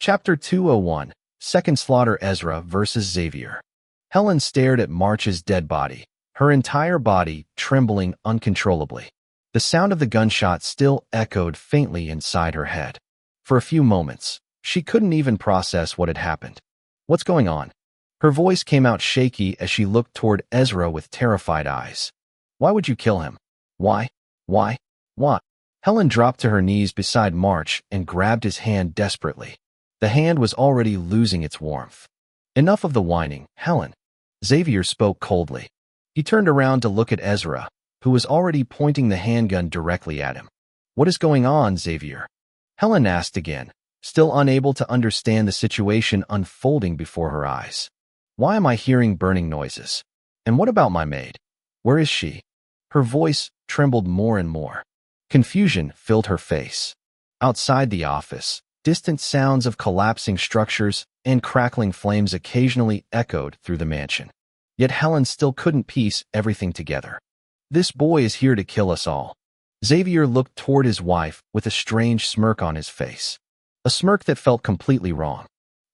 Chapter 201, Second Slaughter. Ezra versus Xavier. Helen stared at March's dead body, her entire body trembling uncontrollably. The sound of the gunshot still echoed faintly inside her head. For a few moments, she couldn't even process what had happened. What's going on? Her voice came out shaky as she looked toward Ezra with terrified eyes. Why would you kill him? Why? Why? Helen dropped to her knees beside March and grabbed his hand desperately. The hand was already losing its warmth. Enough of the whining, Helen. Xavier spoke coldly. He turned around to look at Ezra, who was already pointing the handgun directly at him. What is going on, Xavier? Helen asked again, still unable to understand the situation unfolding before her eyes. Why am I hearing burning noises? And what about my maid? Where is she? Her voice trembled more and more. Confusion filled her face. Outside the office, distant sounds of collapsing structures and crackling flames occasionally echoed through the mansion. Yet Helen still couldn't piece everything together. This boy is here to kill us all. Xavier looked toward his wife with a strange smirk on his face. A smirk that felt completely wrong.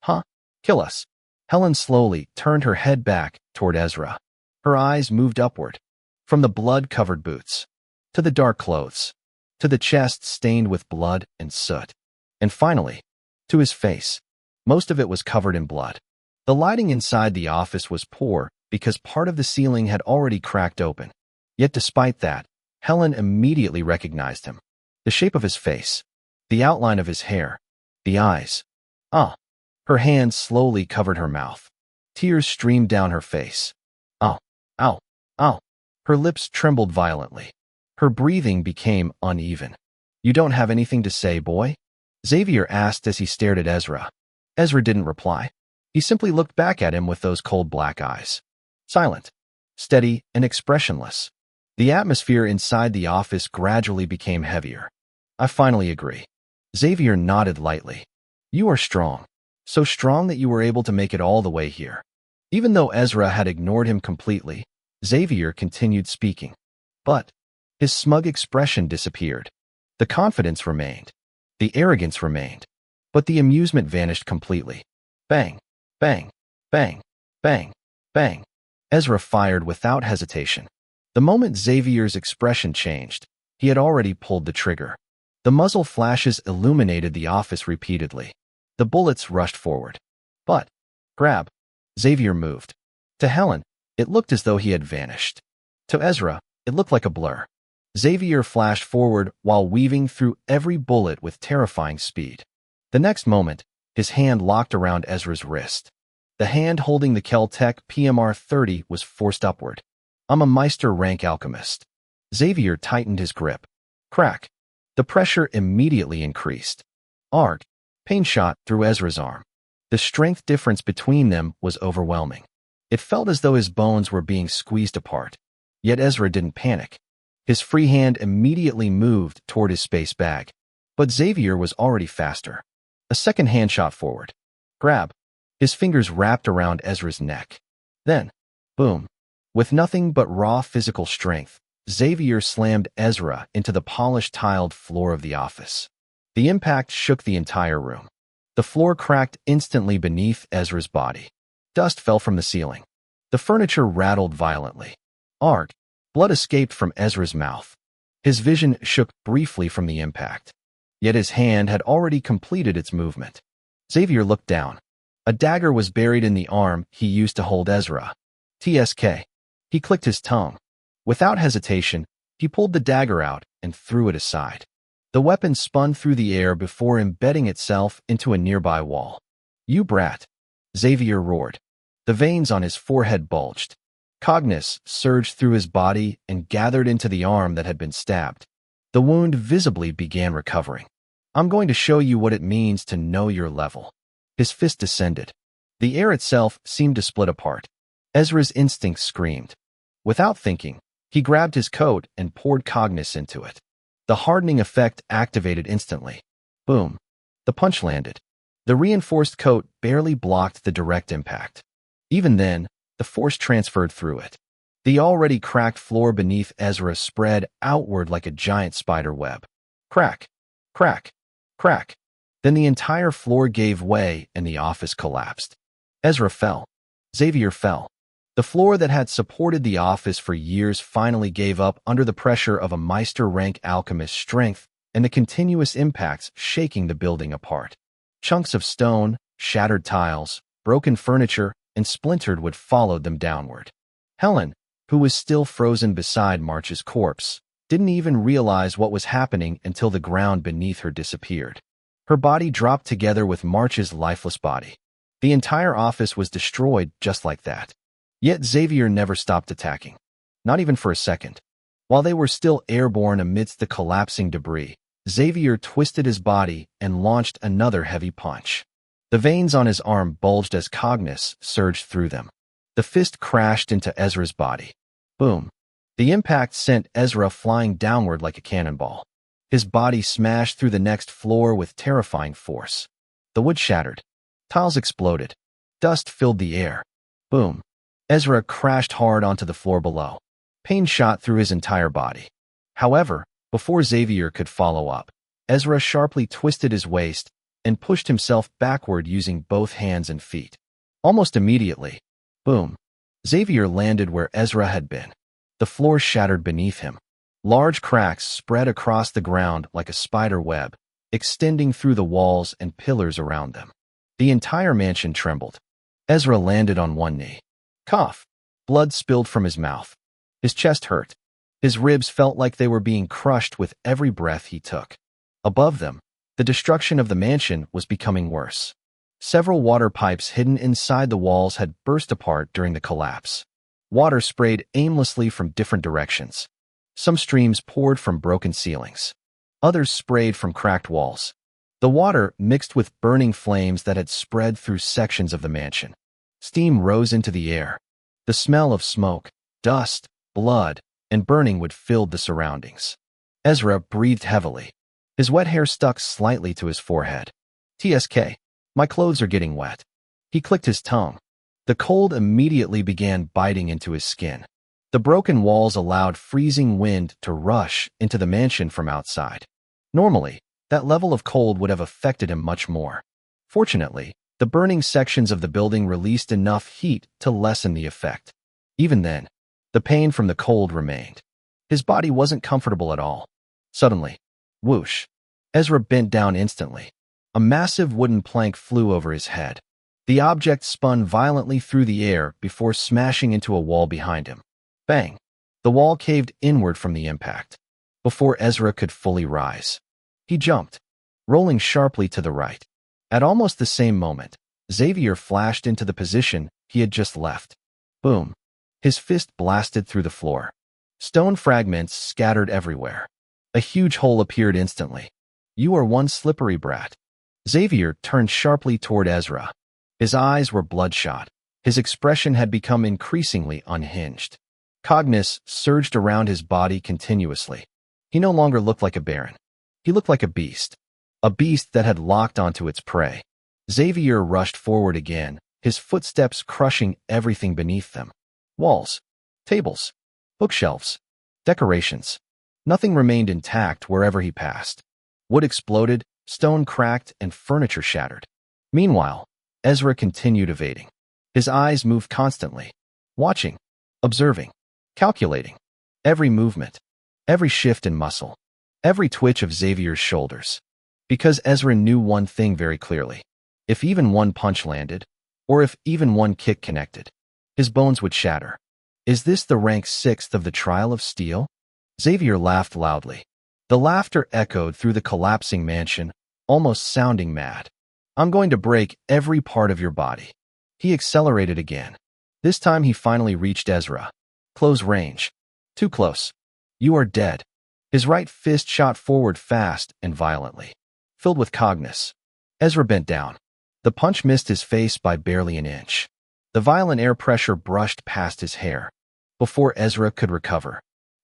Huh? Kill us? Helen slowly turned her head back toward Ezra. Her eyes moved upward, from the blood-covered boots, to the dark clothes, to the chest stained with blood and soot, and finally, to his face. Most of it was covered in blood. The lighting inside the office was poor because part of the ceiling had already cracked open. Yet despite that, Helen immediately recognized him. The shape of his face, the outline of his hair, the eyes. Her hand slowly covered her mouth. Tears streamed down her face. Ow. Her lips trembled violently. Her breathing became uneven. You don't have anything to say, boy? Xavier asked as he stared at Ezra. Ezra didn't reply. He simply looked back at him with those cold black eyes. Silent, steady, and expressionless. The atmosphere inside the office gradually became heavier. I finally agree. Xavier nodded lightly. You are strong. So strong that you were able to make it all the way here. Even though Ezra had ignored him completely, Xavier continued speaking. But his smug expression disappeared. The confidence remained. The arrogance remained. But the amusement vanished completely. Bang, bang, bang, bang, bang. Ezra fired without hesitation. The moment Xavier's expression changed, he had already pulled the trigger. The muzzle flashes illuminated the office repeatedly. The bullets rushed forward. But, grab. Xavier moved. To Helen, it looked as though he had vanished. To Ezra, it looked like a blur. Xavier flashed forward while weaving through every bullet with terrifying speed. The next moment, his hand locked around Ezra's wrist. The hand holding the Kel-Tec PMR-30 was forced upward. I'm a Meister rank alchemist. Xavier tightened his grip. Crack. The pressure immediately increased. Arg. Pain shot through Ezra's arm. The strength difference between them was overwhelming. It felt as though his bones were being squeezed apart. Yet Ezra didn't panic. His free hand immediately moved toward his space bag. But Xavier was already faster. A second hand shot forward. Grab. His fingers wrapped around Ezra's neck. Then, boom. With nothing but raw physical strength, Xavier slammed Ezra into the polished tiled floor of the office. The impact shook the entire room. The floor cracked instantly beneath Ezra's body. Dust fell from the ceiling. The furniture rattled violently. Arg. Blood escaped from Ezra's mouth. His vision shook briefly from the impact. Yet his hand had already completed its movement. Xavier looked down. A dagger was buried in the arm he used to hold Ezra. TSK. He clicked his tongue. Without hesitation, he pulled the dagger out and threw it aside. The weapon spun through the air before embedding itself into a nearby wall. You brat. Xavier roared. The veins on his forehead bulged. Cognus surged through his body and gathered into the arm that had been stabbed. The wound visibly began recovering. I'm going to show you what it means to know your level. His fist descended. The air itself seemed to split apart. Ezra's instincts screamed. Without thinking, he grabbed his coat and poured Cognus into it. The hardening effect activated instantly. Boom. The punch landed. The reinforced coat barely blocked the direct impact. Even then, the force transferred through it. The already cracked floor beneath Ezra spread outward like a giant spider web. Crack, crack, crack. Then the entire floor gave way and the office collapsed. Ezra fell. Xavier fell. The floor that had supported the office for years finally gave up under the pressure of a Meister-rank alchemist's strength and the continuous impacts shaking the building apart. Chunks of stone, shattered tiles, broken furniture, and splintered wood followed them downward. Helen, who was still frozen beside March's corpse, didn't even realize what was happening until the ground beneath her disappeared. Her body dropped together with March's lifeless body. The entire office was destroyed just like that. Yet Xavier never stopped attacking. Not even for a second. While they were still airborne amidst the collapsing debris, Xavier twisted his body and launched another heavy punch. The veins on his arm bulged as cognus surged through them. The fist crashed into Ezra's body. Boom. The impact sent Ezra flying downward like a cannonball. His body smashed through the next floor with terrifying force. The wood shattered. Tiles exploded. Dust filled the air. Boom. Ezra crashed hard onto the floor below. Pain shot through his entire body. However, before Xavier could follow up, Ezra sharply twisted his waist and pushed himself backward using both hands and feet. Almost immediately, boom, Xavier landed where Ezra had been. The floor shattered beneath him. Large cracks spread across the ground like a spider web, extending through the walls and pillars around them. The entire mansion trembled. Ezra landed on one knee. Cough. Blood spilled from his mouth. His chest hurt. His ribs felt like they were being crushed with every breath he took. Above them, the destruction of the mansion was becoming worse. Several water pipes hidden inside the walls had burst apart during the collapse. Water sprayed aimlessly from different directions. Some streams poured from broken ceilings. Others sprayed from cracked walls. The water mixed with burning flames that had spread through sections of the mansion. Steam rose into the air. The smell of smoke, dust, blood, and burning wood filled the surroundings. Ezra breathed heavily. His wet hair stuck slightly to his forehead. TSK. My clothes are getting wet. He clicked his tongue. The cold immediately began biting into his skin. The broken walls allowed freezing wind to rush into the mansion from outside. Normally, that level of cold would have affected him much more. Fortunately, the burning sections of the building released enough heat to lessen the effect. Even then, the pain from the cold remained. His body wasn't comfortable at all. Suddenly, whoosh, Ezra bent down instantly. A massive wooden plank flew over his head. The object spun violently through the air before smashing into a wall behind him. Bang! The wall caved inward from the impact. Before Ezra could fully rise, he jumped, rolling sharply to the right. At almost the same moment, Xavier flashed into the position he had just left. Boom! His fist blasted through the floor. Stone fragments scattered everywhere. A huge hole appeared instantly. You are one slippery brat. Xavier turned sharply toward Ezra. His eyes were bloodshot. His expression had become increasingly unhinged. Cognus surged around his body continuously. He no longer looked like a baron. He looked like a beast that had locked onto its prey. Xavier rushed forward again, his footsteps crushing everything beneath them. Walls, tables, bookshelves, decorations. Nothing remained intact wherever he passed. Wood exploded, stone cracked, and furniture shattered. Meanwhile, Ezra continued evading. His eyes moved constantly, watching, observing, calculating. Every movement, every shift in muscle, every twitch of Xavier's shoulders. Because Ezra knew one thing very clearly. If even one punch landed, or if even one kick connected, his bones would shatter. Is this the rank 6th of the Trial of Steel? Xavier laughed loudly. The laughter echoed through the collapsing mansion, almost sounding mad. I'm going to break every part of your body. He accelerated again. This time he finally reached Ezra. Close range. Too close. You are dead. His right fist shot forward fast and violently. Filled with cognus. Ezra bent down. The punch missed his face by barely an inch. The violent air pressure brushed past his hair. Before Ezra could recover,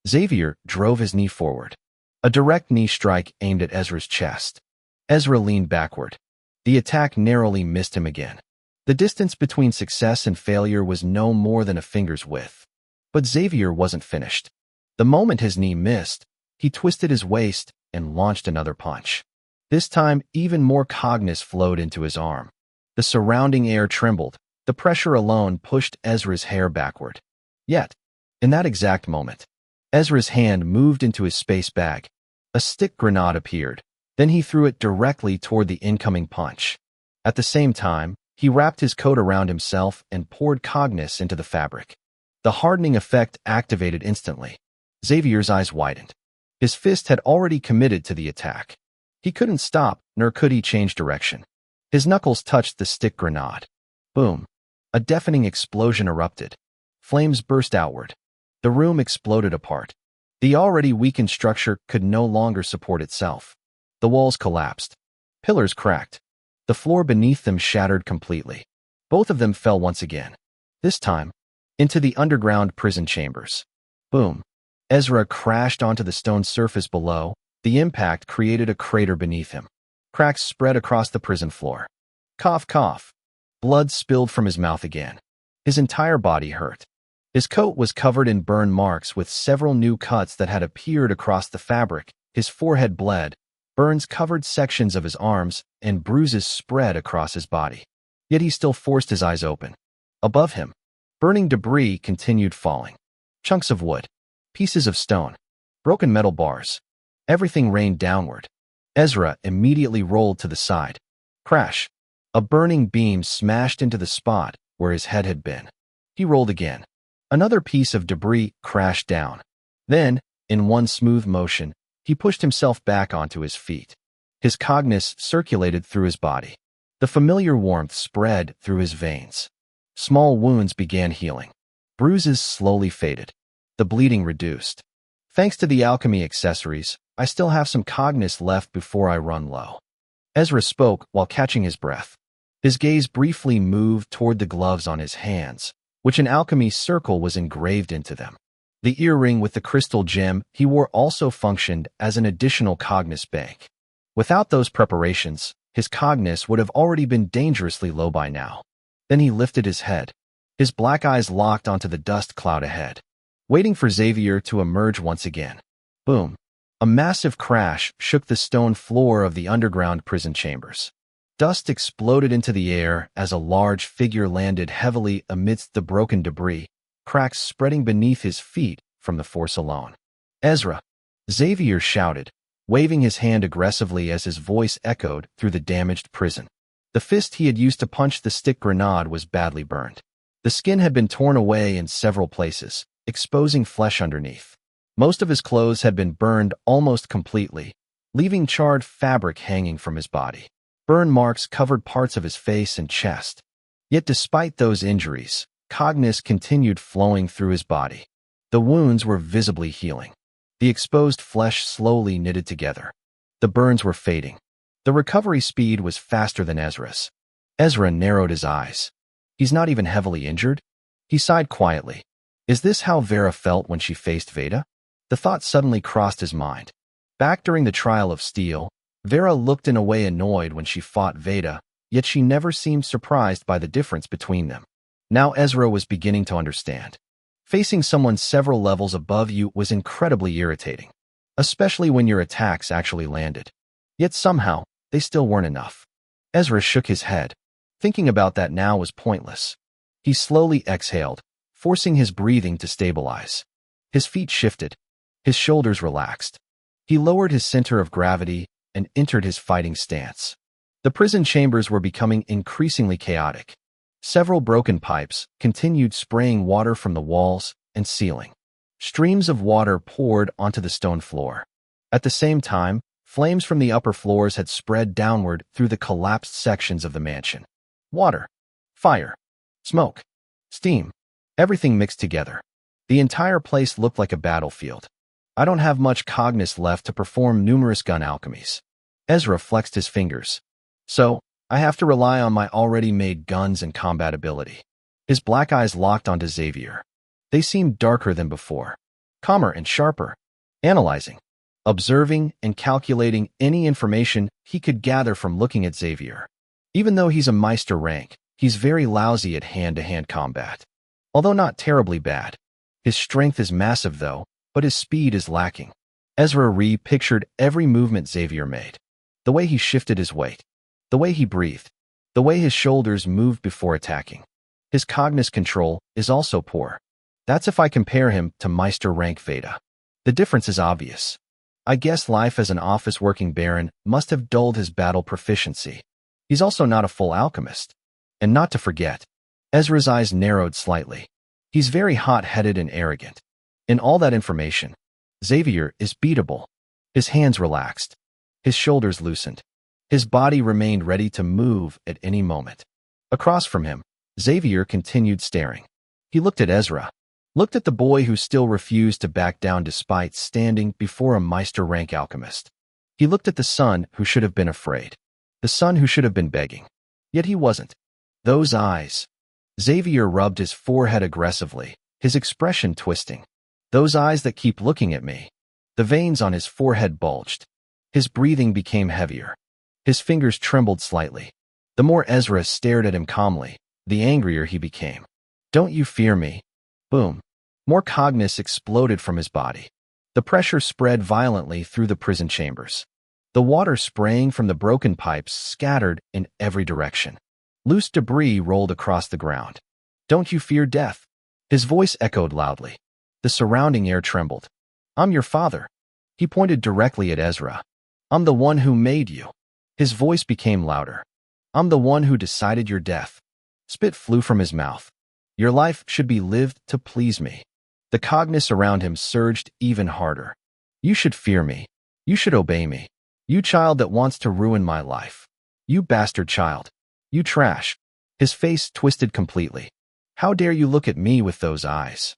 Xavier drove his knee forward. A direct knee strike aimed at Ezra's chest. Ezra leaned backward. The attack narrowly missed him again. The distance between success and failure was no more than a finger's width. But Xavier wasn't finished. The moment his knee missed, he twisted his waist and launched another punch. This time, even more cognus flowed into his arm. The surrounding air trembled. The pressure alone pushed Ezra's hair backward. Yet, in that exact moment, Ezra's hand moved into his space bag. A stick grenade appeared. Then he threw it directly toward the incoming punch. At the same time, he wrapped his coat around himself and poured cognus into the fabric. The hardening effect activated instantly. Xavier's eyes widened. His fist had already committed to the attack. He couldn't stop, nor could he change direction. His knuckles touched the stick grenade. Boom. A deafening explosion erupted. Flames burst outward. The room exploded apart. The already weakened structure could no longer support itself. The walls collapsed. Pillars cracked. The floor beneath them shattered completely. Both of them fell once again. This time, into the underground prison chambers. Boom. Ezra crashed onto the stone surface below. The impact created a crater beneath him. Cracks spread across the prison floor. Cough, cough. Blood spilled from his mouth again. His entire body hurt. His coat was covered in burn marks with several new cuts that had appeared across the fabric. His forehead bled. Burns covered sections of his arms, and bruises spread across his body. Yet he still forced his eyes open. Above him, burning debris continued falling. Chunks of wood, pieces of stone, broken metal bars. Everything rained downward. Ezra immediately rolled to the side. Crash. A burning beam smashed into the spot where his head had been. He rolled again. Another piece of debris crashed down. Then, in one smooth motion, he pushed himself back onto his feet. His cognus circulated through his body. The familiar warmth spread through his veins. Small wounds began healing. Bruises slowly faded. The bleeding reduced. Thanks to the alchemy accessories, I still have some cognus left before I run low. Ezra spoke while catching his breath. His gaze briefly moved toward the gloves on his hands, which an alchemy circle was engraved into them. The earring with the crystal gem he wore also functioned as an additional cognus bank. Without those preparations, his cognus would have already been dangerously low by now. Then he lifted his head. His black eyes locked onto the dust cloud ahead, waiting for Xavier to emerge once again. Boom. A massive crash shook the stone floor of the underground prison chambers. Dust exploded into the air as a large figure landed heavily amidst the broken debris, cracks spreading beneath his feet from the force alone. Ezra! Xavier shouted, waving his hand aggressively as his voice echoed through the damaged prison. The fist he had used to punch the stick grenade was badly burned. The skin had been torn away in several places, exposing flesh underneath. Most of his clothes had been burned almost completely, leaving charred fabric hanging from his body. Burn marks covered parts of his face and chest. Yet despite those injuries, cognus continued flowing through his body. The wounds were visibly healing. The exposed flesh slowly knitted together. The burns were fading. The recovery speed was faster than Ezra's. Ezra narrowed his eyes. He's not even heavily injured? He sighed quietly. Is this how Vera felt when she faced Veda? The thought suddenly crossed his mind. Back during the trial of Steel, Vera looked in a way annoyed when she fought Veda, yet she never seemed surprised by the difference between them. Now Ezra was beginning to understand. Facing someone several levels above you was incredibly irritating, especially when your attacks actually landed. Yet somehow, they still weren't enough. Ezra shook his head. Thinking about that now was pointless. He slowly exhaled, forcing his breathing to stabilize. His feet shifted. His shoulders relaxed. He lowered his center of gravity and entered his fighting stance. The prison chambers were becoming increasingly chaotic. Several broken pipes continued spraying water from the walls and ceiling. Streams of water poured onto the stone floor. At the same time, flames from the upper floors had spread downward through the collapsed sections of the mansion. Water, fire, smoke, steam, everything mixed together. The entire place looked like a battlefield. I don't have much cognus left to perform numerous gun alchemies. Ezra flexed his fingers. So, I have to rely on my already made guns and combat ability. His black eyes locked onto Xavier. They seemed darker than before, calmer and sharper, analyzing, observing and calculating any information he could gather from looking at Xavier. Even though he's a Meister rank, he's very lousy at hand-to-hand combat. Although not terribly bad. His strength is massive though, but his speed is lacking. Ezra repictured every movement Xavier made. The way he shifted his weight. The way he breathed. The way his shoulders moved before attacking. His cognitive control is also poor. That's if I compare him to Meister rank Veda. The difference is obvious. I guess life as an office-working baron must have dulled his battle proficiency. He's also not a full alchemist. And not to forget, Ezra's eyes narrowed slightly. He's very hot-headed and arrogant. In all that information, Xavier is beatable. His hands relaxed. His shoulders loosened. His body remained ready to move at any moment. Across from him, Xavier continued staring. He looked at Ezra. Looked at the boy who still refused to back down despite standing before a Meister rank alchemist. He looked at the son who should have been afraid. The son who should have been begging. Yet he wasn't. Those eyes. Xavier rubbed his forehead aggressively, his expression twisting. Those eyes that keep looking at me. The veins on his forehead bulged. His breathing became heavier. His fingers trembled slightly. The more Ezra stared at him calmly, the angrier he became. Don't you fear me? Boom. More cognition exploded from his body. The pressure spread violently through the prison chambers. The water spraying from the broken pipes scattered in every direction. Loose debris rolled across the ground. Don't you fear death? His voice echoed loudly. The surrounding air trembled. I'm your father. He pointed directly at Ezra. I'm the one who made you. His voice became louder. I'm the one who decided your death. Spit flew from his mouth. Your life should be lived to please me. The cognition around him surged even harder. You should fear me. You should obey me. You child that wants to ruin my life. You bastard child. You trash. His face twisted completely. How dare you look at me with those eyes?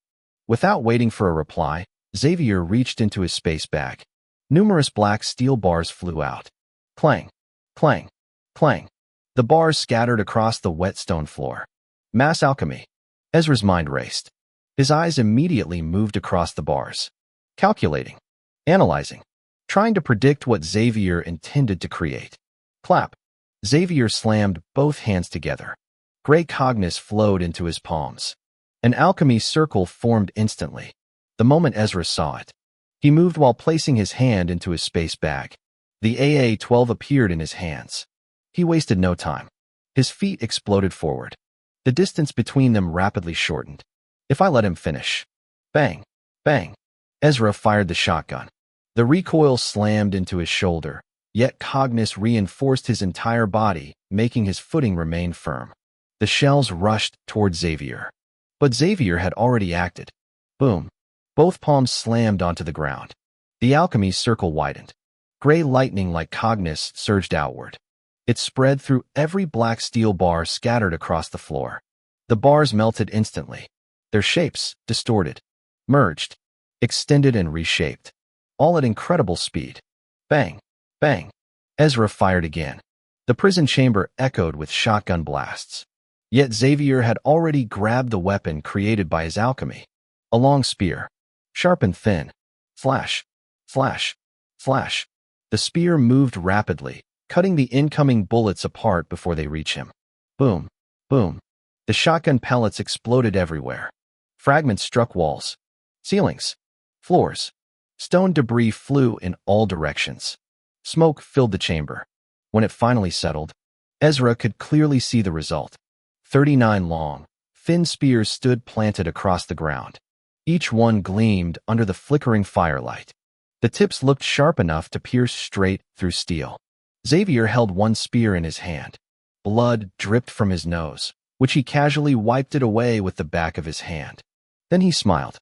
Without waiting for a reply, Xavier reached into his space bag. Numerous black steel bars flew out. Clang, clang, clang. The bars scattered across the wet stone floor. Mass alchemy. Ezra's mind raced. His eyes immediately moved across the bars. Calculating. Analyzing. Trying to predict what Xavier intended to create. Clap. Xavier slammed both hands together. Gray cognition flowed into his palms. An alchemy circle formed instantly. The moment Ezra saw it, he moved while placing his hand into his space bag. The AA-12 appeared in his hands. He wasted no time. His feet exploded forward. The distance between them rapidly shortened. If I let him finish. Bang, bang. Ezra fired the shotgun. The recoil slammed into his shoulder, yet cognition reinforced his entire body, making his footing remain firm. The shells rushed toward Xavier. But Xavier had already acted. Boom. Both palms slammed onto the ground. The alchemy circle widened. Gray lightning like cognition surged outward. It spread through every black steel bar scattered across the floor. The bars melted instantly. Their shapes, distorted, merged, extended and reshaped. All at incredible speed. Bang, bang. Ezra fired again. The prison chamber echoed with shotgun blasts. Yet Xavier had already grabbed the weapon created by his alchemy. A long spear. Sharp and thin. Flash, flash, flash. The spear moved rapidly, cutting the incoming bullets apart before they reach him. Boom, boom. The shotgun pellets exploded everywhere. Fragments struck walls, ceilings, floors. Stone debris flew in all directions. Smoke filled the chamber. When it finally settled, Ezra could clearly see the result. 39 long, thin spears stood planted across the ground. Each one gleamed under the flickering firelight. The tips looked sharp enough to pierce straight through steel. Xavier held one spear in his hand. Blood dripped from his nose, which he casually wiped it away with the back of his hand. Then he smiled.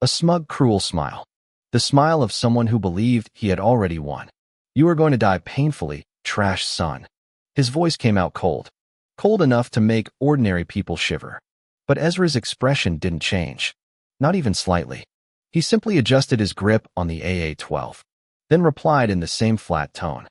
A smug, cruel smile. The smile of someone who believed he had already won. You are going to die painfully, trash son. His voice came out cold. Cold enough to make ordinary people shiver. But Ezra's expression didn't change. Not even slightly. He simply adjusted his grip on the AA-12. Then replied in the same flat tone.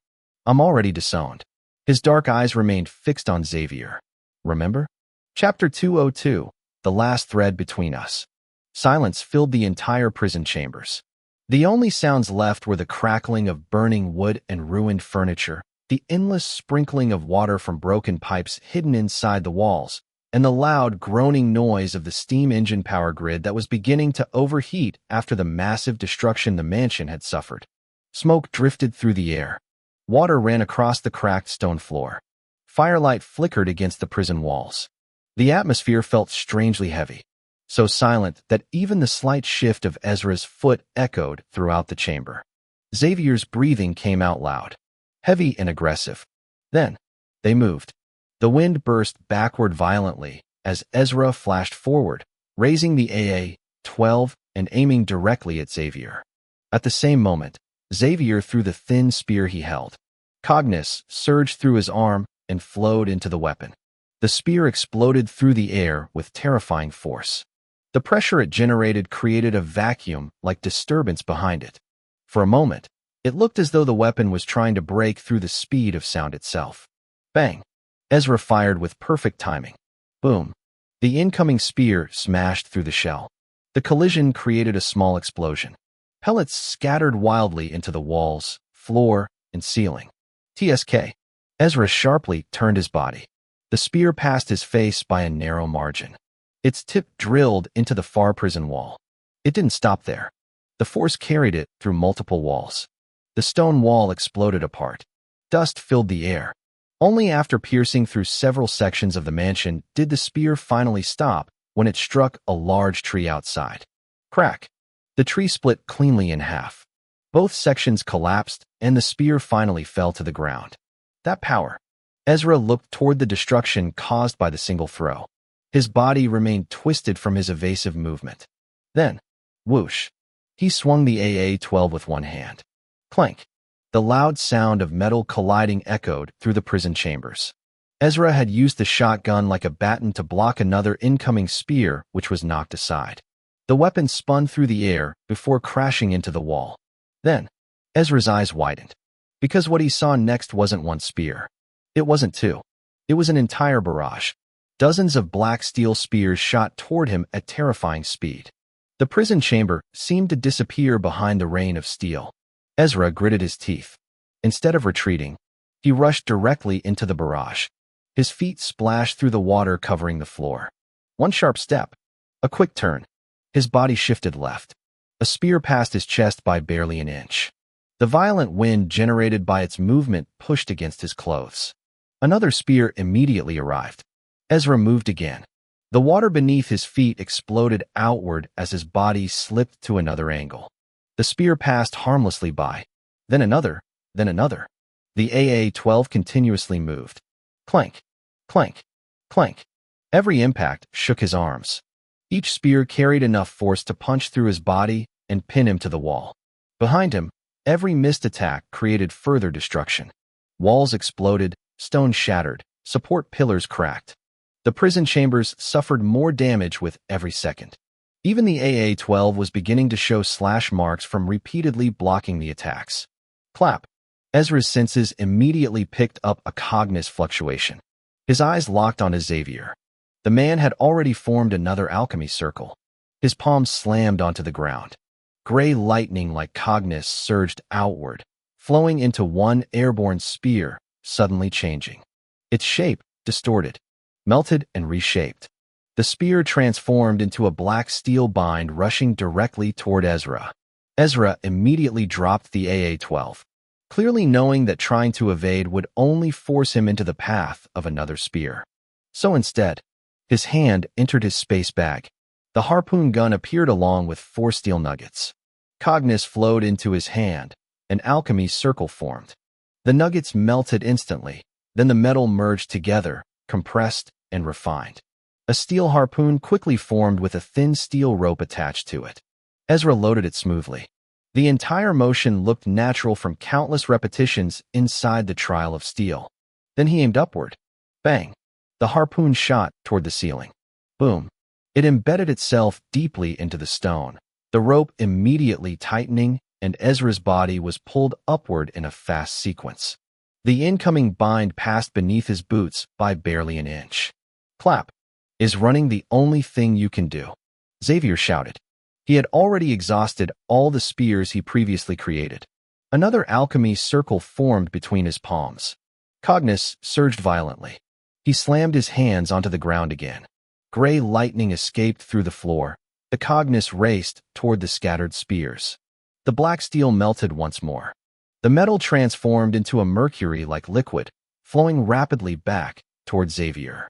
I'm already disowned. His dark eyes remained fixed on Xavier. Remember? Chapter 202, The Last Thread Between Us. Silence filled the entire prison chambers. The only sounds left were the crackling of burning wood and ruined furniture, the endless sprinkling of water from broken pipes hidden inside the walls, and the loud groaning noise of the steam engine power grid that was beginning to overheat after the massive destruction the mansion had suffered. Smoke drifted through the air. Water ran across the cracked stone floor. Firelight flickered against the prison walls. The atmosphere felt strangely heavy, so silent that even the slight shift of Ezra's foot echoed throughout the chamber. Xavier's breathing came out loud, heavy and aggressive. Then, they moved. The wind burst backward violently as Ezra flashed forward, raising the AA-12 and aiming directly at Xavier. At the same moment, Xavier threw the thin spear he held. Cognus surged through his arm and flowed into the weapon. The spear exploded through the air with terrifying force. The pressure it generated created a vacuum like disturbance behind it. For a moment, it looked as though the weapon was trying to break through the speed of sound itself. Bang! Ezra fired with perfect timing. Boom! The incoming spear smashed through the shell. The collision created a small explosion. Pellets scattered wildly into the walls, floor, and ceiling. TSK. Ezra sharply turned his body. The spear passed his face by a narrow margin. Its tip drilled into the far prison wall. It didn't stop there. The force carried it through multiple walls. The stone wall exploded apart. Dust filled the air. Only after piercing through several sections of the mansion did the spear finally stop when it struck a large tree outside. Crack! The tree split cleanly in half. Both sections collapsed, and the spear finally fell to the ground. That power! Ezra looked toward the destruction caused by the single throw. His body remained twisted from his evasive movement. Then, whoosh! He swung the AA-12 with one hand. Clank! The loud sound of metal colliding echoed through the prison chambers. Ezra had used the shotgun like a baton to block another incoming spear, which was knocked aside. The weapon spun through the air before crashing into the wall. Then, Ezra's eyes widened, because what he saw next wasn't one spear. It wasn't two. It was an entire barrage. Dozens of black steel spears shot toward him at terrifying speed. The prison chamber seemed to disappear behind the rain of steel. Ezra gritted his teeth. Instead of retreating, he rushed directly into the barrage. His feet splashed through the water covering the floor. One sharp step. A quick turn. His body shifted left. A spear passed his chest by barely an inch. The violent wind generated by its movement pushed against his clothes. Another spear immediately arrived. Ezra moved again. The water beneath his feet exploded outward as his body slipped to another angle. The spear passed harmlessly by. Then another, then another. The AA-12 continuously moved. Clank, clank, clank. Every impact shook his arms. Each spear carried enough force to punch through his body and pin him to the wall. Behind him, every missed attack created further destruction. Walls exploded, stones shattered, support pillars cracked. The prison chambers suffered more damage with every second. Even the AA-12 was beginning to show slash marks from repeatedly blocking the attacks. Clap! Ezra's senses immediately picked up a cognate fluctuation. His eyes locked onto Xavier. The man had already formed another alchemy circle. His palms slammed onto the ground. Gray lightning like cognate surged outward, flowing into one airborne spear, suddenly changing. Its shape distorted, melted and reshaped. The spear transformed into a black steel bind rushing directly toward Ezra. Ezra immediately dropped the AA-12, clearly knowing that trying to evade would only force him into the path of another spear. So instead, his hand entered his space bag. The harpoon gun appeared along with 4 steel nuggets. Cognus flowed into his hand. An alchemy circle formed. The nuggets melted instantly. Then the metal merged together, compressed and refined. A steel harpoon quickly formed with a thin steel rope attached to it. Ezra loaded it smoothly. The entire motion looked natural from countless repetitions inside the trial of steel. Then he aimed upward. Bang! The harpoon shot toward the ceiling. Boom! It embedded itself deeply into the stone, the rope immediately tightening, and Ezra's body was pulled upward in a fast sequence. The incoming bind passed beneath his boots by barely an inch. Clap! Is running the only thing you can do? Xavier shouted. He had already exhausted all the spears he previously created. Another alchemy circle formed between his palms. Cognus surged violently. He slammed his hands onto the ground again. Gray lightning escaped through the floor. The Cognus raced toward the scattered spears. The black steel melted once more. The metal transformed into a mercury-like liquid, flowing rapidly back toward Xavier.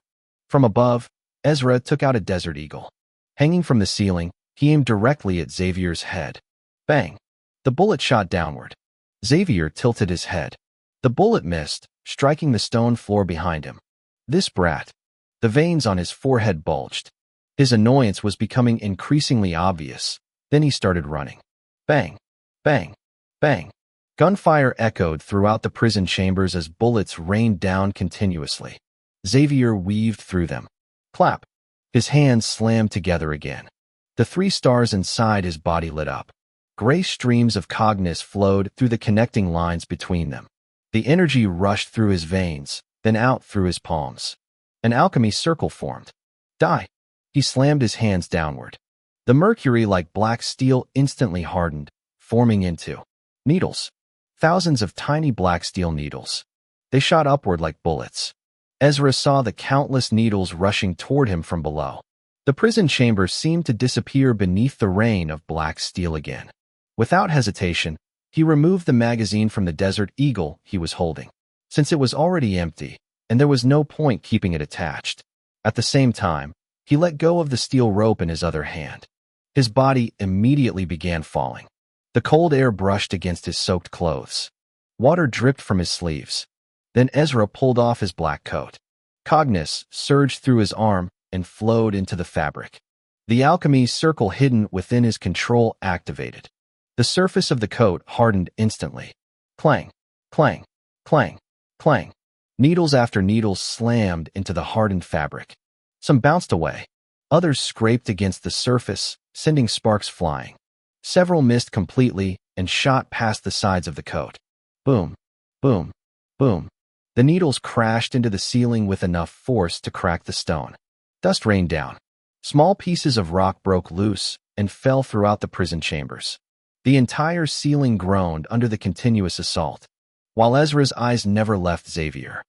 From above, Ezra took out a desert eagle. Hanging from the ceiling, he aimed directly at Xavier's head. Bang! The bullet shot downward. Xavier tilted his head. The bullet missed, striking the stone floor behind him. This brat. The veins on his forehead bulged. His annoyance was becoming increasingly obvious. Then he started running. Bang! Bang! Bang! Gunfire echoed throughout the prison chambers as bullets rained down continuously. Xavier weaved through them. Clap! His hands slammed together again. The 3 stars inside his body lit up. Gray streams of cognus flowed through the connecting lines between them. The energy rushed through his veins, then out through his palms. An alchemy circle formed. Die! He slammed his hands downward. The mercury like black steel instantly hardened, forming into needles. Thousands of tiny black steel needles. They shot upward like bullets. Ezra saw the countless needles rushing toward him from below. The prison chamber seemed to disappear beneath the rain of black steel again. Without hesitation, he removed the magazine from the Desert Eagle he was holding, since it was already empty, and there was no point keeping it attached. At the same time, he let go of the steel rope in his other hand. His body immediately began falling. The cold air brushed against his soaked clothes. Water dripped from his sleeves. Then Ezra pulled off his black coat. Cognus surged through his arm and flowed into the fabric. The alchemy circle hidden within his control activated. The surface of the coat hardened instantly. Clang, clang, clang, clang. Needles after needles slammed into the hardened fabric. Some bounced away. Others scraped against the surface, sending sparks flying. Several missed completely and shot past the sides of the coat. Boom, boom, boom. The needles crashed into the ceiling with enough force to crack the stone. Dust rained down. Small pieces of rock broke loose and fell throughout the prison chambers. The entire ceiling groaned under the continuous assault, while Ezra's eyes never left Xavier.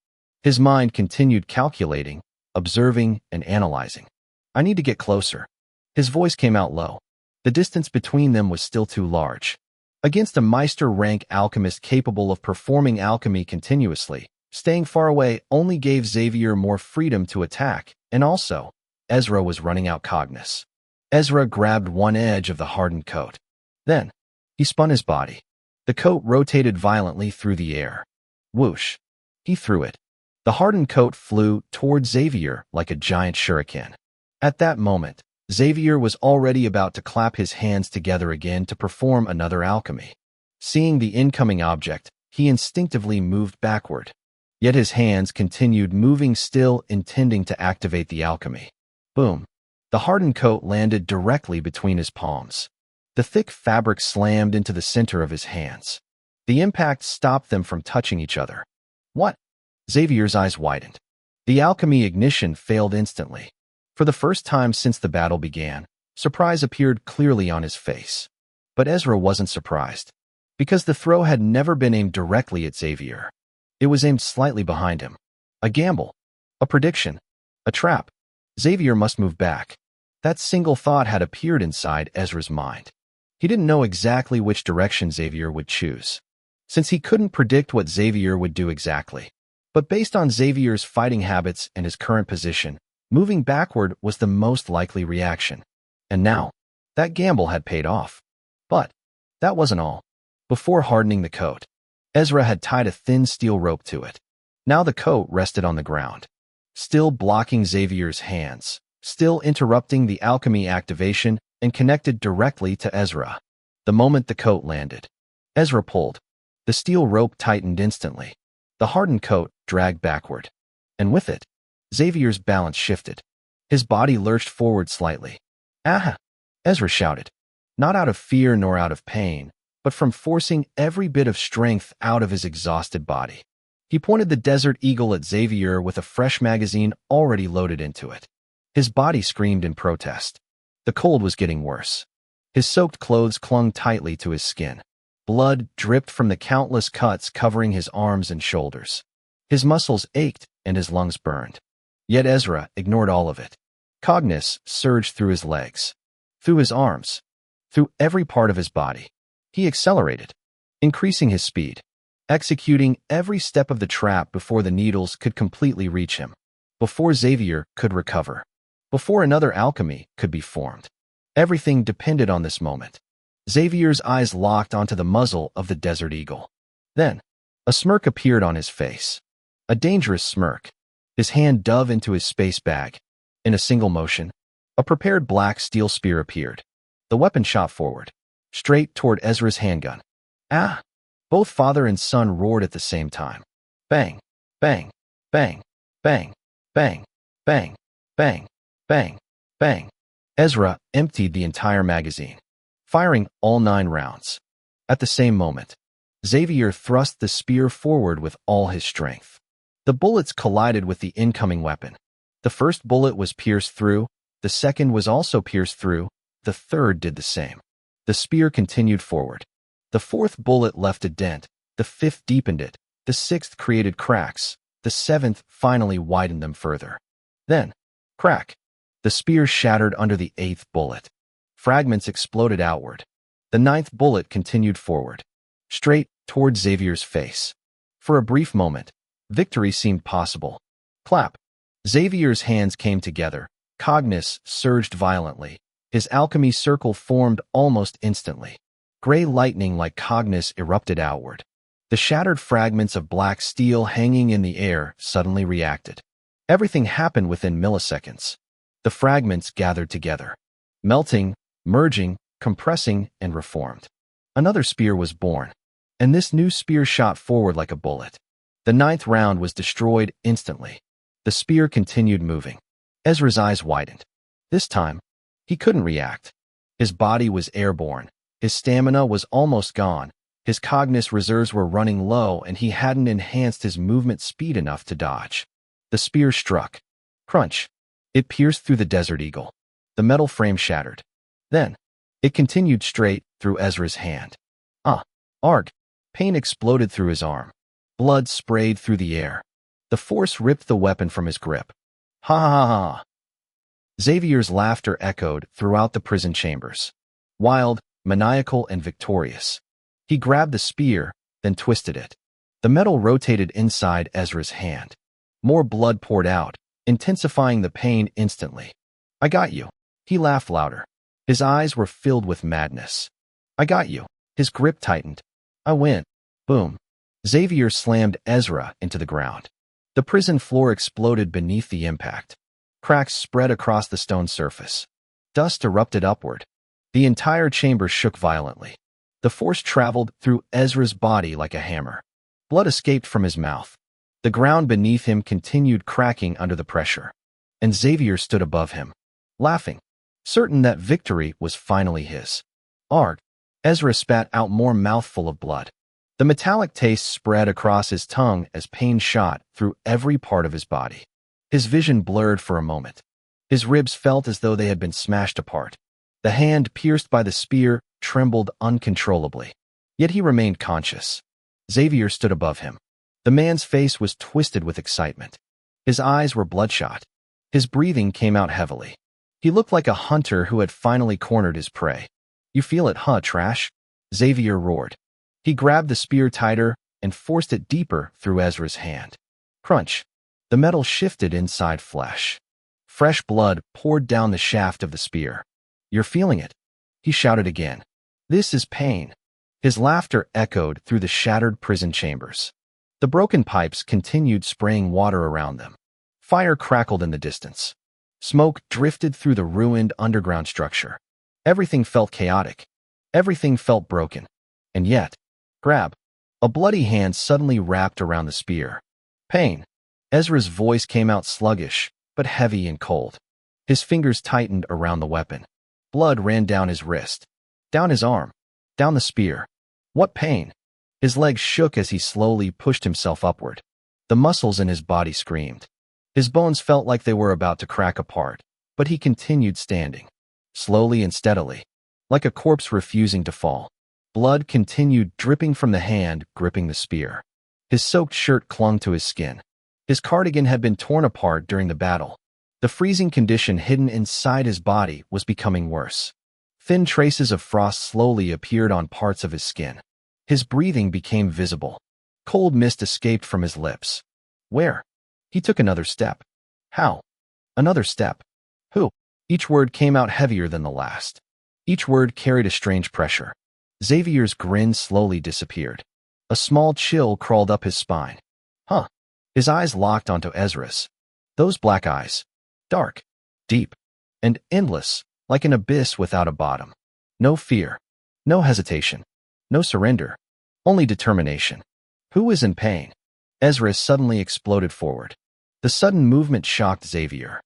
His mind continued calculating, observing, and analyzing. I need to get closer. His voice came out low. The distance between them was still too large. Against a Meister-rank alchemist capable of performing alchemy continuously, staying far away only gave Xavier more freedom to attack, and also, Ezra was running out cognus. Ezra grabbed one edge of the hardened coat. Then, he spun his body. The coat rotated violently through the air. Whoosh! He threw it. The hardened coat flew toward Xavier like a giant shuriken. At that moment, Xavier was already about to clap his hands together again to perform another alchemy. Seeing the incoming object, he instinctively moved backward. Yet his hands continued moving still, intending to activate the alchemy. Boom! The hardened coat landed directly between his palms. The thick fabric slammed into the center of his hands. The impact stopped them from touching each other. What? Xavier's eyes widened. The alchemy ignition failed instantly. For the first time since the battle began, surprise appeared clearly on his face. But Ezra wasn't surprised, because the throw had never been aimed directly at Xavier. It was aimed slightly behind him. A gamble. A prediction. A trap. Xavier must move back. That single thought had appeared inside Ezra's mind. He didn't know exactly which direction Xavier would choose, since he couldn't predict what Xavier would do exactly. But based on Xavier's fighting habits and his current position, moving backward was the most likely reaction. And now, that gamble had paid off. But that wasn't all. Before hardening the coat, Ezra had tied a thin steel rope to it. Now the coat rested on the ground, still blocking Xavier's hands, still interrupting the alchemy activation and connected directly to Ezra. The moment the coat landed, Ezra pulled. The steel rope tightened instantly. The hardened coat dragged backward. And with it, Xavier's balance shifted. His body lurched forward slightly. "Aha!" Ezra shouted, not out of fear nor out of pain, but from forcing every bit of strength out of his exhausted body. He pointed the Desert Eagle at Xavier with a fresh magazine already loaded into it. His body screamed in protest. The cold was getting worse. His soaked clothes clung tightly to his skin. Blood dripped from the countless cuts covering his arms and shoulders. His muscles ached and his lungs burned. Yet Ezra ignored all of it. Cognus surged through his legs, through his arms, through every part of his body. He accelerated, increasing his speed. executing every step of the trap before the needles could completely reach him, before Xavier could recover, before another alchemy could be formed. Everything depended on this moment. Xavier's eyes locked onto the muzzle of the Desert Eagle. Then, a smirk appeared on his face. A dangerous smirk. His hand dove into his space bag. In a single motion, a prepared black steel spear appeared. The weapon shot forward, straight toward Ezra's handgun. Ah! Both father and son roared at the same time. Bang! Bang! Bang! Bang! Bang! Bang! Bang! Bang! Bang! Ezra emptied the entire magazine, firing all 9 rounds. At the same moment, Xavier thrust the spear forward with all his strength. The bullets collided with the incoming weapon. The first bullet was pierced through, the second was also pierced through, the third did the same. The spear continued forward. The fourth bullet left a dent, the fifth deepened it, the sixth created cracks, the seventh finally widened them further. Then, crack! The spear shattered under the 8th bullet. Fragments exploded outward. The 9th bullet continued forward, straight toward Xavier's face. For a brief moment, victory seemed possible. Clap! Xavier's hands came together. Cognis surged violently. His alchemy circle formed almost instantly. Gray lightning like Cognis erupted outward. The shattered fragments of black steel hanging in the air suddenly reacted. Everything happened within milliseconds. The fragments gathered together, melting, merging, compressing, and reformed. Another spear was born, and this new spear shot forward like a bullet. The 9th round was destroyed instantly. The spear continued moving. Ezra's eyes widened. This time, he couldn't react. His body was airborne. His stamina was almost gone. His cognis reserves were running low, and he hadn't enhanced his movement speed enough to dodge. The spear struck. Crunch. It pierced through the Desert Eagle. The metal frame shattered. Then, it continued straight through Ezra's hand. Arg! Pain exploded through his arm. Blood sprayed through the air. The force ripped the weapon from his grip. Ha ha ha! Xavier's laughter echoed throughout the prison chambers. Wild, maniacal, and victorious. He grabbed the spear, then twisted it. The metal rotated inside Ezra's hand. More blood poured out, intensifying the pain instantly. I got you. He laughed louder. His eyes were filled with madness. I got you. His grip tightened. I win. Boom. Xavier slammed Ezra into the ground. The prison floor exploded beneath the impact. Cracks spread across the stone surface. Dust erupted upward. The entire chamber shook violently. The force traveled through Ezra's body like a hammer. Blood escaped from his mouth. The ground beneath him continued cracking under the pressure. And Xavier stood above him, laughing, certain that victory was finally his. Arg! Ezra spat out more mouthful of blood. The metallic taste spread across his tongue as pain shot through every part of his body. His vision blurred for a moment. His ribs felt as though they had been smashed apart. The hand pierced by the spear trembled uncontrollably. Yet he remained conscious. Xavier stood above him. The man's face was twisted with excitement. His eyes were bloodshot. His breathing came out heavily. He looked like a hunter who had finally cornered his prey. You feel it, huh, trash? Xavier roared. He grabbed the spear tighter and forced it deeper through Ezra's hand. Crunch. The metal shifted inside flesh. Fresh blood poured down the shaft of the spear. You're feeling it? He shouted again. This is pain. His laughter echoed through the shattered prison chambers. The broken pipes continued spraying water around them. Fire crackled in the distance. Smoke drifted through the ruined underground structure. Everything felt chaotic. Everything felt broken. And yet, grab. A bloody hand suddenly wrapped around the spear. Pain. Ezra's voice came out sluggish, but heavy and cold. His fingers tightened around the weapon. Blood ran down his wrist, down his arm, down the spear. What pain! His legs shook as he slowly pushed himself upward. The muscles in his body screamed. His bones felt like they were about to crack apart, but he continued standing, slowly and steadily, like a corpse refusing to fall. Blood continued dripping from the hand gripping the spear. His soaked shirt clung to his skin. His cardigan had been torn apart during the battle. The freezing condition hidden inside his body was becoming worse. Thin traces of frost slowly appeared on parts of his skin. His breathing became visible. Cold mist escaped from his lips. Where? He took another step. How? Another step. Who? Each word came out heavier than the last. Each word carried a strange pressure. Xavier's grin slowly disappeared. A small chill crawled up his spine. Huh. His eyes locked onto Ezra's. Those black eyes. Dark, deep, and endless, like an abyss without a bottom. No fear. No hesitation. No surrender. Only determination. Who is in pain? Ezra suddenly exploded forward. The sudden movement shocked Xavier.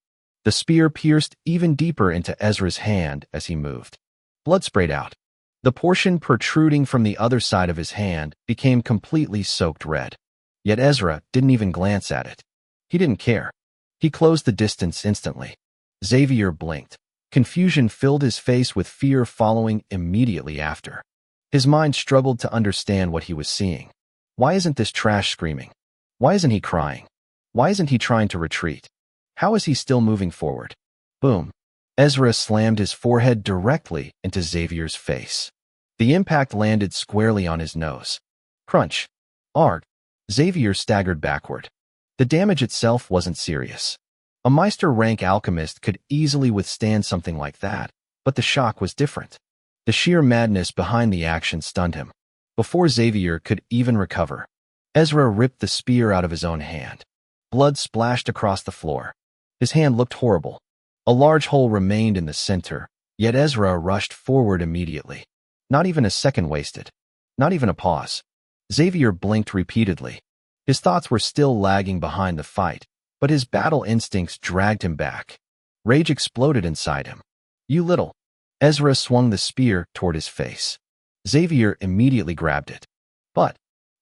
The spear pierced even deeper into Ezra's hand as he moved. Blood sprayed out. The portion protruding from the other side of his hand became completely soaked red. Yet Ezra didn't even glance at it. He didn't care. He closed the distance instantly. Xavier blinked. Confusion filled his face with fear following immediately after. His mind struggled to understand what he was seeing. Why isn't this trash screaming? Why isn't he crying? Why isn't he trying to retreat? How is he still moving forward? Boom. Ezra slammed his forehead directly into Xavier's face. The impact landed squarely on his nose. Crunch. Arg. Xavier staggered backward. The damage itself wasn't serious. A Meister-rank alchemist could easily withstand something like that, but the shock was different. The sheer madness behind the action stunned him. Before Xavier could even recover, Ezra ripped the spear out of his own hand. Blood splashed across the floor. His hand looked horrible. A large hole remained in the center, yet Ezra rushed forward immediately. Not even a second wasted. Not even a pause. Xavier blinked repeatedly. His thoughts were still lagging behind the fight, but his battle instincts dragged him back. Rage exploded inside him. You little. Ezra swung the spear toward his face. Xavier immediately grabbed it. But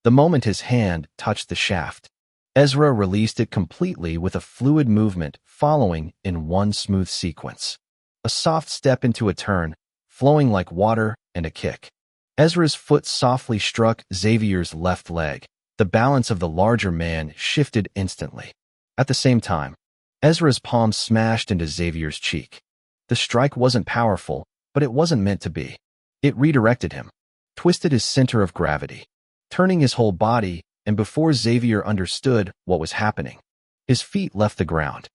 the moment his hand touched the shaft, Ezra released it completely with a fluid movement following in one smooth sequence. A soft step into a turn, flowing like water, and a kick. Ezra's foot softly struck Xavier's left leg. The balance of the larger man shifted instantly. At the same time, Ezra's palm smashed into Xavier's cheek. The strike wasn't powerful, but it wasn't meant to be. It redirected him, twisted his center of gravity, turning his whole body, and before Xavier understood what was happening, his feet left the ground.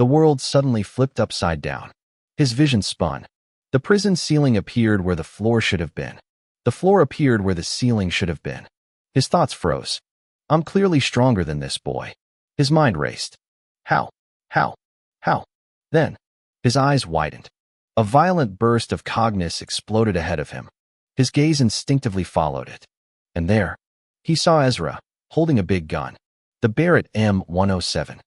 The world suddenly flipped upside down. His vision spun. The prison ceiling appeared where the floor should have been. The floor appeared where the ceiling should have been. His thoughts froze. I'm clearly stronger than this boy. His mind raced. How? Then, his eyes widened. A violent burst of cognition exploded ahead of him. His gaze instinctively followed it. And there, he saw Ezra, holding a big gun. The Barrett M107.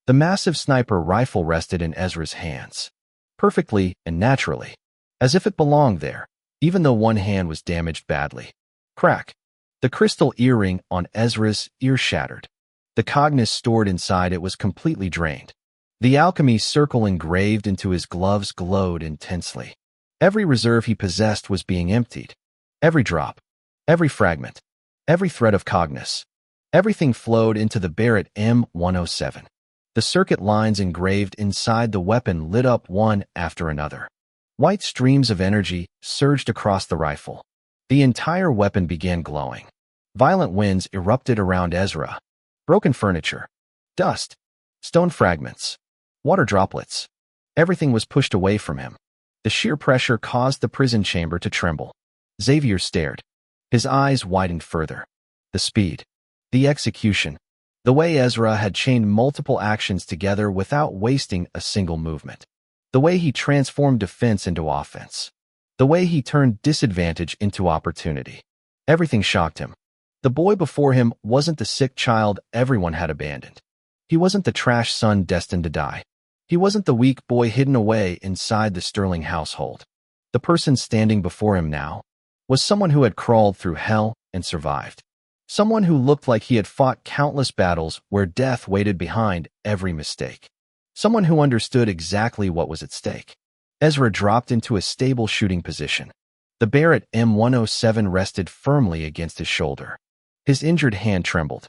The massive sniper rifle rested in Ezra's hands. Perfectly and naturally. As if it belonged there, even though one hand was damaged badly. Crack. The crystal earring on Ezra's ear shattered. The cognition stored inside it was completely drained. The alchemy circle engraved into his gloves glowed intensely. Every reserve he possessed was being emptied. Every drop, every fragment, every thread of cognition. Everything flowed into the Barrett M107. The circuit lines engraved inside the weapon lit up one after another. White streams of energy surged across the rifle. The entire weapon began glowing. Violent winds erupted around Ezra. Broken furniture, dust, stone fragments, water droplets. Everything was pushed away from him. The sheer pressure caused the prison chamber to tremble. Xavier stared. His eyes widened further. The speed, the execution, the way Ezra had chained multiple actions together without wasting a single movement. The way he transformed defense into offense. The way he turned disadvantage into opportunity. Everything shocked him. The boy before him wasn't the sick child everyone had abandoned. He wasn't the trash son destined to die. He wasn't the weak boy hidden away inside the Sterling household. The person standing before him now was someone who had crawled through hell and survived. Someone who looked like he had fought countless battles where death waited behind every mistake. Someone who understood exactly what was at stake. Ezra dropped into a stable shooting position. The Barrett M107 rested firmly against his shoulder. His injured hand trembled.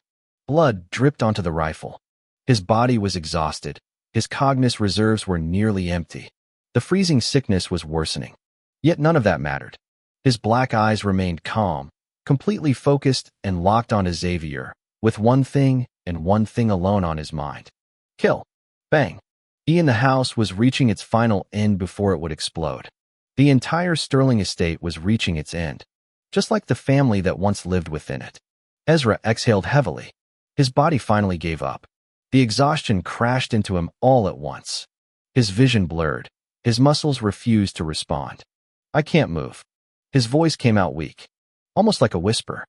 Blood dripped onto the rifle. His body was exhausted. His cognition reserves were nearly empty. The freezing sickness was worsening. Yet none of that mattered. His black eyes remained calm, completely focused and locked onto Xavier, with one thing and one thing alone on his mind. Kill. Bang. In the house was reaching its final end before it would explode. The entire Sterling estate was reaching its end, just like the family that once lived within it. Ezra exhaled heavily. His body finally gave up. The exhaustion crashed into him all at once. His vision blurred. His muscles refused to respond. I can't move. His voice came out weak, almost like a whisper.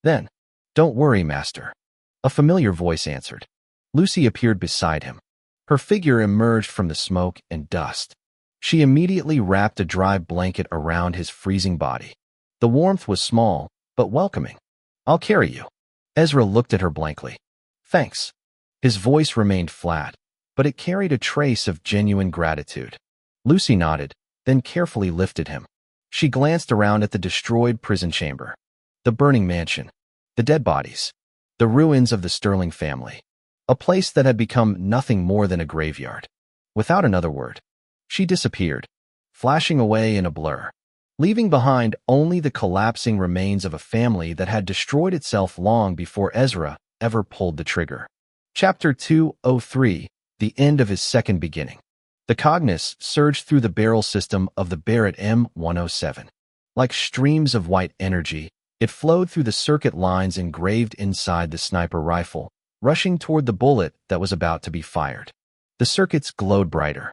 Then, don't worry, Master. A familiar voice answered. Lucy appeared beside him. Her figure emerged from the smoke and dust. She immediately wrapped a dry blanket around his freezing body. The warmth was small, but welcoming. I'll carry you. Ezra looked at her blankly. Thanks. His voice remained flat, but it carried a trace of genuine gratitude. Lucy nodded, then carefully lifted him. She glanced around at the destroyed prison chamber, the burning mansion, the dead bodies, the ruins of the Sterling family, a place that had become nothing more than a graveyard. Without another word, she disappeared, flashing away in a blur, leaving behind only the collapsing remains of a family that had destroyed itself long before Ezra ever pulled the trigger. Chapter 203, the end of his second beginning. The cognus surged through the barrel system of the Barrett M107. Like streams of white energy, it flowed through the circuit lines engraved inside the sniper rifle, rushing toward the bullet that was about to be fired. The circuits glowed brighter.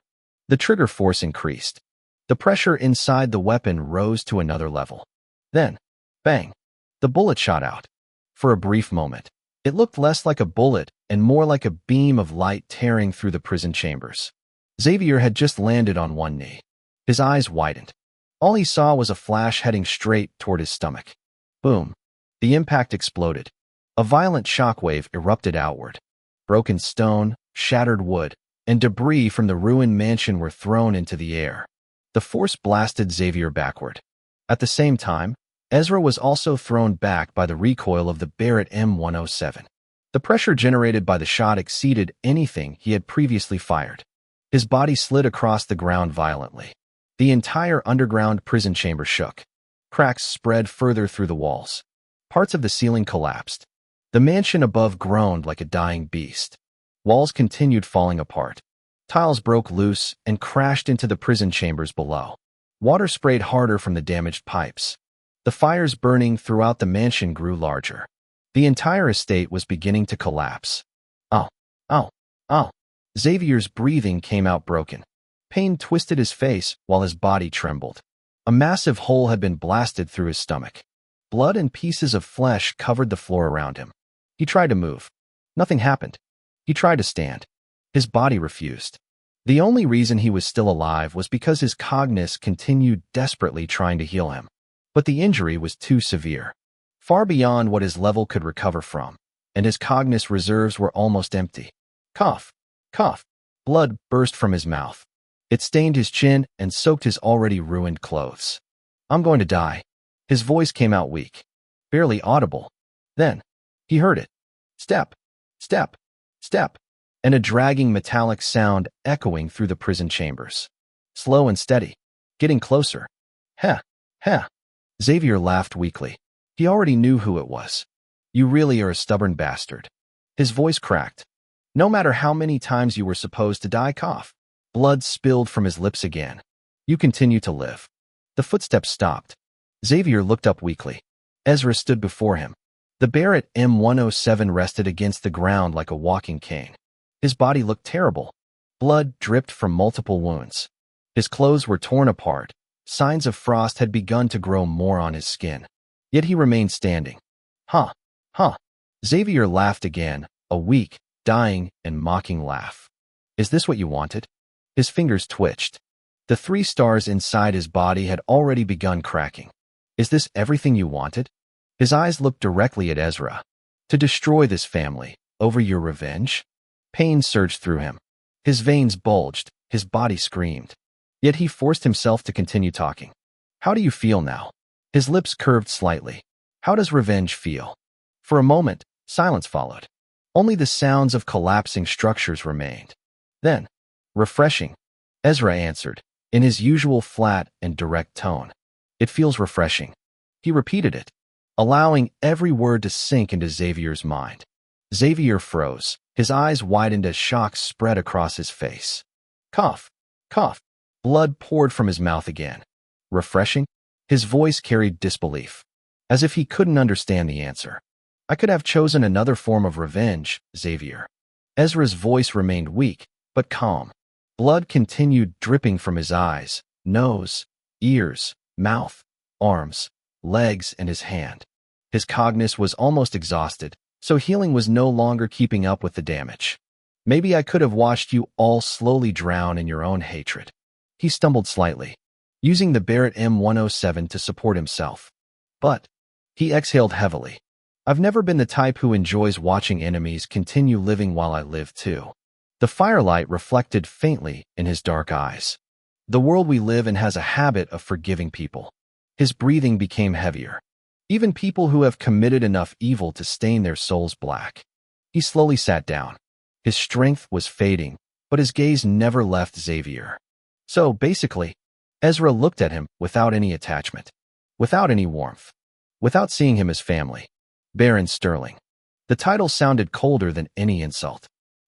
The trigger force increased. The pressure inside the weapon rose to another level. Then, bang, the bullet shot out. For a brief moment, it looked less like a bullet and more like a beam of light tearing through the prison chambers. Xavier had just landed on one knee. His eyes widened. All he saw was a flash heading straight toward his stomach. Boom. The impact exploded. A violent shockwave erupted outward. Broken stone, shattered wood, and debris from the ruined mansion were thrown into the air. The force blasted Xavier backward. At the same time, Ezra was also thrown back by the recoil of the Barrett M107. The pressure generated by the shot exceeded anything he had previously fired. His body slid across the ground violently. The entire underground prison chamber shook. Cracks spread further through the walls. Parts of the ceiling collapsed. The mansion above groaned like a dying beast. Walls continued falling apart. Tiles broke loose and crashed into the prison chambers below. Water sprayed harder from the damaged pipes. The fires burning throughout the mansion grew larger. The entire estate was beginning to collapse. Oh, oh, oh. Xavier's breathing came out broken. Pain twisted his face while his body trembled. A massive hole had been blasted through his stomach. Blood and pieces of flesh covered the floor around him. He tried to move. Nothing happened. He tried to stand. His body refused. The only reason he was still alive was because his cognus continued desperately trying to heal him. But the injury was too severe, far beyond what his level could recover from, and his cognus reserves were almost empty. Cough. Cough. Blood burst from his mouth. It stained his chin and soaked his already ruined clothes. I'm going to die. His voice came out weak, barely audible. Then, he heard it. Step, step, step, and a dragging metallic sound echoing through the prison chambers. Slow and steady, getting closer. Heh, heh. Xavier laughed weakly. He already knew who it was. You really are a stubborn bastard. His voice cracked. No matter how many times you were supposed to die, cough. Blood spilled from his lips again. You continue to live. The footsteps stopped. Xavier looked up weakly. Ezra stood before him. The Barrett M107 rested against the ground like a walking cane. His body looked terrible. Blood dripped from multiple wounds. His clothes were torn apart. Signs of frost had begun to grow more on his skin. Yet he remained standing. Huh. Xavier laughed again, a weak, dying, and mocking laugh. Is this what you wanted? His fingers twitched. The 3 stars inside his body had already begun cracking. Is this everything you wanted? His eyes looked directly at Ezra. To destroy this family, over your revenge? Pain surged through him. His veins bulged, his body screamed. Yet he forced himself to continue talking. How do you feel now? His lips curved slightly. How does revenge feel? For a moment, silence followed. Only the sounds of collapsing structures remained. Then, refreshing, Ezra answered, in his usual flat and direct tone. It feels refreshing. He repeated it. allowing every word to sink into Xavier's mind. Xavier froze. His eyes widened as shock spread across his face. Cough, cough. Blood poured from his mouth again. Refreshing? His voice carried disbelief, as if he couldn't understand the answer. I could have chosen another form of revenge, Xavier. Ezra's voice remained weak, but calm. Blood continued dripping from his eyes, nose, ears, mouth, arms, legs, and his hand. His cognition was almost exhausted, so healing was no longer keeping up with the damage. Maybe I could have watched you all slowly drown in your own hatred. He stumbled slightly, using the Barrett M107 to support himself. But he exhaled heavily. I've never been the type who enjoys watching enemies continue living while I live too. The firelight reflected faintly in his dark eyes. The world we live in has a habit of forgiving people. His breathing became heavier. Even people who have committed enough evil to stain their souls black. He slowly sat down. His strength was fading, but his gaze never left Xavier. So, basically, Ezra looked at him without any attachment, without any warmth, without seeing him as family. Baron Sterling. The title sounded colder than any insult.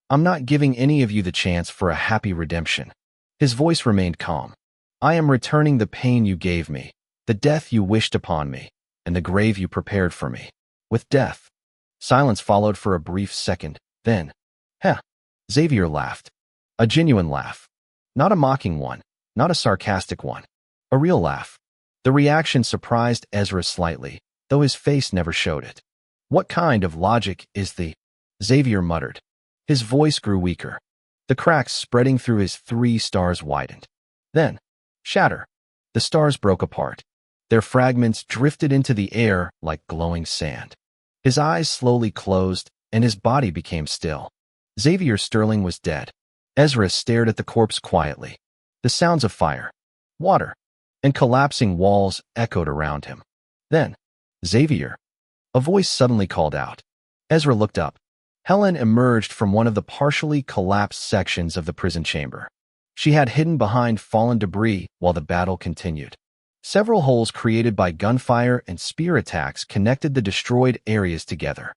I'm not giving any of you the chance for a happy redemption. His voice remained calm. I am returning the pain you gave me, the death you wished upon me, and the grave you prepared for me. With death. Silence followed for a brief second, then, "Heh." Xavier laughed. A genuine laugh. Not a mocking one, not a sarcastic one. A real laugh. The reaction surprised Ezra slightly, though his face never showed it. What kind of logic is the... Xavier muttered. His voice grew weaker. The cracks spreading through his 3 stars widened. Then, shatter. The stars broke apart. Their fragments drifted into the air like glowing sand. His eyes slowly closed, and his body became still. Xavier Sterling was dead. Ezra stared at the corpse quietly. The sounds of fire, water, and collapsing walls echoed around him. Then, Xavier. A voice suddenly called out. Ezra looked up. Helen emerged from one of the partially collapsed sections of the prison chamber. She had hidden behind fallen debris while the battle continued. Several holes created by gunfire and spear attacks connected the destroyed areas together.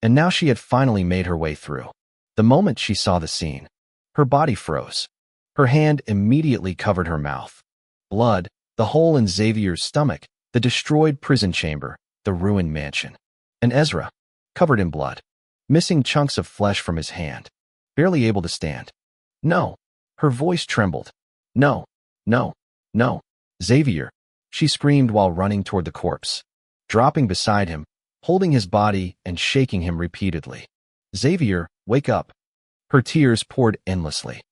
And now she had finally made her way through. The moment she saw the scene, her body froze. Her hand immediately covered her mouth. Blood, the hole in Xavier's stomach, the destroyed prison chamber, the ruined mansion. And Ezra, covered in blood, missing chunks of flesh from his hand, barely able to stand. No. Her voice trembled. No, no, no. Xavier, she screamed while running toward the corpse, dropping beside him, holding his body and shaking him repeatedly. Xavier, wake up. Her tears poured endlessly.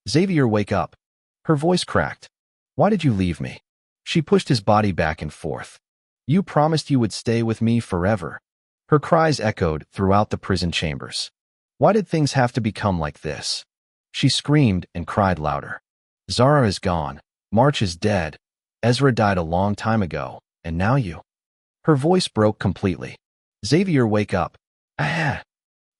Xavier, wake up. Her voice cracked. Why did you leave me? She pushed his body back and forth. You promised you would stay with me forever. Her cries echoed throughout the prison chambers. Why did things have to become like this? She screamed and cried louder. Zara is gone. March is dead. Ezra died a long time ago, and now you. Her voice broke completely. Xavier, wake up. Ah!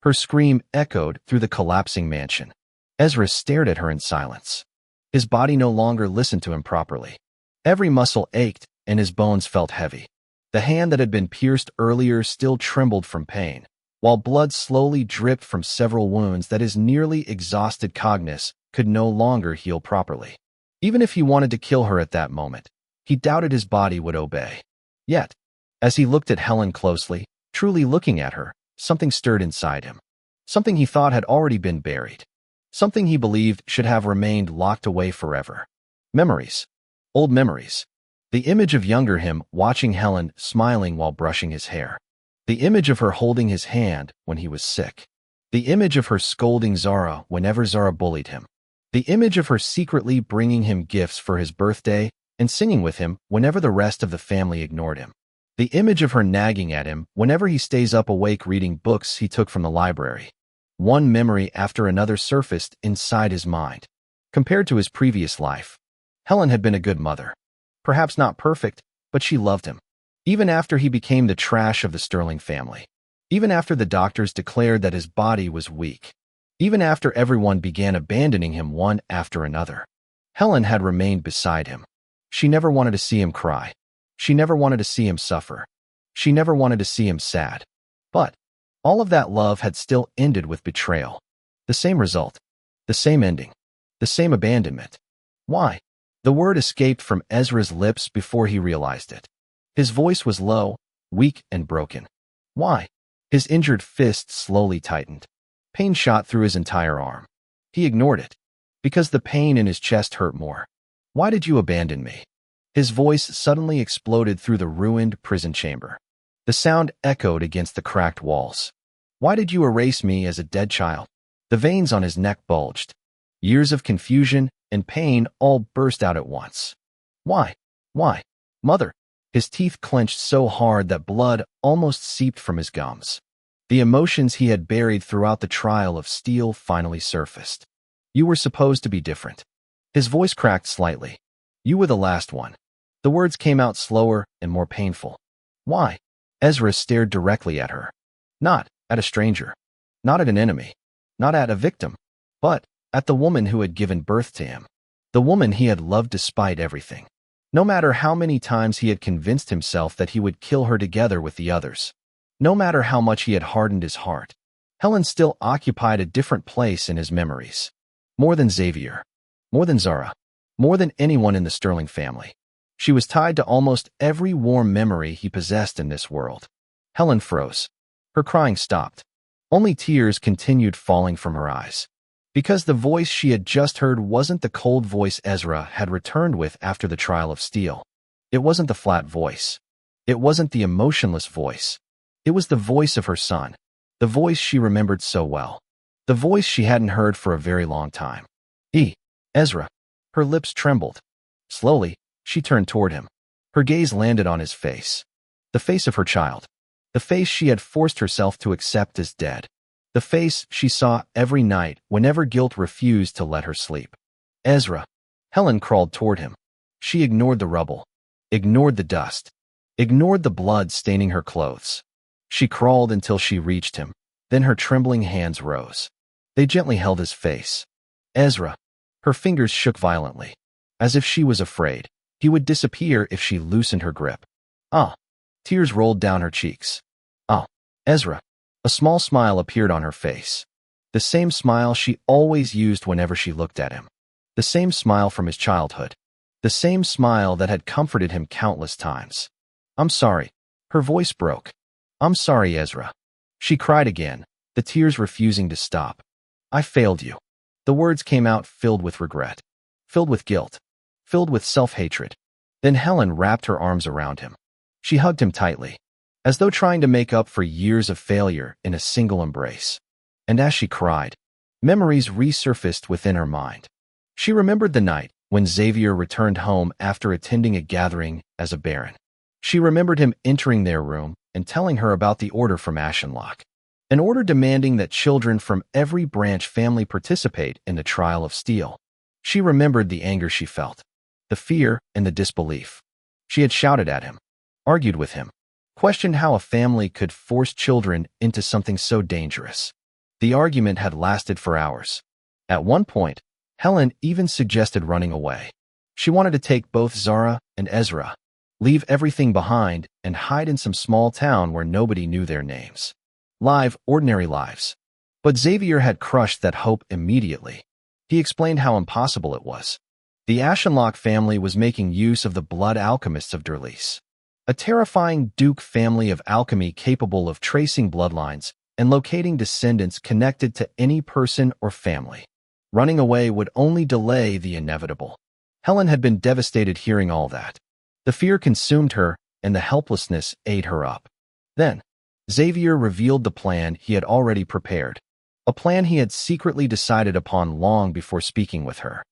Her scream echoed through the collapsing mansion. Ezra stared at her in silence. His body no longer listened to him properly. Every muscle ached, and his bones felt heavy. The hand that had been pierced earlier still trembled from pain, while blood slowly dripped from several wounds that his nearly exhausted cognition could no longer heal properly. Even if he wanted to kill her at that moment, he doubted his body would obey. Yet, as he looked at Helen closely, truly looking at her, something stirred inside him. Something he thought had already been buried. Something he believed should have remained locked away forever. Memories. Old memories. The image of younger him watching Helen smiling while brushing his hair. The image of her holding his hand when he was sick. The image of her scolding Zara whenever Zara bullied him. The image of her secretly bringing him gifts for his birthday and singing with him whenever the rest of the family ignored him. The image of her nagging at him whenever he stays up awake reading books he took from the library. One memory after another surfaced inside his mind. Compared to his previous life, Helen had been a good mother. Perhaps not perfect, but she loved him. Even after he became the trash of the Sterling family. Even after the doctors declared that his body was weak. Even after everyone began abandoning him one after another. Helen had remained beside him. She never wanted to see him cry. She never wanted to see him suffer. She never wanted to see him sad. But all of that love had still ended with betrayal. The same result. The same ending. The same abandonment. Why? The word escaped from Ezra's lips before he realized it. His voice was low, weak, and broken. Why? His injured fist slowly tightened. Pain shot through his entire arm. He ignored it. Because the pain in his chest hurt more. Why did you abandon me? His voice suddenly exploded through the ruined prison chamber. The sound echoed against the cracked walls. Why did you erase me as a dead child? The veins on his neck bulged. Years of confusion and pain all burst out at once. Why? Why? Mother! His teeth clenched so hard that blood almost seeped from his gums. The emotions he had buried throughout the trial of steel finally surfaced. You were supposed to be different. His voice cracked slightly. You were the last one. The words came out slower and more painful. Why? Ezra stared directly at her. Not at a stranger. Not at an enemy. Not at a victim. But at the woman who had given birth to him. The woman he had loved despite everything. No matter how many times he had convinced himself that he would kill her together with the others. No matter how much he had hardened his heart. Helen still occupied a different place in his memories. More than Xavier. More than Zara. More than anyone in the Sterling family. She was tied to almost every warm memory he possessed in this world. Helen froze. Her crying stopped. Only tears continued falling from her eyes. Because the voice she had just heard wasn't the cold voice Ezra had returned with after the trial of steel. It wasn't the flat voice. It wasn't the emotionless voice. It was the voice of her son. The voice she remembered so well. The voice she hadn't heard for a very long time. Ezra. Her lips trembled. Slowly, she turned toward him. Her gaze landed on his face. The face of her child. The face she had forced herself to accept as dead. The face she saw every night whenever guilt refused to let her sleep. Ezra. Helen crawled toward him. She ignored the rubble. Ignored the dust. Ignored the blood staining her clothes. She crawled until she reached him. Then her trembling hands rose. They gently held his face. Ezra. Her fingers shook violently. As if she was afraid he would disappear if she loosened her grip. Tears rolled down her cheeks. Ezra. A small smile appeared on her face. The same smile she always used whenever she looked at him. The same smile from his childhood. The same smile that had comforted him countless times. I'm sorry. Her voice broke. I'm sorry, Ezra. She cried again, the tears refusing to stop. I failed you. The words came out filled with regret. Filled with guilt. Filled with self-hatred. Then Helen wrapped her arms around him. She hugged him tightly, as though trying to make up for years of failure in a single embrace. And as she cried, memories resurfaced within her mind. She remembered the night when Xavier returned home after attending a gathering as a baron. She remembered him entering their room and telling her about the order from Ashenlocke. An order demanding that children from every branch family participate in the trial of steel. She remembered the anger she felt, the fear and the disbelief. She had shouted at him, argued with him, questioned how a family could force children into something so dangerous. The argument had lasted for hours. At one point, Helen even suggested running away. She wanted to take both Zara and Ezra, leave everything behind, and hide in some small town where nobody knew their names. Live, ordinary lives. But Xavier had crushed that hope immediately. He explained how impossible it was. The Ashenlocke family was making use of the blood alchemists of Durlis, a terrifying Duke family of alchemy capable of tracing bloodlines and locating descendants connected to any person or family. Running away would only delay the inevitable. Helen had been devastated hearing all that. The fear consumed her, and the helplessness ate her up. Then, Xavier revealed the plan he had already prepared. A plan he had secretly decided upon long before speaking with her.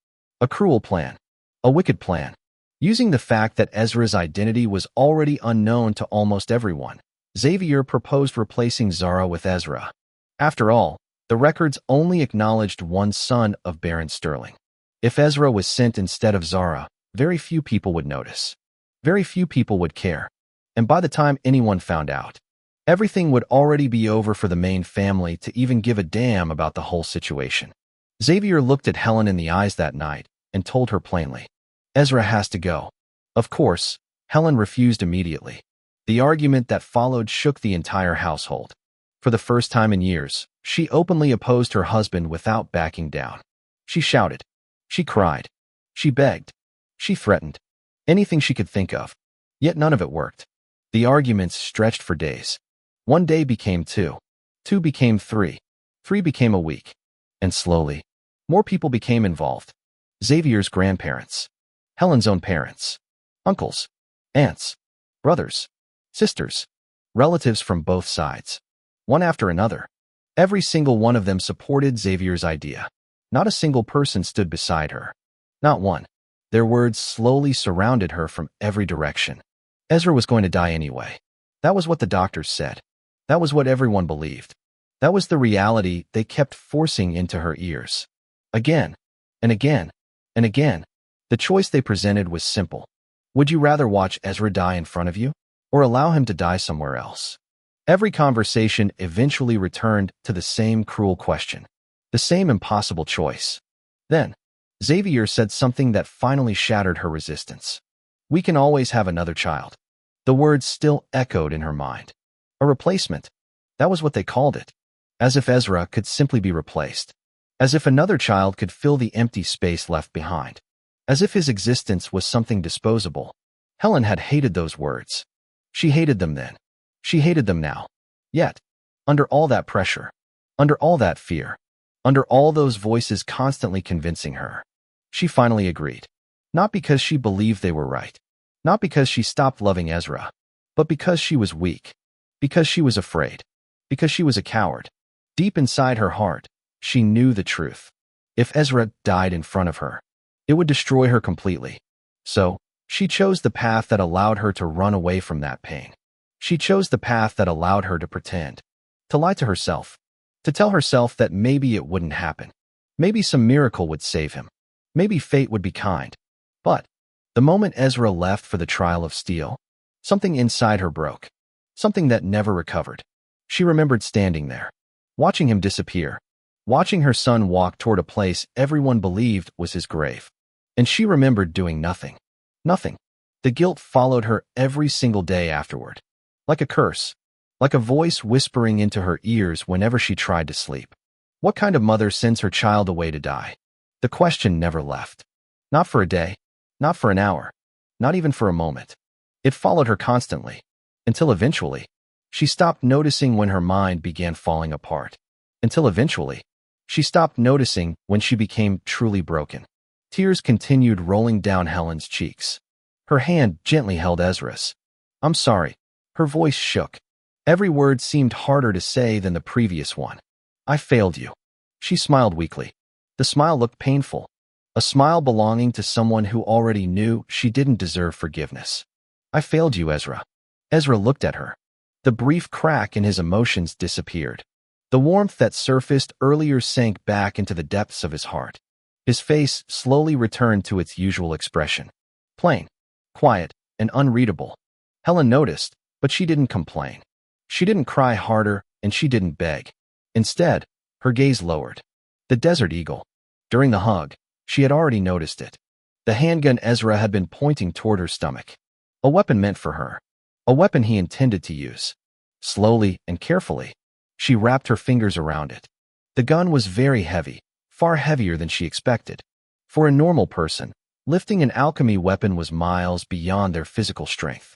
A cruel plan. A wicked plan. Using the fact that Ezra's identity was already unknown to almost everyone, Xavier proposed replacing Zara with Ezra. After all, the records only acknowledged one son of Baron Sterling. If Ezra was sent instead of Zara, very few people would notice. Very few people would care. And by the time anyone found out, everything would already be over for the main family to even give a damn about the whole situation. Xavier looked at Helen in the eyes that night and told her plainly, Ezra has to go. Of course, Helen refused immediately. The argument that followed shook the entire household. For the first time in years, she openly opposed her husband without backing down. She shouted. She cried. She begged. She threatened. Anything she could think of. Yet none of it worked. The arguments stretched for days. One day became two. Two became three. Three became a week. And slowly, more people became involved. Xavier's grandparents. Helen's own parents. Uncles. Aunts. Brothers. Sisters. Relatives from both sides. One after another. Every single one of them supported Xavier's idea. Not a single person stood beside her. Not one. Their words slowly surrounded her from every direction. Ezra was going to die anyway. That was what the doctors said. That was what everyone believed. That was the reality they kept forcing into her ears. Again, and again, and again. The choice they presented was simple. Would you rather watch Ezra die in front of you, or allow him to die somewhere else? Every conversation eventually returned to the same cruel question. The same impossible choice. Then, Xavier said something that finally shattered her resistance. We can always have another child. The words still echoed in her mind. A replacement. That was what they called it. As if Ezra could simply be replaced. As if another child could fill the empty space left behind. As if his existence was something disposable. Helen had hated those words. She hated them then. She hated them now. Yet, under all that pressure, under all that fear, under all those voices constantly convincing her, she finally agreed. Not because she believed they were right. Not because she stopped loving Ezra. But because she was weak. Because she was afraid. Because she was a coward. Deep inside her heart, she knew the truth. If Ezra died in front of her, it would destroy her completely. So, she chose the path that allowed her to run away from that pain. She chose the path that allowed her to pretend. To lie to herself. To tell herself that maybe it wouldn't happen. Maybe some miracle would save him. Maybe fate would be kind. But, the moment Ezra left for the trial of steel, something inside her broke. Something that never recovered. She remembered standing there. Watching him disappear. Watching her son walk toward a place everyone believed was his grave. And she remembered doing nothing. Nothing. The guilt followed her every single day afterward. Like a curse. Like a voice whispering into her ears whenever she tried to sleep. What kind of mother sends her child away to die? The question never left. Not for a day. Not for an hour. Not even for a moment. It followed her constantly. Until eventually, she stopped noticing when her mind began falling apart. Until eventually, she stopped noticing when she became truly broken. Tears continued rolling down Helen's cheeks. Her hand gently held Ezra's. I'm sorry. Her voice shook. Every word seemed harder to say than the previous one. I failed you. She smiled weakly. The smile looked painful. A smile belonging to someone who already knew she didn't deserve forgiveness. I failed you, Ezra. Ezra looked at her. The brief crack in his emotions disappeared. The warmth that surfaced earlier sank back into the depths of his heart. His face slowly returned to its usual expression. Plain, quiet, and unreadable. Helen noticed, but she didn't complain. She didn't cry harder, and she didn't beg. Instead, her gaze lowered. The Desert Eagle. During the hug, she had already noticed it. The handgun Ezra had been pointing toward her stomach. A weapon meant for her. A weapon he intended to use. Slowly and carefully, she wrapped her fingers around it. The gun was very heavy, far heavier than she expected. For a normal person, lifting an alchemy weapon was miles beyond their physical strength.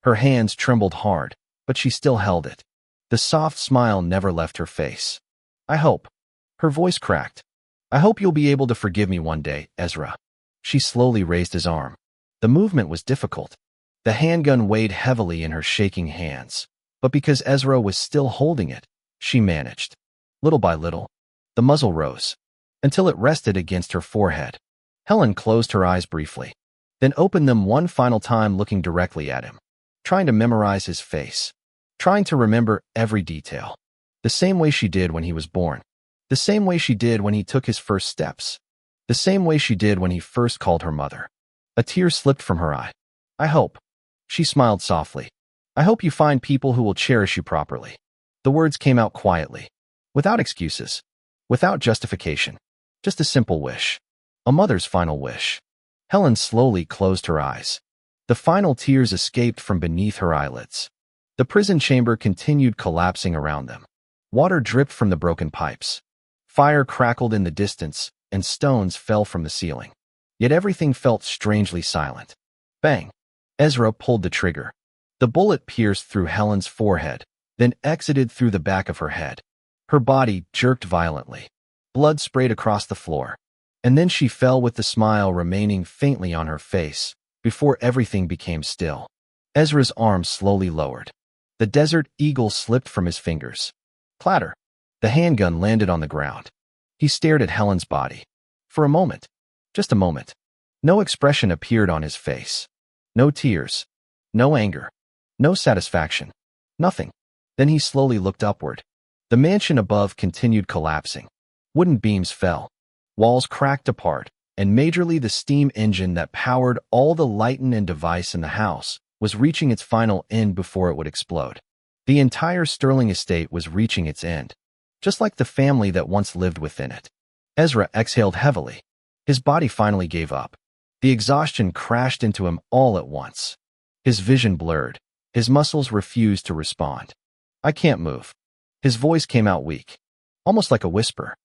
Her hands trembled hard, but she still held it. The soft smile never left her face. I hope. Her voice cracked. I hope you'll be able to forgive me one day, Ezra. She slowly raised his arm. The movement was difficult. The handgun weighed heavily in her shaking hands. But because Ezra was still holding it, she managed. Little by little, the muzzle rose, until it rested against her forehead. Helen closed her eyes briefly, then opened them one final time looking directly at him, trying to memorize his face, trying to remember every detail. The same way she did when he was born. The same way she did when he took his first steps. The same way she did when he first called her mother. A tear slipped from her eye. I hope. She smiled softly. I hope you find people who will cherish you properly. The words came out quietly, without excuses, without justification. Just a simple wish. A mother's final wish. Helen slowly closed her eyes. The final tears escaped from beneath her eyelids. The prison chamber continued collapsing around them. Water dripped from the broken pipes. Fire crackled in the distance, and stones fell from the ceiling. Yet everything felt strangely silent. Bang! Ezra pulled the trigger. The bullet pierced through Helen's forehead, then exited through the back of her head. Her body jerked violently. Blood sprayed across the floor. And then she fell with the smile remaining faintly on her face, before everything became still. Ezra's arm slowly lowered. The Desert Eagle slipped from his fingers. Clatter! The handgun landed on the ground. He stared at Helen's body. For a moment. Just a moment. No expression appeared on his face. No tears. No anger. No satisfaction. Nothing. Then he slowly looked upward. The mansion above continued collapsing. Wooden beams fell. Walls cracked apart, and majorly the steam engine that powered all the lighting and device in the house was reaching its final end before it would explode. The entire Sterling estate was reaching its end, just like the family that once lived within it. Ezra exhaled heavily. His body finally gave up. The exhaustion crashed into him all at once. His vision blurred. His muscles refused to respond. I can't move. His voice came out weak, almost like a whisper.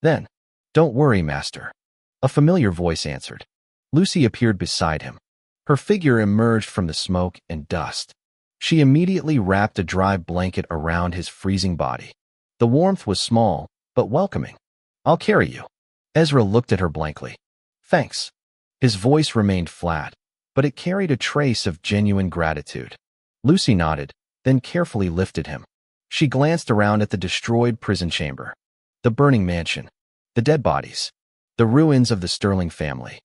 Then, don't worry, Master. A familiar voice answered. Lucy appeared beside him. Her figure emerged from the smoke and dust. She immediately wrapped a dry blanket around his freezing body. The warmth was small, but welcoming. I'll carry you. Ezra looked at her blankly. Thanks. His voice remained flat, but it carried a trace of genuine gratitude. Lucy nodded, then carefully lifted him. She glanced around at the destroyed prison chamber, the burning mansion, the dead bodies, the ruins of the Sterling family,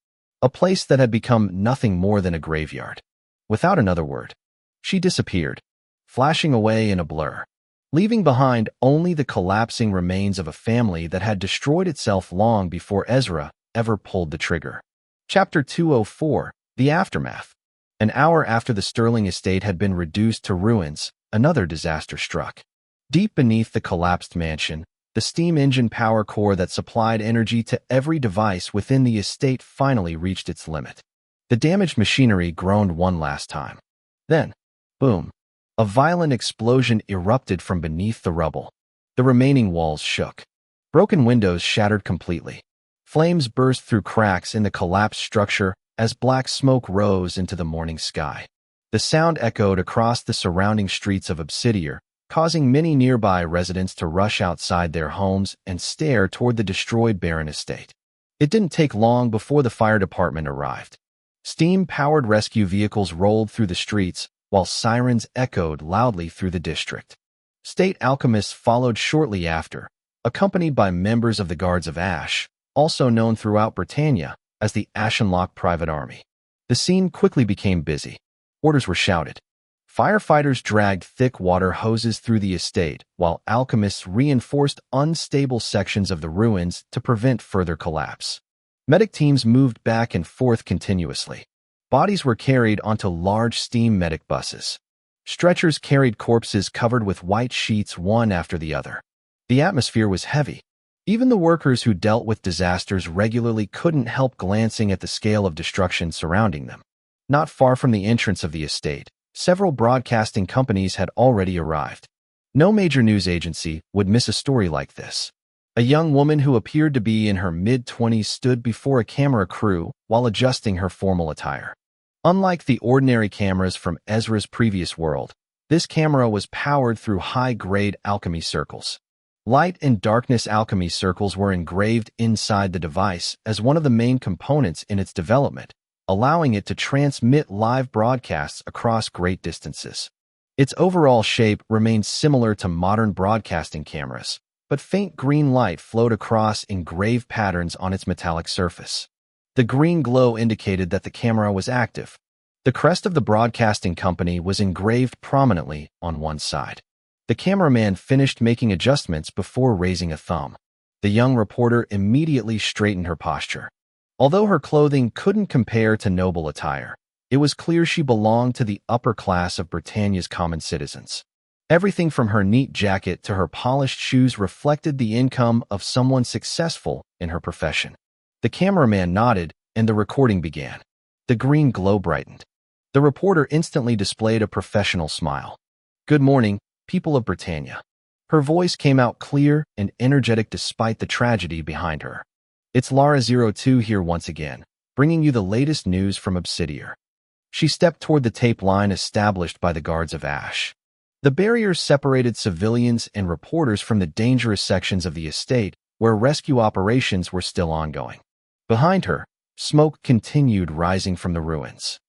a place that had become nothing more than a graveyard. Without another word, she disappeared, flashing away in a blur, leaving behind only the collapsing remains of a family that had destroyed itself long before Ezra ever pulled the trigger. Chapter 204, The Aftermath. An hour after the Sterling estate had been reduced to ruins, another disaster struck. Deep beneath the collapsed mansion, the steam engine power core that supplied energy to every device within the estate finally reached its limit. The damaged machinery groaned one last time. Then, boom, a violent explosion erupted from beneath the rubble. The remaining walls shook. Broken windows shattered completely. Flames burst through cracks in the collapsed structure as black smoke rose into the morning sky. The sound echoed across the surrounding streets of Obsidian, causing many nearby residents to rush outside their homes and stare toward the destroyed barren estate. It didn't take long before the fire department arrived. Steam-powered rescue vehicles rolled through the streets, while sirens echoed loudly through the district. State alchemists followed shortly after, accompanied by members of the Guards of Ash, also known throughout Britannia as the Ashenlocke Private Army. The scene quickly became busy. Orders were shouted. Firefighters dragged thick water hoses through the estate, while alchemists reinforced unstable sections of the ruins to prevent further collapse. Medic teams moved back and forth continuously. Bodies were carried onto large steam medic buses. Stretchers carried corpses covered with white sheets one after the other. The atmosphere was heavy. Even the workers who dealt with disasters regularly couldn't help glancing at the scale of destruction surrounding them. Not far from the entrance of the estate, several broadcasting companies had already arrived. No major news agency would miss a story like this. A young woman who appeared to be in her mid-20s stood before a camera crew while adjusting her formal attire. Unlike the ordinary cameras from Ezra's previous world, this camera was powered through high-grade alchemy circles. Light and darkness alchemy circles were engraved inside the device as one of the main components in its development, allowing it to transmit live broadcasts across great distances. Its overall shape remained similar to modern broadcasting cameras, but faint green light flowed across engraved patterns on its metallic surface. The green glow indicated that the camera was active. The crest of the broadcasting company was engraved prominently on one side. The cameraman finished making adjustments before raising a thumb. The young reporter immediately straightened her posture. Although her clothing couldn't compare to noble attire, it was clear she belonged to the upper class of Britannia's common citizens. Everything from her neat jacket to her polished shoes reflected the income of someone successful in her profession. The cameraman nodded, and the recording began. The green glow brightened. The reporter instantly displayed a professional smile. Good morning, people of Britannia. Her voice came out clear and energetic despite the tragedy behind her. It's Lara02 here once again, bringing you the latest news from Obsidian. She stepped toward the tape line established by the guards of Ash. The barriers separated civilians and reporters from the dangerous sections of the estate where rescue operations were still ongoing. Behind her, smoke continued rising from the ruins.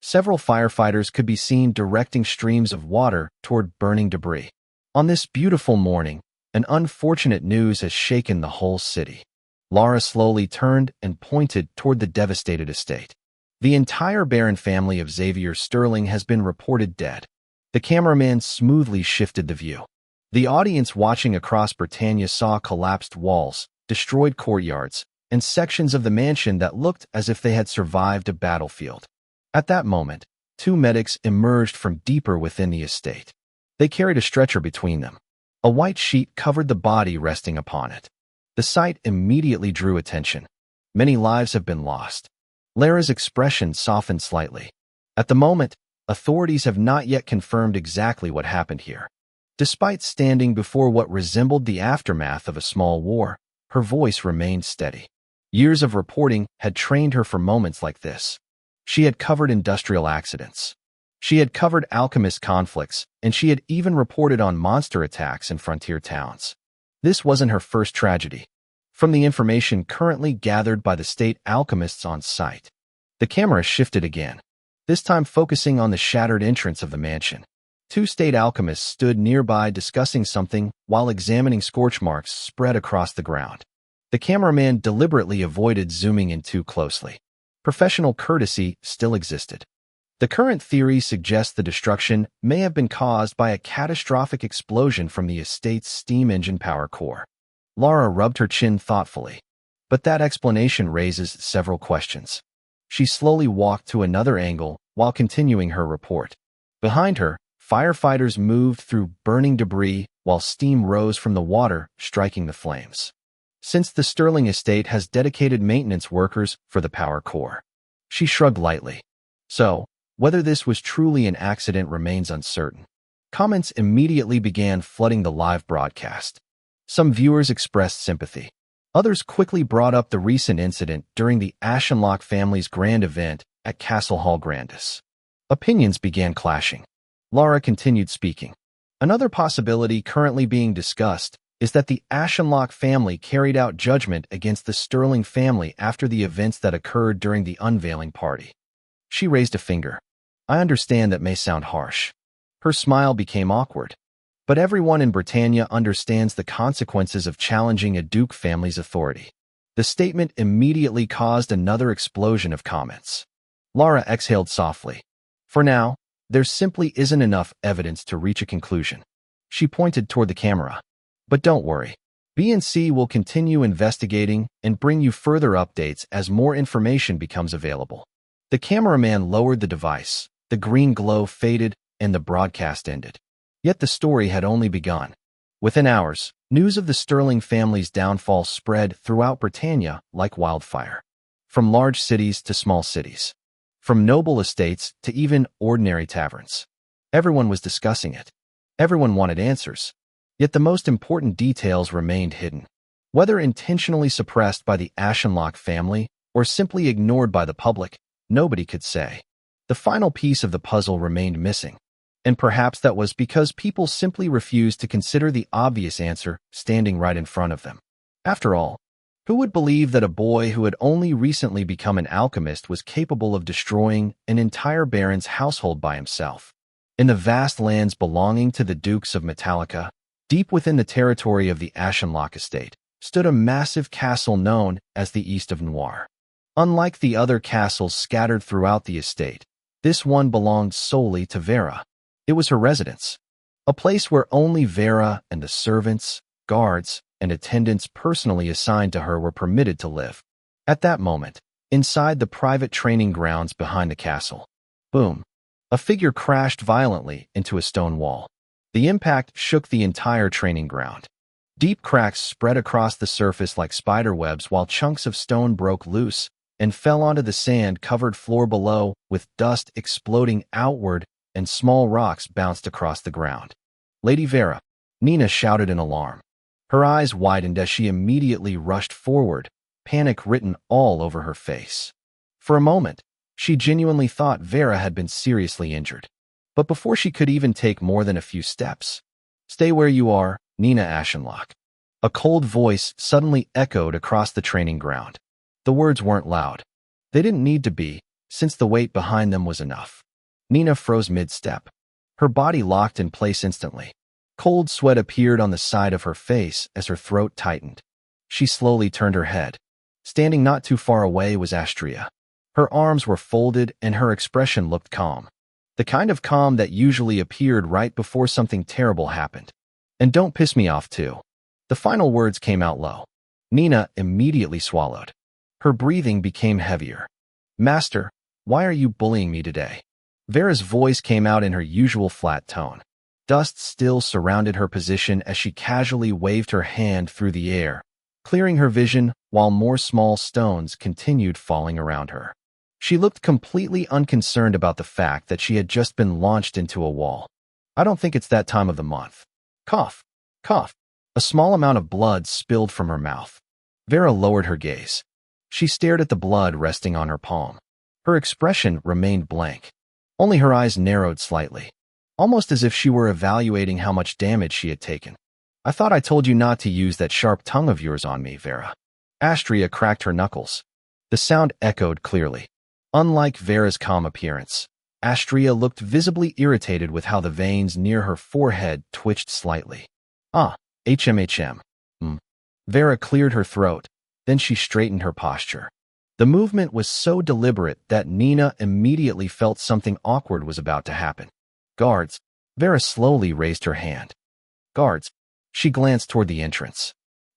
Several firefighters could be seen directing streams of water toward burning debris. On this beautiful morning, an unfortunate news has shaken the whole city. Lara slowly turned and pointed toward the devastated estate. The entire Baron family of Xavier Sterling has been reported dead. The cameraman smoothly shifted the view. The audience watching across Britannia saw collapsed walls, destroyed courtyards, and sections of the mansion that looked as if they had survived a battlefield. At that moment, two medics emerged from deeper within the estate. They carried a stretcher between them. A white sheet covered the body resting upon it. The sight immediately drew attention. Many lives have been lost. Lara's expression softened slightly. At the moment, authorities have not yet confirmed exactly what happened here. Despite standing before what resembled the aftermath of a small war, her voice remained steady. Years of reporting had trained her for moments like this. She had covered industrial accidents. She had covered Alchemist conflicts, and she had even reported on monster attacks in frontier towns. This wasn't her first tragedy. From the information currently gathered by the state alchemists on site, the camera shifted again, this time focusing on the shattered entrance of the mansion. Two state alchemists stood nearby discussing something while examining scorch marks spread across the ground. The cameraman deliberately avoided zooming in too closely. Professional courtesy still existed. The current theory suggests the destruction may have been caused by a catastrophic explosion from the estate's steam engine power core. Lara rubbed her chin thoughtfully, but that explanation raises several questions. She slowly walked to another angle while continuing her report. Behind her, firefighters moved through burning debris while steam rose from the water, striking the flames. Since the Sterling estate has dedicated maintenance workers for the power core, she shrugged lightly. So, whether this was truly an accident remains uncertain. Comments immediately began flooding the live broadcast. Some viewers expressed sympathy. Others quickly brought up the recent incident during the Ashenlocke family's grand event at Castle Hall Grandis. Opinions began clashing. Lara continued speaking. Another possibility currently being discussed is that the Ashenlocke family carried out judgment against the Sterling family after the events that occurred during the unveiling party. She raised a finger. I understand that may sound harsh. Her smile became awkward. But everyone in Britannia understands the consequences of challenging a Duke family's authority. The statement immediately caused another explosion of comments. Lara exhaled softly. For now, there simply isn't enough evidence to reach a conclusion. She pointed toward the camera. But don't worry. B&C will continue investigating and bring you further updates as more information becomes available. The cameraman lowered the device. The green glow faded, and the broadcast ended. Yet the story had only begun. Within hours, news of the Sterling family's downfall spread throughout Britannia like wildfire. From large cities to small cities. From noble estates to even ordinary taverns. Everyone was discussing it. Everyone wanted answers. Yet the most important details remained hidden. Whether intentionally suppressed by the Ashenlocke family or simply ignored by the public, nobody could say. The final piece of the puzzle remained missing. And perhaps that was because people simply refused to consider the obvious answer standing right in front of them. After all, who would believe that a boy who had only recently become an alchemist was capable of destroying an entire baron's household by himself? In the vast lands belonging to the Dukes of Metallica, deep within the territory of the Ashenlocke estate, stood a massive castle known as the East of Noir. Unlike the other castles scattered throughout the estate, this one belonged solely to Vera. It was her residence, a place where only Vera and the servants, guards, and attendants personally assigned to her were permitted to live. At that moment, inside the private training grounds behind the castle, boom, a figure crashed violently into a stone wall. The impact shook the entire training ground. Deep cracks spread across the surface like spider webs while chunks of stone broke loose and fell onto the sand-covered floor below, with dust exploding outward and small rocks bounced across the ground. Lady Vera, Nina shouted in alarm. Her eyes widened as she immediately rushed forward, panic written all over her face. For a moment, she genuinely thought Vera had been seriously injured. But before she could even take more than a few steps, "Stay where you are, Nina Ashenlocke." A cold voice suddenly echoed across the training ground. The words weren't loud. They didn't need to be, since the weight behind them was enough. Nina froze mid-step. Her body locked in place instantly. Cold sweat appeared on the side of her face as her throat tightened. She slowly turned her head. Standing not too far away was Astria. Her arms were folded and her expression looked calm. The kind of calm that usually appeared right before something terrible happened. "And don't piss me off too." The final words came out low. Nina immediately swallowed. Her breathing became heavier. "Master, why are you bullying me today?" Vera's voice came out in her usual flat tone. Dust still surrounded her position as she casually waved her hand through the air, clearing her vision while more small stones continued falling around her. She looked completely unconcerned about the fact that she had just been launched into a wall. "I don't think it's that time of the month." Cough, cough. A small amount of blood spilled from her mouth. Vera lowered her gaze. She stared at the blood resting on her palm. Her expression remained blank. Only her eyes narrowed slightly, almost as if she were evaluating how much damage she had taken. "I thought I told you not to use that sharp tongue of yours on me, Vera." Astria cracked her knuckles. The sound echoed clearly. Unlike Vera's calm appearance, Astria looked visibly irritated with how the veins near her forehead twitched slightly. "Ah, HMHM. Vera cleared her throat, then she straightened her posture. The movement was so deliberate that Nina immediately felt something awkward was about to happen. "Guards." Vera slowly raised her hand. "Guards." She glanced toward the entrance.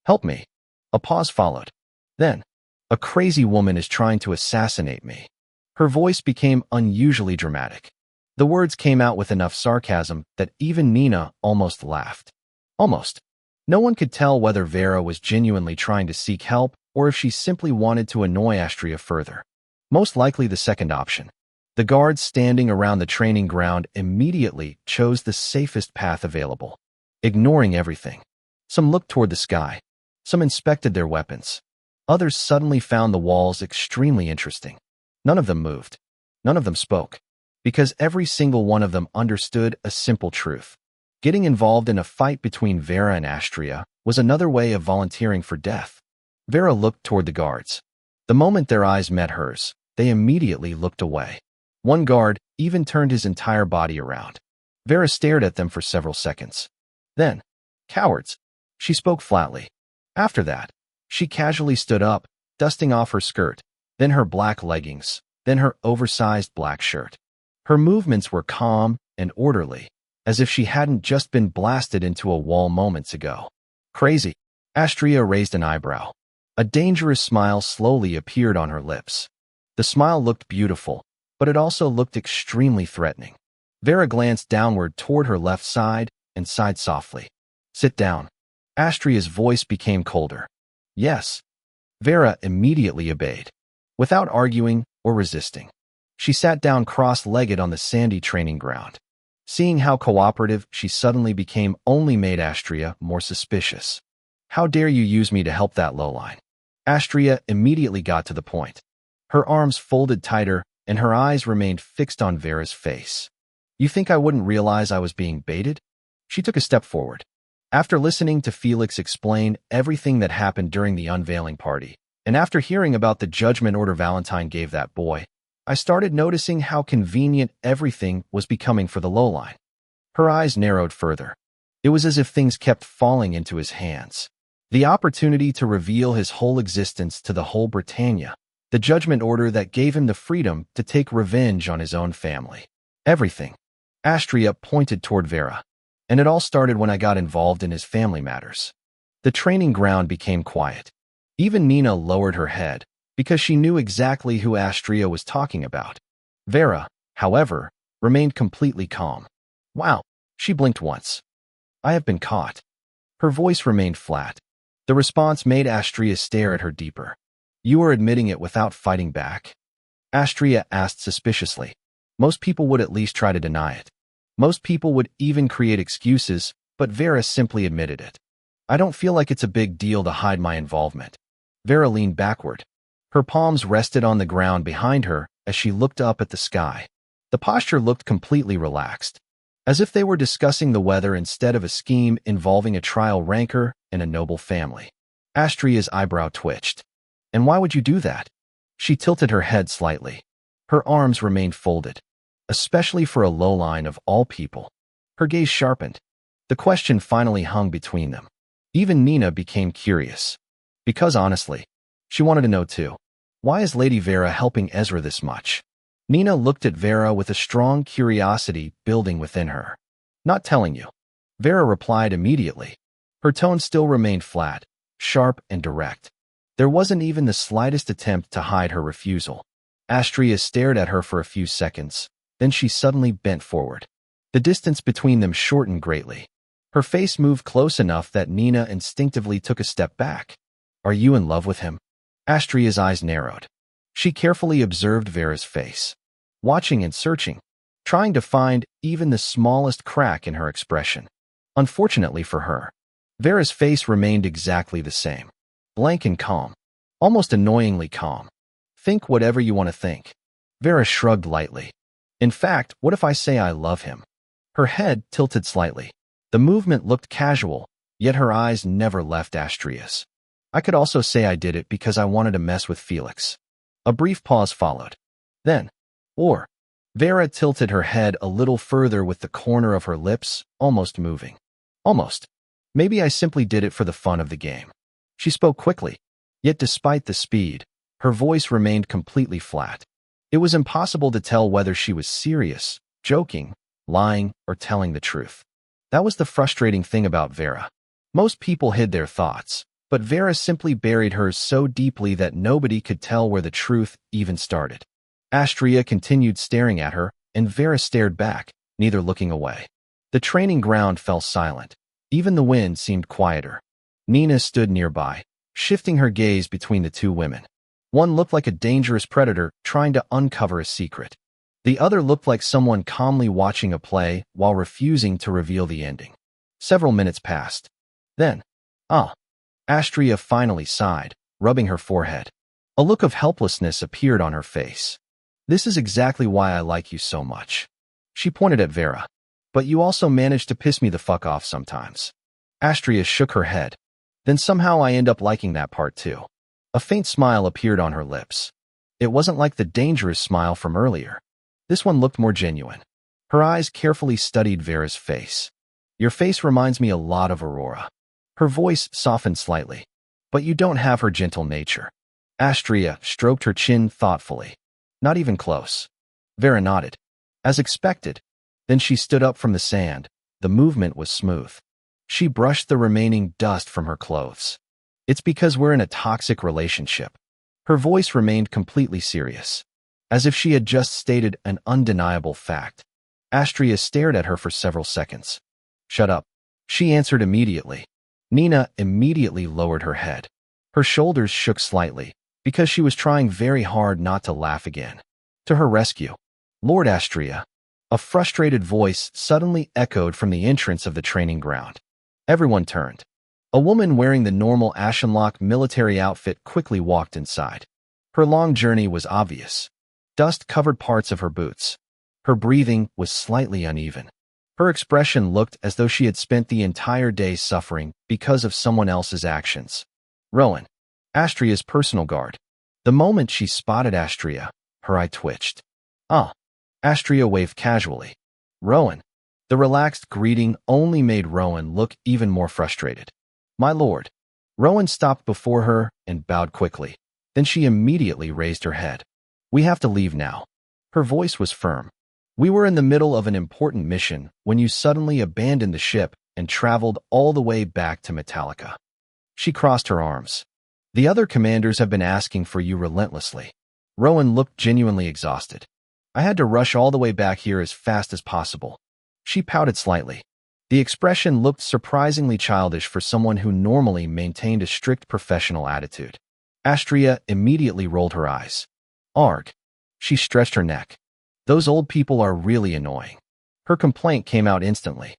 "Help me." A pause followed. Then, "A crazy woman is trying to assassinate me." Her voice became unusually dramatic. The words came out with enough sarcasm that even Nina almost laughed. Almost. No one could tell whether Vera was genuinely trying to seek help or if she simply wanted to annoy Astria further. Most likely the second option. The guards standing around the training ground immediately chose the safest path available, ignoring everything. Some looked toward the sky. Some inspected their weapons. Others suddenly found the walls extremely interesting. None of them moved. None of them spoke. Because every single one of them understood a simple truth. Getting involved in a fight between Vera and Astria was another way of volunteering for death. Vera looked toward the guards. The moment their eyes met hers, they immediately looked away. One guard even turned his entire body around. Vera stared at them for several seconds. Then, "Cowards," she spoke flatly. After that, she casually stood up, dusting off her skirt, then her black leggings, then her oversized black shirt. Her movements were calm and orderly, as if she hadn't just been blasted into a wall moments ago. "Crazy." Astria raised an eyebrow. A dangerous smile slowly appeared on her lips. The smile looked beautiful, but it also looked extremely threatening. Vera glanced downward toward her left side and sighed softly. "Sit down." Astria's voice became colder. "Yes." Vera immediately obeyed, without arguing or resisting. She sat down cross-legged on the sandy training ground. Seeing how cooperative she suddenly became only made Astria more suspicious. "How dare you use me to help that lowline?" Astria immediately got to the point. Her arms folded tighter and her eyes remained fixed on Vera's face. "You think I wouldn't realize I was being baited?" She took a step forward. After listening to Felix explain everything that happened during the unveiling party, and after hearing about the judgment order Valentine gave that boy, I started noticing how convenient everything was becoming for the lowline. Her eyes narrowed further. It was as if things kept falling into his hands. The opportunity to reveal his whole existence to the whole Britannia. The judgment order that gave him the freedom to take revenge on his own family. Everything. Astria pointed toward Vera. And it all started when I got involved in his family matters. The training ground became quiet. Even Nina lowered her head, because she knew exactly who Astria was talking about. Vera, however, remained completely calm. "Wow," she blinked once. "I have been caught." Her voice remained flat. The response made Astria stare at her deeper. "You are admitting it without fighting back?" Astria asked suspiciously. "Most people would at least try to deny it." Most people would even create excuses, but Vera simply admitted it. I don't feel like it's a big deal to hide my involvement. Vera leaned backward. Her palms rested on the ground behind her as she looked up at the sky. The posture looked completely relaxed, as if they were discussing the weather instead of a scheme involving a trial rancor and a noble family. Astria's eyebrow twitched. And why would you do that? She tilted her head slightly. Her arms remained folded, especially for a lowline of all people. Her gaze sharpened. The question finally hung between them. Even Nina became curious. Because honestly, she wanted to know too. Why is Lady Vera helping Ezra this much? Nina looked at Vera with a strong curiosity building within her. Not telling you. Vera replied immediately. Her tone still remained flat, sharp and direct. There wasn't even the slightest attempt to hide her refusal. Astria stared at her for a few seconds, then she suddenly bent forward. The distance between them shortened greatly. Her face moved close enough that Nina instinctively took a step back. Are you in love with him? Astria's eyes narrowed. She carefully observed Vera's face, watching and searching, trying to find even the smallest crack in her expression. Unfortunately for her, Vera's face remained exactly the same, blank and calm, almost annoyingly calm. Think whatever you want to think. Vera shrugged lightly. In fact, what if I say I love him? Her head tilted slightly. The movement looked casual, yet her eyes never left Astria's. I could also say I did it because I wanted to mess with Felix. A brief pause followed. Then, or, Vera tilted her head a little further with the corner of her lips, almost moving. Almost. Maybe I simply did it for the fun of the game. She spoke quickly, yet despite the speed, her voice remained completely flat. It was impossible to tell whether she was serious, joking, lying, or telling the truth. That was the frustrating thing about Vera. Most people hid their thoughts, but Vera simply buried hers so deeply that nobody could tell where the truth even started. Astria continued staring at her, and Vera stared back, neither looking away. The training ground fell silent. Even the wind seemed quieter. Nina stood nearby, shifting her gaze between the two women. One looked like a dangerous predator trying to uncover a secret. The other looked like someone calmly watching a play while refusing to reveal the ending. Several minutes passed. Then, Astria finally sighed, rubbing her forehead. A look of helplessness appeared on her face. This is exactly why I like you so much. She pointed at Vera. But you also manage to piss me the fuck off sometimes. Astria shook her head. Then somehow I end up liking that part too. A faint smile appeared on her lips. It wasn't like the dangerous smile from earlier. This one looked more genuine. Her eyes carefully studied Vera's face. Your face reminds me a lot of Aurora. Her voice softened slightly. But you don't have her gentle nature. Astria stroked her chin thoughtfully. Not even close. Vera nodded. As expected. Then she stood up from the sand. The movement was smooth. She brushed the remaining dust from her clothes. It's because we're in a toxic relationship. Her voice remained completely serious, as if she had just stated an undeniable fact. Astria stared at her for several seconds. Shut up. She answered immediately. Nina immediately lowered her head. Her shoulders shook slightly, because she was trying very hard not to laugh again. To her rescue, Lord Astria. A frustrated voice suddenly echoed from the entrance of the training ground. Everyone turned. A woman wearing the normal Ashenlocke military outfit quickly walked inside. Her long journey was obvious. Dust covered parts of her boots. Her breathing was slightly uneven. Her expression looked as though she had spent the entire day suffering because of someone else's actions. Rowan, Astria's personal guard. The moment she spotted Astria, her eye twitched. Astria waved casually. Rowan. The relaxed greeting only made Rowan look even more frustrated. My lord. Rowan stopped before her and bowed quickly. Then she immediately raised her head. We have to leave now. Her voice was firm. We were in the middle of an important mission when you suddenly abandoned the ship and traveled all the way back to Metallica. She crossed her arms. The other commanders have been asking for you relentlessly. Rowan looked genuinely exhausted. I had to rush all the way back here as fast as possible. She pouted slightly. The expression looked surprisingly childish for someone who normally maintained a strict professional attitude. Astria immediately rolled her eyes. Arg. She stretched her neck. Those old people are really annoying. Her complaint came out instantly.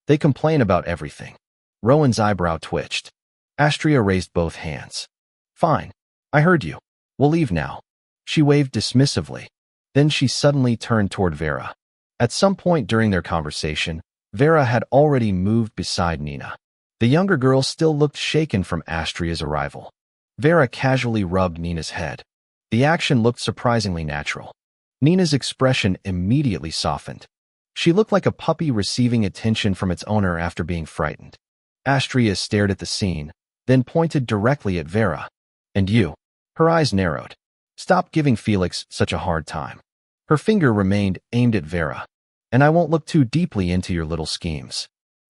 They complain about everything. Rowan's eyebrow twitched. Astria raised both hands. Fine. I heard you. We'll leave now. She waved dismissively. Then she suddenly turned toward Vera. At some point during their conversation, Vera had already moved beside Nina. The younger girl still looked shaken from Astria's arrival. Vera casually rubbed Nina's head. The action looked surprisingly natural. Nina's expression immediately softened. She looked like a puppy receiving attention from its owner after being frightened. Astria stared at the scene, then pointed directly at Vera. And you? Her eyes narrowed. Stop giving Felix such a hard time. Her finger remained aimed at Vera. And I won't look too deeply into your little schemes.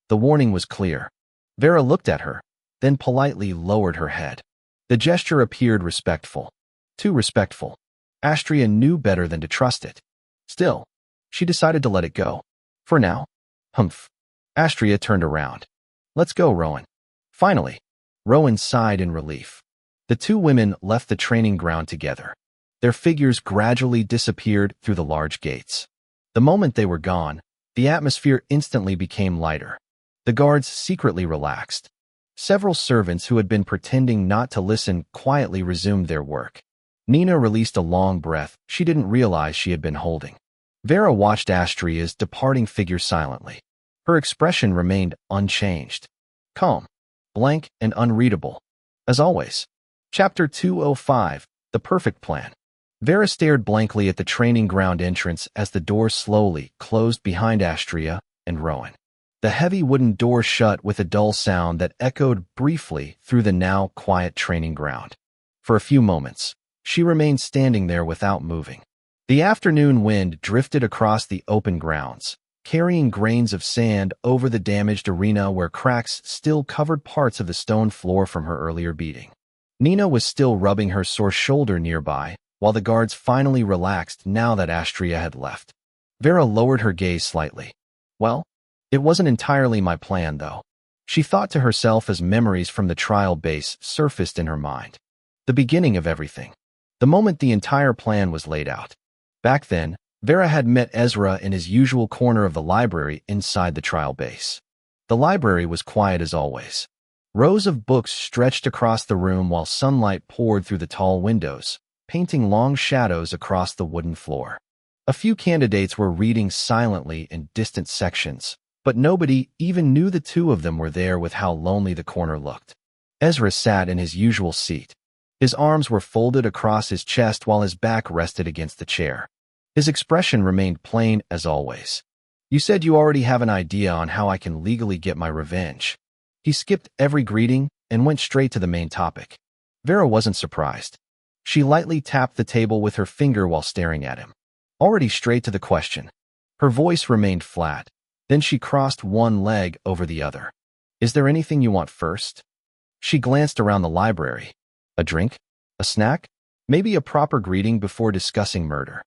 The warning was clear. Vera looked at her, then politely lowered her head. The gesture appeared respectful. Too respectful. Astria knew better than to trust it. Still, she decided to let it go. For now. Humph. Astria turned around. Let's go, Rowan. Finally. Rowan sighed in relief. The two women left the training ground together. Their figures gradually disappeared through the large gates. The moment they were gone, the atmosphere instantly became lighter. The guards secretly relaxed. Several servants who had been pretending not to listen quietly resumed their work. Nina released a long breath she didn't realize she had been holding. Vera watched Astria's departing figure silently. Her expression remained unchanged. Calm, blank, and unreadable. As always. Chapter 205, The Perfect Plan. Vera stared blankly at the training ground entrance as the door slowly closed behind Astria and Rowan. The heavy wooden door shut with a dull sound that echoed briefly through the now quiet training ground. For a few moments, she remained standing there without moving. The afternoon wind drifted across the open grounds, carrying grains of sand over the damaged arena where cracks still covered parts of the stone floor from her earlier beating. Nina was still rubbing her sore shoulder nearby, while the guards finally relaxed now that Astria had left. Vera lowered her gaze slightly. Well, it wasn't entirely my plan, though. She thought to herself as memories from the trial base surfaced in her mind. The beginning of everything. The moment the entire plan was laid out. Back then, Vera had met Ezra in his usual corner of the library inside the trial base. The library was quiet as always. Rows of books stretched across the room while sunlight poured through the tall windows, painting long shadows across the wooden floor. A few candidates were reading silently in distant sections, but nobody even knew the two of them were there with how lonely the corner looked. Ezra sat in his usual seat. His arms were folded across his chest while his back rested against the chair. His expression remained plain as always. You said you already have an idea on how I can legally get my revenge. He skipped every greeting and went straight to the main topic. Vera wasn't surprised. She lightly tapped the table with her finger while staring at him. Already straight to the question. Her voice remained flat. Then she crossed one leg over the other. Is there anything you want first? She glanced around the library. A drink? A snack? Maybe a proper greeting before discussing murder.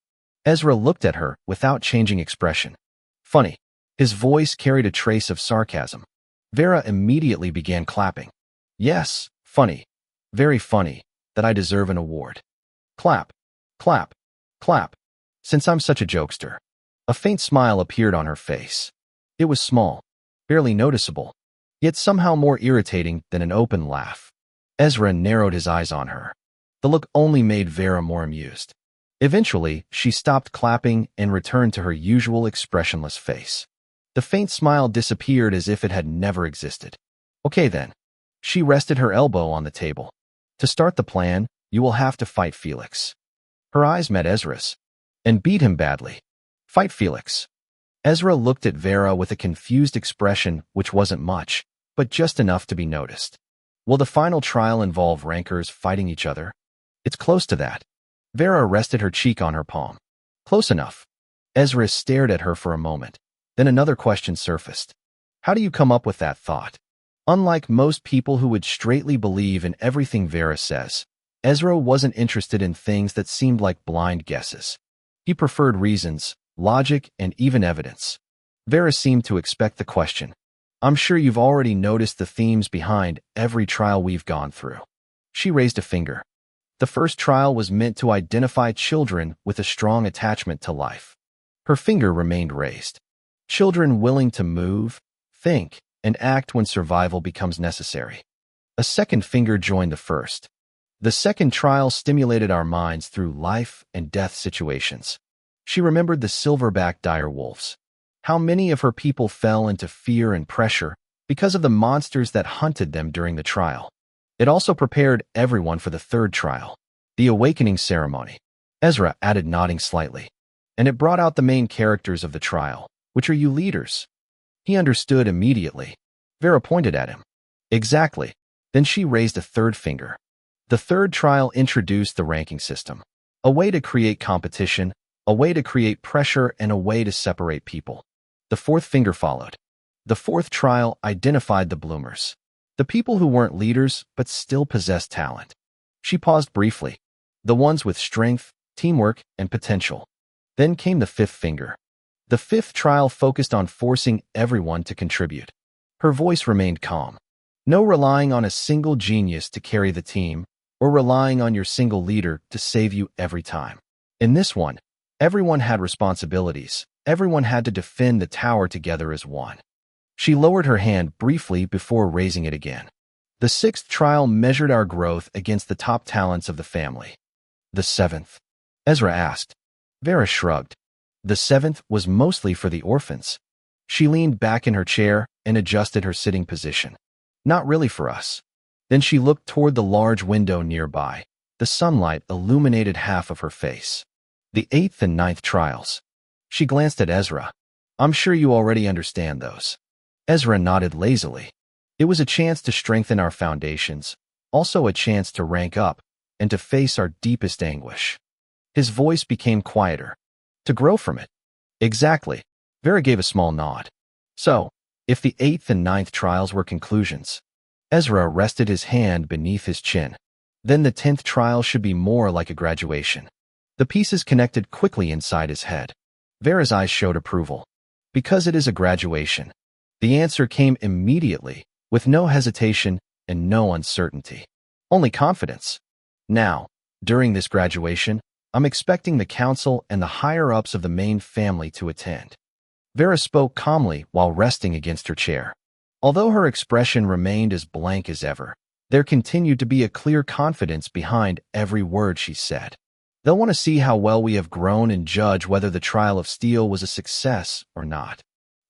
Ezra looked at her without changing expression. Funny. His voice carried a trace of sarcasm. Vera immediately began clapping. Yes, funny. Very funny. That I deserve an award. Clap. Clap. Clap. Since I'm such a jokester. A faint smile appeared on her face. It was small, barely noticeable, yet somehow more irritating than an open laugh. Ezra narrowed his eyes on her. The look only made Vera more amused. Eventually, she stopped clapping and returned to her usual expressionless face. The faint smile disappeared as if it had never existed. Okay then. She rested her elbow on the table. To start the plan, you will have to fight Felix. Her eyes met Ezra's. And beat him badly. Fight Felix. Ezra looked at Vera with a confused expression which wasn't much, but just enough to be noticed. Will the final trial involve rankers fighting each other? It's close to that. Vera rested her cheek on her palm. Close enough. Ezra stared at her for a moment. Then another question surfaced. How do you come up with that thought? Unlike most people who would straightly believe in everything Vera says, Ezra wasn't interested in things that seemed like blind guesses. He preferred reasons, logic, and even evidence. Vera seemed to expect the question. I'm sure you've already noticed the themes behind every trial we've gone through. She raised a finger. The first trial was meant to identify children with a strong attachment to life. Her finger remained raised. Children willing to move, think, and act when survival becomes necessary. A second finger joined the first. The second trial stimulated our minds through life and death situations. She remembered the silverback dire wolves. How many of her people fell into fear and pressure because of the monsters that hunted them during the trial. It also prepared everyone for the third trial, the awakening ceremony. Ezra added, nodding slightly. And it brought out the main characters of the trial. Which are you leaders? He understood immediately. Vera pointed at him. Exactly. Then she raised a third finger. The third trial introduced the ranking system. A way to create competition, a way to create pressure, and a way to separate people. The fourth finger followed. The fourth trial identified the bloomers. The people who weren't leaders but still possessed talent. She paused briefly. The ones with strength, teamwork, and potential. Then came the fifth finger. The fifth trial focused on forcing everyone to contribute. Her voice remained calm. No relying on a single genius to carry the team, or relying on your single leader to save you every time. In this one, everyone had responsibilities. Everyone had to defend the tower together as one. She lowered her hand briefly before raising it again. The sixth trial measured our growth against the top talents of the family. The seventh? Ezra asked. Vera shrugged. The seventh was mostly for the orphans. She leaned back in her chair and adjusted her sitting position. Not really for us. Then she looked toward the large window nearby. The sunlight illuminated half of her face. The eighth and ninth trials. She glanced at Ezra. I'm sure you already understand those. Ezra nodded lazily. It was a chance to strengthen our foundations, also a chance to rank up and to face our deepest anguish. His voice became quieter. To grow from it. Exactly. Vera gave a small nod. So, if the eighth and ninth trials were conclusions, Ezra rested his hand beneath his chin. Then the 10th trial should be more like a graduation. The pieces connected quickly inside his head. Vera's eyes showed approval. Because it is a graduation. The answer came immediately, with no hesitation and no uncertainty. Only confidence. Now, during this graduation, I'm expecting the council and the higher-ups of the main family to attend. Vera spoke calmly while resting against her chair. Although her expression remained as blank as ever, there continued to be a clear confidence behind every word she said. They'll want to see how well we have grown and judge whether the trial of steel was a success or not.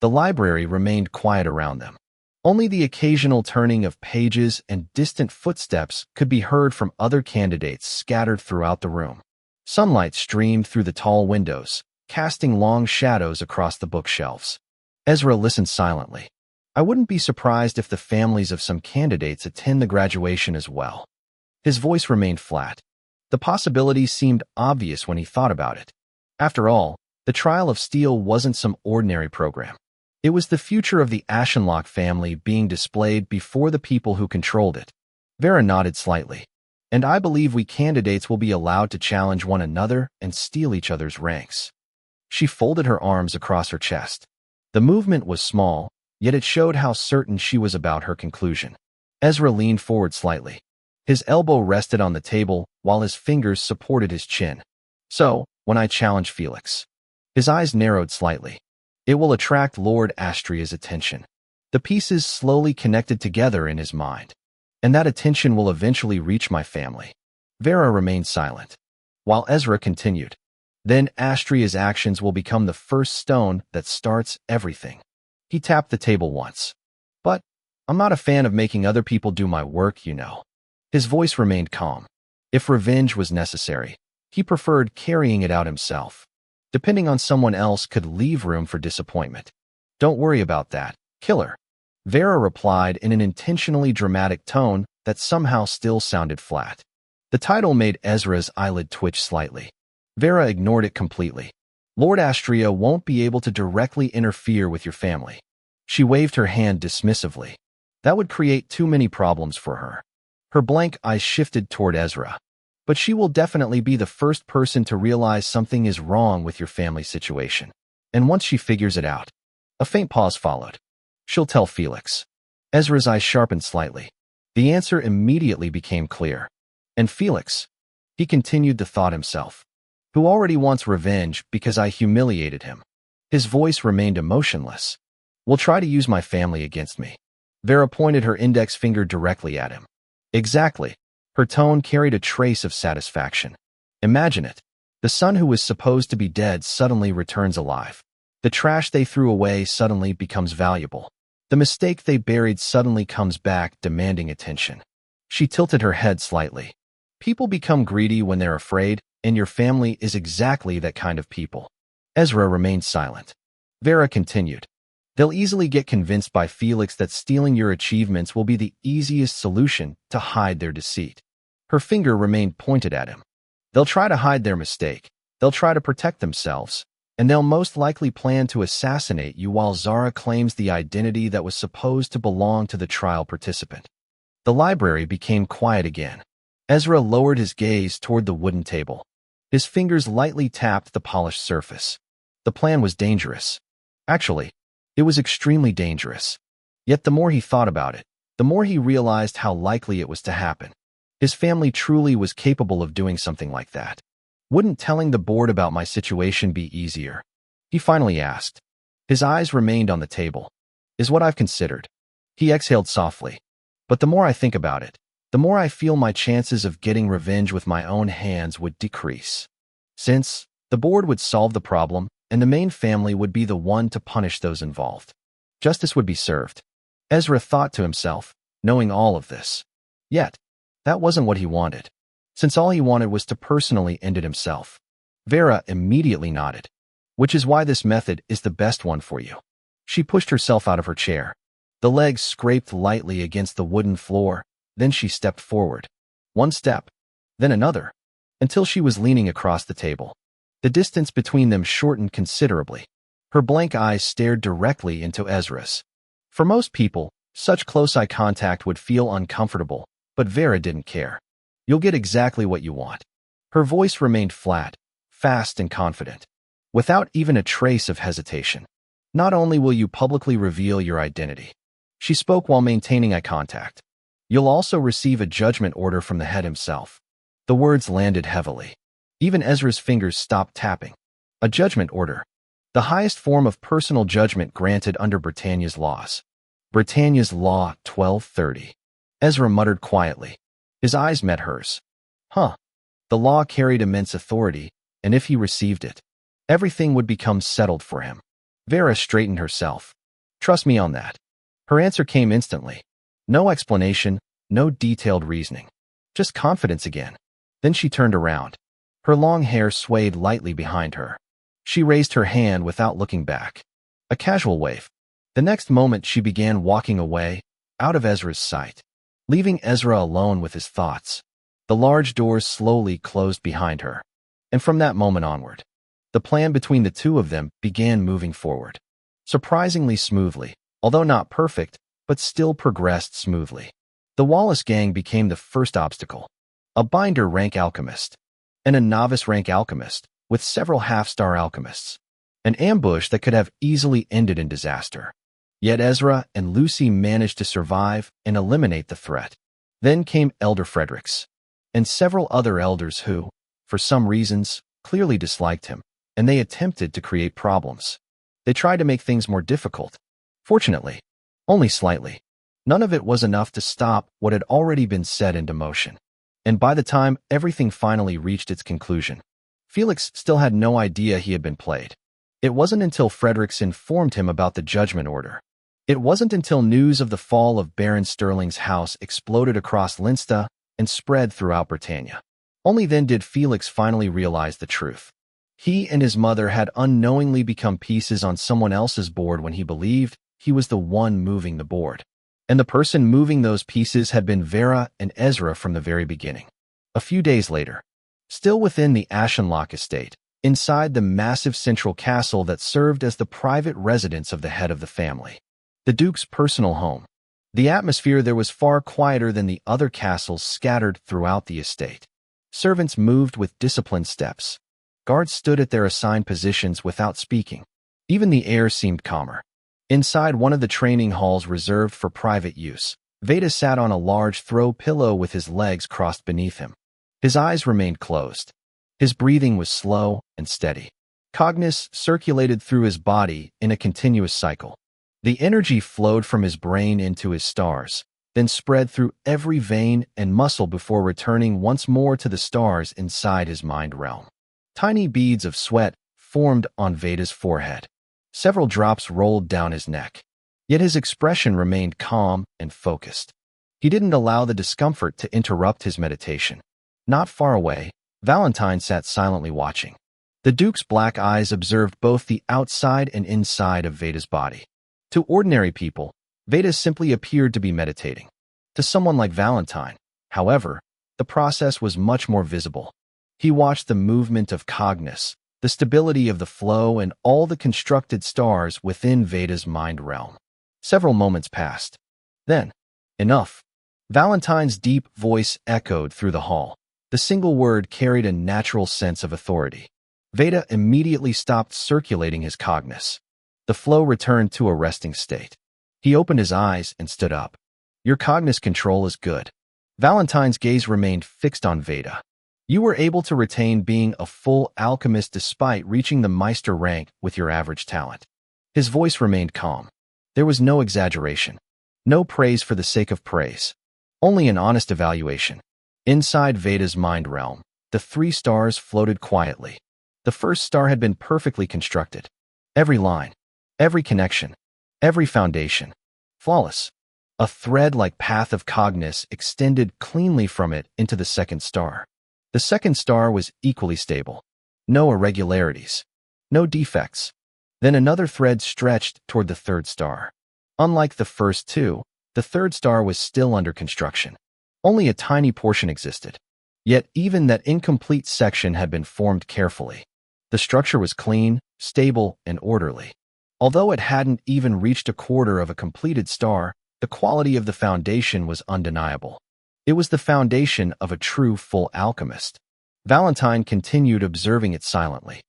The library remained quiet around them. Only the occasional turning of pages and distant footsteps could be heard from other candidates scattered throughout the room. Sunlight streamed through the tall windows, casting long shadows across the bookshelves. Ezra listened silently. I wouldn't be surprised if the families of some candidates attend the graduation as well. His voice remained flat. The possibility seemed obvious when he thought about it. After all, the trial of steel wasn't some ordinary program. It was the future of the Ashenlocke family being displayed before the people who controlled it. Vera nodded slightly. And I believe we candidates will be allowed to challenge one another and steal each other's ranks. She folded her arms across her chest. The movement was small, yet it showed how certain she was about her conclusion. Ezra leaned forward slightly. His elbow rested on the table while his fingers supported his chin. So, when I challenge Felix. His eyes narrowed slightly. It will attract Lord Astria's attention. The pieces slowly connected together in his mind. And that attention will eventually reach my family. Vera remained silent, while Ezra continued. Then Astria's actions will become the first stone that starts everything. He tapped the table once. But, I'm not a fan of making other people do my work, you know. His voice remained calm. If revenge was necessary, he preferred carrying it out himself. Depending on someone else could leave room for disappointment. Don't worry about that, killer. Vera replied in an intentionally dramatic tone that somehow still sounded flat. The title made Ezra's eyelid twitch slightly. Vera ignored it completely. Lord Astria won't be able to directly interfere with your family. She waved her hand dismissively. That would create too many problems for her. Her blank eyes shifted toward Ezra. But she will definitely be the first person to realize something is wrong with your family situation. And once she figures it out. A faint pause followed. She'll tell Felix. Ezra's eyes sharpened slightly. The answer immediately became clear. And Felix, he continued the thought himself, who already wants revenge because I humiliated him. His voice remained emotionless. "Will try to use my family against me." Vera pointed her index finger directly at him. "Exactly." Her tone carried a trace of satisfaction. "Imagine it. The son who was supposed to be dead suddenly returns alive. The trash they threw away suddenly becomes valuable. The mistake they buried suddenly comes back, demanding attention." She tilted her head slightly. "People become greedy when they're afraid, and your family is exactly that kind of people." Ezra remained silent. Vera continued. "They'll easily get convinced by Felix that stealing your achievements will be the easiest solution to hide their deceit." Her finger remained pointed at him. "They'll try to hide their mistake. They'll try to protect themselves. And they'll most likely plan to assassinate you while Zara claims the identity that was supposed to belong to the trial participant." The library became quiet again. Ezra lowered his gaze toward the wooden table. His fingers lightly tapped the polished surface. The plan was dangerous. Actually, it was extremely dangerous. Yet the more he thought about it, the more he realized how likely it was to happen. His family truly was capable of doing something like that. "Wouldn't telling the board about my situation be easier?" he finally asked. His eyes remained on the table. "Is what I've considered." He exhaled softly. "But the more I think about it, the more I feel my chances of getting revenge with my own hands would decrease. Since the board would solve the problem, and the main family would be the one to punish those involved. Justice would be served." Ezra thought to himself, knowing all of this. Yet, that wasn't what he wanted, since all he wanted was to personally end it himself. Vera immediately nodded. "Which is why this method is the best one for you." She pushed herself out of her chair. The legs scraped lightly against the wooden floor, then she stepped forward. One step, then another, until she was leaning across the table. The distance between them shortened considerably. Her blank eyes stared directly into Ezra's. For most people, such close eye contact would feel uncomfortable, but Vera didn't care. "You'll get exactly what you want." Her voice remained flat, fast and confident, without even a trace of hesitation. "Not only will you publicly reveal your identity," she spoke while maintaining eye contact, "you'll also receive a judgment order from the head himself." The words landed heavily. Even Ezra's fingers stopped tapping. A judgment order. The highest form of personal judgment granted under Britannia's laws. Britannia's Law 1230. Ezra muttered quietly. His eyes met hers. Huh. The law carried immense authority, and if he received it, everything would become settled for him. Vera straightened herself. "Trust me on that." Her answer came instantly. No explanation, no detailed reasoning. Just confidence again. Then she turned around. Her long hair swayed lightly behind her. She raised her hand without looking back. A casual wave. The next moment she began walking away, out of Ezra's sight, leaving Ezra alone with his thoughts. The large doors slowly closed behind her. And from that moment onward, the plan between the two of them began moving forward. Surprisingly smoothly, although not perfect, but still progressed smoothly. The Wallace gang became the first obstacle. A binder rank alchemist, and a novice rank alchemist, with several half-star alchemists. An ambush that could have easily ended in disaster. Yet Ezra and Lucy managed to survive and eliminate the threat. Then came Elder Fredericks, and several other elders who, for some reasons, clearly disliked him, and they attempted to create problems. They tried to make things more difficult. Fortunately, only slightly. None of it was enough to stop what had already been set into motion. And by the time everything finally reached its conclusion, Felix still had no idea he had been played. It wasn't until Fredericks informed him about the judgment order. It wasn't until news of the fall of Baron Sterling's house exploded across Leinster and spread throughout Britannia. Only then did Felix finally realize the truth. He and his mother had unknowingly become pieces on someone else's board when he believed he was the one moving the board. And the person moving those pieces had been Vera and Ezra from the very beginning. A few days later, still within the Ashenlocke estate, inside the massive central castle that served as the private residence of the head of the family, the Duke's personal home, the atmosphere there was far quieter than the other castles scattered throughout the estate. Servants moved with disciplined steps. Guards stood at their assigned positions without speaking. Even the air seemed calmer. Inside one of the training halls reserved for private use, Veda sat on a large throw pillow with his legs crossed beneath him. His eyes remained closed. His breathing was slow and steady. Cognition circulated through his body in a continuous cycle. The energy flowed from his brain into his stars, then spread through every vein and muscle before returning once more to the stars inside his mind realm. Tiny beads of sweat formed on Veda's forehead. Several drops rolled down his neck. Yet his expression remained calm and focused. He didn't allow the discomfort to interrupt his meditation. Not far away, Valentine sat silently watching. The Duke's black eyes observed both the outside and inside of Veda's body. To ordinary people, Veda simply appeared to be meditating. To someone like Valentine, however, the process was much more visible. He watched the movement of cognition, the stability of the flow, and all the constructed stars within Veda's mind realm. Several moments passed. Then, enough. Valentine's deep voice echoed through the hall. The single word carried a natural sense of authority. Veda immediately stopped circulating his cognition. The flow returned to a resting state. He opened his eyes and stood up. Your cognition control is good. Valentine's gaze remained fixed on Veda. You were able to retain being a full alchemist despite reaching the Meister rank with your average talent. His voice remained calm. There was no exaggeration. No praise for the sake of praise. Only an honest evaluation. Inside Veda's mind realm, the 3 stars floated quietly. The first star had been perfectly constructed. Every line, every connection, every foundation. Flawless. A thread-like path of cognition extended cleanly from it into the second star. The second star was equally stable. No irregularities. No defects. Then another thread stretched toward the third star. Unlike the first 2, the third star was still under construction. Only a tiny portion existed. Yet even that incomplete section had been formed carefully. The structure was clean, stable, and orderly. Although it hadn't even reached a quarter of a completed star, the quality of the foundation was undeniable. It was the foundation of a true full alchemist. Valentine continued observing it silently.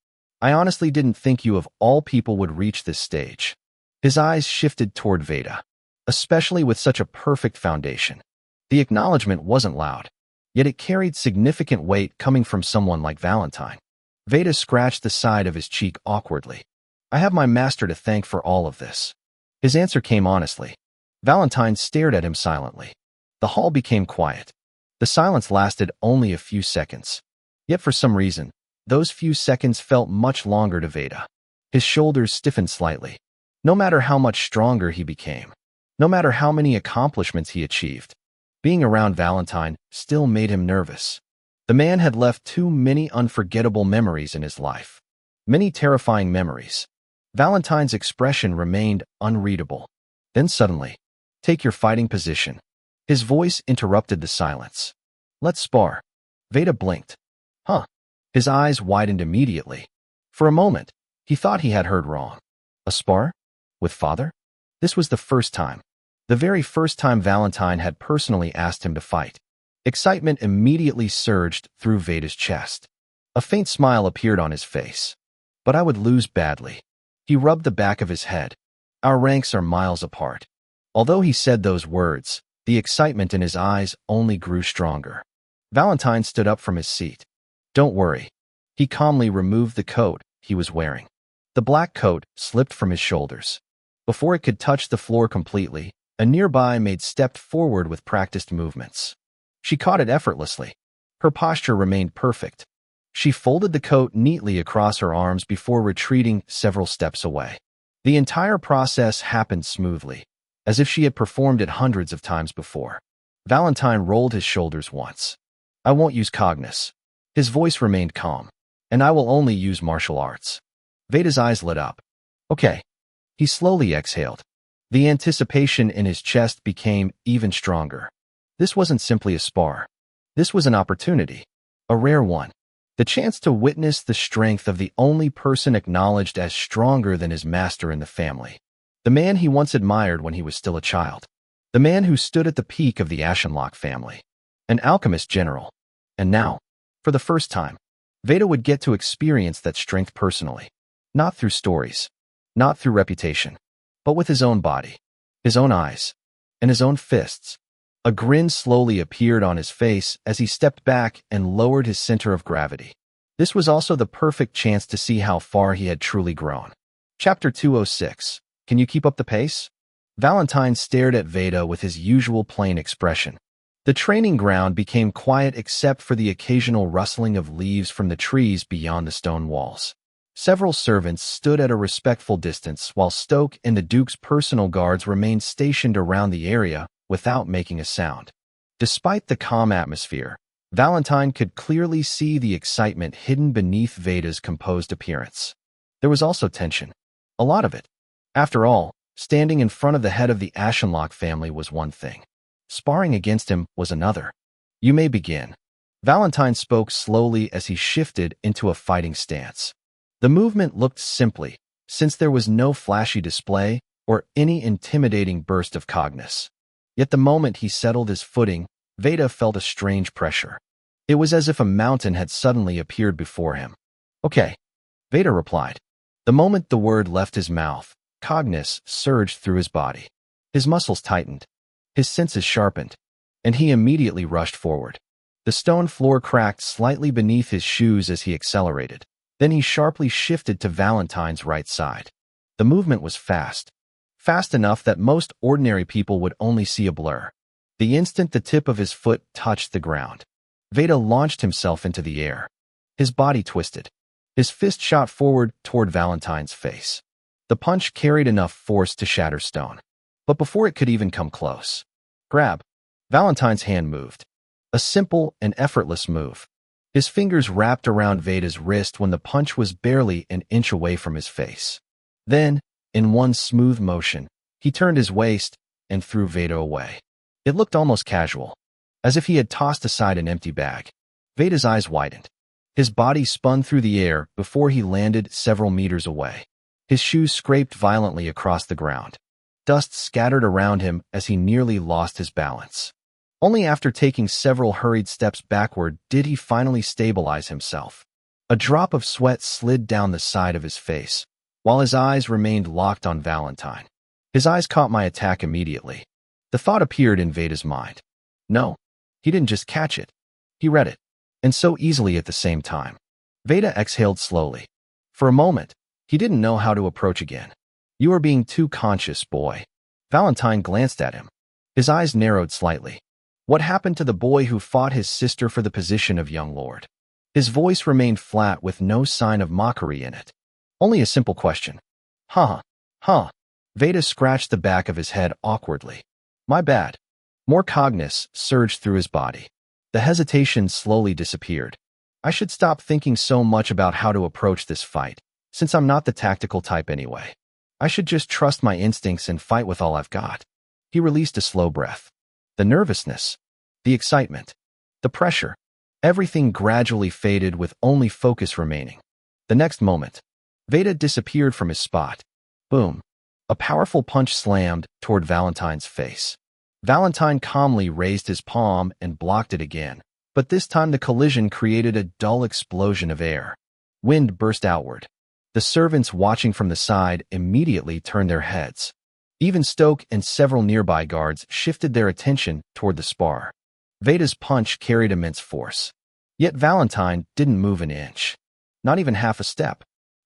I honestly didn't think you of all people would reach this stage. His eyes shifted toward Veda, especially with such a perfect foundation. The acknowledgement wasn't loud, yet it carried significant weight coming from someone like Valentine. Veda scratched the side of his cheek awkwardly. I have my master to thank for all of this. His answer came honestly. Valentine stared at him silently. The hall became quiet. The silence lasted only a few seconds. Yet for some reason, those few seconds felt much longer to Veda. His shoulders stiffened slightly. No matter how much stronger he became, no matter how many accomplishments he achieved, being around Valentine still made him nervous. The man had left too many unforgettable memories in his life. Many terrifying memories. Valentine's expression remained unreadable. Then suddenly, take your fighting position. His voice interrupted the silence. Let's spar. Veda blinked. Huh. His eyes widened immediately. For a moment, he thought he had heard wrong. A spar? With father? This was the first time. The very first time Valentine had personally asked him to fight. Excitement immediately surged through Veda's chest. A faint smile appeared on his face. But I would lose badly. He rubbed the back of his head. Our ranks are miles apart. Although he said those words, the excitement in his eyes only grew stronger. Valentine stood up from his seat. Don't worry. He calmly removed the coat he was wearing. The black coat slipped from his shoulders. Before it could touch the floor completely, a nearby maid stepped forward with practiced movements. She caught it effortlessly. Her posture remained perfect. She folded the coat neatly across her arms before retreating several steps away. The entire process happened smoothly, as if she had performed it hundreds of times before. Valentine rolled his shoulders once. I won't use cognition. His voice remained calm. And I will only use martial arts. Veda's eyes lit up. Okay. He slowly exhaled. The anticipation in his chest became even stronger. This wasn't simply a spar. This was an opportunity. A rare one. The chance to witness the strength of the only person acknowledged as stronger than his master in the family. The man he once admired when he was still a child. The man who stood at the peak of the Ashenlocke family. An alchemist general. And now, for the first time, Veda would get to experience that strength personally. Not through stories. Not through reputation. But with his own body. His own eyes. And his own fists. A grin slowly appeared on his face as he stepped back and lowered his center of gravity. This was also the perfect chance to see how far he had truly grown. Chapter 206. Can you keep up the pace? Valentine stared at Veda with his usual plain expression. The training ground became quiet except for the occasional rustling of leaves from the trees beyond the stone walls. Several servants stood at a respectful distance while Stoke and the Duke's personal guards remained stationed around the area without making a sound. Despite the calm atmosphere, Valentine could clearly see the excitement hidden beneath Veda's composed appearance. There was also tension. A lot of it. After all, standing in front of the head of the Ashenlocke family was one thing. Sparring against him was another. You may begin. Valentine spoke slowly as he shifted into a fighting stance. The movement looked simply, since there was no flashy display or any intimidating burst of cognus. Yet the moment he settled his footing, Veda felt a strange pressure. It was as if a mountain had suddenly appeared before him. Okay, Veda replied. The moment the word left his mouth, cognus surged through his body. His muscles tightened, his senses sharpened, and he immediately rushed forward. The stone floor cracked slightly beneath his shoes as he accelerated. Then he sharply shifted to Valentine's right side. The movement was fast. Fast enough that most ordinary people would only see a blur. The instant the tip of his foot touched the ground, Veda launched himself into the air. His body twisted. His fist shot forward toward Valentine's face. The punch carried enough force to shatter stone. But before it could even come close, grab. Valentine's hand moved. A simple and effortless move. His fingers wrapped around Veda's wrist when the punch was barely an inch away from his face. Then, in one smooth motion, he turned his waist and threw Veda away. It looked almost casual, as if he had tossed aside an empty bag. Veda's eyes widened. His body spun through the air before he landed several meters away. His shoes scraped violently across the ground. Dust scattered around him as he nearly lost his balance. Only after taking several hurried steps backward did he finally stabilize himself. A drop of sweat slid down the side of his face, while his eyes remained locked on Valentine. His eyes caught my attack immediately. The thought appeared in Veda's mind. No, he didn't just catch it. He read it, and so easily at the same time. Veda exhaled slowly. For a moment, he didn't know how to approach again. You are being too conscious, boy. Valentine glanced at him. His eyes narrowed slightly. What happened to the boy who fought his sister for the position of young lord? His voice remained flat with no sign of mockery in it. Only a simple question. Huh. Veda scratched the back of his head awkwardly. My bad. More cognus surged through his body. The hesitation slowly disappeared. I should stop thinking so much about how to approach this fight, since I'm not the tactical type anyway. I should just trust my instincts and fight with all I've got. He released a slow breath. The nervousness, the excitement, the pressure, everything gradually faded with only focus remaining. The next moment, Veda disappeared from his spot. Boom. A powerful punch slammed toward Valentine's face. Valentine calmly raised his palm and blocked it again, but this time the collision created a dull explosion of air. Wind burst outward. The servants watching from the side immediately turned their heads. Even Stoke and several nearby guards shifted their attention toward the spar. Veda's punch carried immense force. Yet Valentine didn't move an inch. Not even half a step.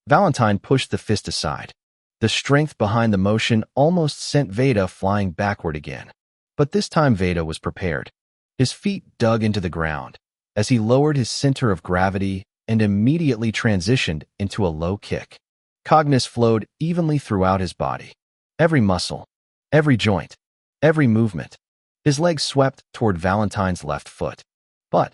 Valentine pushed the fist aside. The strength behind the motion almost sent Veda flying backward again. But this time Veda was prepared. His feet dug into the ground as he lowered his center of gravity and immediately transitioned into a low kick. Cognus flowed evenly throughout his body. Every muscle, every joint, every movement. His legs swept toward Valentine's left foot. But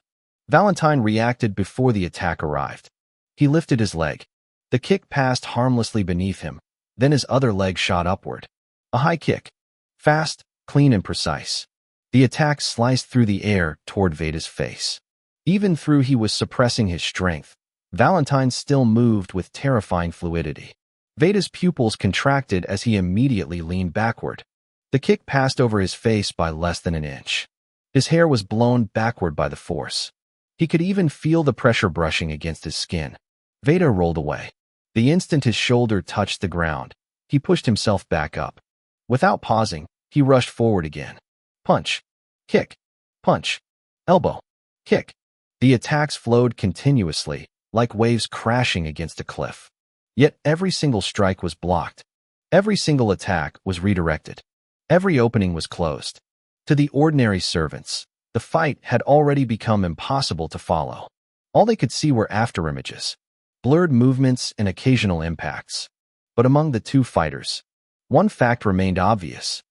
Valentine reacted before the attack arrived. He lifted his leg. The kick passed harmlessly beneath him. Then his other leg shot upward. A high kick. Fast, clean and precise. The attack sliced through the air toward Veda's face. Even though he was suppressing his strength, Valentine still moved with terrifying fluidity. Veda's pupils contracted as he immediately leaned backward. The kick passed over his face by less than an inch. His hair was blown backward by the force. He could even feel the pressure brushing against his skin. Veda rolled away. The instant his shoulder touched the ground, he pushed himself back up. Without pausing, he rushed forward again. Punch. Kick. Punch. Elbow. Kick. The attacks flowed continuously, like waves crashing against a cliff. Yet every single strike was blocked. Every single attack was redirected. Every opening was closed. To the ordinary servants, the fight had already become impossible to follow. All they could see were afterimages, blurred movements and occasional impacts. But among the two fighters, one fact remained obvious.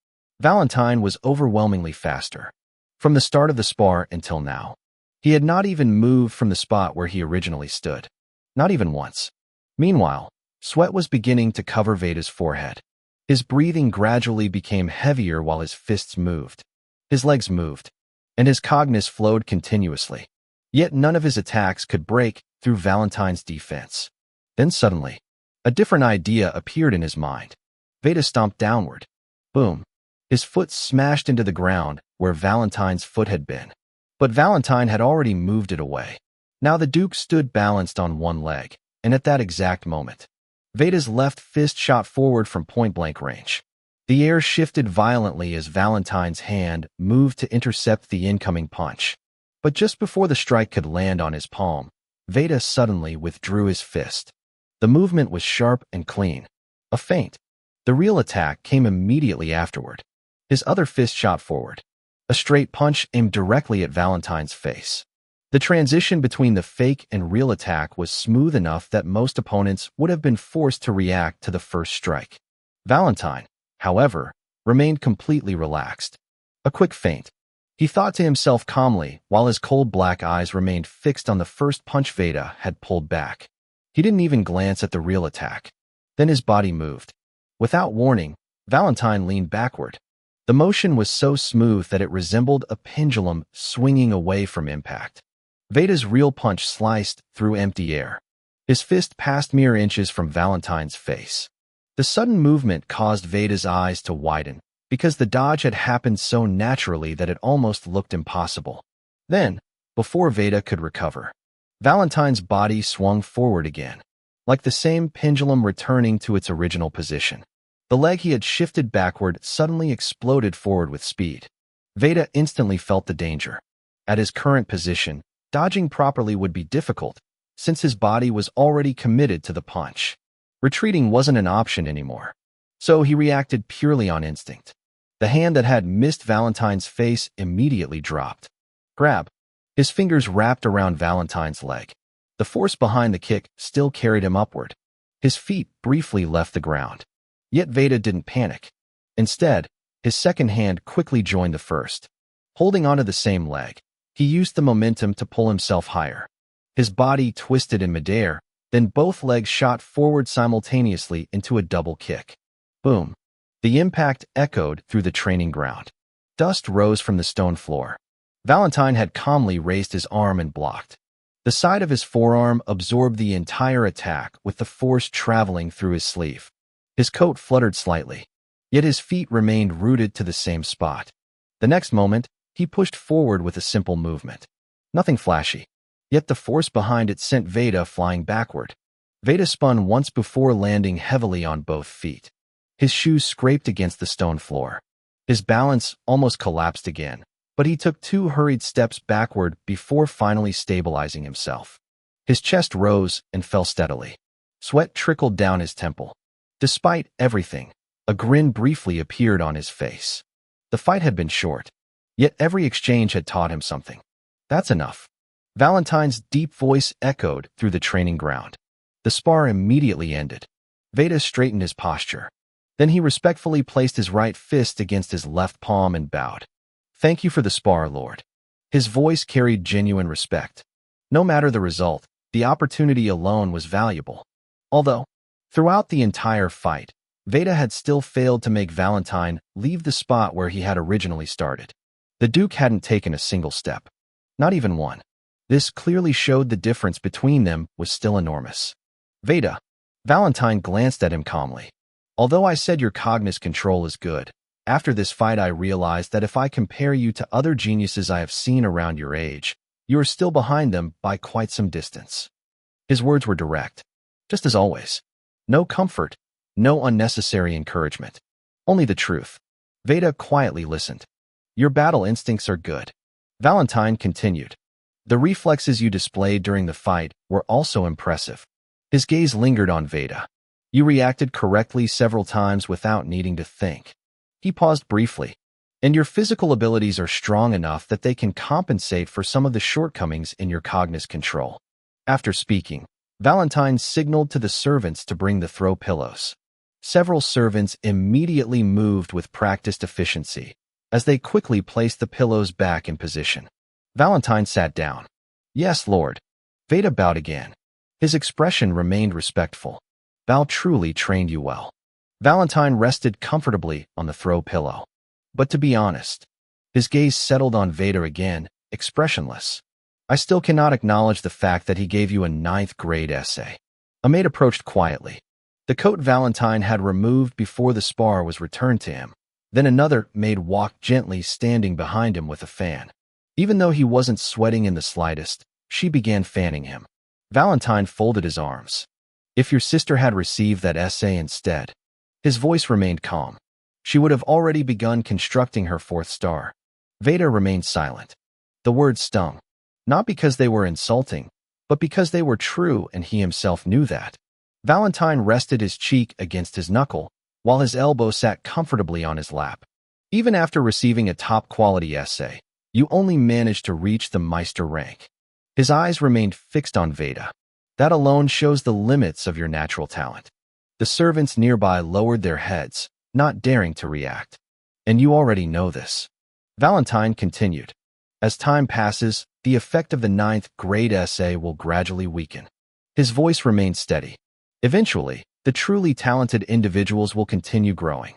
Valentine was overwhelmingly faster. From the start of the spar until now, he had not even moved from the spot where he originally stood. Not even once. Meanwhile, sweat was beginning to cover Veda's forehead. His breathing gradually became heavier while his fists moved. His legs moved, and his cognus flowed continuously. Yet none of his attacks could break through Valentine's defense. Then suddenly, a different idea appeared in his mind. Veda stomped downward. Boom. His foot smashed into the ground where Valentine's foot had been. But Valentine had already moved it away. Now the Duke stood balanced on one leg, and at that exact moment, Veda's left fist shot forward from point-blank range. The air shifted violently as Valentine's hand moved to intercept the incoming punch. But just before the strike could land on his palm, Veda suddenly withdrew his fist. The movement was sharp and clean. A feint. The real attack came immediately afterward. His other fist shot forward. A straight punch aimed directly at Valentine's face. The transition between the fake and real attack was smooth enough that most opponents would have been forced to react to the first strike. Valentine, however, remained completely relaxed. A quick feint. He thought to himself calmly while his cold black eyes remained fixed on the first punch Veda had pulled back. He didn't even glance at the real attack. Then his body moved. Without warning, Valentine leaned backward. The motion was so smooth that it resembled a pendulum swinging away from impact. Veda's real punch sliced through empty air. His fist passed mere inches from Valentine's face. The sudden movement caused Veda's eyes to widen, because the dodge had happened so naturally that it almost looked impossible. Then, before Veda could recover, Valentine's body swung forward again, like the same pendulum returning to its original position. The leg he had shifted backward suddenly exploded forward with speed. Veda instantly felt the danger. At his current position, dodging properly would be difficult, since his body was already committed to the punch. Retreating wasn't an option anymore. So he reacted purely on instinct. The hand that had missed Valentine's face immediately dropped. Grab. His fingers wrapped around Valentine's leg. The force behind the kick still carried him upward. His feet briefly left the ground. Yet Veda didn't panic. Instead, his second hand quickly joined the first. Holding onto the same leg, he used the momentum to pull himself higher. His body twisted in midair, then both legs shot forward simultaneously into a double kick. Boom. The impact echoed through the training ground. Dust rose from the stone floor. Valentine had calmly raised his arm and blocked. The side of his forearm absorbed the entire attack with the force traveling through his sleeve. His coat fluttered slightly, yet his feet remained rooted to the same spot. The next moment, he pushed forward with a simple movement. Nothing flashy, yet the force behind it sent Veda flying backward. Veda spun once before landing heavily on both feet. His shoes scraped against the stone floor. His balance almost collapsed again, but he took 2 hurried steps backward before finally stabilizing himself. His chest rose and fell steadily. Sweat trickled down his temple. Despite everything, a grin briefly appeared on his face. The fight had been short, yet every exchange had taught him something. That's enough. Valentine's deep voice echoed through the training ground. The spar immediately ended. Veda straightened his posture. Then he respectfully placed his right fist against his left palm and bowed. Thank you for the spar, Lord. His voice carried genuine respect. No matter the result, the opportunity alone was valuable. Although, throughout the entire fight, Veda had still failed to make Valentine leave the spot where he had originally started. The Duke hadn't taken a single step. Not even one. This clearly showed the difference between them was still enormous. Veda. Valentine glanced at him calmly. Although I said your cognus control is good, after this fight I realized that if I compare you to other geniuses I have seen around your age, you are still behind them by quite some distance. His words were direct. Just as always. No comfort, no unnecessary encouragement. Only the truth. Veda quietly listened. Your battle instincts are good. Valentine continued. The reflexes you displayed during the fight were also impressive. His gaze lingered on Veda. You reacted correctly several times without needing to think. He paused briefly. And your physical abilities are strong enough that they can compensate for some of the shortcomings in your cognitive control. After speaking, Valentine signaled to the servants to bring the throw pillows. Several servants immediately moved with practiced efficiency, as they quickly placed the pillows back in position. Valentine sat down. Yes, Lord. Veda bowed again. His expression remained respectful. Val truly trained you well. Valentine rested comfortably on the throw pillow. But to be honest, his gaze settled on Veda again, expressionless. I still cannot acknowledge the fact that he gave you a 9th grade essay. A maid approached quietly. The coat Valentine had removed before the spar was returned to him. Then another maid walked gently, standing behind him with a fan. Even though he wasn't sweating in the slightest, she began fanning him. Valentine folded his arms. If your sister had received that essay instead, his voice remained calm. She would have already begun constructing her 4th star. Veda remained silent. The words stung, not because they were insulting, but because they were true and he himself knew that. Valentine rested his cheek against his knuckle, while his elbow sat comfortably on his lap. Even after receiving a top-quality essay, you only managed to reach the Meister rank. His eyes remained fixed on Veda. That alone shows the limits of your natural talent. The servants nearby lowered their heads, not daring to react. And you already know this. Valentine continued. As time passes, the effect of the 9th grade essay will gradually weaken. His voice remained steady. Eventually, the truly talented individuals will continue growing.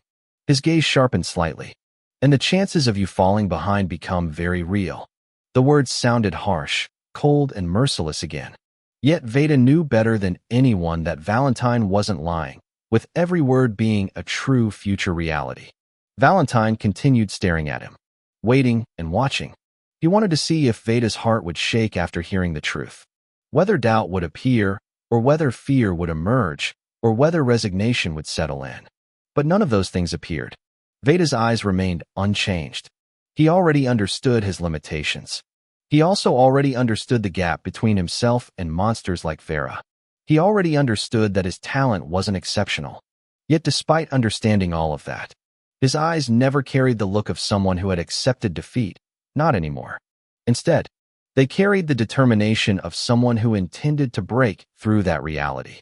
His gaze sharpened slightly, and the chances of you falling behind become very real. The words sounded harsh, cold, and merciless again. Yet Veda knew better than anyone that Valentine wasn't lying, with every word being a true future reality. Valentine continued staring at him, waiting and watching. He wanted to see if Veda's heart would shake after hearing the truth. Whether doubt would appear, or whether fear would emerge, or whether resignation would settle in. But none of those things appeared. Veda's eyes remained unchanged. He already understood his limitations. He also already understood the gap between himself and monsters like Vera. He already understood that his talent wasn't exceptional. Yet despite understanding all of that, his eyes never carried the look of someone who had accepted defeat, not anymore. Instead, they carried the determination of someone who intended to break through that reality.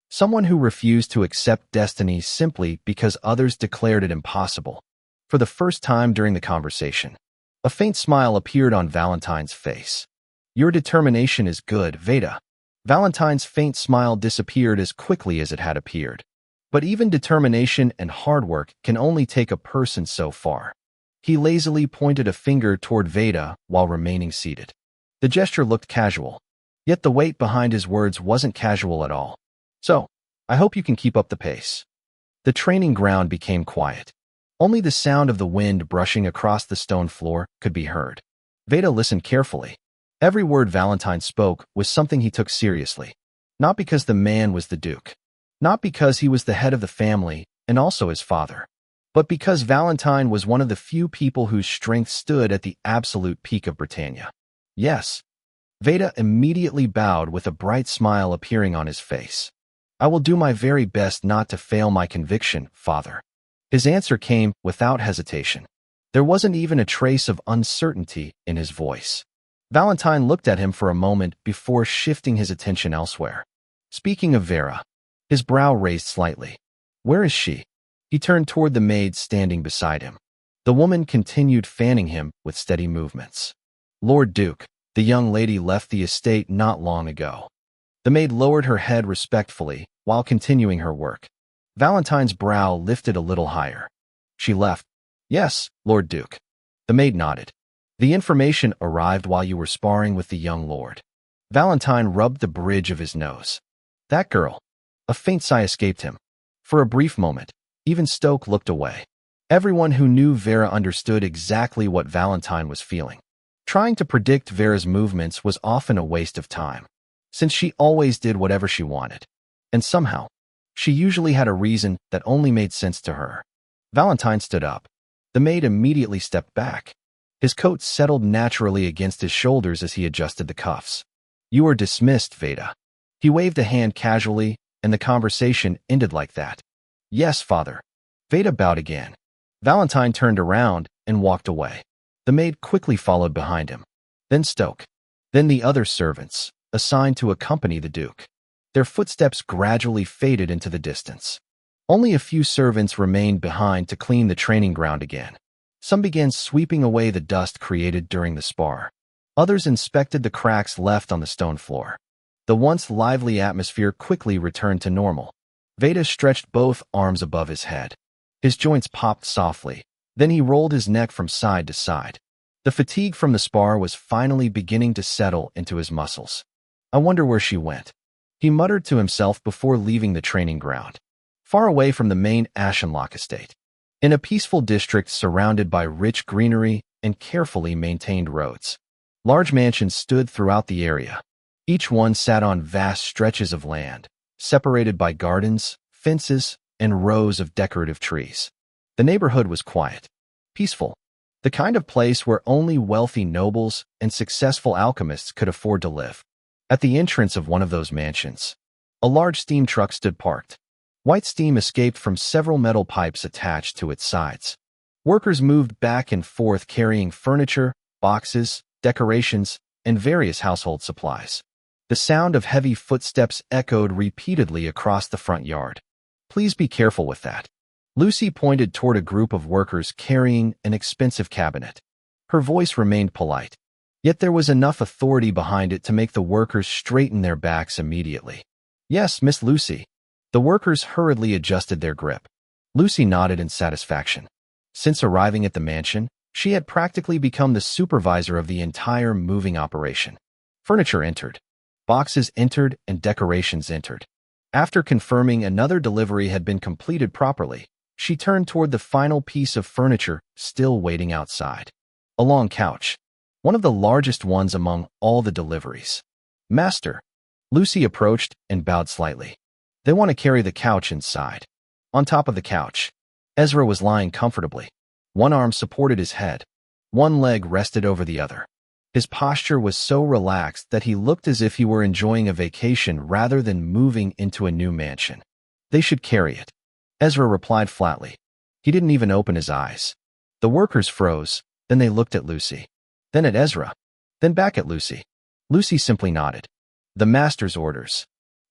Someone who refused to accept destiny simply because others declared it impossible. For the first time during the conversation, a faint smile appeared on Valentine's face. Your determination is good, Veda. Valentine's faint smile disappeared as quickly as it had appeared. But even determination and hard work can only take a person so far. He lazily pointed a finger toward Veda while remaining seated. The gesture looked casual, yet the weight behind his words wasn't casual at all. So, I hope you can keep up the pace. The training ground became quiet. Only the sound of the wind brushing across the stone floor could be heard. Veda listened carefully. Every word Valentine spoke was something he took seriously. Not because the man was the Duke. Not because he was the head of the family and also his father. But because Valentine was one of the few people whose strength stood at the absolute peak of Britannia. Yes. Veda immediately bowed with a bright smile appearing on his face. I will do my very best not to fail my conviction, Father. His answer came without hesitation. There wasn't even a trace of uncertainty in his voice. Valentine looked at him for a moment before shifting his attention elsewhere. Speaking of Vera, his brow raised slightly. Where is she? He turned toward the maid standing beside him. The woman continued fanning him with steady movements. Lord Duke, the young lady left the estate not long ago. The maid lowered her head respectfully while continuing her work. Valentine's brow lifted a little higher. She left. Yes, Lord Duke. The maid nodded. The information arrived while you were sparring with the young lord. Valentine rubbed the bridge of his nose. That girl. A faint sigh escaped him. For a brief moment, even Stoke looked away. Everyone who knew Vera understood exactly what Valentine was feeling. Trying to predict Vera's movements was often a waste of time, since she always did whatever she wanted. And somehow, she usually had a reason that only made sense to her. Valentine stood up. The maid immediately stepped back. His coat settled naturally against his shoulders as he adjusted the cuffs. "You are dismissed, Veda." He waved a hand casually, and the conversation ended like that. "Yes, father." Veda bowed again. Valentine turned around and walked away. The maid quickly followed behind him. Then Stoke. Then the other servants, assigned to accompany the Duke. Their footsteps gradually faded into the distance. Only a few servants remained behind to clean the training ground again. Some began sweeping away the dust created during the spar. Others inspected the cracks left on the stone floor. The once lively atmosphere quickly returned to normal. Veda stretched both arms above his head. His joints popped softly. Then he rolled his neck from side to side. The fatigue from the spar was finally beginning to settle into his muscles. "I wonder where she went," he muttered to himself before leaving the training ground. Far away from the main Ashenlocke estate, in a peaceful district surrounded by rich greenery and carefully maintained roads, large mansions stood throughout the area. Each one sat on vast stretches of land, separated by gardens, fences, and rows of decorative trees. The neighborhood was quiet, peaceful, the kind of place where only wealthy nobles and successful alchemists could afford to live. At the entrance of one of those mansions, a large steam truck stood parked. White steam escaped from several metal pipes attached to its sides. Workers moved back and forth carrying furniture, boxes, decorations, and various household supplies. The sound of heavy footsteps echoed repeatedly across the front yard. "Please be careful with that." Lucy pointed toward a group of workers carrying an expensive cabinet. Her voice remained polite, yet there was enough authority behind it to make the workers straighten their backs immediately. "Yes, Miss Lucy." The workers hurriedly adjusted their grip. Lucy nodded in satisfaction. Since arriving at the mansion, she had practically become the supervisor of the entire moving operation. Furniture entered. Boxes entered and decorations entered. After confirming another delivery had been completed properly, she turned toward the final piece of furniture still waiting outside. A long couch, one of the largest ones among all the deliveries. "Master." Lucy approached and bowed slightly. "They want to carry the couch inside." On top of the couch, Ezra was lying comfortably. One arm supported his head. One leg rested over the other. His posture was so relaxed that he looked as if he were enjoying a vacation rather than moving into a new mansion. "They should carry it," Ezra replied flatly. He didn't even open his eyes. The workers froze, then they looked at Lucy. Then at Ezra. Then back at Lucy. Lucy simply nodded. "The master's orders."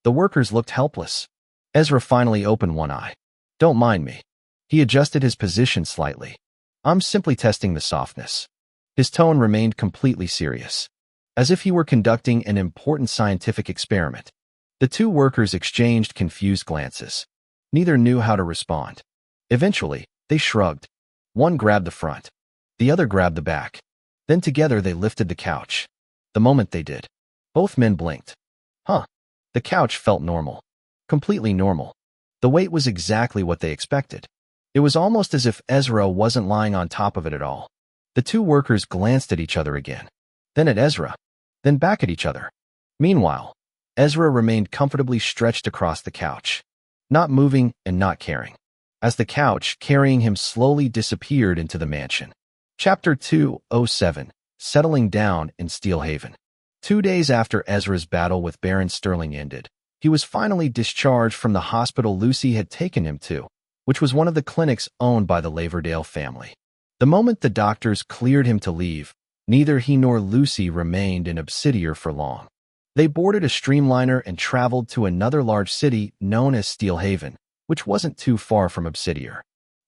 The workers looked helpless. Ezra finally opened one eye. "Don't mind me." He adjusted his position slightly. "I'm simply testing the softness." His tone remained completely serious, as if he were conducting an important scientific experiment. The two workers exchanged confused glances. Neither knew how to respond. Eventually, they shrugged. One grabbed the front. The other grabbed the back. Then together they lifted the couch. The moment they did, both men blinked. Huh. The couch felt normal. Completely normal. The weight was exactly what they expected. It was almost as if Ezra wasn't lying on top of it at all. The two workers glanced at each other again, then at Ezra, then back at each other. Meanwhile, Ezra remained comfortably stretched across the couch, not moving and not caring, as the couch carrying him slowly disappeared into the mansion. Chapter 207, Settling Down in Steel Haven. 2 days after Ezra's battle with Baron Sterling ended, he was finally discharged from the hospital Lucy had taken him to, which was one of the clinics owned by the Laverdale family. The moment the doctors cleared him to leave, neither he nor Lucy remained in Obsidian for long. They boarded a streamliner and traveled to another large city known as Steel Haven, which wasn't too far from Obsidian.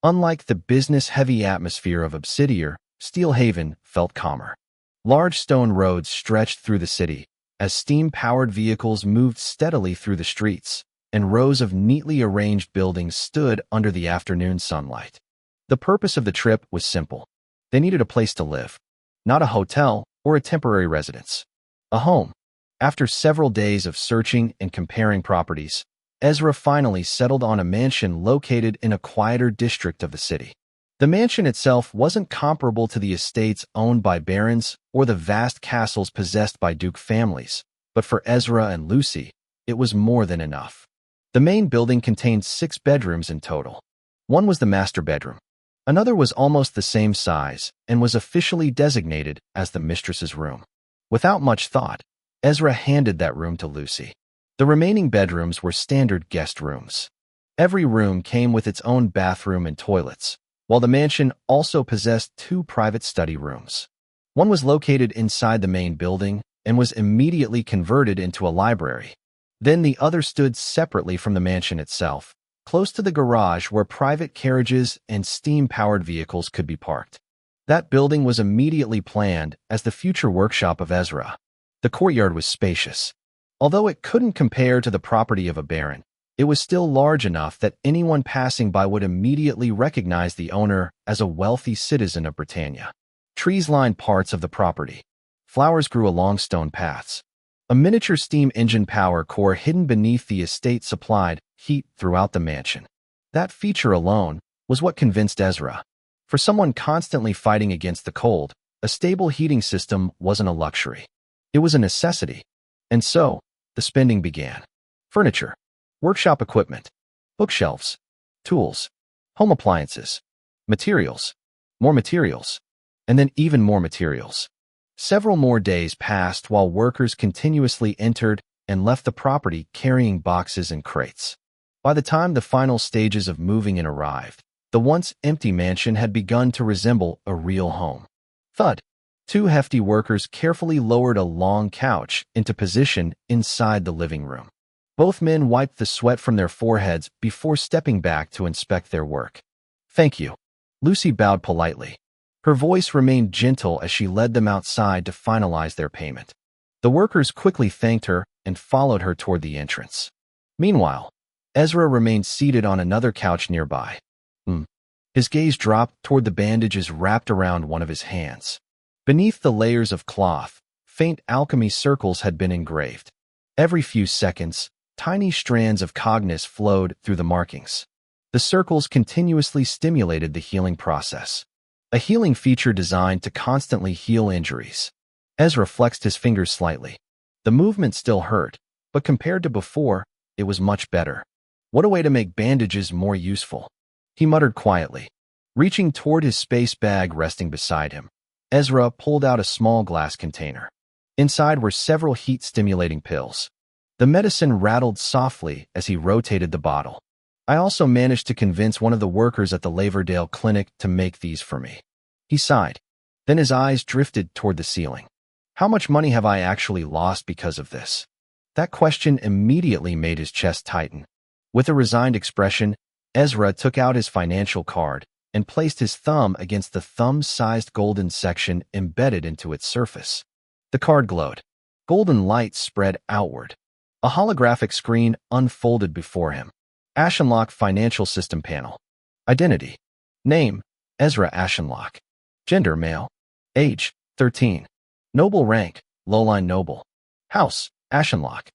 Unlike the business-heavy atmosphere of Obsidian, Steel Haven felt calmer. Large stone roads stretched through the city, as steam-powered vehicles moved steadily through the streets, and rows of neatly arranged buildings stood under the afternoon sunlight. The purpose of the trip was simple. They needed a place to live. Not a hotel or a temporary residence. A home. After several days of searching and comparing properties, Ezra finally settled on a mansion located in a quieter district of the city. The mansion itself wasn't comparable to the estates owned by barons or the vast castles possessed by duke families, but for Ezra and Lucy, it was more than enough. The main building contained 6 bedrooms in total. One was the master bedroom. Another was almost the same size and was officially designated as the mistress's room. Without much thought, Ezra handed that room to Lucy. The remaining bedrooms were standard guest rooms. Every room came with its own bathroom and toilets, while the mansion also possessed 2 private study rooms. One was located inside the main building and was immediately converted into a library. Then the other stood separately from the mansion itself, close to the garage where private carriages and steam-powered vehicles could be parked. That building was immediately planned as the future workshop of Ezra. The courtyard was spacious. Although it couldn't compare to the property of a baron, it was still large enough that anyone passing by would immediately recognize the owner as a wealthy citizen of Britannia. Trees lined parts of the property. Flowers grew along stone paths. A miniature steam engine power core hidden beneath the estate supplied heat throughout the mansion. That feature alone was what convinced Ezra. For someone constantly fighting against the cold, a stable heating system wasn't a luxury. It was a necessity. And so, the spending began. Furniture, workshop equipment, bookshelves, tools, home appliances, materials, more materials, and then even more materials. Several more days passed while workers continuously entered and left the property carrying boxes and crates. By the time the final stages of moving in arrived, the once empty mansion had begun to resemble a real home. Thud. 2 hefty workers carefully lowered a long couch into position inside the living room. Both men wiped the sweat from their foreheads before stepping back to inspect their work. "Thank you." Lucy bowed politely. Her voice remained gentle as she led them outside to finalize their payment. The workers quickly thanked her and followed her toward the entrance. Meanwhile, Ezra remained seated on another couch nearby. His gaze dropped toward the bandages wrapped around one of his hands. Beneath the layers of cloth, faint alchemy circles had been engraved. Every few seconds, tiny strands of cognus flowed through the markings. The circles continuously stimulated the healing process. A healing feature designed to constantly heal injuries. Ezra flexed his fingers slightly. The movement still hurt, but compared to before, it was much better. What a way to make bandages more useful. He muttered quietly. Reaching toward his space bag resting beside him, Ezra pulled out a small glass container. Inside were several heat-stimulating pills. The medicine rattled softly as he rotated the bottle. "I also managed to convince one of the workers at the Laverdale clinic to make these for me." He sighed. Then his eyes drifted toward the ceiling. "How much money have I actually lost because of this?" That question immediately made his chest tighten. With a resigned expression, Ezra took out his financial card and placed his thumb against the thumb-sized golden section embedded into its surface. The card glowed. Golden light spread outward. A holographic screen unfolded before him. Ashenlocke Financial System Panel. Identity. Name, Ezra Ashenlocke. Gender, male. Age, 13. Noble rank, lowline noble. House, Ashenlocke.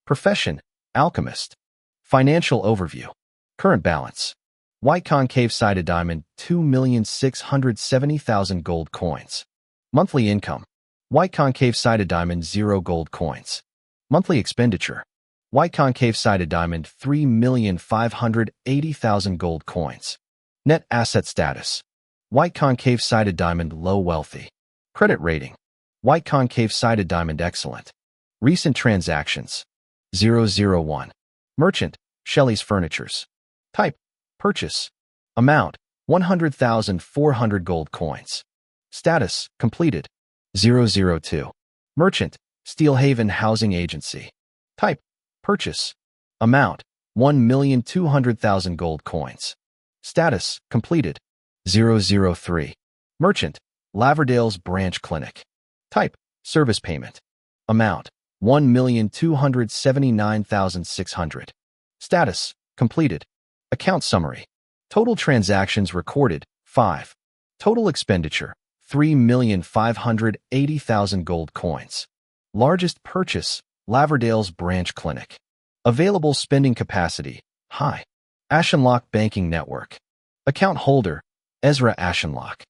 Profession, alchemist. Financial overview. Current balance. White concave-sided diamond, 2,670,000 gold coins. Monthly income. White concave-sided diamond, 0 gold coins. Monthly expenditure. White concave-sided diamond, 3,580,000 gold coins. Net asset status. White concave-sided diamond, low wealthy. Credit rating. White concave-sided diamond, excellent. Recent transactions. 001. Merchant, Shelley's Furnitures. Type, purchase. Amount, 100,400 gold coins. Status, completed. 002. Merchant, Steelhaven Housing Agency. Type, purchase. Amount, 1,200,000 gold coins. Status, completed. 003. Merchant, Laverdale's Branch Clinic. Type, service payment. Amount, 1,279,600. Status, completed. Account summary. Total transactions recorded, 5. Total expenditure, 3,580,000 gold coins. Largest purchase, Laverdale's Branch Clinic. Available spending capacity, high. Ashenlocke Banking Network. Account holder, Ezra Ashenlocke.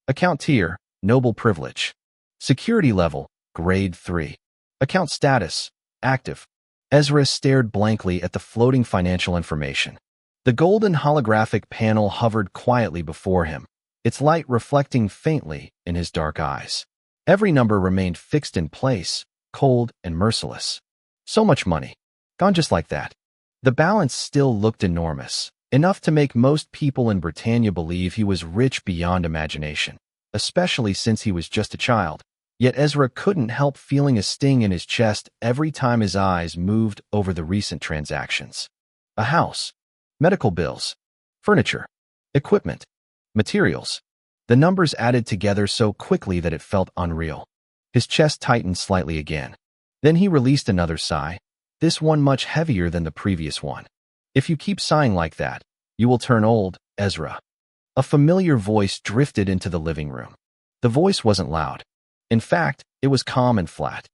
Account tier, noble privilege. Security level, grade 3. Account status, active. Ezra stared blankly at the floating financial information. The golden holographic panel hovered quietly before him, its light reflecting faintly in his dark eyes. Every number remained fixed in place, cold and merciless. So much money. Gone just like that. The balance still looked enormous, enough to make most people in Britannia believe he was rich beyond imagination, especially since he was just a child. Yet Ezra couldn't help feeling a sting in his chest every time his eyes moved over the recent transactions. A house, medical bills, furniture, equipment, materials. The numbers added together so quickly that it felt unreal. His chest tightened slightly again. Then he released another sigh, this one much heavier than the previous one. If you keep sighing like that, you will turn old, Ezra. A familiar voice drifted into the living room. The voice wasn't loud. In fact, it was calm and flat.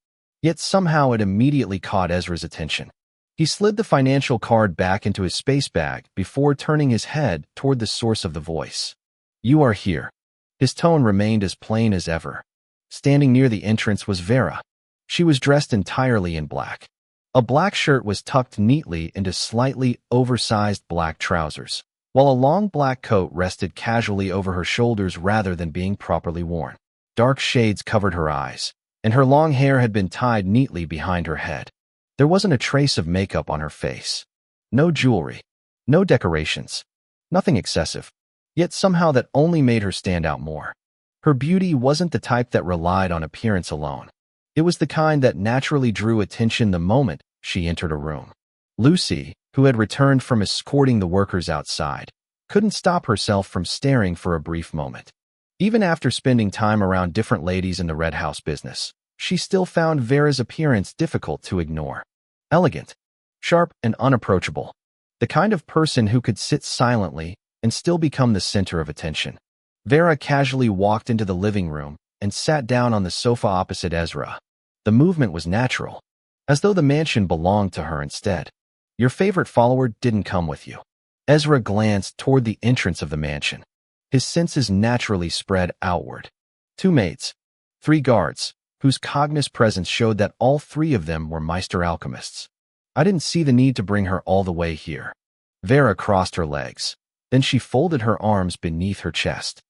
Yet somehow it immediately caught Ezra's attention. He slid the financial card back into his space bag before turning his head toward the source of the voice. You are here. His tone remained as plain as ever. Standing near the entrance was Vera. She was dressed entirely in black. A black shirt was tucked neatly into slightly oversized black trousers, while a long black coat rested casually over her shoulders rather than being properly worn. Dark shades covered her eyes, and her long hair had been tied neatly behind her head. There wasn't a trace of makeup on her face. No jewelry. No decorations. Nothing excessive. Yet somehow that only made her stand out more. Her beauty wasn't the type that relied on appearance alone. It was the kind that naturally drew attention the moment she entered a room. Lucy, who had returned from escorting the workers outside, couldn't stop herself from staring for a brief moment. Even after spending time around different ladies in the Red House business, she still found Vera's appearance difficult to ignore. Elegant, sharp, and unapproachable. The kind of person who could sit silently and still become the center of attention. Vera casually walked into the living room and sat down on the sofa opposite Ezra. The movement was natural, as though the mansion belonged to her instead. Your favorite follower didn't come with you. Ezra glanced toward the entrance of the mansion. His senses naturally spread outward. 2 maids, 3 guards, whose cognate presence showed that all 3 of them were Meister alchemists. I didn't see the need to bring her all the way here. Vera crossed her legs. Then she folded her arms beneath her chest.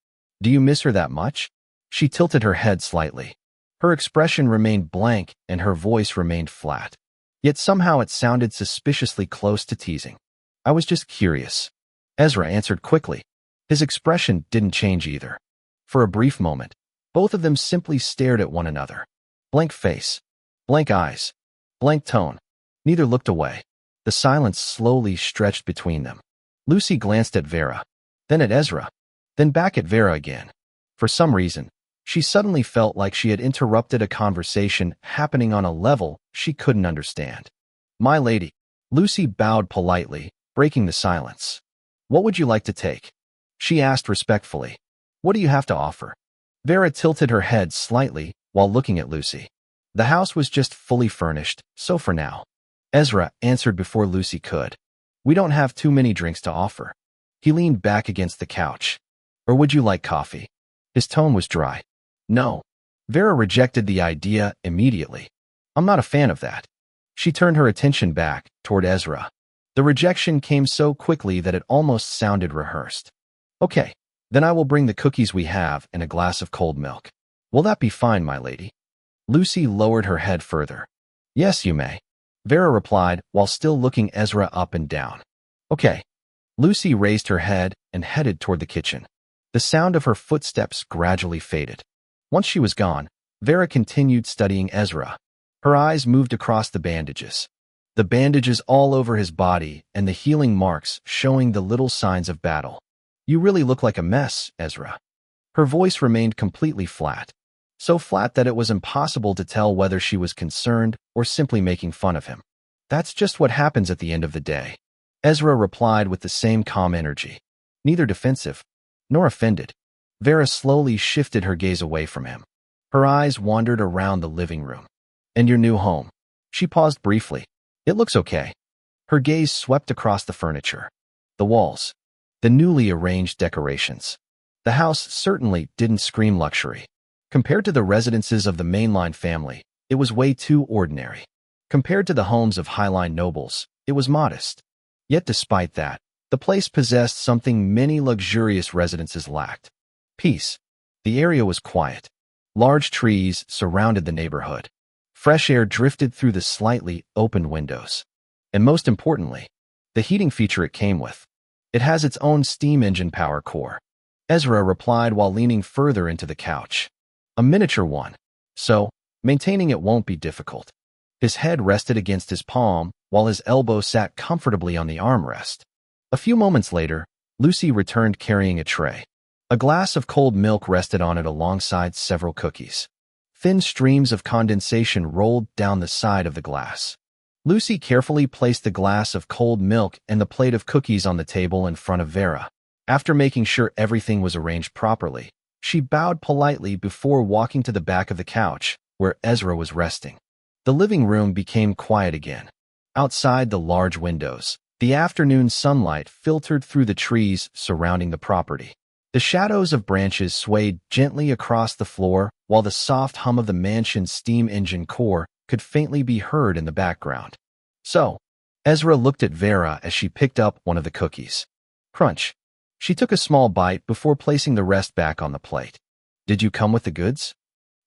Do you miss her that much? She tilted her head slightly. Her expression remained blank and her voice remained flat. Yet somehow it sounded suspiciously close to teasing. I was just curious. Ezra answered quickly. His expression didn't change either. For a brief moment, both of them simply stared at one another. Blank face, blank eyes, blank tone. Neither looked away. The silence slowly stretched between them. Lucy glanced at Vera, then at Ezra, then back at Vera again. For some reason, she suddenly felt like she had interrupted a conversation happening on a level she couldn't understand. My lady. Lucy bowed politely, breaking the silence. What would you like to take? She asked respectfully. What do you have to offer? Vera tilted her head slightly while looking at Lucy. The house was just fully furnished, so for now. Ezra answered before Lucy could. We don't have too many drinks to offer. He leaned back against the couch. Or would you like coffee? His tone was dry. No. Vera rejected the idea immediately. I'm not a fan of that. She turned her attention back toward Ezra. The rejection came so quickly that it almost sounded rehearsed. Okay, then I will bring the cookies we have and a glass of cold milk. Will that be fine, my lady? Lucy lowered her head further. Yes, you may. Vera replied while still looking Ezra up and down. Okay. Lucy raised her head and headed toward the kitchen. The sound of her footsteps gradually faded. Once she was gone, Vera continued studying Ezra. Her eyes moved across the bandages. The bandages all over his body and the healing marks showing the little signs of battle. You really look like a mess, Ezra. Her voice remained completely flat. So flat that it was impossible to tell whether she was concerned or simply making fun of him. That's just what happens at the end of the day. Ezra replied with the same calm energy. Neither defensive nor offended. Vera slowly shifted her gaze away from him. Her eyes wandered around the living room. And your new home? She paused briefly. It looks okay. Her gaze swept across the furniture, the walls, the newly arranged decorations. The house certainly didn't scream luxury. Compared to the residences of the mainline family, it was way too ordinary. Compared to the homes of highline nobles, it was modest. Yet despite that, the place possessed something many luxurious residences lacked. Peace. The area was quiet. Large trees surrounded the neighborhood. Fresh air drifted through the slightly opened windows. And most importantly, the heating feature it came with. It has its own steam engine power core. Ezra replied while leaning further into the couch. A miniature one, so maintaining it won't be difficult. His head rested against his palm, while his elbow sat comfortably on the armrest. A few moments later, Lucy returned carrying a tray. A glass of cold milk rested on it alongside several cookies. Thin streams of condensation rolled down the side of the glass. Lucy carefully placed the glass of cold milk and the plate of cookies on the table in front of Vera. After making sure everything was arranged properly, she bowed politely before walking to the back of the couch, where Ezra was resting. The living room became quiet again. Outside the large windows, the afternoon sunlight filtered through the trees surrounding the property. The shadows of branches swayed gently across the floor, while the soft hum of the mansion's steam engine core could faintly be heard in the background. So, Ezra looked at Vera as she picked up one of the cookies. Crunch. She took a small bite before placing the rest back on the plate. Did you come with the goods?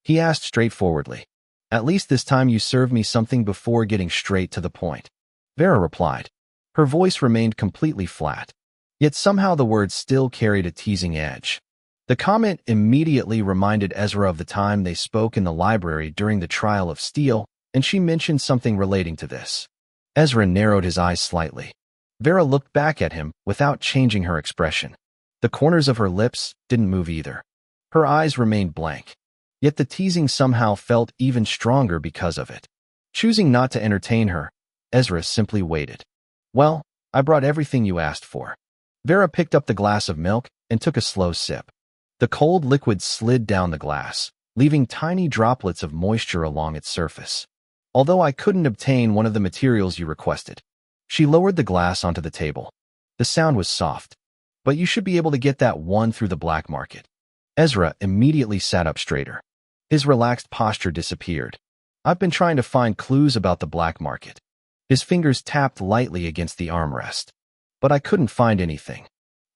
He asked straightforwardly. At least this time you served me something before getting straight to the point. Vera replied. Her voice remained completely flat. Yet somehow the words still carried a teasing edge. The comment immediately reminded Ezra of the time they spoke in the library during the trial of Steele, and she mentioned something relating to this. Ezra narrowed his eyes slightly. Vera looked back at him without changing her expression. The corners of her lips didn't move either. Her eyes remained blank. Yet the teasing somehow felt even stronger because of it. Choosing not to entertain her, Ezra simply waited. Well, I brought everything you asked for. Vera picked up the glass of milk and took a slow sip. The cold liquid slid down the glass, leaving tiny droplets of moisture along its surface. Although I couldn't obtain one of the materials you requested. She lowered the glass onto the table. The sound was soft. But you should be able to get that one through the black market. Ezra immediately sat up straighter. His relaxed posture disappeared. I've been trying to find clues about the black market. His fingers tapped lightly against the armrest. But I couldn't find anything.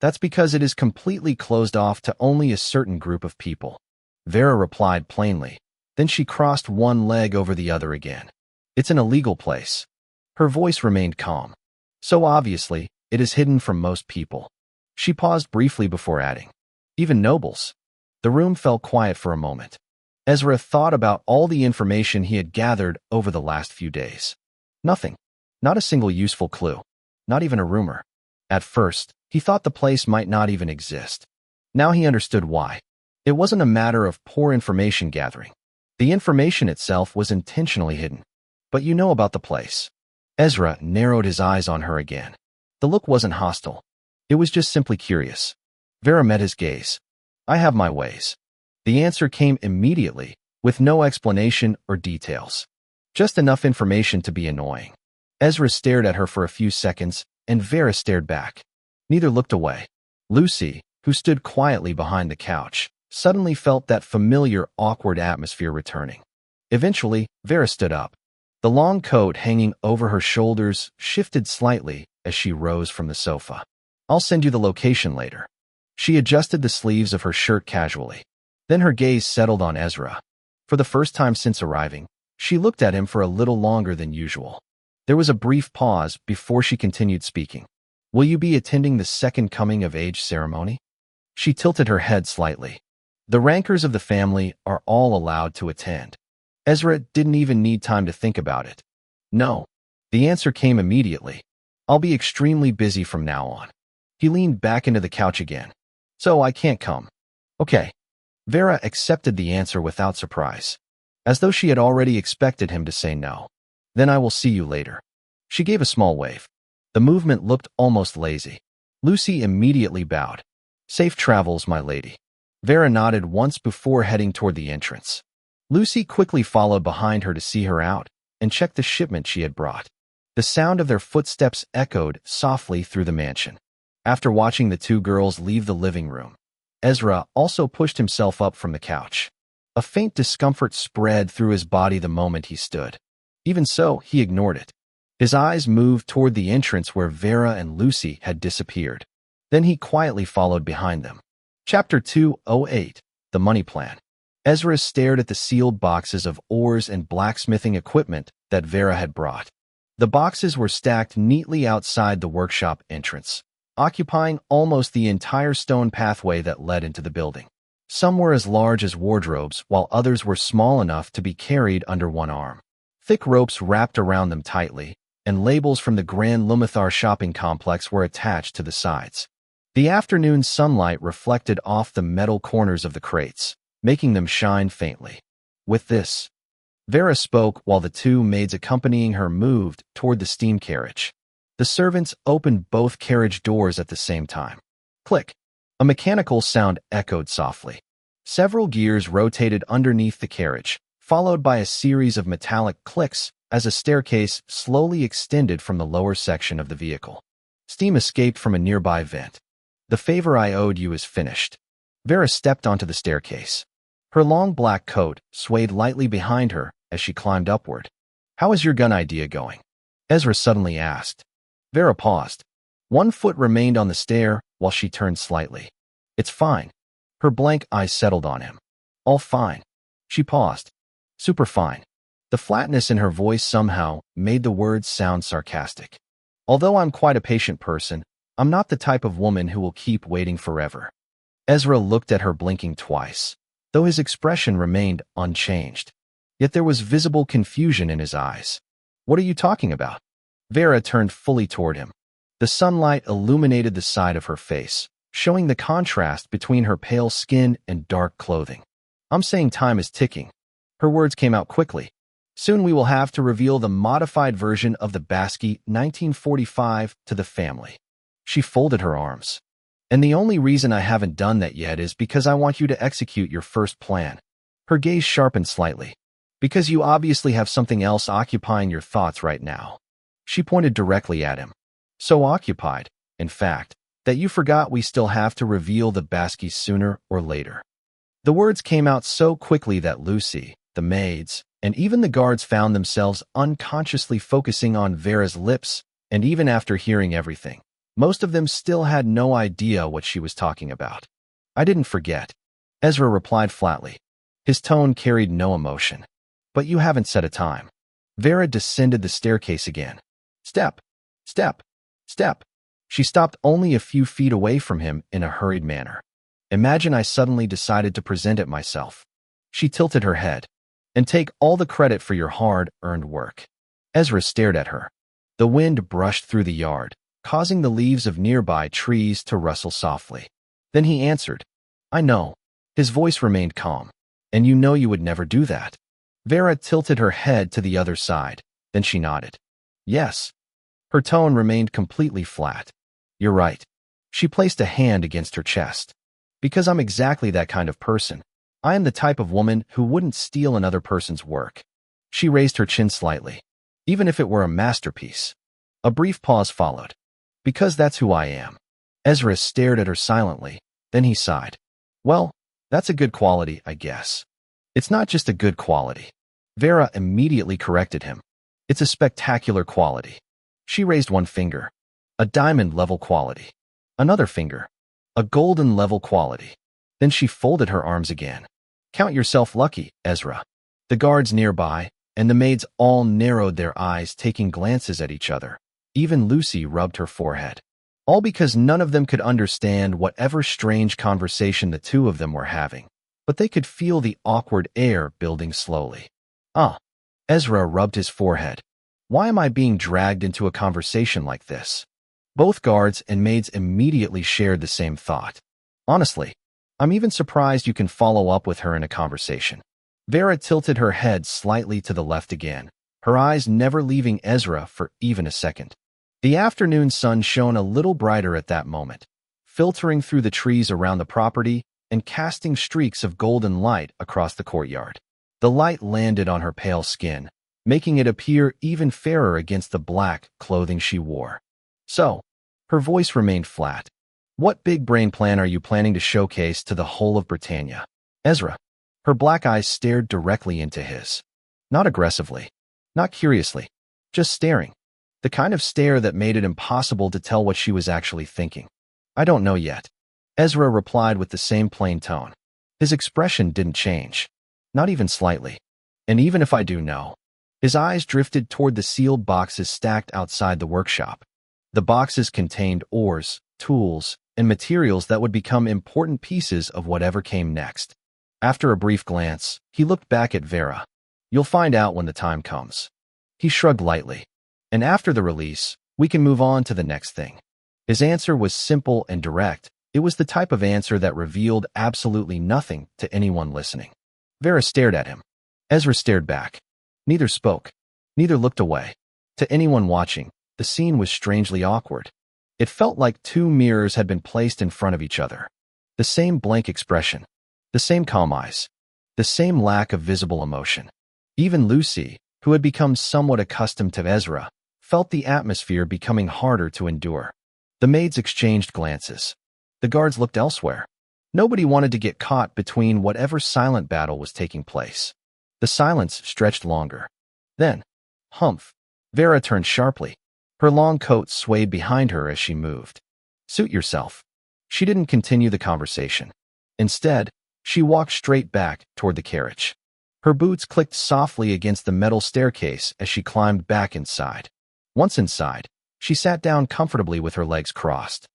That's because it is completely closed off to only a certain group of people. Vera replied plainly. Then she crossed one leg over the other again. It's an illegal place. Her voice remained calm. So obviously, it is hidden from most people. She paused briefly before adding. Even nobles. The room fell quiet for a moment. Ezra thought about all the information he had gathered over the last few days. Nothing. Not a single useful clue. Not even a rumor. At first, he thought the place might not even exist. Now he understood why. It wasn't a matter of poor information gathering. The information itself was intentionally hidden. But you know about the place. Ezra narrowed his eyes on her again. The look wasn't hostile. It was just simply curious. Vera met his gaze. I have my ways. The answer came immediately, with no explanation or details. Just enough information to be annoying. Ezra stared at her for a few seconds, and Vera stared back. Neither looked away. Lucy, who stood quietly behind the couch, suddenly felt that familiar, awkward atmosphere returning. Eventually, Vera stood up. The long coat hanging over her shoulders shifted slightly as she rose from the sofa. I'll send you the location later. She adjusted the sleeves of her shirt casually. Then her gaze settled on Ezra. For the first time since arriving, she looked at him for a little longer than usual. There was a brief pause before she continued speaking. Will you be attending the second coming-of-age ceremony? She tilted her head slightly. The rankers of the family are all allowed to attend. Ezra didn't even need time to think about it. No. The answer came immediately. I'll be extremely busy from now on. He leaned back into the couch again. So I can't come. Okay. Vera accepted the answer without surprise, as though she had already expected him to say no. Then I will see you later. She gave a small wave. The movement looked almost lazy. Lucy immediately bowed. Safe travels, my lady. Vera nodded once before heading toward the entrance. Lucy quickly followed behind her to see her out and check the shipment she had brought. The sound of their footsteps echoed softly through the mansion. After watching the two girls leave the living room, Ezra also pushed himself up from the couch. A faint discomfort spread through his body the moment he stood. Even so, he ignored it. His eyes moved toward the entrance where Vera and Lucy had disappeared. Then he quietly followed behind them. Chapter 208, The Money Plan. Ezra stared at the sealed boxes of ores and blacksmithing equipment that Vera had brought. The boxes were stacked neatly outside the workshop entrance, occupying almost the entire stone pathway that led into the building. Some were as large as wardrobes, while others were small enough to be carried under one arm. Thick ropes wrapped around them tightly, and labels from the Grand Lumathar shopping complex were attached to the sides. The afternoon sunlight reflected off the metal corners of the crates, making them shine faintly. With this, Vera spoke while the two maids accompanying her moved toward the steam carriage. The servants opened both carriage doors at the same time. Click! A mechanical sound echoed softly. Several gears rotated underneath the carriage, followed by a series of metallic clicks as a staircase slowly extended from the lower section of the vehicle. Steam escaped from a nearby vent. The favor I owed you is finished. Vera stepped onto the staircase. Her long black coat swayed lightly behind her as she climbed upward. How is your gun idea going? Ezra suddenly asked. Vera paused. One foot remained on the stair while she turned slightly. It's fine. Her blank eyes settled on him. All fine. She paused. Super fine. The flatness in her voice somehow made the words sound sarcastic. Although I'm quite a patient person, I'm not the type of woman who will keep waiting forever. Ezra looked at her blinking twice, though his expression remained unchanged. Yet there was visible confusion in his eyes. What are you talking about? Vera turned fully toward him. The sunlight illuminated the side of her face, showing the contrast between her pale skin and dark clothing. I'm saying time is ticking. Her words came out quickly. Soon we will have to reveal the modified version of the Basque 1945 to the family. She folded her arms. And the only reason I haven't done that yet is because I want you to execute your first plan. Her gaze sharpened slightly. Because you obviously have something else occupying your thoughts right now. She pointed directly at him. So occupied, in fact, that you forgot we still have to reveal the Basque sooner or later. The words came out so quickly that Lucy, the maids, and even the guards found themselves unconsciously focusing on Vera's lips, and even after hearing everything, most of them still had no idea what she was talking about. I didn't forget. Ezra replied flatly. His tone carried no emotion. But you haven't set a time. Vera descended the staircase again. Step, step, step. She stopped only a few feet away from him in a hurried manner. Imagine I suddenly decided to present it myself. She tilted her head. And take all the credit for your hard-earned work. Ezra stared at her. The wind brushed through the yard, causing the leaves of nearby trees to rustle softly. Then he answered, I know. His voice remained calm. And you know you would never do that. Vera tilted her head to the other side. Then she nodded. Yes. Her tone remained completely flat. You're right. She placed a hand against her chest. Because I'm exactly that kind of person. I am the type of woman who wouldn't steal another person's work. She raised her chin slightly. Even if it were a masterpiece. A brief pause followed. Because that's who I am. Ezra stared at her silently. Then he sighed. Well, that's a good quality, I guess. It's not just a good quality. Vera immediately corrected him. It's a spectacular quality. She raised one finger. A diamond-level quality. Another finger. A golden-level quality. Then she folded her arms again. Count yourself lucky, Ezra. The guards nearby, and the maids all narrowed their eyes, taking glances at each other. Even Lucy rubbed her forehead. All because none of them could understand whatever strange conversation the two of them were having. But they could feel the awkward air building slowly. Ezra rubbed his forehead. Why am I being dragged into a conversation like this? Both guards and maids immediately shared the same thought. Honestly, I'm even surprised you can follow up with her in a conversation. Vera tilted her head slightly to the left again, her eyes never leaving Ezra for even a second. The afternoon sun shone a little brighter at that moment, filtering through the trees around the property and casting streaks of golden light across the courtyard. The light landed on her pale skin, making it appear even fairer against the black clothing she wore. So, her voice remained flat. What big brain plan are you planning to showcase to the whole of Britannia? Ezra. Her black eyes stared directly into his. Not aggressively. Not curiously. Just staring. The kind of stare that made it impossible to tell what she was actually thinking. I don't know yet. Ezra replied with the same plain tone. His expression didn't change, not even slightly. And even if I do know. His eyes drifted toward the sealed boxes stacked outside the workshop. The boxes contained ores, tools, and materials that would become important pieces of whatever came next. After a brief glance, he looked back at Vera. You'll find out when the time comes. He shrugged lightly. And after the release, we can move on to the next thing. His answer was simple and direct. It was the type of answer that revealed absolutely nothing to anyone listening. Vera stared at him. Ezra stared back. Neither spoke. Neither looked away. To anyone watching, the scene was strangely awkward. It felt like two mirrors had been placed in front of each other. The same blank expression. The same calm eyes. The same lack of visible emotion. Even Lucy, who had become somewhat accustomed to Ezra, felt the atmosphere becoming harder to endure. The maids exchanged glances. The guards looked elsewhere. Nobody wanted to get caught between whatever silent battle was taking place. The silence stretched longer. Then, humph! Vera turned sharply. Her long coat swayed behind her as she moved. Suit yourself. She didn't continue the conversation. Instead, she walked straight back toward the carriage. Her boots clicked softly against the metal staircase as she climbed back inside. Once inside, she sat down comfortably with her legs crossed,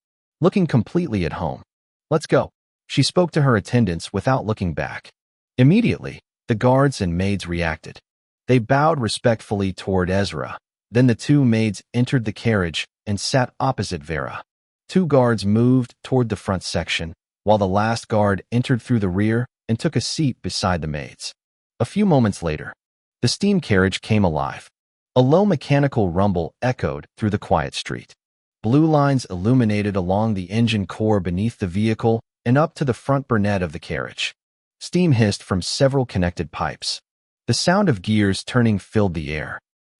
looking completely at home. Let's go. She spoke to her attendants without looking back. Immediately, the guards and maids reacted. They bowed respectfully toward Ezra. Then the two maids entered the carriage and sat opposite Vera. Two guards moved toward the front section, while the last guard entered through the rear and took a seat beside the maids. A few moments later, the steam carriage came alive. A low mechanical rumble echoed through the quiet street. Blue lines illuminated along the engine core beneath the vehicle and up to the front burnet of the carriage. Steam hissed from several connected pipes. The sound of gears turning filled the air.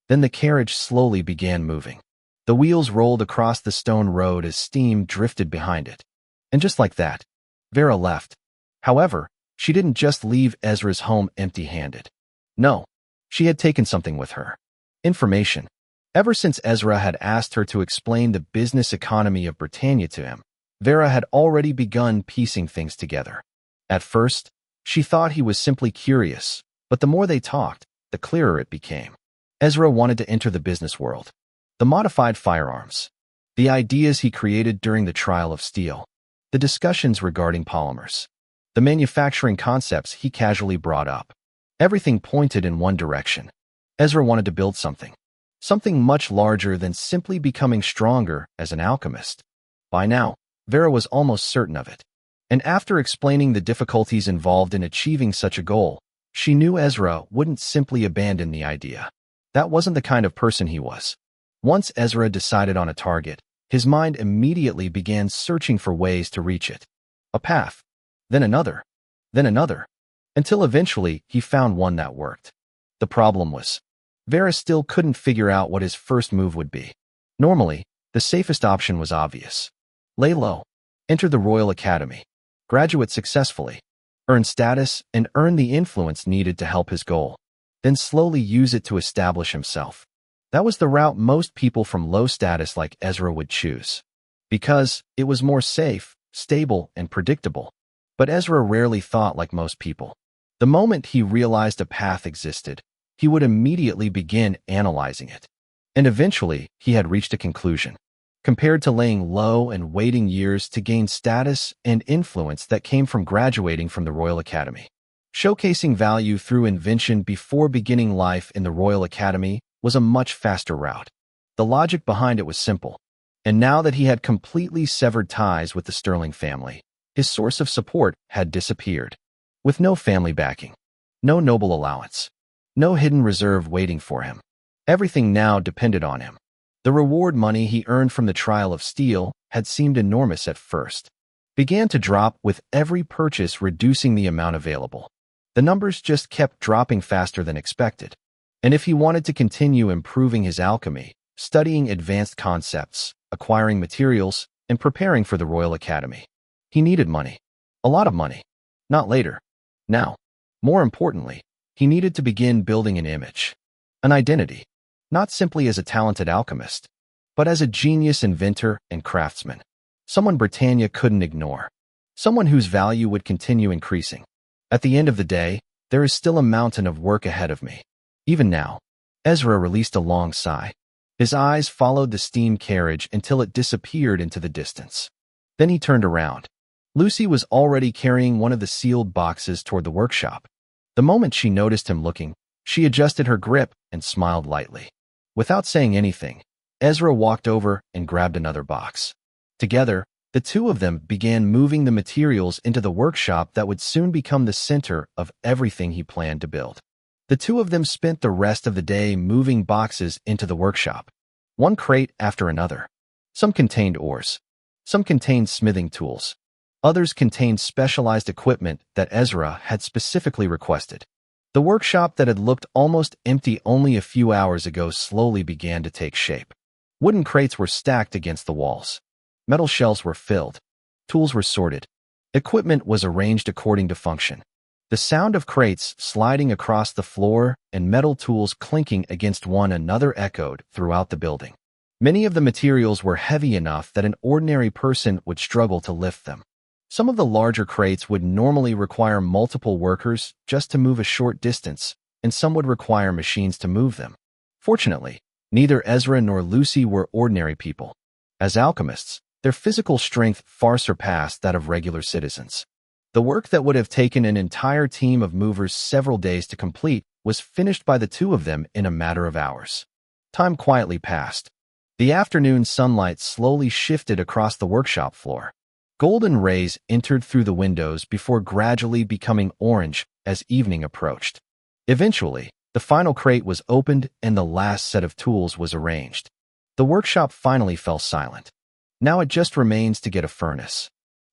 Then the carriage slowly began moving. The wheels rolled across the stone road as steam drifted behind it. And just like that, Vera left. However, she didn't just leave Ezra's home empty-handed. No, she had taken something with her. Information. Ever since Ezra had asked her to explain the business economy of Britannia to him, Vera had already begun piecing things together. At first, she thought he was simply curious, but the more they talked, the clearer it became. Ezra wanted to enter the business world. The modified firearms. The ideas he created during the trial of steel. The discussions regarding polymers. The manufacturing concepts he casually brought up. Everything pointed in one direction. Ezra wanted to build something. Something much larger than simply becoming stronger as an alchemist. By now, Vera was almost certain of it. And after explaining the difficulties involved in achieving such a goal, she knew Ezra wouldn't simply abandon the idea. That wasn't the kind of person he was. Once Ezra decided on a target, his mind immediately began searching for ways to reach it. A path, then another, until eventually he found one that worked. The problem was, Vera still couldn't figure out what his first move would be. Normally, the safest option was obvious. Lay low, enter the Royal Academy, graduate successfully, earn status and earn the influence needed to help his goal, then slowly use it to establish himself. That was the route most people from low status like Ezra would choose, because it was more safe, stable, and predictable. But Ezra rarely thought like most people. The moment he realized a path existed, he would immediately begin analyzing it. And eventually, he had reached a conclusion. Compared to laying low and waiting years to gain status and influence that came from graduating from the Royal Academy. Showcasing value through invention before beginning life in the Royal Academy was a much faster route. The logic behind it was simple. And now that he had completely severed ties with the Sterling family, his source of support had disappeared. With no family backing, no noble allowance, no hidden reserve waiting for him. Everything now depended on him. The reward money he earned from the trial of steel had seemed enormous at first, began to drop with every purchase, reducing the amount available. The numbers just kept dropping faster than expected. And if he wanted to continue improving his alchemy, studying advanced concepts, acquiring materials, and preparing for the Royal Academy, he needed money. A lot of money. Not later. Now. More importantly, he needed to begin building an image. An identity. Not simply as a talented alchemist, but as a genius inventor and craftsman. Someone Britannia couldn't ignore. someone whose value would continue increasing. At the end of the day, there is still a mountain of work ahead of me. Even now, Ezra released a long sigh. His eyes followed the steam carriage until it disappeared into the distance. Then he turned around. Lucy was already carrying one of the sealed boxes toward the workshop. The moment she noticed him looking, she adjusted her grip and smiled lightly. Without saying anything, Ezra walked over and grabbed another box. Together, the two of them began moving the materials into the workshop that would soon become the center of everything he planned to build. The two of them spent the rest of the day moving boxes into the workshop, one crate after another. Some contained ores. Some contained smithing tools. Others contained specialized equipment that Ezra had specifically requested. The workshop that had looked almost empty only a few hours ago slowly began to take shape. Wooden crates were stacked against the walls. Metal shelves were filled. Tools were sorted. Equipment was arranged according to function. The sound of crates sliding across the floor and metal tools clinking against one another echoed throughout the building. Many of the materials were heavy enough that an ordinary person would struggle to lift them. Some of the larger crates would normally require multiple workers just to move a short distance, and some would require machines to move them. Fortunately, neither Ezra nor Lucy were ordinary people. As alchemists, their physical strength far surpassed that of regular citizens. The work that would have taken an entire team of movers several days to complete was finished by the two of them in a matter of hours. Time quietly passed. The afternoon sunlight slowly shifted across the workshop floor. Golden rays entered through the windows before gradually becoming orange as evening approached. Eventually, the final crate was opened and the last set of tools was arranged. The workshop finally fell silent. Now it just remains to get a furnace.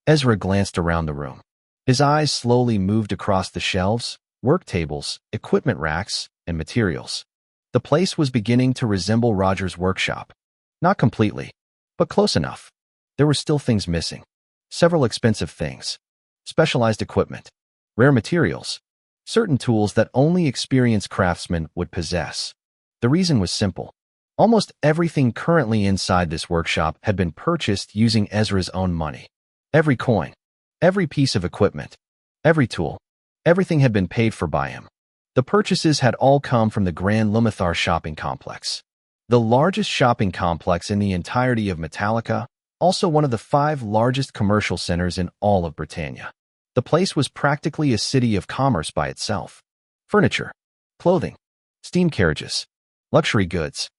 Ezra glanced around the room. His eyes slowly moved across the shelves, work tables, equipment racks, and materials. The place was beginning to resemble Roger's workshop. Not completely, but close enough. There were still things missing. Several expensive things. Specialized equipment. Rare materials. Certain tools that only experienced craftsmen would possess. The reason was simple. Almost everything currently inside this workshop had been purchased using Ezra's own money. Every coin. Every piece of equipment, every tool, everything had been paid for by him. The purchases had all come from the Grand Lumathar shopping complex, the largest shopping complex in the entirety of Metallica, also one of the 5 largest commercial centers in all of Britannia. The place was practically a city of commerce by itself. Furniture, clothing, steam carriages, luxury goods,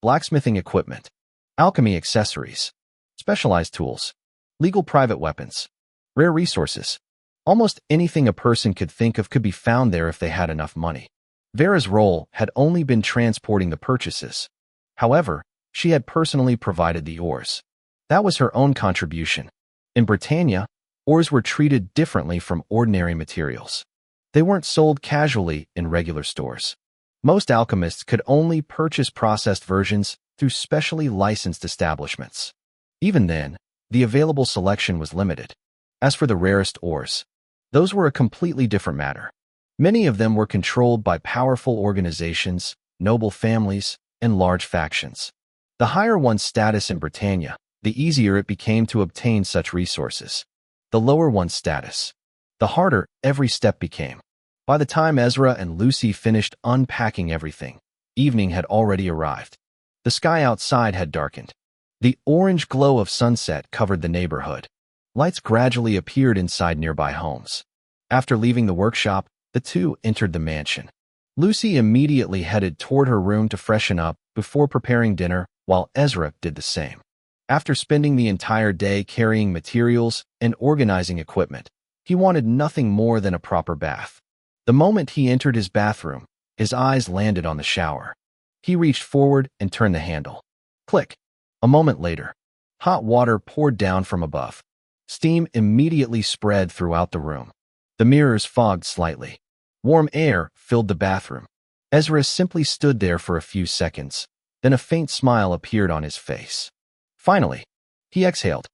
blacksmithing equipment, alchemy accessories, specialized tools, legal private weapons, rare resources. Almost anything a person could think of could be found there if they had enough money. Vera's role had only been transporting the purchases. However, she had personally provided the ores. That was her own contribution. In Britannia, ores were treated differently from ordinary materials. They weren't sold casually in regular stores. Most alchemists could only purchase processed versions through specially licensed establishments. Even then, the available selection was limited. As for the rarest ores, those were a completely different matter. Many of them were controlled by powerful organizations, noble families, and large factions. The higher one's status in Britannia, the easier it became to obtain such resources. The lower one's status, the harder every step became. By the time Ezra and Lucy finished unpacking everything, evening had already arrived. The sky outside had darkened. The orange glow of sunset covered the neighborhood. Lights gradually appeared inside nearby homes. After leaving the workshop, the two entered the mansion. Lucy immediately headed toward her room to freshen up before preparing dinner, while Ezra did the same. After spending the entire day carrying materials and organizing equipment, he wanted nothing more than a proper bath. The moment he entered his bathroom, his eyes landed on the shower. He reached forward and turned the handle. Click. A moment later, hot water poured down from above. Steam immediately spread throughout the room. The mirrors fogged slightly. Warm air filled the bathroom. Ezra simply stood there for a few seconds, then a faint smile appeared on his face. Finally, he exhaled.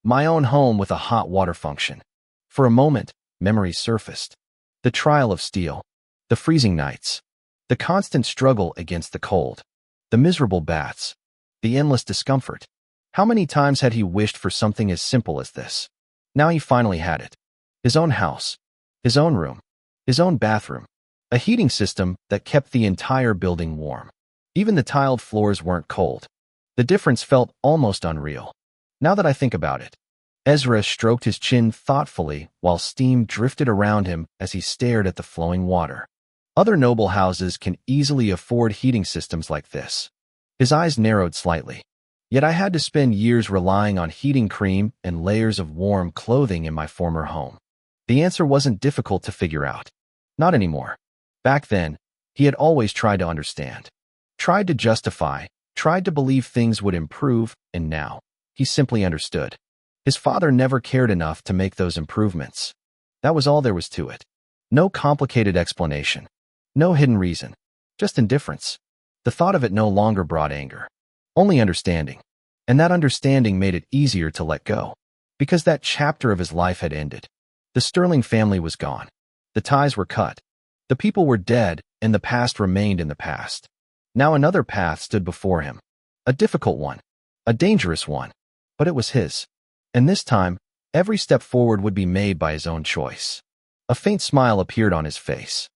My own home with a hot water function. For a moment, memories surfaced. The trial of steel, the freezing nights, the constant struggle against the cold, the miserable baths, the endless discomfort. How many times had he wished for something as simple as this? Now he finally had it. His own house, his own room, his own bathroom, a heating system that kept the entire building warm. Even the tiled floors weren't cold. The difference felt almost unreal. Now that I think about it, Ezra stroked his chin thoughtfully while steam drifted around him as he stared at the flowing water. Other noble houses can easily afford heating systems like this. His eyes narrowed slightly. Yet I had to spend years relying on heating cream and layers of warm clothing in my former home. The answer wasn't difficult to figure out. Not anymore. Back then, he had always tried to understand. Tried to justify, tried to believe things would improve, and now, he simply understood. His father never cared enough to make those improvements. That was all there was to it. No complicated explanation. No hidden reason. Just indifference. The thought of it no longer brought anger. Only understanding. And that understanding made it easier to let go. Because that chapter of his life had ended. The Sterling family was gone. The ties were cut. The people were dead, and the past remained in the past. Now another path stood before him. A difficult one. A dangerous one. But it was his. And this time, every step forward would be made by his own choice. A faint smile appeared on his face.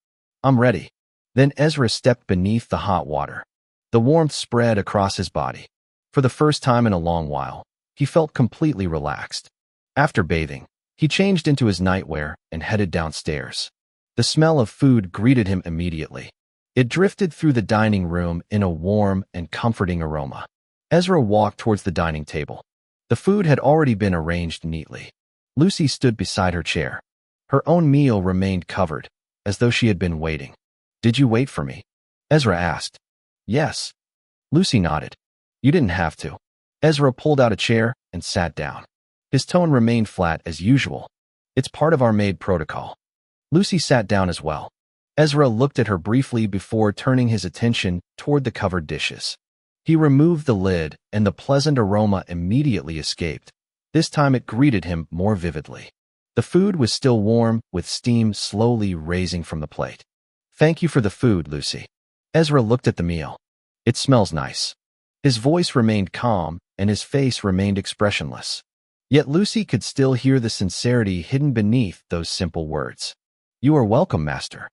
I'm ready. Then Ezra stepped beneath the hot water. The warmth spread across his body. For the first time in a long while, he felt completely relaxed. After bathing, he changed into his nightwear and headed downstairs. The smell of food greeted him immediately. It drifted through the dining room in a warm and comforting aroma. Ezra walked towards the dining table. The food had already been arranged neatly. Lucy stood beside her chair. Her own meal remained covered, as though she had been waiting. Did you wait for me? Ezra asked. Yes. Lucy nodded. You didn't have to. Ezra pulled out a chair and sat down. His tone remained flat as usual. It's part of our maid protocol. Lucy sat down as well. Ezra looked at her briefly before turning his attention toward the covered dishes. He removed the lid, and the pleasant aroma immediately escaped. This time it greeted him more vividly. The food was still warm, with steam slowly raising from the plate. Thank you for the food, Lucy. Ezra looked at the meal. It smells nice. His voice remained calm, and his face remained expressionless. Yet Lucy could still hear the sincerity hidden beneath those simple words. You are welcome, master.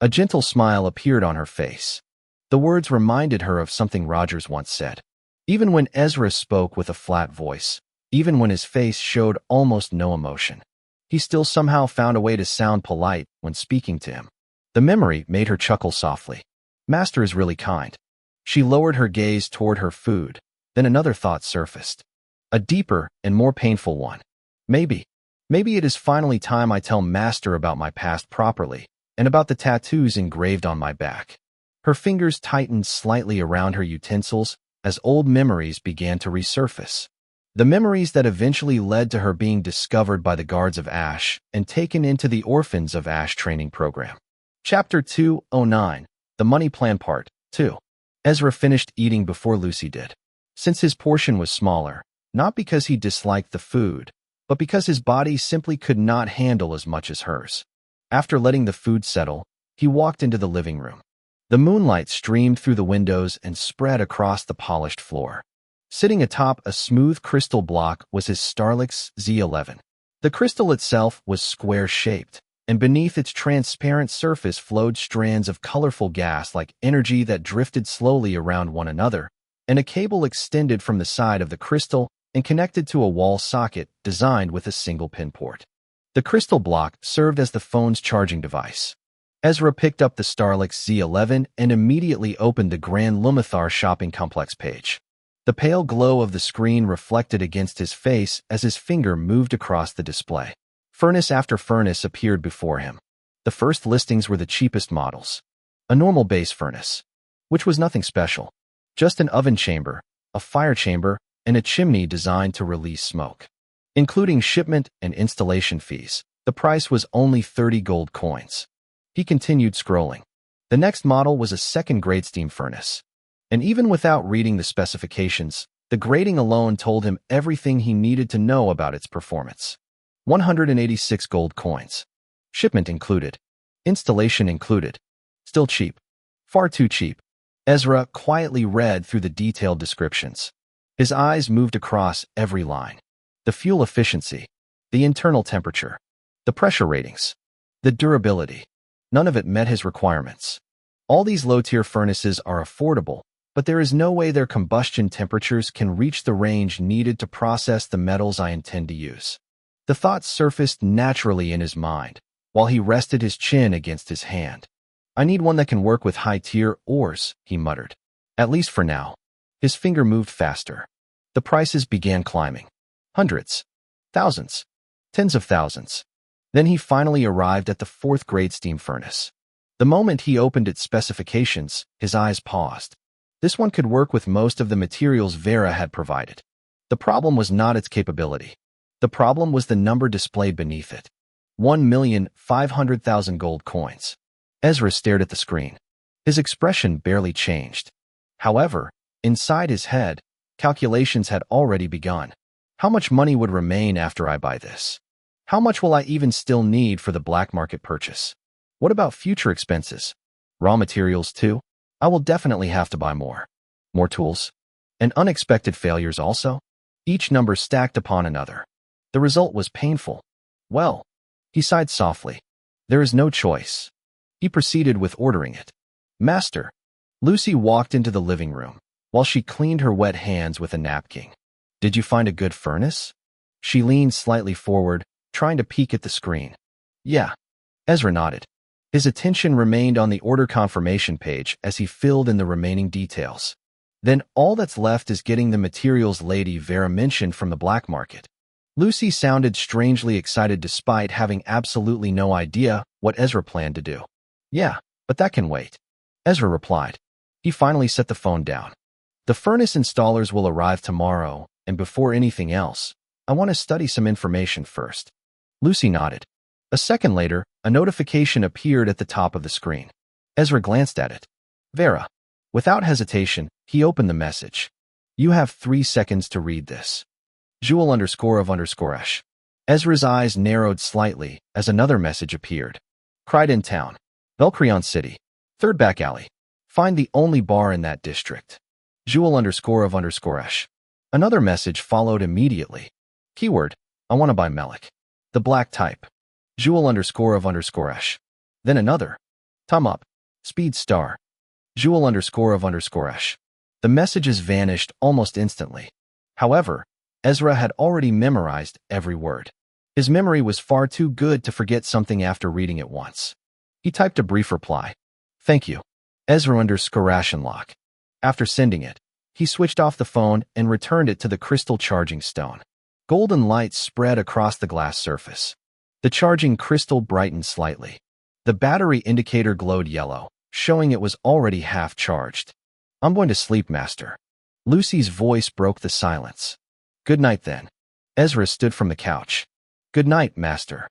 A gentle smile appeared on her face. The words reminded her of something Rogers once said. Even when Ezra spoke with a flat voice, even when his face showed almost no emotion, he still somehow found a way to sound polite when speaking to him. The memory made her chuckle softly. Master is really kind. She lowered her gaze toward her food. Then another thought surfaced. A deeper and more painful one. Maybe it is finally time I tell Master about my past properly, and about the tattoos engraved on my back. Her fingers tightened slightly around her utensils as old memories began to resurface. The memories that eventually led to her being discovered by the guards of Ash and taken into the Orphans of Ash training program. Chapter 209, The Money Plan Part 2. Ezra finished eating before Lucy did. Since his portion was smaller, not because he disliked the food, but because his body simply could not handle as much as hers. After letting the food settle, he walked into the living room. The moonlight streamed through the windows and spread across the polished floor. Sitting atop a smooth crystal block was his Starlix Z11. The crystal itself was square-shaped, and beneath its transparent surface flowed strands of colorful gas like energy that drifted slowly around one another, and a cable extended from the side of the crystal and connected to a wall socket designed with a single pin port. The crystal block served as the phone's charging device. Ezra picked up the Starlix Z11 and immediately opened the Grand Lumathar shopping complex page. The pale glow of the screen reflected against his face as his finger moved across the display. Furnace after furnace appeared before him. The first listings were the cheapest models. A normal base furnace, which was nothing special. Just an oven chamber, a fire chamber, and a chimney designed to release smoke. Including shipment and installation fees, the price was only 30 gold coins. He continued scrolling. The next model was a second-grade steam furnace. And even without reading the specifications, the grading alone told him everything he needed to know about its performance. 186 gold coins. Shipment included. Installation included. Still cheap. Far too cheap. Ezra quietly read through the detailed descriptions. His eyes moved across every line. The fuel efficiency, the internal temperature, the pressure ratings, the durability. None of it met his requirements. All these low-tier furnaces are affordable, but there is no way their combustion temperatures can reach the range needed to process the metals I intend to use. The thought surfaced naturally in his mind, while he rested his chin against his hand. I need one that can work with high-tier ores, he muttered. At least for now. His finger moved faster. The prices began climbing. Hundreds. Thousands. Tens of thousands. Then he finally arrived at the 4th-grade steam furnace. The moment he opened its specifications, his eyes paused. This one could work with most of the materials Vera had provided. The problem was not its capability. The problem was the number displayed beneath it. 1,500,000 gold coins. Ezra stared at the screen. His expression barely changed. However, inside his head, calculations had already begun. How much money would remain after I buy this? How much will I even still need for the black market purchase? What about future expenses? Raw materials too? I will definitely have to buy more. More tools? And unexpected failures also? Each number stacked upon another. The result was painful. Well, he sighed softly. There is no choice. He proceeded with ordering it. Master. Lucy walked into the living room, while she cleaned her wet hands with a napkin. Did you find a good furnace? She leaned slightly forward, trying to peek at the screen. Yeah. Ezra nodded. His attention remained on the order confirmation page as he filled in the remaining details. Then all that's left is getting the materials Lady Vera mentioned from the black market. Lucy sounded strangely excited despite having absolutely no idea what Ezra planned to do. Yeah, but that can wait. Ezra replied. He finally set the phone down. The furnace installers will arrive tomorrow, and before anything else, I want to study some information first. Lucy nodded. A second later, a notification appeared at the top of the screen. Ezra glanced at it. Vera. Without hesitation, he opened the message. You have 3 seconds to read this. Jewel_of_Esh. Ezra's eyes narrowed slightly as another message appeared. Crichton Town. Velcreon City. 3rd back alley. Find the only bar in that district. Jewel_of_Esh. Another message followed immediately. Keyword. I want to buy Melik. The black type. Jewel_of_Esh. Then another. Thumb up. Speed star. Jewel_of_Esh. The messages vanished almost instantly. However, Ezra had already memorized every word. His memory was far too good to forget something after reading it once. He typed a brief reply. Thank you. Ezra Ashenlocke. After sending it, he switched off the phone and returned it to the crystal charging stone. Golden light spread across the glass surface. The charging crystal brightened slightly. The battery indicator glowed yellow, showing it was already half charged. I'm going to sleep, Master. Lucy's voice broke the silence. Good night, then. Ezra stood from the couch. Good night, Master.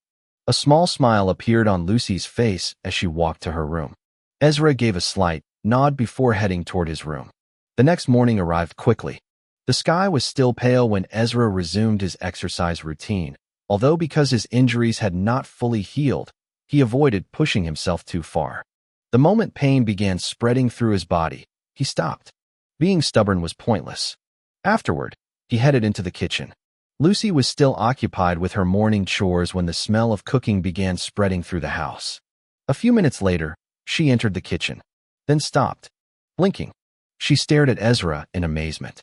A small smile appeared on Lucy's face as she walked to her room. Ezra gave a slight nod before heading toward his room. The next morning arrived quickly. The sky was still pale when Ezra resumed his exercise routine, although because his injuries had not fully healed, he avoided pushing himself too far. The moment pain began spreading through his body, he stopped. Being stubborn was pointless. Afterward, he headed into the kitchen. Lucy was still occupied with her morning chores when the smell of cooking began spreading through the house. A few minutes later, she entered the kitchen, then stopped. Blinking, she stared at Ezra in amazement.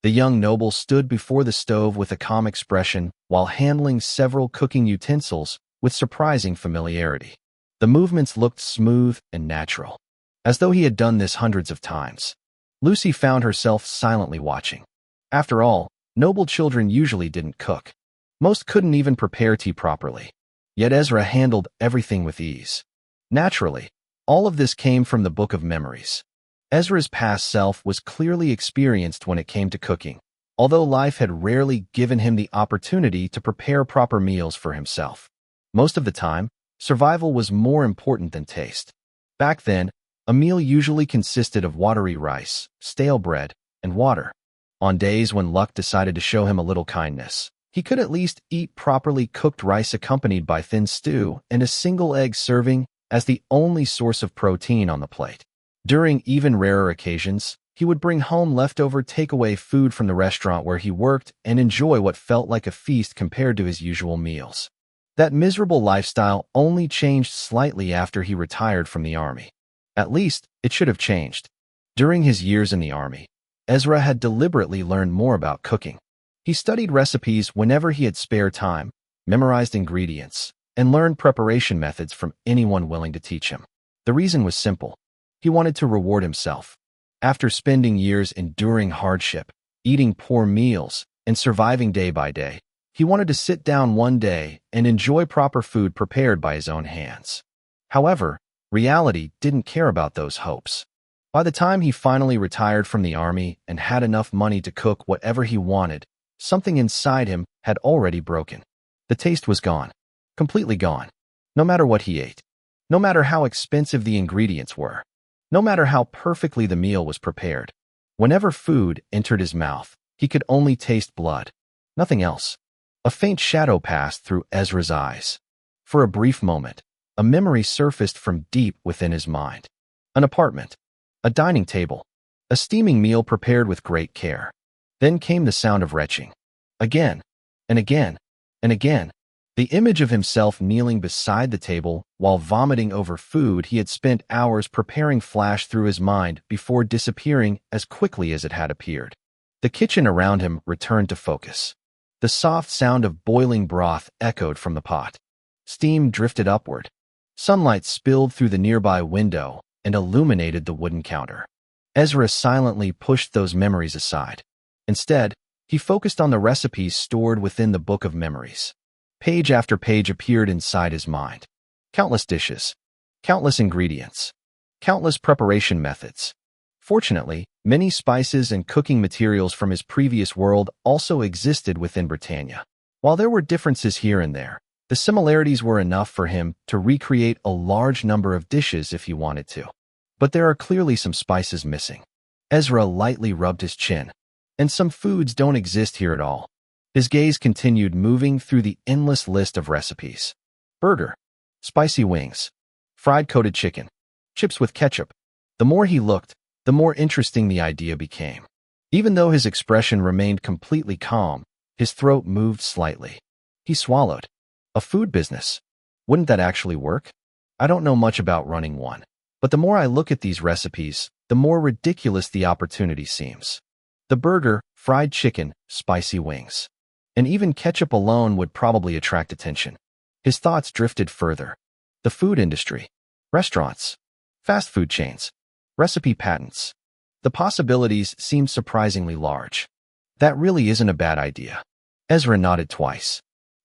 The young noble stood before the stove with a calm expression while handling several cooking utensils with surprising familiarity. The movements looked smooth and natural, as though he had done this hundreds of times. Lucy found herself silently watching. After all, noble children usually didn't cook. Most couldn't even prepare tea properly. Yet Ezra handled everything with ease. Naturally, all of this came from the Book of Memories. Ezra's past self was clearly experienced when it came to cooking, although life had rarely given him the opportunity to prepare proper meals for himself. Most of the time, survival was more important than taste. Back then, a meal usually consisted of watery rice, stale bread, and water. On days when luck decided to show him a little kindness, he could at least eat properly cooked rice accompanied by thin stew and a single egg serving as the only source of protein on the plate. During even rarer occasions, He would bring home leftover takeaway food from the restaurant where he worked and enjoy what felt like a feast compared to his usual meals. That miserable lifestyle only changed slightly after he retired from the army. At least, it should have changed. During his years in the army, Ezra had deliberately learned more about cooking. He studied recipes whenever he had spare time, memorized ingredients, and learned preparation methods from anyone willing to teach him. The reason was simple. He wanted to reward himself. After spending years enduring hardship, eating poor meals, and surviving day by day, he wanted to sit down one day and enjoy proper food prepared by his own hands. However, reality didn't care about those hopes. By the time he finally retired from the army and had enough money to cook whatever he wanted, something inside him had already broken. The taste was gone. Completely gone. No matter what he ate. No matter how expensive the ingredients were. No matter how perfectly the meal was prepared. Whenever food entered his mouth, he could only taste blood. Nothing else. A faint shadow passed through Ezra's eyes. For a brief moment, a memory surfaced from deep within his mind. An apartment. A dining table. A steaming meal prepared with great care. Then came the sound of retching. Again, and again, and again. The image of himself kneeling beside the table while vomiting over food he had spent hours preparing flashed through his mind before disappearing as quickly as it had appeared. The kitchen around him returned to focus. The soft sound of boiling broth echoed from the pot. Steam drifted upward. Sunlight spilled through the nearby window and illuminated the wooden counter. Ezra silently pushed those memories aside. Instead, he focused on the recipes stored within the book of memories. Page after page appeared inside his mind. Countless dishes. Countless ingredients. Countless preparation methods. Fortunately, many spices and cooking materials from his previous world also existed within Britannia. While there were differences here and there, the similarities were enough for him to recreate a large number of dishes if he wanted to. But there are clearly some spices missing. Ezra lightly rubbed his chin. And some foods don't exist here at all. His gaze continued moving through the endless list of recipes. Burger. Spicy wings. Fried coated chicken. Chips with ketchup. The more he looked, the more interesting the idea became. Even though his expression remained completely calm, his throat moved slightly. He swallowed. A food business. Wouldn't that actually work? I don't know much about running one. But the more I look at these recipes, the more ridiculous the opportunity seems. The burger, fried chicken, spicy wings. And even ketchup alone would probably attract attention. His thoughts drifted further. The food industry. Restaurants. Fast food chains. Recipe patents. The possibilities seemed surprisingly large. That really isn't a bad idea. Ezra nodded twice.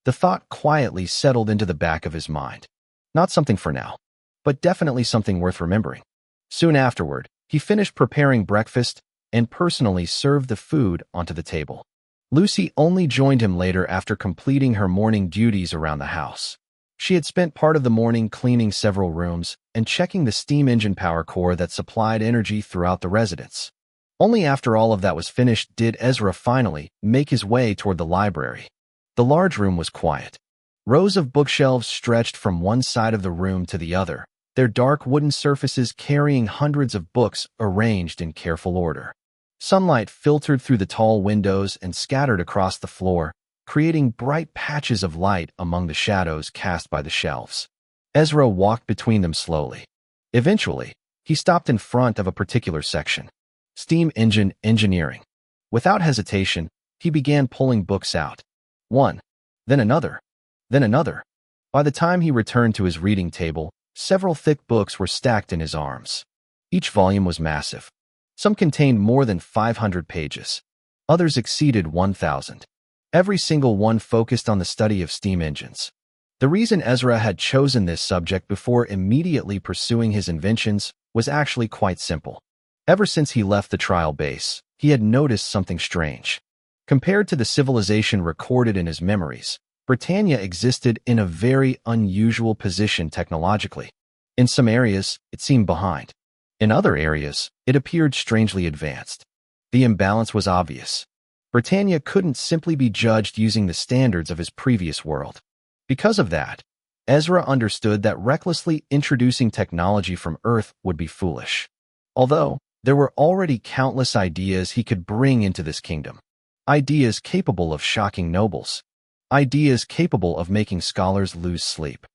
The thought quietly settled into the back of his mind. Not something for now, but definitely something worth remembering. Soon afterward, he finished preparing breakfast and personally served the food onto the table. Lucy only joined him later after completing her morning duties around the house. She had spent part of the morning cleaning several rooms and checking the steam engine power core that supplied energy throughout the residence. Only after all of that was finished did Ezra finally make his way toward the library. The large room was quiet. Rows of bookshelves stretched from one side of the room to the other, their dark wooden surfaces carrying hundreds of books arranged in careful order. Sunlight filtered through the tall windows and scattered across the floor, creating bright patches of light among the shadows cast by the shelves. Ezra walked between them slowly. Eventually, he stopped in front of a particular section. Steam engine engineering. Without hesitation, he began pulling books out. One, then another, then another. By the time he returned to his reading table, several thick books were stacked in his arms. Each volume was massive. Some contained more than 500 pages. Others exceeded 1,000. Every single one focused on the study of steam engines. The reason Ezra had chosen this subject before immediately pursuing his inventions was actually quite simple. Ever since he left the trial base, he had noticed something strange. Compared to the civilization recorded in his memories, Britannia existed in a very unusual position technologically. In some areas, it seemed behind. In other areas, it appeared strangely advanced. The imbalance was obvious. Britannia couldn't simply be judged using the standards of his previous world. Because of that, Ezra understood that recklessly introducing technology from Earth would be foolish. Although, There were already countless ideas he could bring into this kingdom. Ideas capable of shocking nobles. Ideas capable of making scholars lose sleep.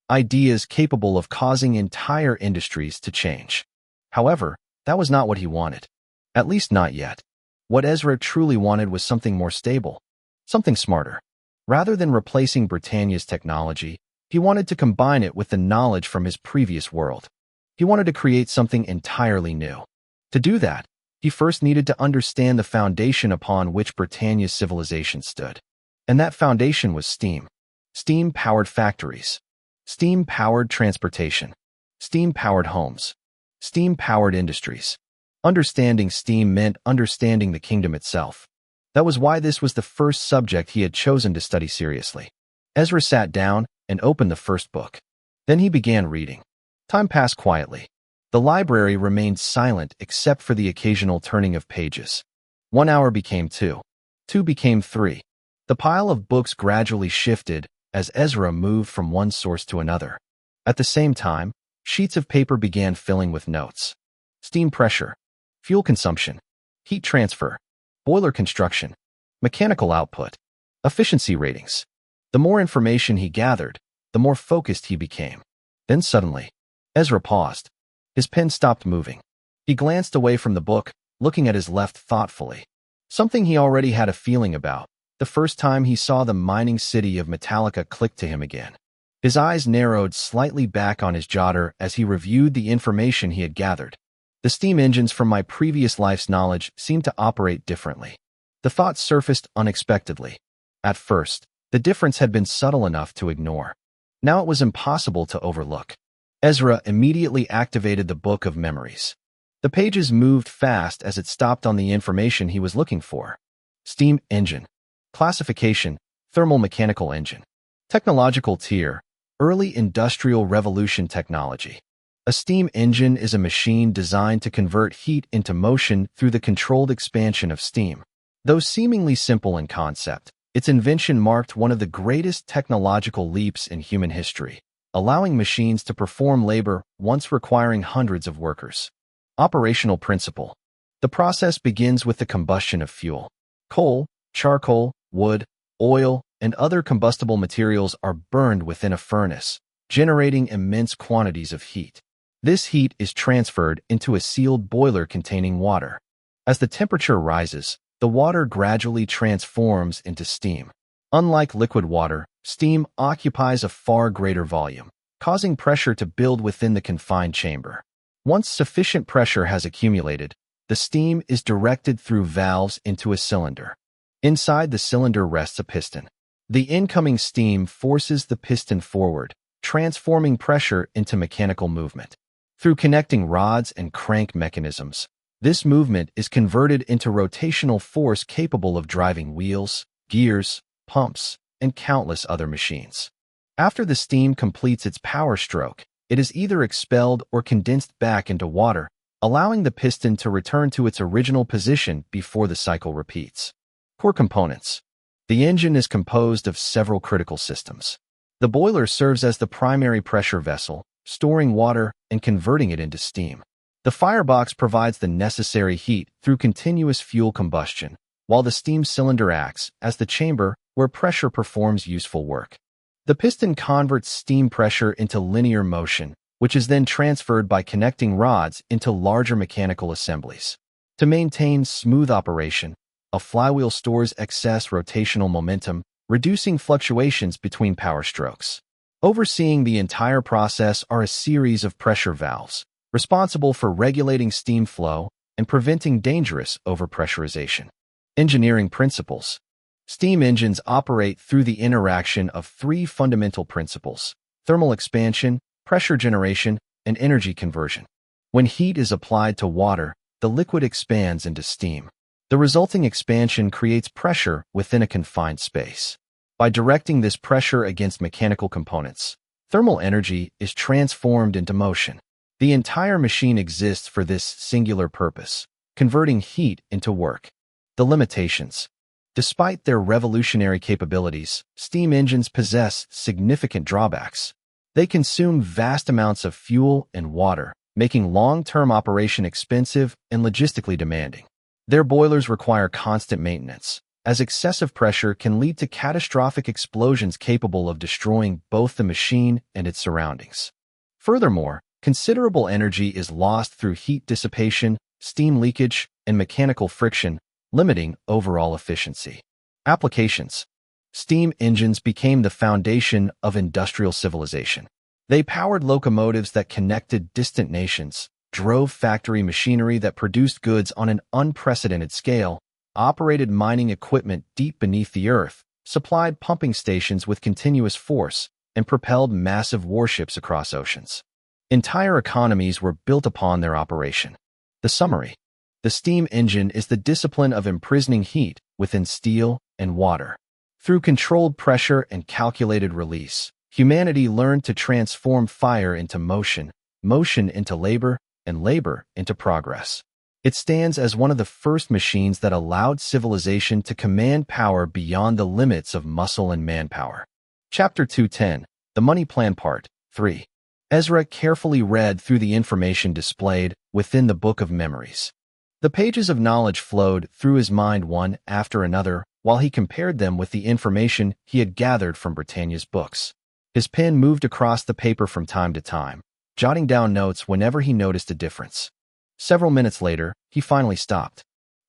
Ideas capable of causing entire industries to change. However, that was not what he wanted. At least not yet. What Ezra truly wanted was something more stable. Something smarter. Rather than replacing Britannia's technology, he wanted to combine it with the knowledge from his previous world. He wanted to create something entirely new. To do that, he first needed to understand the foundation upon which Britannia's civilization stood. And that foundation was steam. Steam-powered factories. Steam-powered transportation. Steam-powered homes. Steam-powered industries. Understanding steam meant understanding the kingdom itself. That was why this was the first subject he had chosen to study seriously. Ezra sat down and opened the first book. Then he began reading. Time passed quietly. The library remained silent except for the occasional turning of pages. 1 hour became 2. 2 became 3. The pile of books gradually shifted as Ezra moved from one source to another. At the same time, sheets of paper began filling with notes. Steam pressure, fuel consumption, heat transfer, boiler construction, mechanical output, efficiency ratings. The more information he gathered, the more focused he became. Then suddenly, Ezra paused. His pen stopped moving. He glanced away from the book, looking at his left thoughtfully. Something he already had a feeling about. The first time he saw the mining city of Metallica clicked to him again. His eyes narrowed slightly back on his jotter as he reviewed the information he had gathered. The steam engines from my previous life's knowledge seemed to operate differently. The thought surfaced unexpectedly. At first, the difference had been subtle enough to ignore. Now it was impossible to overlook. Ezra immediately activated the Book of Memories. The pages moved fast as it stopped on the information he was looking for. Steam engine. Classification, thermal mechanical engine. Technological tier, early industrial revolution technology. A steam engine is a machine designed to convert heat into motion through the controlled expansion of steam. Though seemingly simple in concept, its invention marked one of the greatest technological leaps in human history, allowing machines to perform labor once requiring hundreds of workers. Operational principle. The process begins with the combustion of fuel. Coal, charcoal, wood, oil, and other combustible materials are burned within a furnace, generating immense quantities of heat. This heat is transferred into a sealed boiler containing water. As the temperature rises, the water gradually transforms into steam. Unlike liquid water, steam occupies a far greater volume, causing pressure to build within the confined chamber. Once sufficient pressure has accumulated, the steam is directed through valves into a cylinder. Inside the cylinder rests a piston. The incoming steam forces the piston forward, transforming pressure into mechanical movement. Through connecting rods and crank mechanisms, this movement is converted into rotational force capable of driving wheels, gears, pumps, and countless other machines. After the steam completes its power stroke, it is either expelled or condensed back into water, allowing the piston to return to its original position before the cycle repeats. Core components. The engine is composed of several critical systems. The boiler serves as the primary pressure vessel, storing water and converting it into steam. The firebox provides the necessary heat through continuous fuel combustion, while the steam cylinder acts as the chamber where pressure performs useful work. The piston converts steam pressure into linear motion, which is then transferred by connecting rods into larger mechanical assemblies. To maintain smooth operation, a flywheel stores excess rotational momentum, reducing fluctuations between power strokes. Overseeing the entire process are a series of pressure valves, responsible for regulating steam flow and preventing dangerous overpressurization. Engineering principles. Steam engines operate through the interaction of 3 fundamental principles: thermal expansion, pressure generation, and energy conversion. When heat is applied to water, the liquid expands into steam. The resulting expansion creates pressure within a confined space. By directing this pressure against mechanical components, thermal energy is transformed into motion. The entire machine exists for this singular purpose, converting heat into work. The limitations. Despite their revolutionary capabilities, steam engines possess significant drawbacks. They consume vast amounts of fuel and water, making long-term operation expensive and logistically demanding. Their boilers require constant maintenance, as excessive pressure can lead to catastrophic explosions capable of destroying both the machine and its surroundings. Furthermore, considerable energy is lost through heat dissipation, steam leakage, and mechanical friction, limiting overall efficiency. Applications. Steam engines became the foundation of industrial civilization. They powered locomotives that connected distant nations, drove factory machinery that produced goods on an unprecedented scale, operated mining equipment deep beneath the earth, supplied pumping stations with continuous force, and propelled massive warships across oceans. Entire economies were built upon their operation. The summary. The steam engine is the discipline of imprisoning heat within steel and water. Through controlled pressure and calculated release, humanity learned to transform fire into motion, motion into labor, and labor into progress. It stands as one of the first machines that allowed civilization to command power beyond the limits of muscle and manpower. Chapter 210, The Money Plan Part 3. Ezra carefully read through the information displayed within the Book of Memories. The pages of knowledge flowed through his mind one after another while he compared them with the information he had gathered from Britannia's books. His pen moved across the paper from time to time, jotting down notes whenever he noticed a difference. Several minutes later, he finally stopped.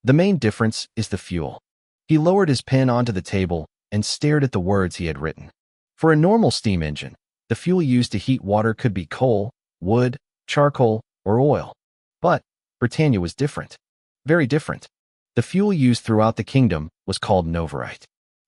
The main difference is the fuel. He lowered his pen onto the table and stared at the words he had written. For a normal steam engine, the fuel used to heat water could be coal, wood, charcoal, or oil. But Britannia was different. Very different. The fuel used throughout the kingdom was called noverite.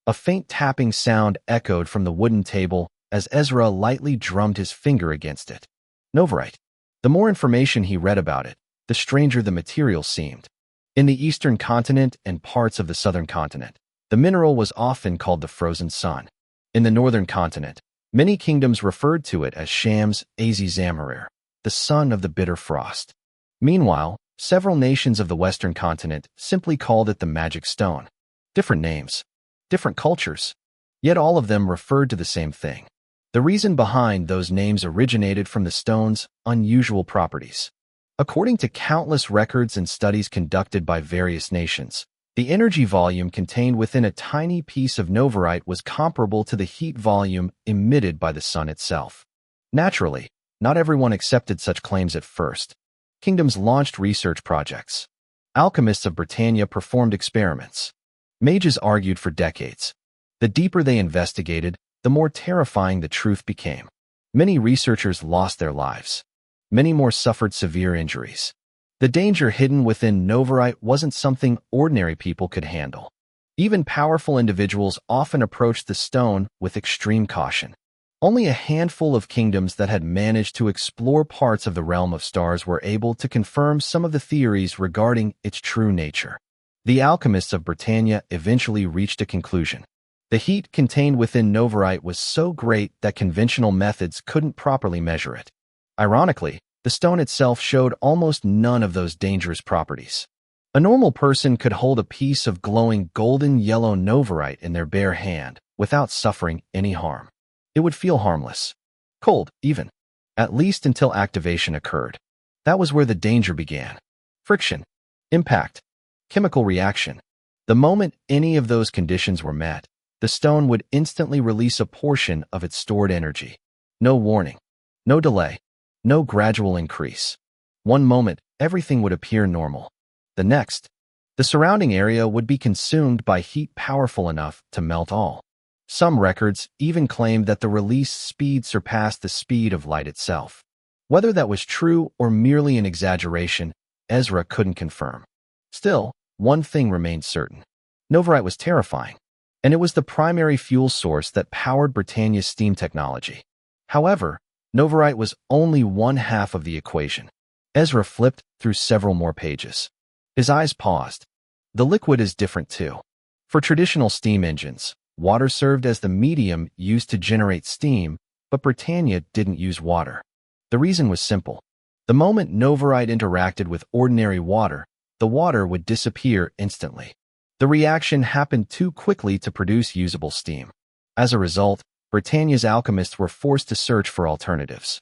A faint tapping sound echoed from the wooden table as Ezra lightly drummed his finger against it. Noverite. The more information he read about it, the stranger the material seemed. In the eastern continent and parts of the southern continent, the mineral was often called the frozen sun. In the northern continent, many kingdoms referred to it as Shams Azizamarir, the sun of the bitter frost. Meanwhile, several nations of the western continent simply called it the magic stone. Different names, different cultures, yet all of them referred to the same thing. The reason behind those names originated from the stone's unusual properties. According to countless records and studies conducted by various nations, the energy volume contained within a tiny piece of noverite was comparable to the heat volume emitted by the sun itself. Naturally, not everyone accepted such claims at first. Kingdoms launched research projects. Alchemists of Britannia performed experiments. Mages argued for decades. The deeper they investigated, the more terrifying the truth became. Many researchers lost their lives. Many more suffered severe injuries. The danger hidden within noverite wasn't something ordinary people could handle. Even powerful individuals often approached the stone with extreme caution. Only a handful of kingdoms that had managed to explore parts of the realm of stars were able to confirm some of the theories regarding its true nature. The alchemists of Britannia eventually reached a conclusion. The heat contained within noverite was so great that conventional methods couldn't properly measure it. Ironically, the stone itself showed almost none of those dangerous properties. A normal person could hold a piece of glowing golden yellow noverite in their bare hand without suffering any harm. It would feel harmless. Cold, even. At least until activation occurred. That was where the danger began. Friction. Impact. Chemical reaction. The moment any of those conditions were met, the stone would instantly release a portion of its stored energy. No warning. No delay. No gradual increase. One moment, everything would appear normal. The next, the surrounding area would be consumed by heat powerful enough to melt all. Some records even claimed that the release speed surpassed the speed of light itself. Whether that was true or merely an exaggeration, Ezra couldn't confirm. Still, one thing remained certain. Noverite was terrifying, and it was the primary fuel source that powered Britannia's steam technology. However, noverite was only one half of the equation. Ezra flipped through several more pages. His eyes paused. The liquid is different too. For traditional steam engines, water served as the medium used to generate steam, but Britannia didn't use water. The reason was simple. The moment noverite interacted with ordinary water, the water would disappear instantly. The reaction happened too quickly to produce usable steam. As a result, Britannia's alchemists were forced to search for alternatives.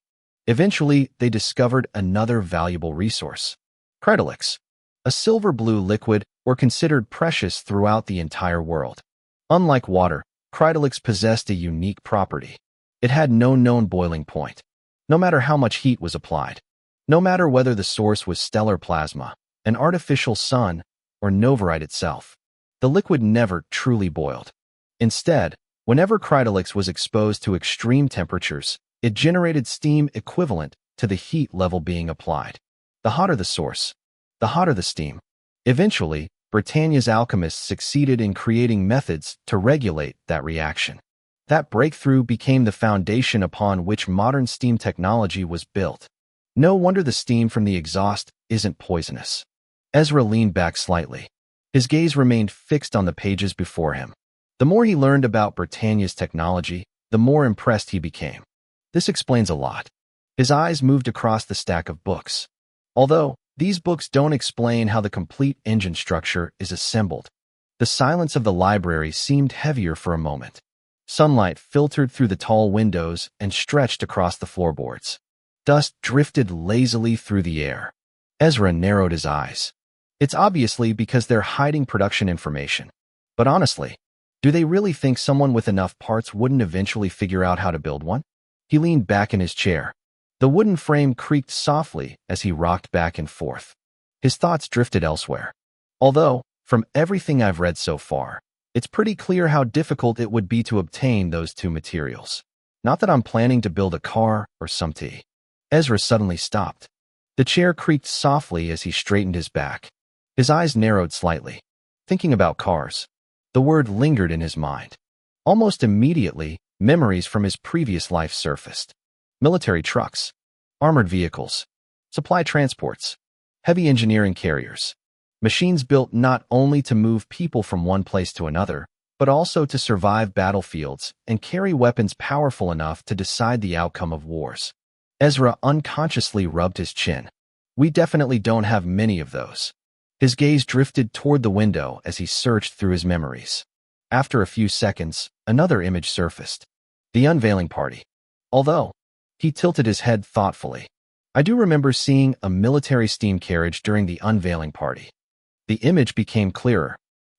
Eventually, they discovered another valuable resource. Cryolix, a silver-blue liquid, were considered precious throughout the entire world. Unlike water, cryolix possessed a unique property. It had no known boiling point, no matter how much heat was applied. No matter whether the source was stellar plasma, an artificial sun, or novarite itself, the liquid never truly boiled. Instead, whenever cryolix was exposed to extreme temperatures, it generated steam equivalent to the heat level being applied. The hotter the source, the hotter the steam. Eventually, Britannia's alchemists succeeded in creating methods to regulate that reaction. That breakthrough became the foundation upon which modern steam technology was built. No wonder the steam from the exhaust isn't poisonous. Ezra leaned back slightly. His gaze remained fixed on the pages before him. The more he learned about Britannia's technology, the more impressed he became. This explains a lot. His eyes moved across the stack of books. Although these books don't explain how the complete engine structure is assembled, the silence of the library seemed heavier for a moment. Sunlight filtered through the tall windows and stretched across the floorboards. Dust drifted lazily through the air. Ezra narrowed his eyes. It's obviously because they're hiding production information. But honestly, do they really think someone with enough parts wouldn't eventually figure out how to build one? He leaned back in his chair. The wooden frame creaked softly as he rocked back and forth. His thoughts drifted elsewhere. Although, from everything I've read so far, it's pretty clear how difficult it would be to obtain those two materials. Not that I'm planning to build a car or something. Ezra suddenly stopped. The chair creaked softly as he straightened his back. His eyes narrowed slightly. Thinking about cars, the word lingered in his mind. Almost immediately, memories from his previous life surfaced. Military trucks, armored vehicles, supply transports, heavy engineering carriers. Machines built not only to move people from one place to another, but also to survive battlefields and carry weapons powerful enough to decide the outcome of wars. Ezra unconsciously rubbed his chin. We definitely don't have many of those. His gaze drifted toward the window as he searched through his memories. After a few seconds, another image surfaced. The unveiling party. Although, he tilted his head thoughtfully. I do remember seeing a military steam carriage during the unveiling party. The image became clearer.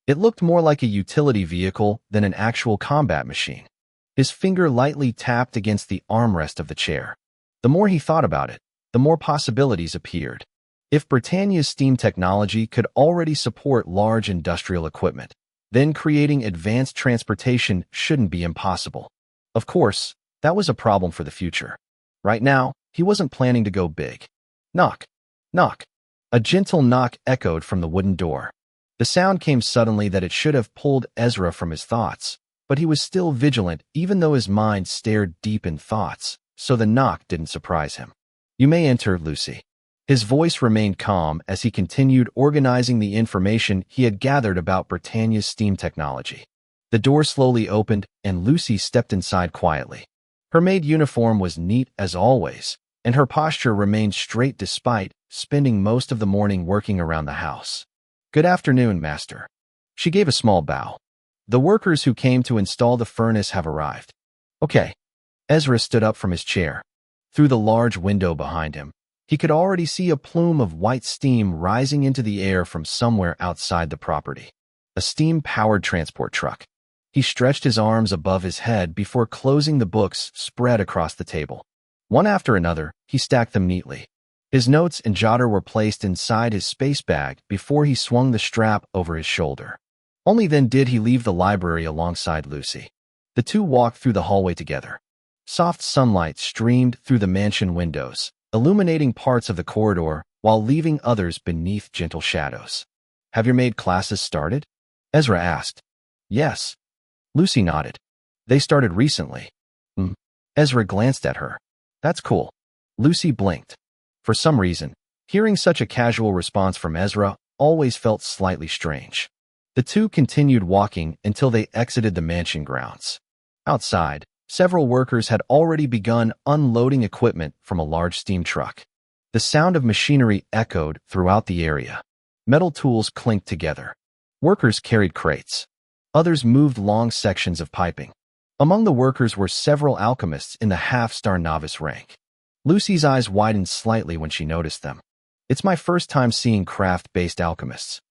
It looked more like a utility vehicle than an actual combat machine. His finger lightly tapped against the armrest of the chair. The more he thought about it, the more possibilities appeared. If Britannia's steam technology could already support large industrial equipment, then creating advanced transportation shouldn't be impossible. Of course, that was a problem for the future. Right now, he wasn't planning to go big. Knock. Knock. A gentle knock echoed from the wooden door. The sound came suddenly that it should have pulled Ezra from his thoughts, but he was still vigilant even though his mind stared deep in thoughts, so the knock didn't surprise him. You may enter, Lucy. His voice remained calm as he continued organizing the information he had gathered about Britannia's steam technology. The door slowly opened, and Lucy stepped inside quietly. Her maid uniform was neat as always, and her posture remained straight despite spending most of the morning working around the house. Good afternoon, master. She gave a small bow. The workers who came to install the furnace have arrived. Okay. Ezra stood up from his chair. Through the large window behind him, he could already see a plume of white steam rising into the air from somewhere outside the property. A steam-powered transport truck. He stretched his arms above his head before closing the books spread across the table. One after another, he stacked them neatly. His notes and jotter were placed inside his space bag before he swung the strap over his shoulder. Only then did he leave the library alongside Lucy. The two walked through the hallway together. Soft sunlight streamed through the mansion windows, illuminating parts of the corridor while leaving others beneath gentle shadows. Have your maid classes started? Ezra asked. Yes. Lucy nodded. They started recently. Ezra glanced at her. That's cool. Lucy blinked. For some reason, hearing such a casual response from Ezra always felt slightly strange. The two continued walking until they exited the mansion grounds. Outside, several workers had already begun unloading equipment from a large steam truck. The sound of machinery echoed throughout the area. Metal tools clinked together. Workers carried crates. Others moved long sections of piping. Among the workers were several alchemists in the half-star novice rank. Lucy's eyes widened slightly when she noticed them. It's my first time seeing craft-based alchemists.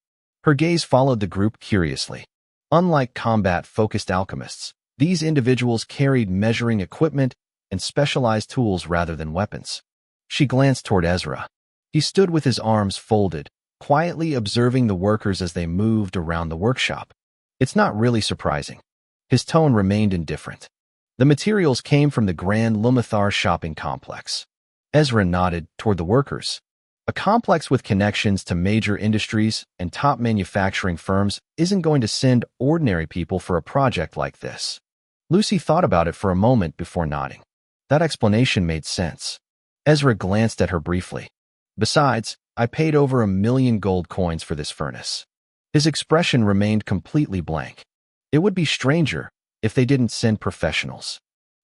Her gaze followed the group curiously. Unlike combat-focused alchemists, these individuals carried measuring equipment and specialized tools rather than weapons. She glanced toward Ezra. He stood with his arms folded, quietly observing the workers as they moved around the workshop. It's not really surprising. His tone remained indifferent. The materials came from the Grand Lumathar shopping complex. Ezra nodded toward the workers. A complex with connections to major industries and top manufacturing firms isn't going to send ordinary people for a project like this. Lucy thought about it for a moment before nodding. That explanation made sense. Ezra glanced at her briefly. Besides, I paid over 1,000,000 gold coins for this furnace. His expression remained completely blank. It would be stranger if they didn't send professionals.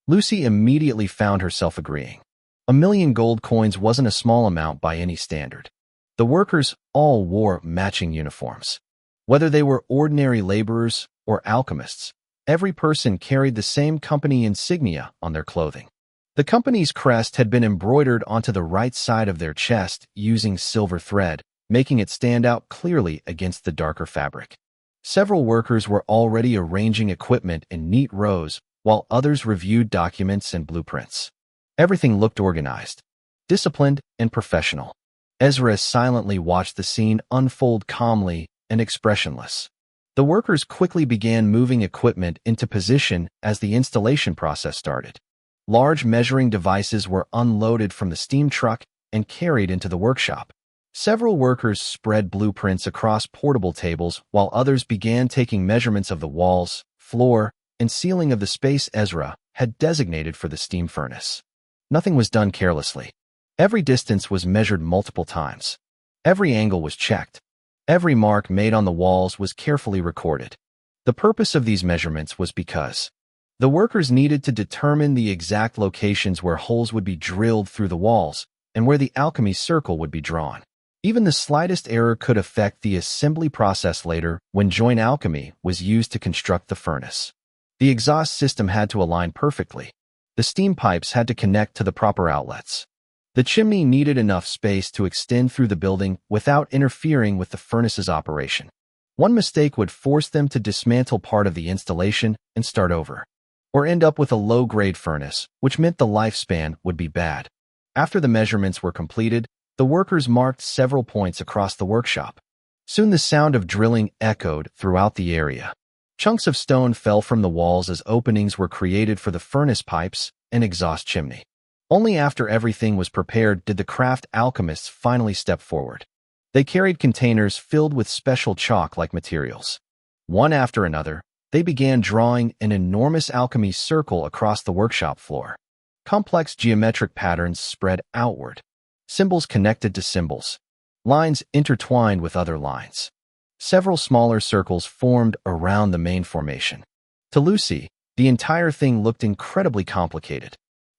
Lucy immediately found herself agreeing. 1,000,000 gold coins wasn't a small amount by any standard. The workers all wore matching uniforms. Whether they were ordinary laborers or alchemists, every person carried the same company insignia on their clothing. The company's crest had been embroidered onto the right side of their chest using silver thread, making it stand out clearly against the darker fabric. Several workers were already arranging equipment in neat rows, while others reviewed documents and blueprints. Everything looked organized, disciplined, and professional. Ezra silently watched the scene unfold calmly and expressionless. The workers quickly began moving equipment into position as the installation process started. Large measuring devices were unloaded from the steam truck and carried into the workshop. Several workers spread blueprints across portable tables while others began taking measurements of the walls, floor, and ceiling of the space Ezra had designated for the steam furnace. Nothing was done carelessly. Every distance was measured multiple times. Every angle was checked. Every mark made on the walls was carefully recorded. The purpose of these measurements was because the workers needed to determine the exact locations where holes would be drilled through the walls and where the alchemy circle would be drawn. Even the slightest error could affect the assembly process later when joint alchemy was used to construct the furnace. The exhaust system had to align perfectly. The steam pipes had to connect to the proper outlets. The chimney needed enough space to extend through the building without interfering with the furnace's operation. One mistake would force them to dismantle part of the installation and start over, or end up with a low-grade furnace, which meant the lifespan would be bad. After the measurements were completed, the workers marked several points across the workshop. Soon the sound of drilling echoed throughout the area. Chunks of stone fell from the walls as openings were created for the furnace pipes and exhaust chimney. Only after everything was prepared did the craft alchemists finally step forward. They carried containers filled with special chalk-like materials. One after another, they began drawing an enormous alchemy circle across the workshop floor. Complex geometric patterns spread outward. Symbols connected to symbols. Lines intertwined with other lines. Several smaller circles formed around the main formation. To Lucy, the entire thing looked incredibly complicated.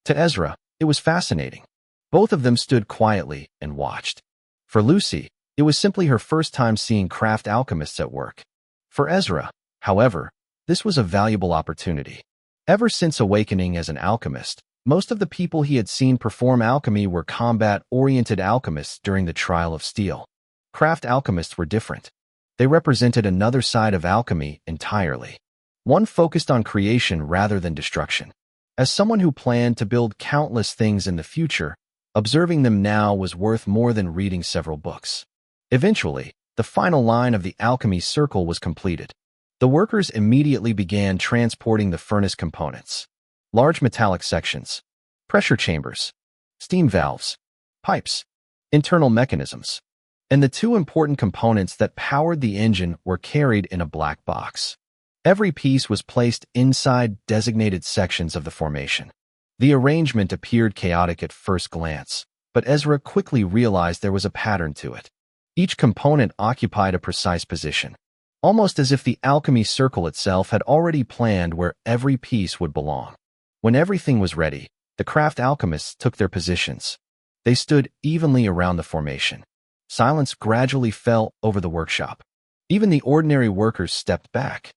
To Ezra, it was fascinating. Both of them stood quietly and watched. For Lucy, it was simply her first time seeing craft alchemists at work. For Ezra, however, this was a valuable opportunity. Ever since awakening as an alchemist, most of the people he had seen perform alchemy were combat-oriented alchemists during the Trial of Steel. Craft alchemists were different. They represented another side of alchemy entirely. One focused on creation rather than destruction. As someone who planned to build countless things in the future, observing them now was worth more than reading several books. Eventually, the final line of the alchemy circle was completed. The workers immediately began transporting the furnace components. Large metallic sections, pressure chambers, steam valves, pipes, internal mechanisms, and the two important components that powered the engine were carried in a black box. Every piece was placed inside designated sections of the formation. The arrangement appeared chaotic at first glance, but Ezra quickly realized there was a pattern to it. Each component occupied a precise position, almost as if the alchemy circle itself had already planned where every piece would belong. When everything was ready, the craft alchemists took their positions. They stood evenly around the formation. Silence gradually fell over the workshop. Even the ordinary workers stepped back.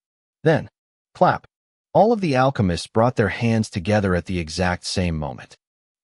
Then, clap. All of the alchemists brought their hands together at the exact same moment.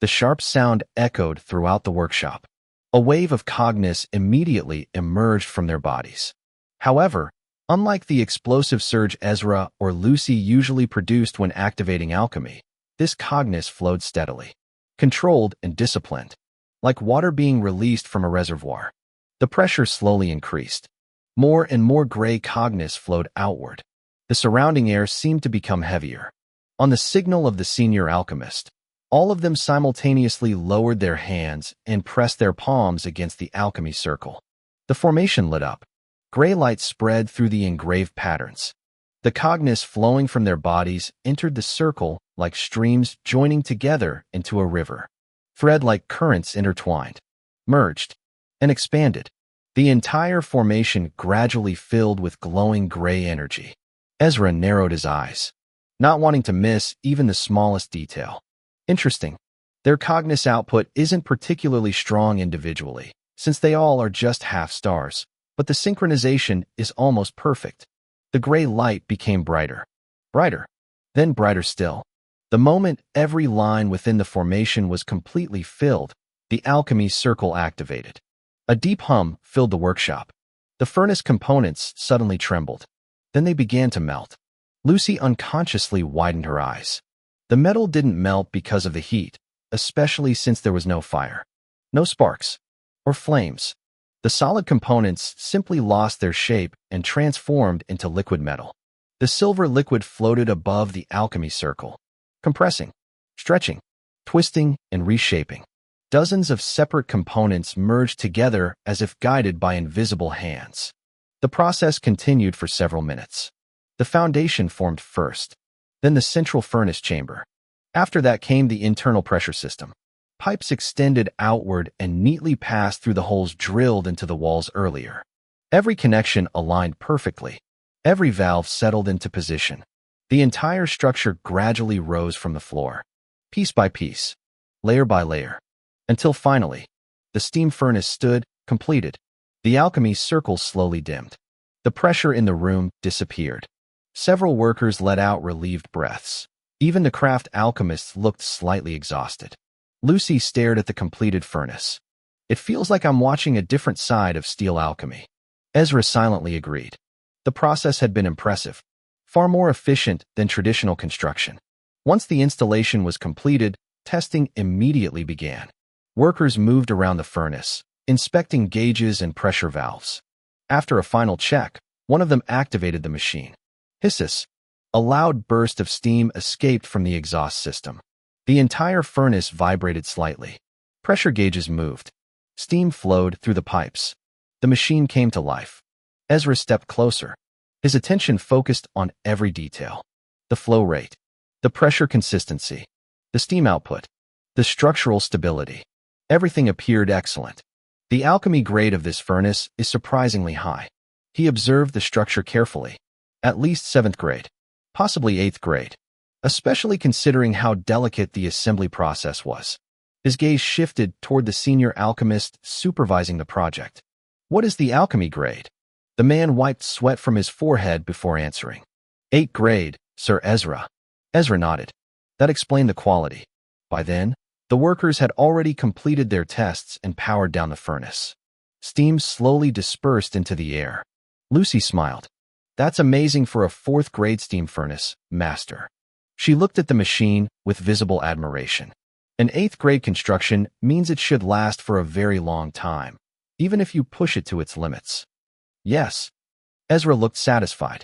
The sharp sound echoed throughout the workshop. A wave of cognus immediately emerged from their bodies. However, unlike the explosive surge Ezra or Lucy usually produced when activating alchemy, this cognus flowed steadily, controlled and disciplined, like water being released from a reservoir. The pressure slowly increased. More and more gray cognus flowed outward. The surrounding air seemed to become heavier. On the signal of the senior alchemist, all of them simultaneously lowered their hands and pressed their palms against the alchemy circle. The formation lit up. Gray light spread through the engraved patterns. The cognus flowing from their bodies entered the circle like streams joining together into a river. Thread-like currents intertwined, merged, and expanded. The entire formation gradually filled with glowing gray energy. Ezra narrowed his eyes, not wanting to miss even the smallest detail. Interesting. Their cognus output isn't particularly strong individually, since they all are just half-stars, but the synchronization is almost perfect. The gray light became brighter, then brighter still. The moment every line within the formation was completely filled, the alchemy circle activated. A deep hum filled the workshop. The furnace components suddenly trembled. Then they began to melt. Lucy unconsciously widened her eyes. The metal didn't melt because of the heat, especially since there was no fire. No sparks or flames. The solid components simply lost their shape and transformed into liquid metal. The silver liquid floated above the alchemy circle, compressing, stretching, twisting, and reshaping. Dozens of separate components merged together as if guided by invisible hands. The process continued for several minutes. The foundation formed first, then the central furnace chamber. After that came the internal pressure system. Pipes extended outward and neatly passed through the holes drilled into the walls earlier. Every connection aligned perfectly. Every valve settled into position. The entire structure gradually rose from the floor, piece by piece, layer by layer, until finally, the steam furnace stood, completed. The alchemy circle slowly dimmed. The pressure in the room disappeared. Several workers let out relieved breaths. Even the craft alchemists looked slightly exhausted. Lucy stared at the completed furnace. It feels like I'm watching a different side of steel alchemy. Ezra silently agreed. The process had been impressive, far more efficient than traditional construction. Once the installation was completed, testing immediately began. Workers moved around the furnace, inspecting gauges and pressure valves. After a final check, one of them activated the machine. Hisses. A loud burst of steam escaped from the exhaust system. The entire furnace vibrated slightly. Pressure gauges moved. Steam flowed through the pipes. The machine came to life. Ezra stepped closer. His attention focused on every detail. The flow rate, the pressure consistency, the steam output, the structural stability. Everything appeared excellent. The alchemy grade of this furnace is surprisingly high. He observed the structure carefully. At least 7th grade, possibly 8th grade, especially considering how delicate the assembly process was. His gaze shifted toward the senior alchemist supervising the project. What is the alchemy grade? The man wiped sweat from his forehead before answering. 8th grade, Sir Ezra. Ezra nodded. That explained the quality. By then, the workers had already completed their tests and powered down the furnace. Steam slowly dispersed into the air. Lucy smiled. That's amazing for a 4th grade steam furnace, Master. She looked at the machine with visible admiration. An 8th grade construction means it should last for a very long time, even if you push it to its limits. Yes. Ezra looked satisfied.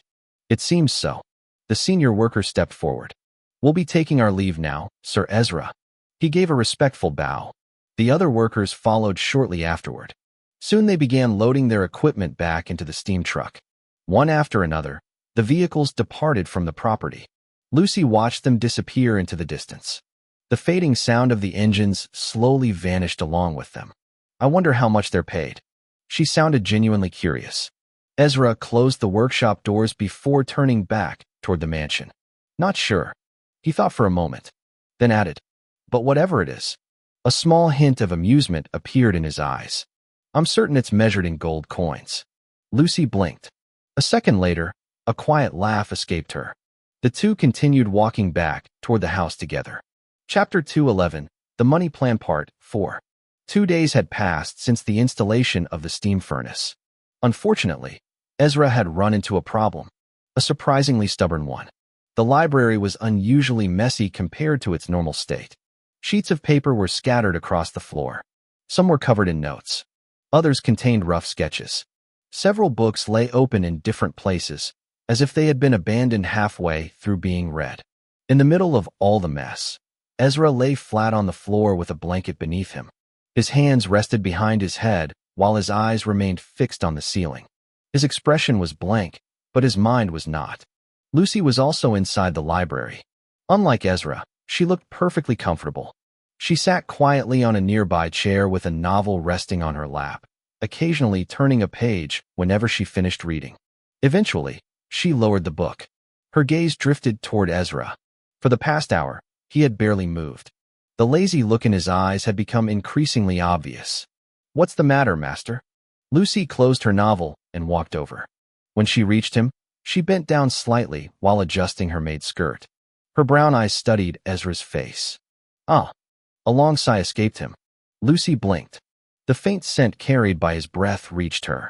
It seems so. The senior worker stepped forward. We'll be taking our leave now, Sir Ezra. He gave a respectful bow. The other workers followed shortly afterward. Soon they began loading their equipment back into the steam truck. One after another, the vehicles departed from the property. Lucy watched them disappear into the distance. The fading sound of the engines slowly vanished along with them. I wonder how much they're paid. She sounded genuinely curious. Ezra closed the workshop doors before turning back toward the mansion. Not sure. He thought for a moment, then added, but whatever it is. A small hint of amusement appeared in his eyes. I'm certain it's measured in gold coins. Lucy blinked. A second later, a quiet laugh escaped her. The two continued walking back toward the house together. Chapter 211, The money plan part 4. 2 days had passed since the installation of the steam furnace. Unfortunately, Ezra had run into a problem, a surprisingly stubborn one. The library was unusually messy compared to its normal state. Sheets of paper were scattered across the floor. Some were covered in notes. Others contained rough sketches. Several books lay open in different places, as if they had been abandoned halfway through being read. In the middle of all the mess, Ezra lay flat on the floor with a blanket beneath him. His hands rested behind his head, while his eyes remained fixed on the ceiling. His expression was blank, but his mind was not. Lucy was also inside the library. Unlike Ezra, she looked perfectly comfortable. She sat quietly on a nearby chair with a novel resting on her lap, occasionally turning a page whenever she finished reading. Eventually, she lowered the book. Her gaze drifted toward Ezra. For the past hour, he had barely moved. The lazy look in his eyes had become increasingly obvious. "What's the matter, master?" Lucy closed her novel and walked over. When she reached him, she bent down slightly while adjusting her maid's skirt. Her brown eyes studied Ezra's face. "Ah." A long sigh escaped him. Lucy blinked. The faint scent carried by his breath reached her.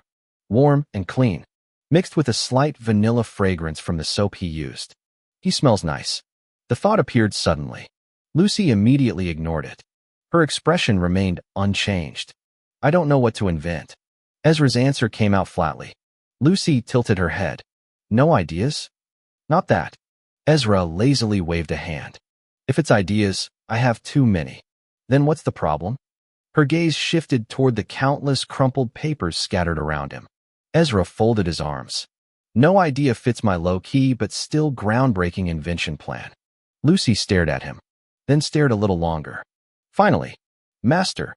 Warm and clean, mixed with a slight vanilla fragrance from the soap he used. "He smells nice." The thought appeared suddenly. Lucy immediately ignored it. Her expression remained unchanged. "I don't know what to invent." Ezra's answer came out flatly. Lucy tilted her head. "No ideas?" "Not that." Ezra lazily waved a hand. "If it's ideas, I have too many." "Then what's the problem?" Her gaze shifted toward the countless crumpled papers scattered around him. Ezra folded his arms. "No idea fits my low-key but still groundbreaking invention plan." Lucy stared at him, then stared a little longer. Finally, "Master."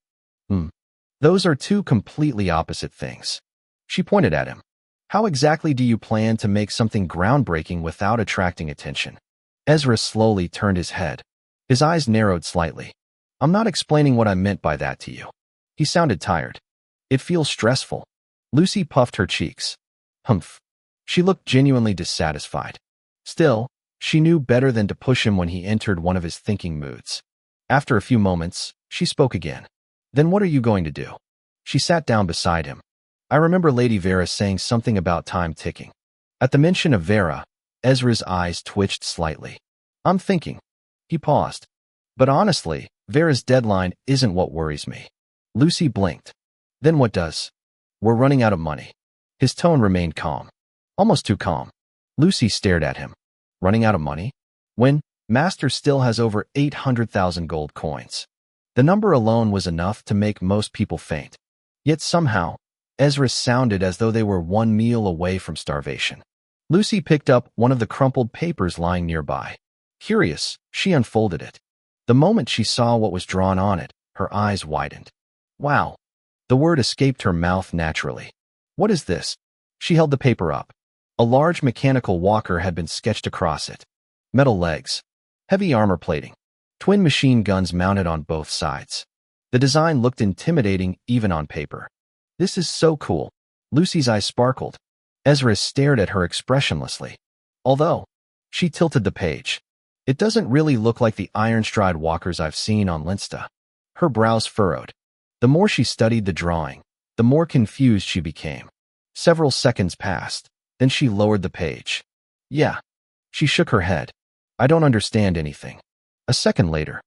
Those are two completely opposite things." She pointed at him. "How exactly do you plan to make something groundbreaking without attracting attention?" Ezra slowly turned his head. His eyes narrowed slightly. "I'm not explaining what I meant by that to you." He sounded tired. "It feels stressful." Lucy puffed her cheeks. "Humph." She looked genuinely dissatisfied. Still, she knew better than to push him when he entered one of his thinking moods. After a few moments, she spoke again. "Then what are you going to do?" She sat down beside him. "I remember Lady Vera saying something about time ticking." At the mention of Vera, Ezra's eyes twitched slightly. "I'm thinking." He paused. "But honestly, Vera's deadline isn't what worries me." Lucy blinked. "Then what does?" "We're running out of money." His tone remained calm. Almost too calm. Lucy stared at him. "Running out of money? When Master still has over 800,000 gold coins." The number alone was enough to make most people faint. Yet somehow, Ezra sounded as though they were one meal away from starvation. Lucy picked up one of the crumpled papers lying nearby. Curious, she unfolded it. The moment she saw what was drawn on it, her eyes widened. "Wow." The word escaped her mouth naturally. "What is this?" She held the paper up. A large mechanical walker had been sketched across it. Metal legs, heavy armor plating, twin machine guns mounted on both sides. The design looked intimidating even on paper. "This is so cool." Lucy's eyes sparkled. Ezra stared at her expressionlessly. Although, she tilted the page. "It doesn't really look like the iron-stride walkers I've seen on Linsta." Her brows furrowed. The more she studied the drawing, the more confused she became. Several seconds passed, then she lowered the page. "Yeah." She shook her head. "I don't understand anything." A second later.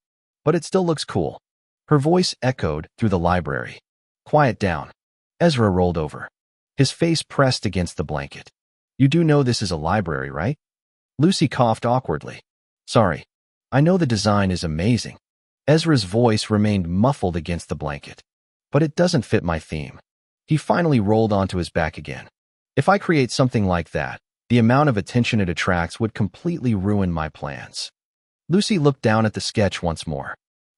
"But it still looks cool." Her voice echoed through the library. "Quiet down." Ezra rolled over. His face pressed against the blanket. "You do know this is a library, right?" Lucy coughed awkwardly. "Sorry. I know the design is amazing." Ezra's voice remained muffled against the blanket. "But it doesn't fit my theme." He finally rolled onto his back again. "If I create something like that, the amount of attention it attracts would completely ruin my plans." Lucy looked down at the sketch once more.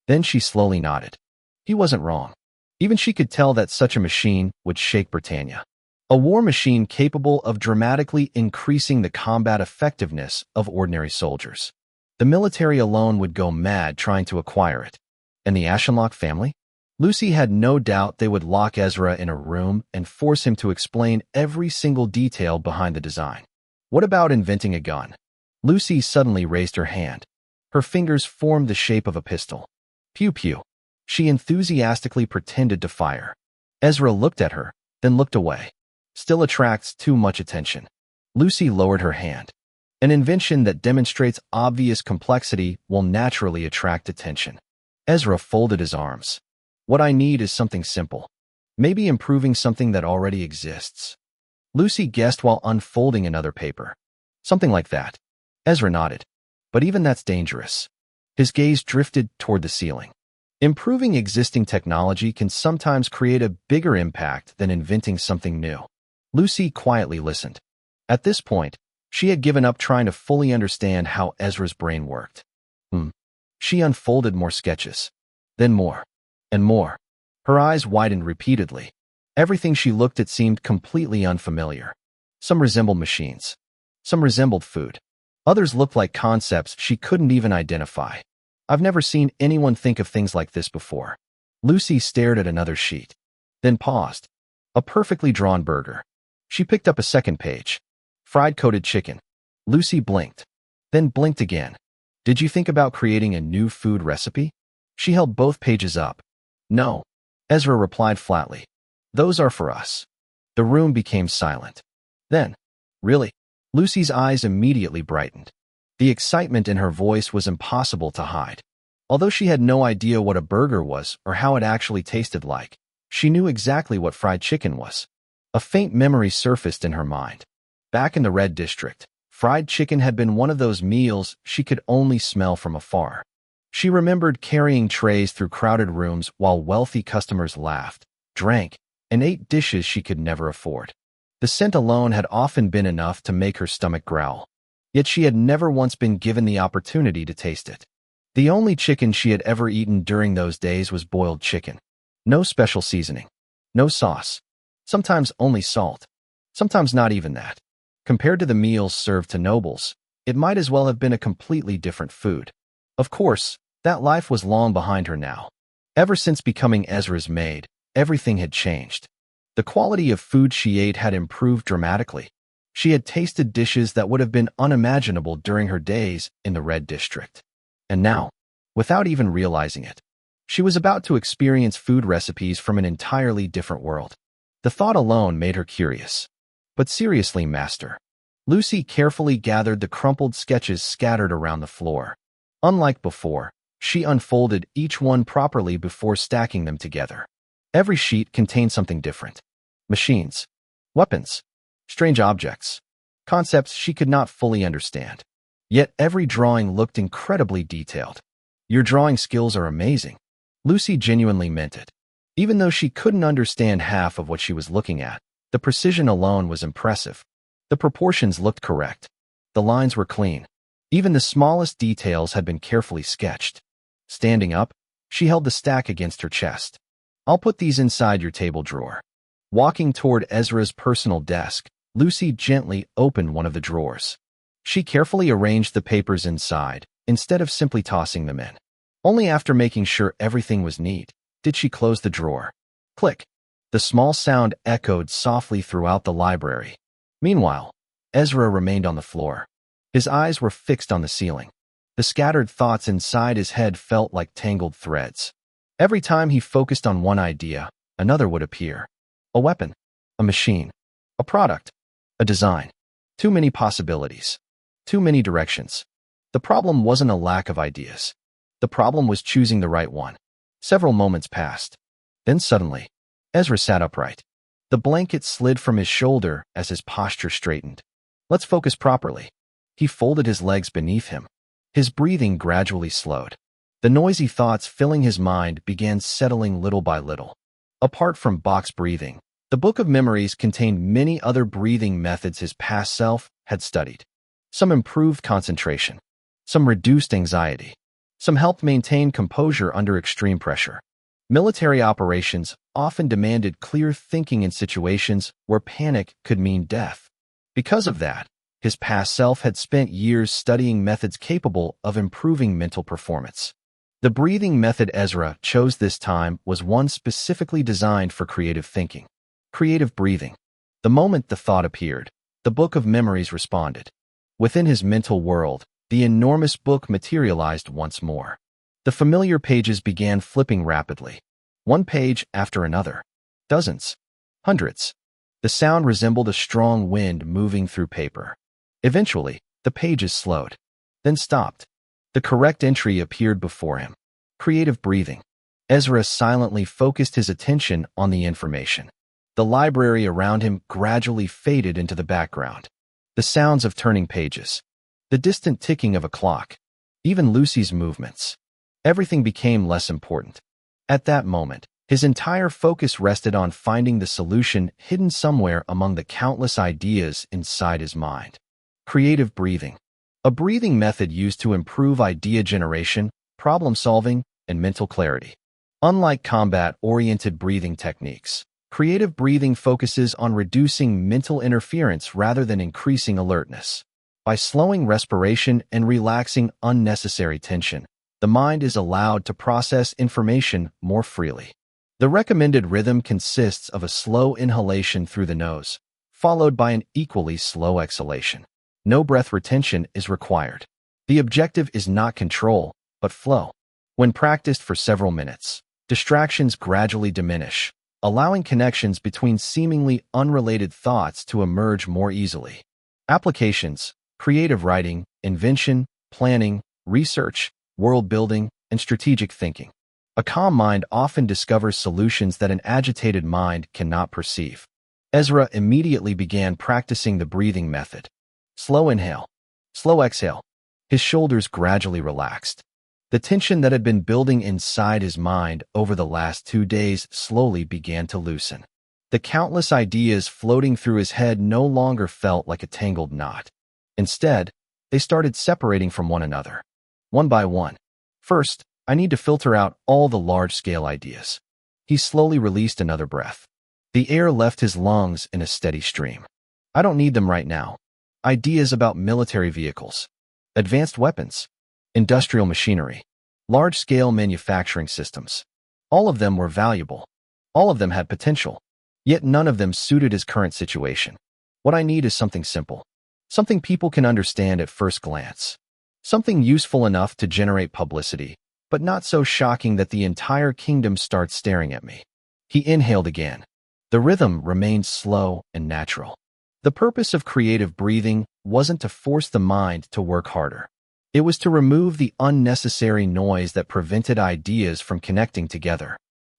Then she slowly nodded. He wasn't wrong. Even she could tell that such a machine would shake Britannia. A war machine capable of dramatically increasing the combat effectiveness of ordinary soldiers. The military alone would go mad trying to acquire it. And the Ashenlocke family? Lucy had no doubt they would lock Ezra in a room and force him to explain every single detail behind the design. What about inventing a gun? Lucy suddenly raised her hand. Her fingers formed the shape of a pistol. Pew pew. She enthusiastically pretended to fire. Ezra looked at her, then looked away. Still attracts too much attention. Lucy lowered her hand. An invention that demonstrates obvious complexity will naturally attract attention. Ezra folded his arms. What I need is something simple. Maybe improving something that already exists. Lucy guessed while unfolding another paper. Something like that. Ezra nodded. But even that's dangerous. His gaze drifted toward the ceiling. Improving existing technology can sometimes create a bigger impact than inventing something new. Lucy quietly listened. At this point, she had given up trying to fully understand how Ezra's brain worked. She unfolded more sketches. Then more. And more. Her eyes widened repeatedly. Everything she looked at seemed completely unfamiliar. Some resembled machines. Some resembled food. Others looked like concepts she couldn't even identify. I've never seen anyone think of things like this before. Lucy stared at another sheet. Then paused. A perfectly drawn burger. She picked up a second page. Fried coated chicken. Lucy blinked. Then blinked again. Did you think about creating a new food recipe? She held both pages up. No. Ezra replied flatly. Those are for us. The room became silent. Then, really? Lucy's eyes immediately brightened. The excitement in her voice was impossible to hide. Although she had no idea what a burger was or how it actually tasted like, she knew exactly what fried chicken was. A faint memory surfaced in her mind. Back in the Red District, fried chicken had been one of those meals she could only smell from afar. She remembered carrying trays through crowded rooms while wealthy customers laughed, drank, and ate dishes she could never afford. The scent alone had often been enough to make her stomach growl. Yet she had never once been given the opportunity to taste it. The only chicken she had ever eaten during those days was boiled chicken. No special seasoning. No sauce. Sometimes only salt. Sometimes not even that. Compared to the meals served to nobles, it might as well have been a completely different food. Of course, that life was long behind her now. Ever since becoming Ezra's maid, everything had changed. The quality of food she ate had improved dramatically. She had tasted dishes that would have been unimaginable during her days in the Red District. And now, without even realizing it, she was about to experience food recipes from an entirely different world. The thought alone made her curious. But seriously, Master. Lucy carefully gathered the crumpled sketches scattered around the floor. Unlike before, she unfolded each one properly before stacking them together. Every sheet contained something different. Machines, weapons, strange objects, concepts she could not fully understand. Yet every drawing looked incredibly detailed. Your drawing skills are amazing. Lucy genuinely meant it. Even though she couldn't understand half of what she was looking at, the precision alone was impressive. The proportions looked correct. The lines were clean. Even the smallest details had been carefully sketched. Standing up, she held the stack against her chest. I'll put these inside your table drawer. Walking toward Ezra's personal desk, Lucy gently opened one of the drawers. She carefully arranged the papers inside, instead of simply tossing them in. Only after making sure everything was neat did she close the drawer. Click. The small sound echoed softly throughout the library. Meanwhile, Ezra remained on the floor. His eyes were fixed on the ceiling. The scattered thoughts inside his head felt like tangled threads. Every time he focused on one idea, another would appear. A weapon, a machine, a product, a design. Too many possibilities. Too many directions. The problem wasn't a lack of ideas. The problem was choosing the right one. Several moments passed. Then suddenly, Ezra sat upright. The blanket slid from his shoulder as his posture straightened. Let's focus properly. He folded his legs beneath him. His breathing gradually slowed. The noisy thoughts filling his mind began settling little by little. Apart from box breathing, the Book of Memories contained many other breathing methods his past self had studied. Some improved concentration. Some reduced anxiety. Some helped maintain composure under extreme pressure. Military operations often demanded clear thinking in situations where panic could mean death. Because of that, his past self had spent years studying methods capable of improving mental performance. The breathing method Ezra chose this time was one specifically designed for creative thinking. Creative breathing. The moment the thought appeared, the Book of Memories responded. Within his mental world, the enormous book materialized once more. The familiar pages began flipping rapidly. One page after another. Dozens. Hundreds. The sound resembled a strong wind moving through paper. Eventually, the pages slowed. Then stopped. The correct entry appeared before him. Creative breathing. Ezra silently focused his attention on the information. The library around him gradually faded into the background. The sounds of turning pages. The distant ticking of a clock. Even Lucy's movements. Everything became less important. At that moment, his entire focus rested on finding the solution hidden somewhere among the countless ideas inside his mind. Creative breathing. A breathing method used to improve idea generation, problem-solving, and mental clarity. Unlike combat-oriented breathing techniques, creative breathing focuses on reducing mental interference rather than increasing alertness. By slowing respiration and relaxing unnecessary tension, the mind is allowed to process information more freely. The recommended rhythm consists of a slow inhalation through the nose, followed by an equally slow exhalation. No breath retention is required. The objective is not control, but flow. When practiced for several minutes, distractions gradually diminish, allowing connections between seemingly unrelated thoughts to emerge more easily. Applications: creative writing, invention, planning, research, world building, and strategic thinking. A calm mind often discovers solutions that an agitated mind cannot perceive. Ezra immediately began practicing the breathing method. Slow inhale. Slow exhale. His shoulders gradually relaxed. The tension that had been building inside his mind over the last 2 days slowly began to loosen. The countless ideas floating through his head no longer felt like a tangled knot. Instead, they started separating from one another. One by one. First, I need to filter out all the large-scale ideas. He slowly released another breath. The air left his lungs in a steady stream. I don't need them right now. Ideas about military vehicles, advanced weapons, industrial machinery, large-scale manufacturing systems. All of them were valuable. All of them had potential. Yet none of them suited his current situation. What I need is something simple. Something people can understand at first glance. Something useful enough to generate publicity, but not so shocking that the entire kingdom starts staring at me. He inhaled again. The rhythm remained slow and natural. The purpose of creative breathing wasn't to force the mind to work harder. It was to remove the unnecessary noise that prevented ideas from connecting together.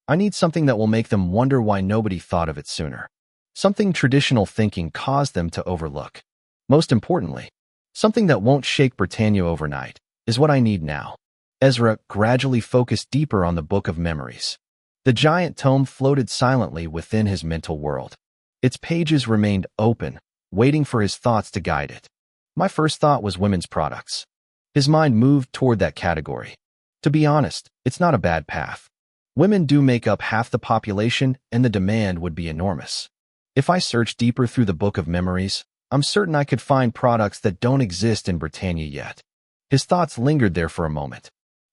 I need something that will make them wonder why nobody thought of it sooner. Something traditional thinking caused them to overlook. Most importantly, something that won't shake Britannia overnight is what I need now. Ezra gradually focused deeper on the Book of Memories. The giant tome floated silently within his mental world. Its pages remained open, waiting for his thoughts to guide it. My first thought was women's products. His mind moved toward that category. To be honest, it's not a bad path. Women do make up half the population, and the demand would be enormous. If I search deeper through the Book of Memories, I'm certain I could find products that don't exist in Britannia yet. His thoughts lingered there for a moment.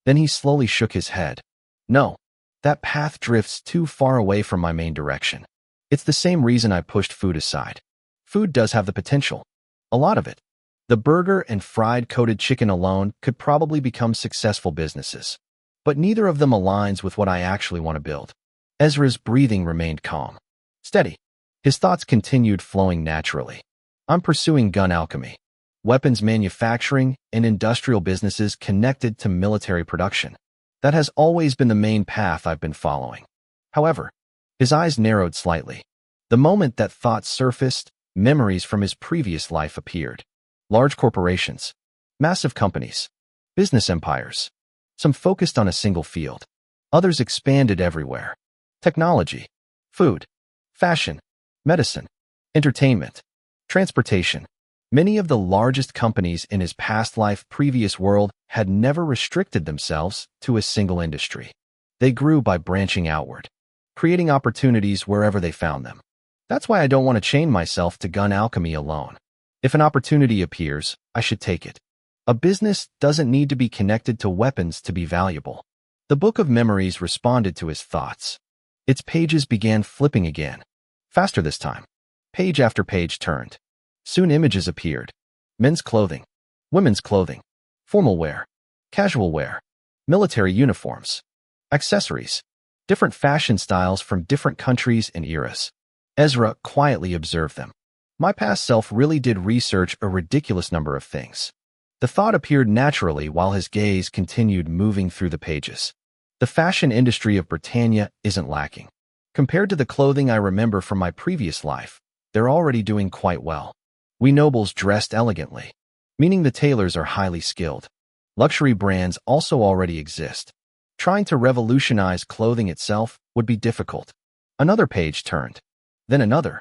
Then he slowly shook his head. No, that path drifts too far away from my main direction. It's the same reason I pushed food aside. Food does have the potential. A lot of it. The burger and fried coated chicken alone could probably become successful businesses. But neither of them aligns with what I actually want to build. Ezra's breathing remained calm. Steady. His thoughts continued flowing naturally. I'm pursuing gun alchemy, weapons manufacturing, and industrial businesses connected to military production. That has always been the main path I've been following. However, his eyes narrowed slightly. The moment that thought surfaced, memories from his previous life appeared. Large corporations, massive companies, business empires. Some focused on a single field. Others expanded everywhere. Technology, food, fashion, medicine, entertainment, transportation. Many of the largest companies in his past life previous world had never restricted themselves to a single industry. They grew by branching outward, creating opportunities wherever they found them. That's why I don't want to chain myself to gun alchemy alone. If an opportunity appears, I should take it. A business doesn't need to be connected to weapons to be valuable. The Book of Memories responded to his thoughts. Its pages began flipping again. Faster this time. Page after page turned. Soon images appeared. Men's clothing, women's clothing, formal wear, casual wear, military uniforms, accessories, different fashion styles from different countries and eras. Ezra quietly observed them. My past self really did research a ridiculous number of things. The thought appeared naturally while his gaze continued moving through the pages. The fashion industry of Britannia isn't lacking. Compared to the clothing I remember from my previous life, they're already doing quite well. We nobles dressed elegantly, meaning the tailors are highly skilled. Luxury brands also already exist. Trying to revolutionize clothing itself would be difficult. Another page turned. Then another.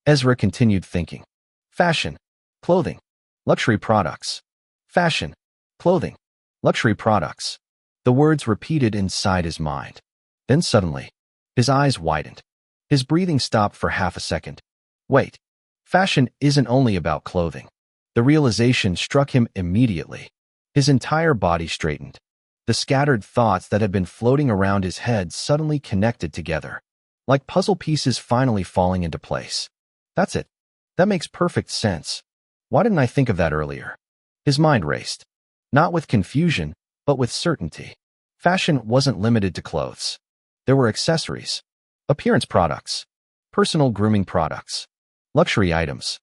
Ezra continued thinking. Fashion, clothing, luxury products. Fashion, clothing, luxury products. The words repeated inside his mind. Then suddenly, his eyes widened. His breathing stopped for half a second. Wait, fashion isn't only about clothing. The realization struck him immediately. His entire body straightened. The scattered thoughts that had been floating around his head suddenly connected together, like puzzle pieces finally falling into place. That's it. That makes perfect sense. Why didn't I think of that earlier? His mind raced. Not with confusion, but with certainty. Fashion wasn't limited to clothes. There were accessories, appearance products, personal grooming products, luxury items,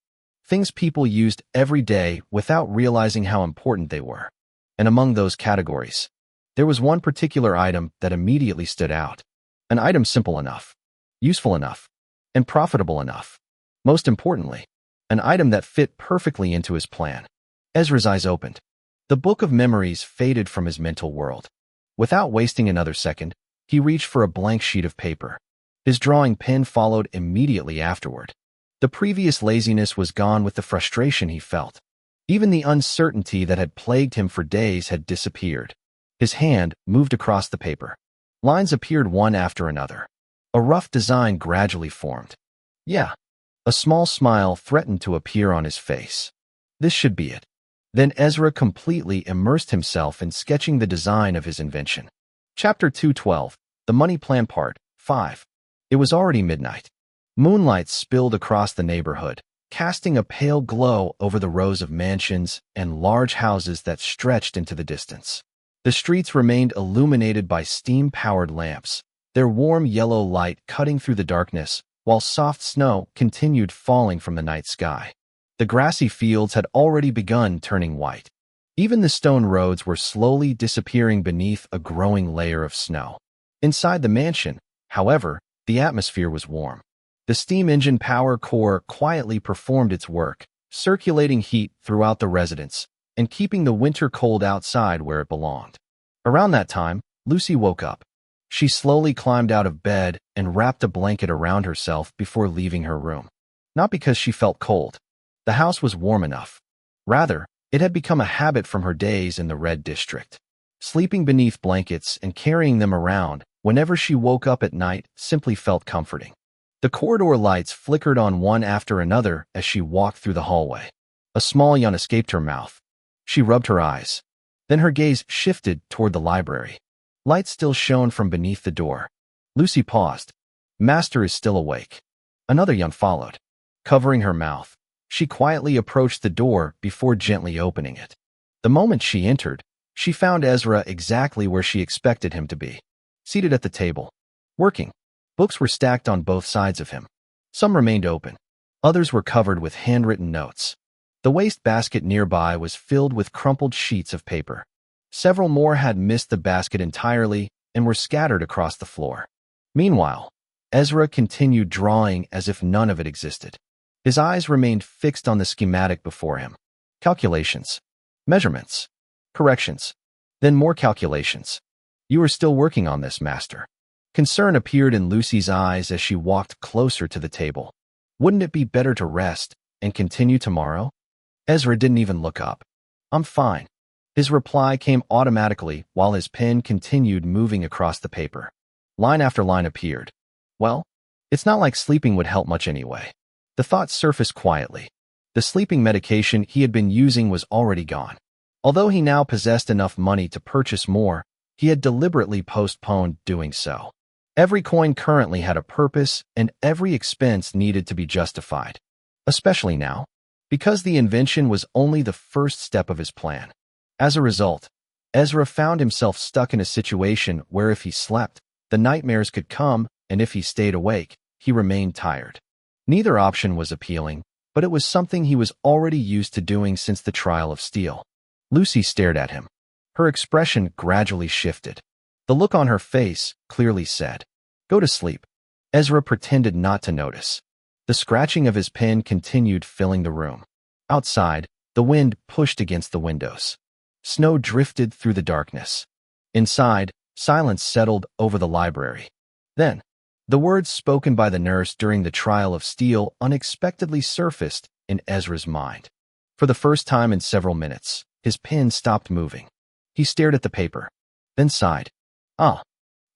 things people used every day without realizing how important they were. And among those categories, there was one particular item that immediately stood out. An item simple enough, useful enough, and profitable enough. Most importantly, an item that fit perfectly into his plan. Ezra's eyes opened. The book of memories faded from his mental world. Without wasting another second, he reached for a blank sheet of paper. His drawing pen followed immediately afterward. The previous laziness was gone with the frustration he felt. Even the uncertainty that had plagued him for days had disappeared. His hand moved across the paper. Lines appeared one after another. A rough design gradually formed. Yeah. A small smile threatened to appear on his face. This should be it. Then Ezra completely immersed himself in sketching the design of his invention. Chapter 212, The Money Plan Part 5. It was already midnight. Moonlight spilled across the neighborhood, casting a pale glow over the rows of mansions and large houses that stretched into the distance. The streets remained illuminated by steam-powered lamps, their warm yellow light cutting through the darkness, while soft snow continued falling from the night sky. The grassy fields had already begun turning white. Even the stone roads were slowly disappearing beneath a growing layer of snow. Inside the mansion, however, the atmosphere was warm. The steam engine power core quietly performed its work, circulating heat throughout the residence and keeping the winter cold outside where it belonged. Around that time, Lucy woke up. She slowly climbed out of bed and wrapped a blanket around herself before leaving her room. Not because she felt cold. The house was warm enough. Rather, it had become a habit from her days in the Red District. Sleeping beneath blankets and carrying them around whenever she woke up at night simply felt comforting. The corridor lights flickered on one after another as she walked through the hallway. A small yawn escaped her mouth. She rubbed her eyes. Then her gaze shifted toward the library. Light still shone from beneath the door. Lucy paused. Master is still awake. Another yawn followed. Covering her mouth, she quietly approached the door before gently opening it. The moment she entered, she found Ezra exactly where she expected him to be. Seated at the table. Working. Books were stacked on both sides of him. Some remained open. Others were covered with handwritten notes. The wastebasket nearby was filled with crumpled sheets of paper. Several more had missed the basket entirely and were scattered across the floor. Meanwhile, Ezra continued drawing as if none of it existed. His eyes remained fixed on the schematic before him. Calculations. Measurements. Corrections. Then more calculations. You are still working on this, Master. Concern appeared in Lucy's eyes as she walked closer to the table. Wouldn't it be better to rest and continue tomorrow? Ezra didn't even look up. I'm fine. His reply came automatically while his pen continued moving across the paper. Line after line appeared. Well, it's not like sleeping would help much anyway. The thought surfaced quietly. The sleeping medication he had been using was already gone. Although he now possessed enough money to purchase more, he had deliberately postponed doing so. Every coin currently had a purpose, and every expense needed to be justified. Especially now, because the invention was only the first step of his plan. As a result, Ezra found himself stuck in a situation where if he slept, the nightmares could come, and if he stayed awake, he remained tired. Neither option was appealing, but it was something he was already used to doing since the trial of steel. Lucy stared at him. Her expression gradually shifted. The look on her face clearly said, "Go to sleep." Ezra pretended not to notice. The scratching of his pen continued filling the room. Outside, the wind pushed against the windows. Snow drifted through the darkness. Inside, silence settled over the library. Then, the words spoken by the nurse during the trial of steel unexpectedly surfaced in Ezra's mind. For the first time in several minutes, his pen stopped moving. He stared at the paper, then sighed. Ah!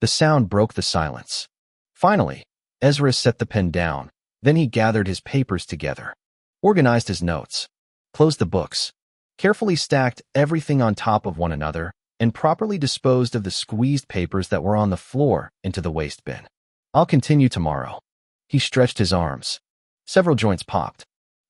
The sound broke the silence. Finally, Ezra set the pen down. Then he gathered his papers together, organized his notes, closed the books, carefully stacked everything on top of one another, and properly disposed of the squeezed papers that were on the floor into the waste bin. "I'll continue tomorrow." He stretched his arms. Several joints popped.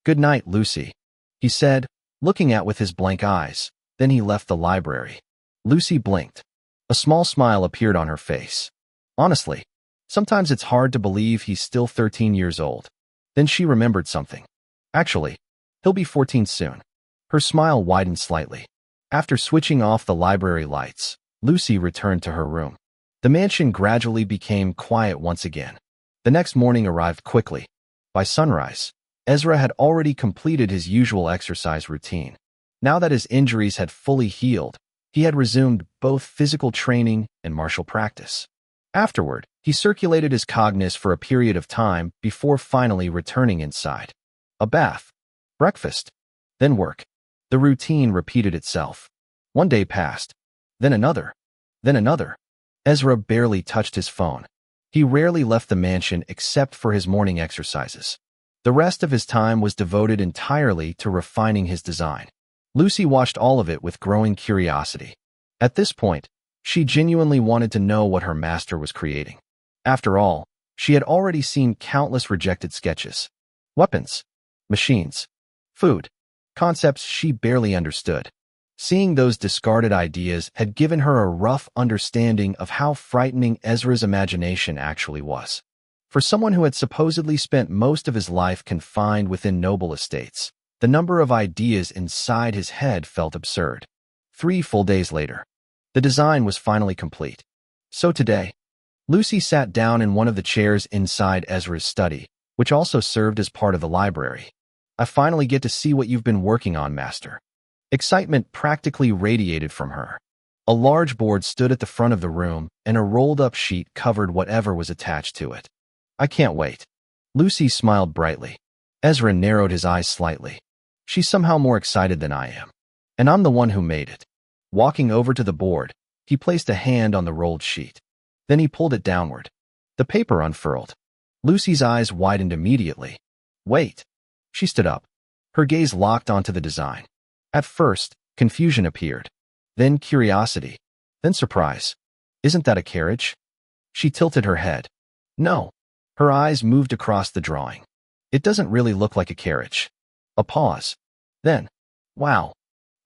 "Good night, Lucy," he said, looking at with his blank eyes. Then he left the library. Lucy blinked. A small smile appeared on her face. Honestly, sometimes it's hard to believe he's still 13 years old. Then she remembered something. Actually, he'll be 14 soon. Her smile widened slightly. After switching off the library lights, Lucy returned to her room. The mansion gradually became quiet once again. The next morning arrived quickly. By sunrise, Ezra had already completed his usual exercise routine. Now that his injuries had fully healed, he had resumed both physical training and martial practice. Afterward, he circulated his cogniz for a period of time before finally returning inside. A bath, breakfast, then work. The routine repeated itself. One day passed, then another, then another. Ezra barely touched his phone. He rarely left the mansion except for his morning exercises. The rest of his time was devoted entirely to refining his design. Lucy watched all of it with growing curiosity. At this point, she genuinely wanted to know what her master was creating. After all, she had already seen countless rejected sketches. Weapons, machines, food, concepts she barely understood. Seeing those discarded ideas had given her a rough understanding of how frightening Ezra's imagination actually was. For someone who had supposedly spent most of his life confined within noble estates, the number of ideas inside his head felt absurd. 3 full days later, the design was finally complete. So today, Lucy sat down in one of the chairs inside Ezra's study, which also served as part of the library. "I finally get to see what you've been working on, Master." Excitement practically radiated from her. A large board stood at the front of the room, and a rolled-up sheet covered whatever was attached to it. "I can't wait." Lucy smiled brightly. Ezra narrowed his eyes slightly. "She's somehow more excited than I am. And I'm the one who made it." Walking over to the board, he placed a hand on the rolled sheet. Then he pulled it downward. The paper unfurled. Lucy's eyes widened immediately. "Wait." She stood up. Her gaze locked onto the design. At first, confusion appeared. Then curiosity. Then surprise. "Isn't that a carriage?" She tilted her head. "No." Her eyes moved across the drawing. "It doesn't really look like a carriage." A pause. Then, "Wow."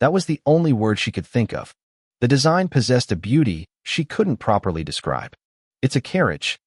That was the only word she could think of. The design possessed a beauty she couldn't properly describe. "It's a carriage."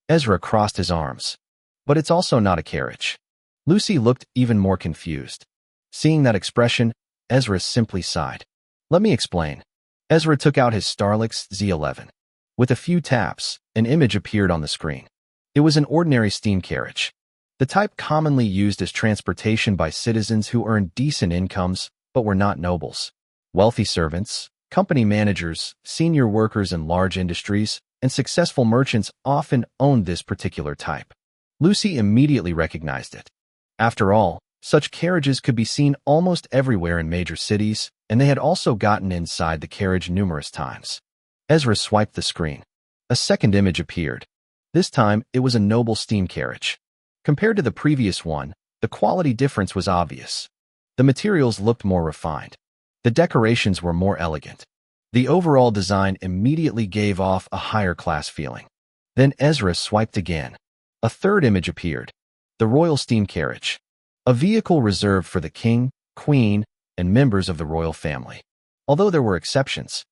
Ezra crossed his arms. "But it's also not a carriage." Lucy looked even more confused. Seeing that expression, Ezra simply sighed. "Let me explain." Ezra took out his Starlix Z11. With a few taps, an image appeared on the screen. It was an ordinary steam carriage, the type commonly used as transportation by citizens who earned decent incomes but were not nobles. Wealthy servants, company managers, senior workers in large industries, and successful merchants often owned this particular type. Lucy immediately recognized it. After all, such carriages could be seen almost everywhere in major cities, and they had also gotten inside the carriage numerous times. Ezra swiped the screen. A second image appeared. This time, it was a noble steam carriage. Compared to the previous one, the quality difference was obvious. The materials looked more refined. The decorations were more elegant. The overall design immediately gave off a higher class feeling. Then Ezra swiped again. A third image appeared. The royal steam carriage. A vehicle reserved for the king, queen, and members of the royal family. Although there were exceptions,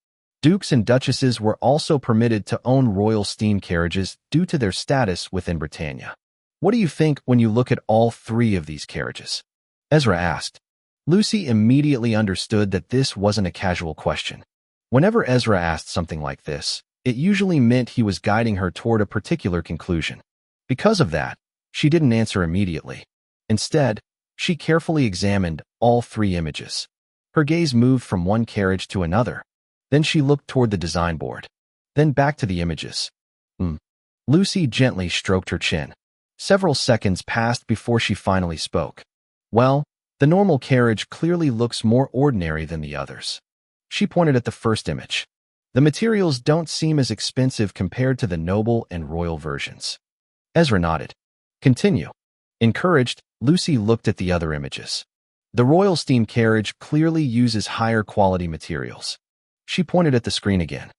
Dukes and duchesses were also permitted to own royal steam carriages due to their status within Britannia. What do you think when you look at all three of these carriages? Ezra asked. Lucy immediately understood that this wasn't a casual question. Whenever Ezra asked something like this, it usually meant he was guiding her toward a particular conclusion. Because of that, she didn't answer immediately. Instead, she carefully examined all three images. Her gaze moved from one carriage to another. Then she looked toward the design board. Then back to the images. Lucy gently stroked her chin. Several seconds passed before she finally spoke. Well, the normal carriage clearly looks more ordinary than the others. She pointed at the first image. The materials don't seem as expensive compared to the noble and royal versions. Ezra nodded. Continue. Encouraged, Lucy looked at the other images. The royal steam carriage clearly uses higher quality materials. She pointed at the screen again.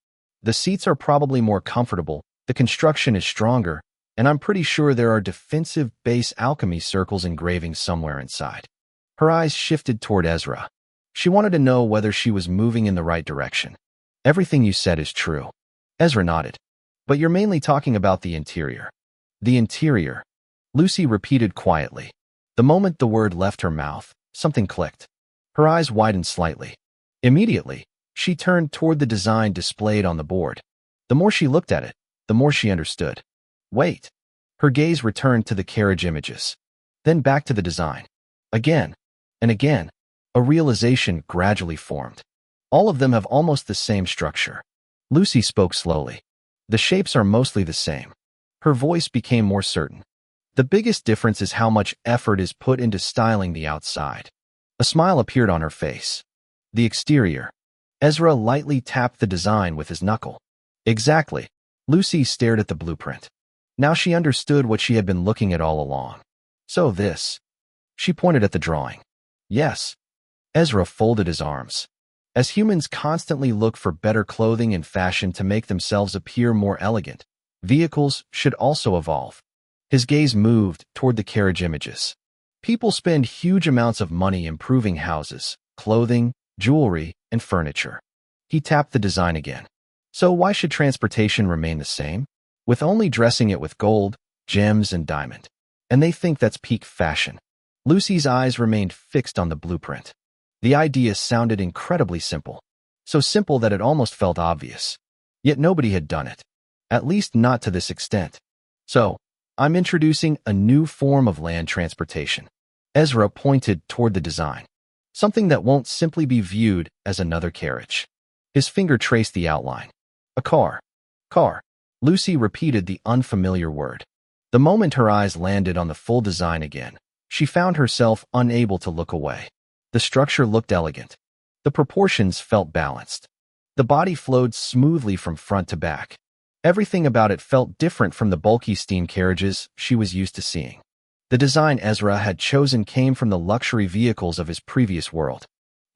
The seats are probably more comfortable, the construction is stronger, and I'm pretty sure there are defensive base alchemy circles engraving somewhere inside. Her eyes shifted toward Ezra. She wanted to know whether she was moving in the right direction. Everything you said is true. Ezra nodded. But you're mainly talking about the interior. The interior, Lucy repeated quietly. The moment the word left her mouth, something clicked. Her eyes widened slightly. Immediately, she turned toward the design displayed on the board. The more she looked at it, the more she understood. Wait. Her gaze returned to the carriage images. Then back to the design. Again and again, a realization gradually formed. All of them have almost the same structure. Lucy spoke slowly. The shapes are mostly the same. Her voice became more certain. The biggest difference is how much effort is put into styling the outside. A smile appeared on her face. The exterior. Ezra lightly tapped the design with his knuckle. Exactly. Lucy stared at the blueprint. Now she understood what she had been looking at all along. So this. She pointed at the drawing. Yes. Ezra folded his arms. As humans constantly look for better clothing and fashion to make themselves appear more elegant, vehicles should also evolve. His gaze moved toward the carriage images. People spend huge amounts of money improving houses, clothing, jewelry, and furniture. He tapped the design again. So why should transportation remain the same? With only dressing it with gold, gems, and diamond. And they think that's peak fashion. Lucy's eyes remained fixed on the blueprint. The idea sounded incredibly simple. So simple that it almost felt obvious. Yet nobody had done it. At least not to this extent. So, I'm introducing a new form of land transportation. Ezra pointed toward the design. Something that won't simply be viewed as another carriage. His finger traced the outline. A car. Car. Lucy repeated the unfamiliar word. The moment her eyes landed on the full design again, she found herself unable to look away. The structure looked elegant. The proportions felt balanced. The body flowed smoothly from front to back. Everything about it felt different from the bulky steam carriages she was used to seeing. The design Ezra had chosen came from the luxury vehicles of his previous world.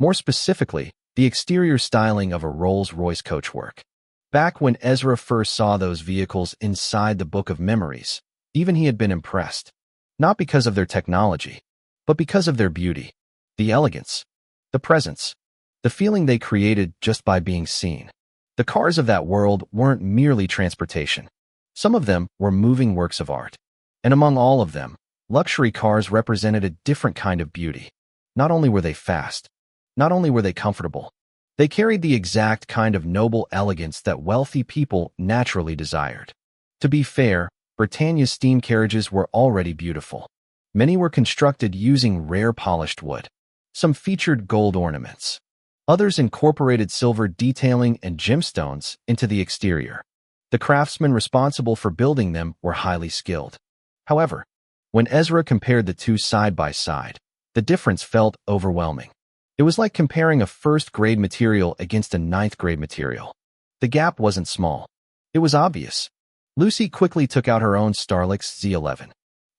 More specifically, the exterior styling of a Rolls-Royce coachwork. Back when Ezra first saw those vehicles inside the Book of Memories, even he had been impressed. Not because of their technology, but because of their beauty. The elegance, the presence, the feeling they created just by being seen. The cars of that world weren't merely transportation. Some of them were moving works of art. And among all of them, luxury cars represented a different kind of beauty. Not only were they fast, not only were they comfortable, they carried the exact kind of noble elegance that wealthy people naturally desired. To be fair, Britannia's steam carriages were already beautiful. Many were constructed using rare polished wood. Some featured gold ornaments. Others incorporated silver detailing and gemstones into the exterior. The craftsmen responsible for building them were highly skilled. However, when Ezra compared the two side by side, the difference felt overwhelming. It was like comparing a first-grade material against a ninth-grade material. The gap wasn't small. It was obvious. Lucy quickly took out her own Starlix Z11.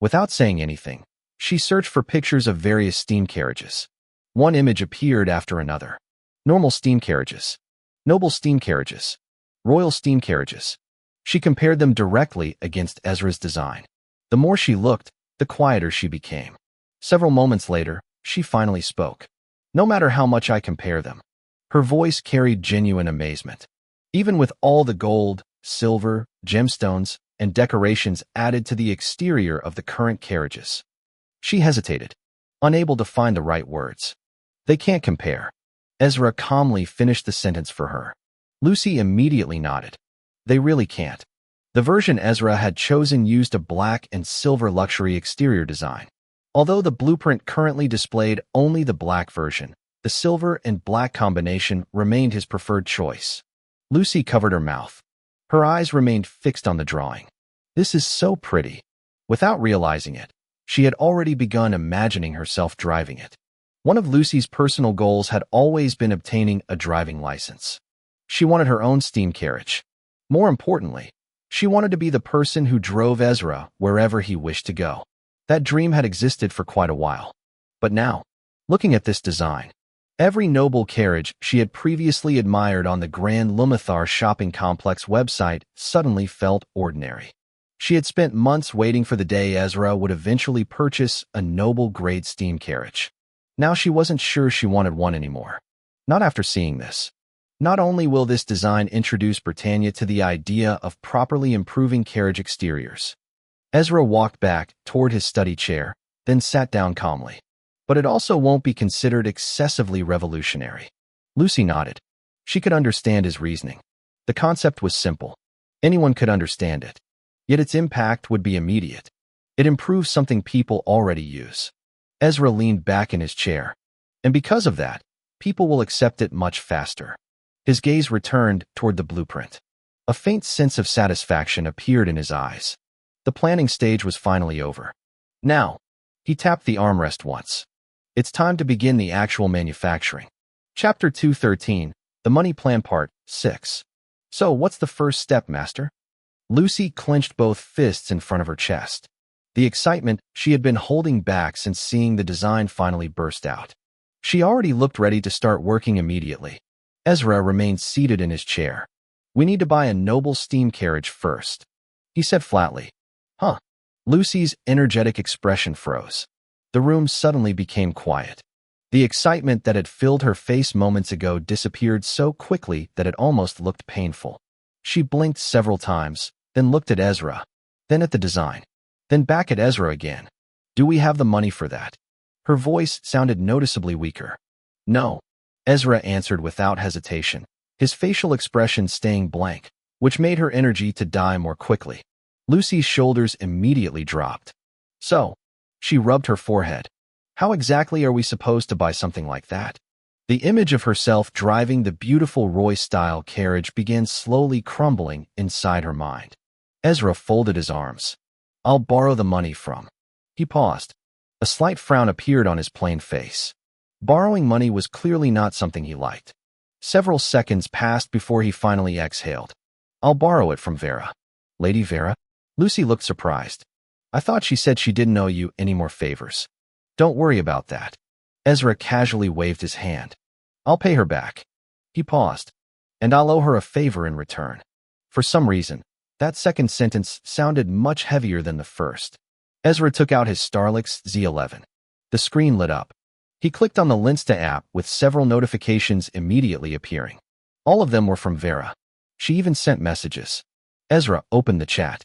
Without saying anything, she searched for pictures of various steam carriages. One image appeared after another. Normal steam carriages. Noble steam carriages. Royal steam carriages. She compared them directly against Ezra's design. The more she looked, the quieter she became. Several moments later, she finally spoke. No matter how much I compare them. Her voice carried genuine amazement. Even with all the gold, silver, gemstones, and decorations added to the exterior of the current carriages. She hesitated, unable to find the right words. They can't compare. Ezra calmly finished the sentence for her. Lucy immediately nodded. They really can't. The version Ezra had chosen used a black and silver luxury exterior design. Although the blueprint currently displayed only the black version, the silver and black combination remained his preferred choice. Lucy covered her mouth. Her eyes remained fixed on the drawing. This is so pretty. Without realizing it, she had already begun imagining herself driving it. One of Lucy's personal goals had always been obtaining a driving license. She wanted her own steam carriage. More importantly, she wanted to be the person who drove Ezra wherever he wished to go. That dream had existed for quite a while. But now, looking at this design, every noble carriage she had previously admired on the Grand Lumathar shopping complex website suddenly felt ordinary. She had spent months waiting for the day Ezra would eventually purchase a noble-grade steam carriage. Now she wasn't sure she wanted one anymore. Not after seeing this. Not only will this design introduce Britannia to the idea of properly improving carriage exteriors. Ezra walked back toward his study chair, then sat down calmly. But it also won't be considered excessively revolutionary. Lucy nodded. She could understand his reasoning. The concept was simple. Anyone could understand it. Yet its impact would be immediate. It improves something people already use. Ezra leaned back in his chair. And because of that, people will accept it much faster. His gaze returned toward the blueprint. A faint sense of satisfaction appeared in his eyes. The planning stage was finally over. Now, he tapped the armrest once. It's time to begin the actual manufacturing. Chapter 213, The Money Plan Part 6. So, what's the first step, Master? Lucy clenched both fists in front of her chest. The excitement she had been holding back since seeing the design finally burst out. She already looked ready to start working immediately. Ezra remained seated in his chair. We need to buy a noble steam carriage first, he said flatly. Huh. Lucy's energetic expression froze. The room suddenly became quiet. The excitement that had filled her face moments ago disappeared so quickly that it almost looked painful. She blinked several times, then looked at Ezra, then at the design, then back at Ezra again. Do we have the money for that? Her voice sounded noticeably weaker. No, Ezra answered without hesitation, his facial expression staying blank, which made her energy to die more quickly. Lucy's shoulders immediately dropped. So, she rubbed her forehead. How exactly are we supposed to buy something like that? The image of herself driving the beautiful Roy-style carriage began slowly crumbling inside her mind. Ezra folded his arms. I'll borrow the money from. He paused. A slight frown appeared on his plain face. Borrowing money was clearly not something he liked. Several seconds passed before he finally exhaled. I'll borrow it from Vera. Lady Vera? Lucy looked surprised. I thought she said she didn't owe you any more favors. Don't worry about that. Ezra casually waved his hand. I'll pay her back. He paused. And I'll owe her a favor in return. For some reason, that second sentence sounded much heavier than the first. Ezra took out his Starlix Z11. The screen lit up. He clicked on the Linsta app with several notifications immediately appearing. All of them were from Vera. She even sent messages. Ezra opened the chat.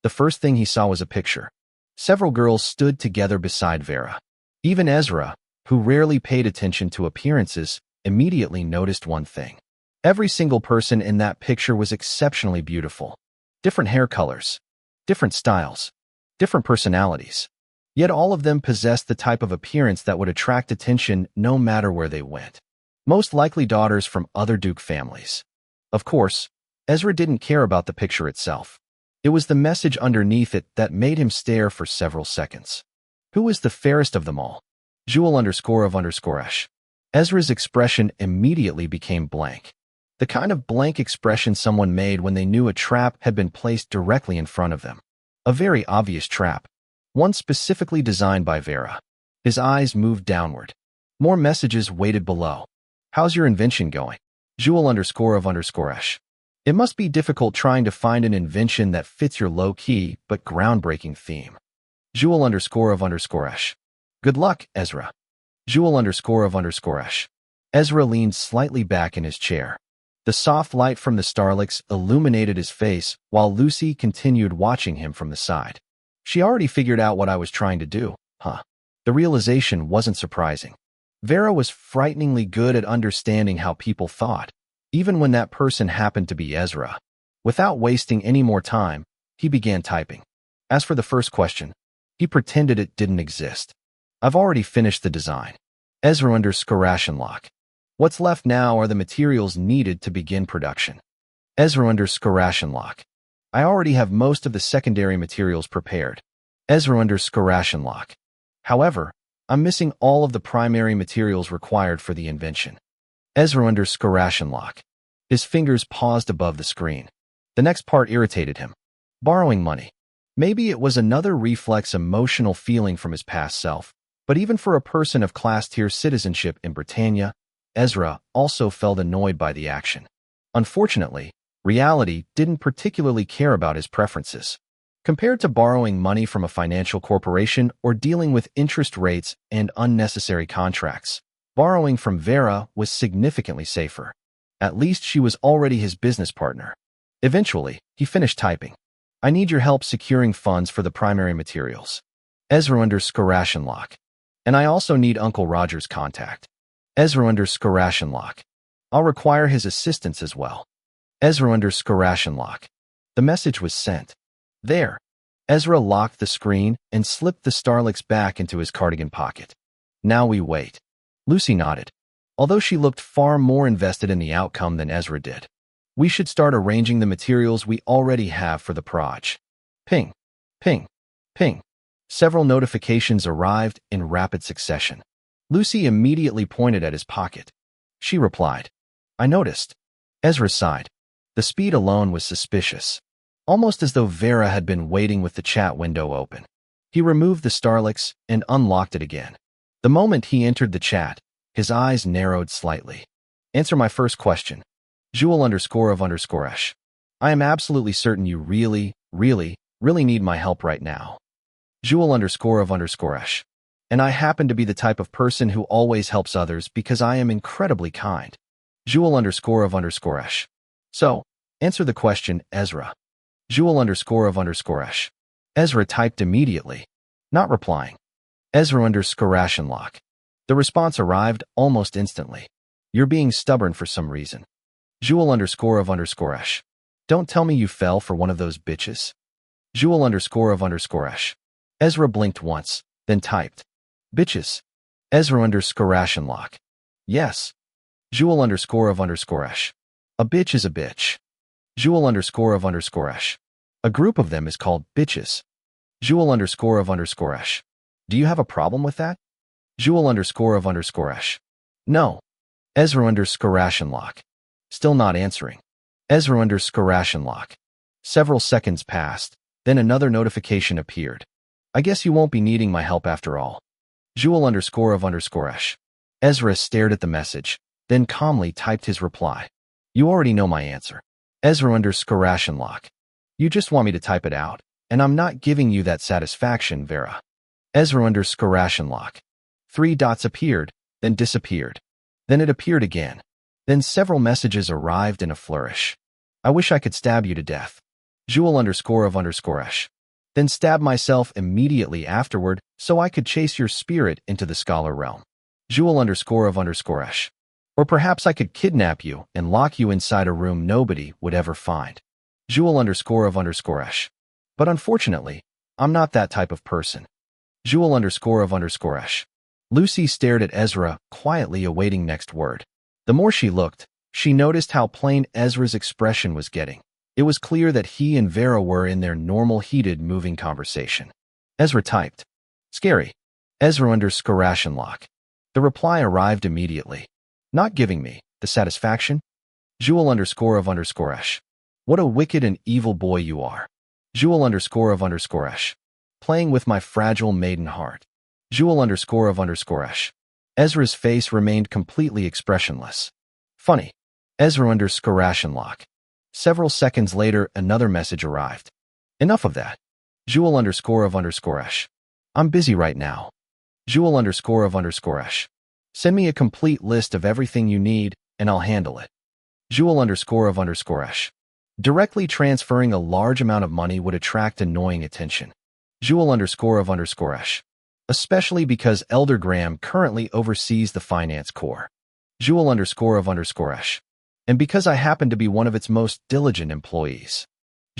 The first thing he saw was a picture. Several girls stood together beside Vera. Even Ezra, who rarely paid attention to appearances, immediately noticed one thing. Every single person in that picture was exceptionally beautiful. Different hair colors, different styles, different personalities. Yet all of them possessed the type of appearance that would attract attention no matter where they went. Most likely daughters from other Duke families. Of course, Ezra didn't care about the picture itself. It was the message underneath it that made him stare for several seconds. Who is the fairest of them all? Jewel_of_Esh. Ezra's expression immediately became blank. The kind of blank expression someone made when they knew a trap had been placed directly in front of them. A very obvious trap. One specifically designed by Vera. His eyes moved downward. More messages waited below. How's your invention going? Jewel_of_Esh. It must be difficult trying to find an invention that fits your low-key but groundbreaking theme. Jewel_of_Esh. Good luck, Ezra. Jewel_of_Esh. Ezra leaned slightly back in his chair. The soft light from the starlix illuminated his face while Lucy continued watching him from the side. She already figured out what I was trying to do, huh? The realization wasn't surprising. Vera was frighteningly good at understanding how people thought, even when that person happened to be Ezra. Without wasting any more time, he began typing. As for the first question, he pretended it didn't exist. I've already finished the design. Ezra Ashenlocke. What's left now are the materials needed to begin production. Ezra Ashenlocke. I already have most of the secondary materials prepared. Ezra Ashenlocke. However, I'm missing all of the primary materials required for the invention. Ezra Ashenlocke. His fingers paused above the screen. The next part irritated him. Borrowing money. Maybe it was another reflex emotional feeling from his past self, but even for a person of class-tier citizenship in Britannia, Ezra also felt annoyed by the action. Unfortunately, reality didn't particularly care about his preferences. Compared to borrowing money from a financial corporation or dealing with interest rates and unnecessary contracts, borrowing from Vera was significantly safer. At least she was already his business partner. Eventually, he finished typing. I need your help securing funds for the primary materials. Ezra Ashenlocke. And I also need Uncle Roger's contact. Ezra Ashenlocke. I'll require his assistance as well. Ezra Ashenlocke. The message was sent. There. Ezra locked the screen and slipped the starlix back into his cardigan pocket. Now we wait. Lucy nodded. Although she looked far more invested in the outcome than Ezra did. We should start arranging the materials we already have for the proj. Ping. Ping. Ping. Several notifications arrived in rapid succession. Lucy immediately pointed at his pocket. She replied. I noticed. Ezra sighed. The speed alone was suspicious. Almost as though Vera had been waiting with the chat window open. He removed the starlix and unlocked it again. The moment he entered the chat, his eyes narrowed slightly. Answer my first question. Jewel _of_esh. I am absolutely certain you really need my help right now. Jewel _of_esh. And I happen to be the type of person who always helps others because I am incredibly kind. Jewel _of_esh. So, answer the question, Ezra. Jewel _of_esh. Ezra typed immediately, not replying. Ezra Ashenlocke. The response arrived almost instantly. You're being stubborn for some reason. Jewel _of_esh. Don't tell me you fell for one of those bitches. Jewel _of_esh. Ezra blinked once, then typed. Bitches. Ezra Ashenlocke. Yes. Jewel _of_esh. A bitch is a bitch. Jewel _of_esh. A group of them is called bitches. Jewel _of_esh. Do you have a problem with that? Jewel _of_esh. No. Ezra Ashenlocke. Still not answering. Ezra Ashenlocke. Several seconds passed, then another notification appeared. I guess you won't be needing my help after all. Jewel _of_esh. Ezra stared at the message, then calmly typed his reply. You already know my answer. Ezra Ashenlocke. You just want me to type it out, and I'm not giving you that satisfaction, Vera. Ezra Ashenlocke. 3 dots appeared, then disappeared. Then it appeared again. Then several messages arrived in a flourish. I wish I could stab you to death. Jewel _of_esh. Then stab myself immediately afterward so I could chase your spirit into the scholar realm. Jewel _of_esh. Or perhaps I could kidnap you and lock you inside a room nobody would ever find. Jewel _of_esh. But unfortunately, I'm not that type of person. Jewel _of_esh. Lucy stared at Ezra, quietly awaiting next word. The more she looked, she noticed how plain Ezra's expression was getting. It was clear that he and Vera were in their normal heated moving conversation. Ezra typed. Scary. Ezra Ashenlocke. The reply arrived immediately. Not giving me the satisfaction. Jewel _of_esh. What a wicked and evil boy you are. Jewel _of_esh. Playing with my fragile maiden heart. Jewel _of_esh. Ezra's face remained completely expressionless. Funny. Ezra Ashenlocke. Several seconds later, another message arrived. Enough of that. Jewel _of_esh. I'm busy right now. Jewel _of_esh. Send me a complete list of everything you need, and I'll handle it. Jewel_of_esh. Directly transferring a large amount of money would attract annoying attention. Jewel_of_esh. Especially because Elder Graham currently oversees the finance core. Jewel_of_esh. And because I happen to be one of its most diligent employees.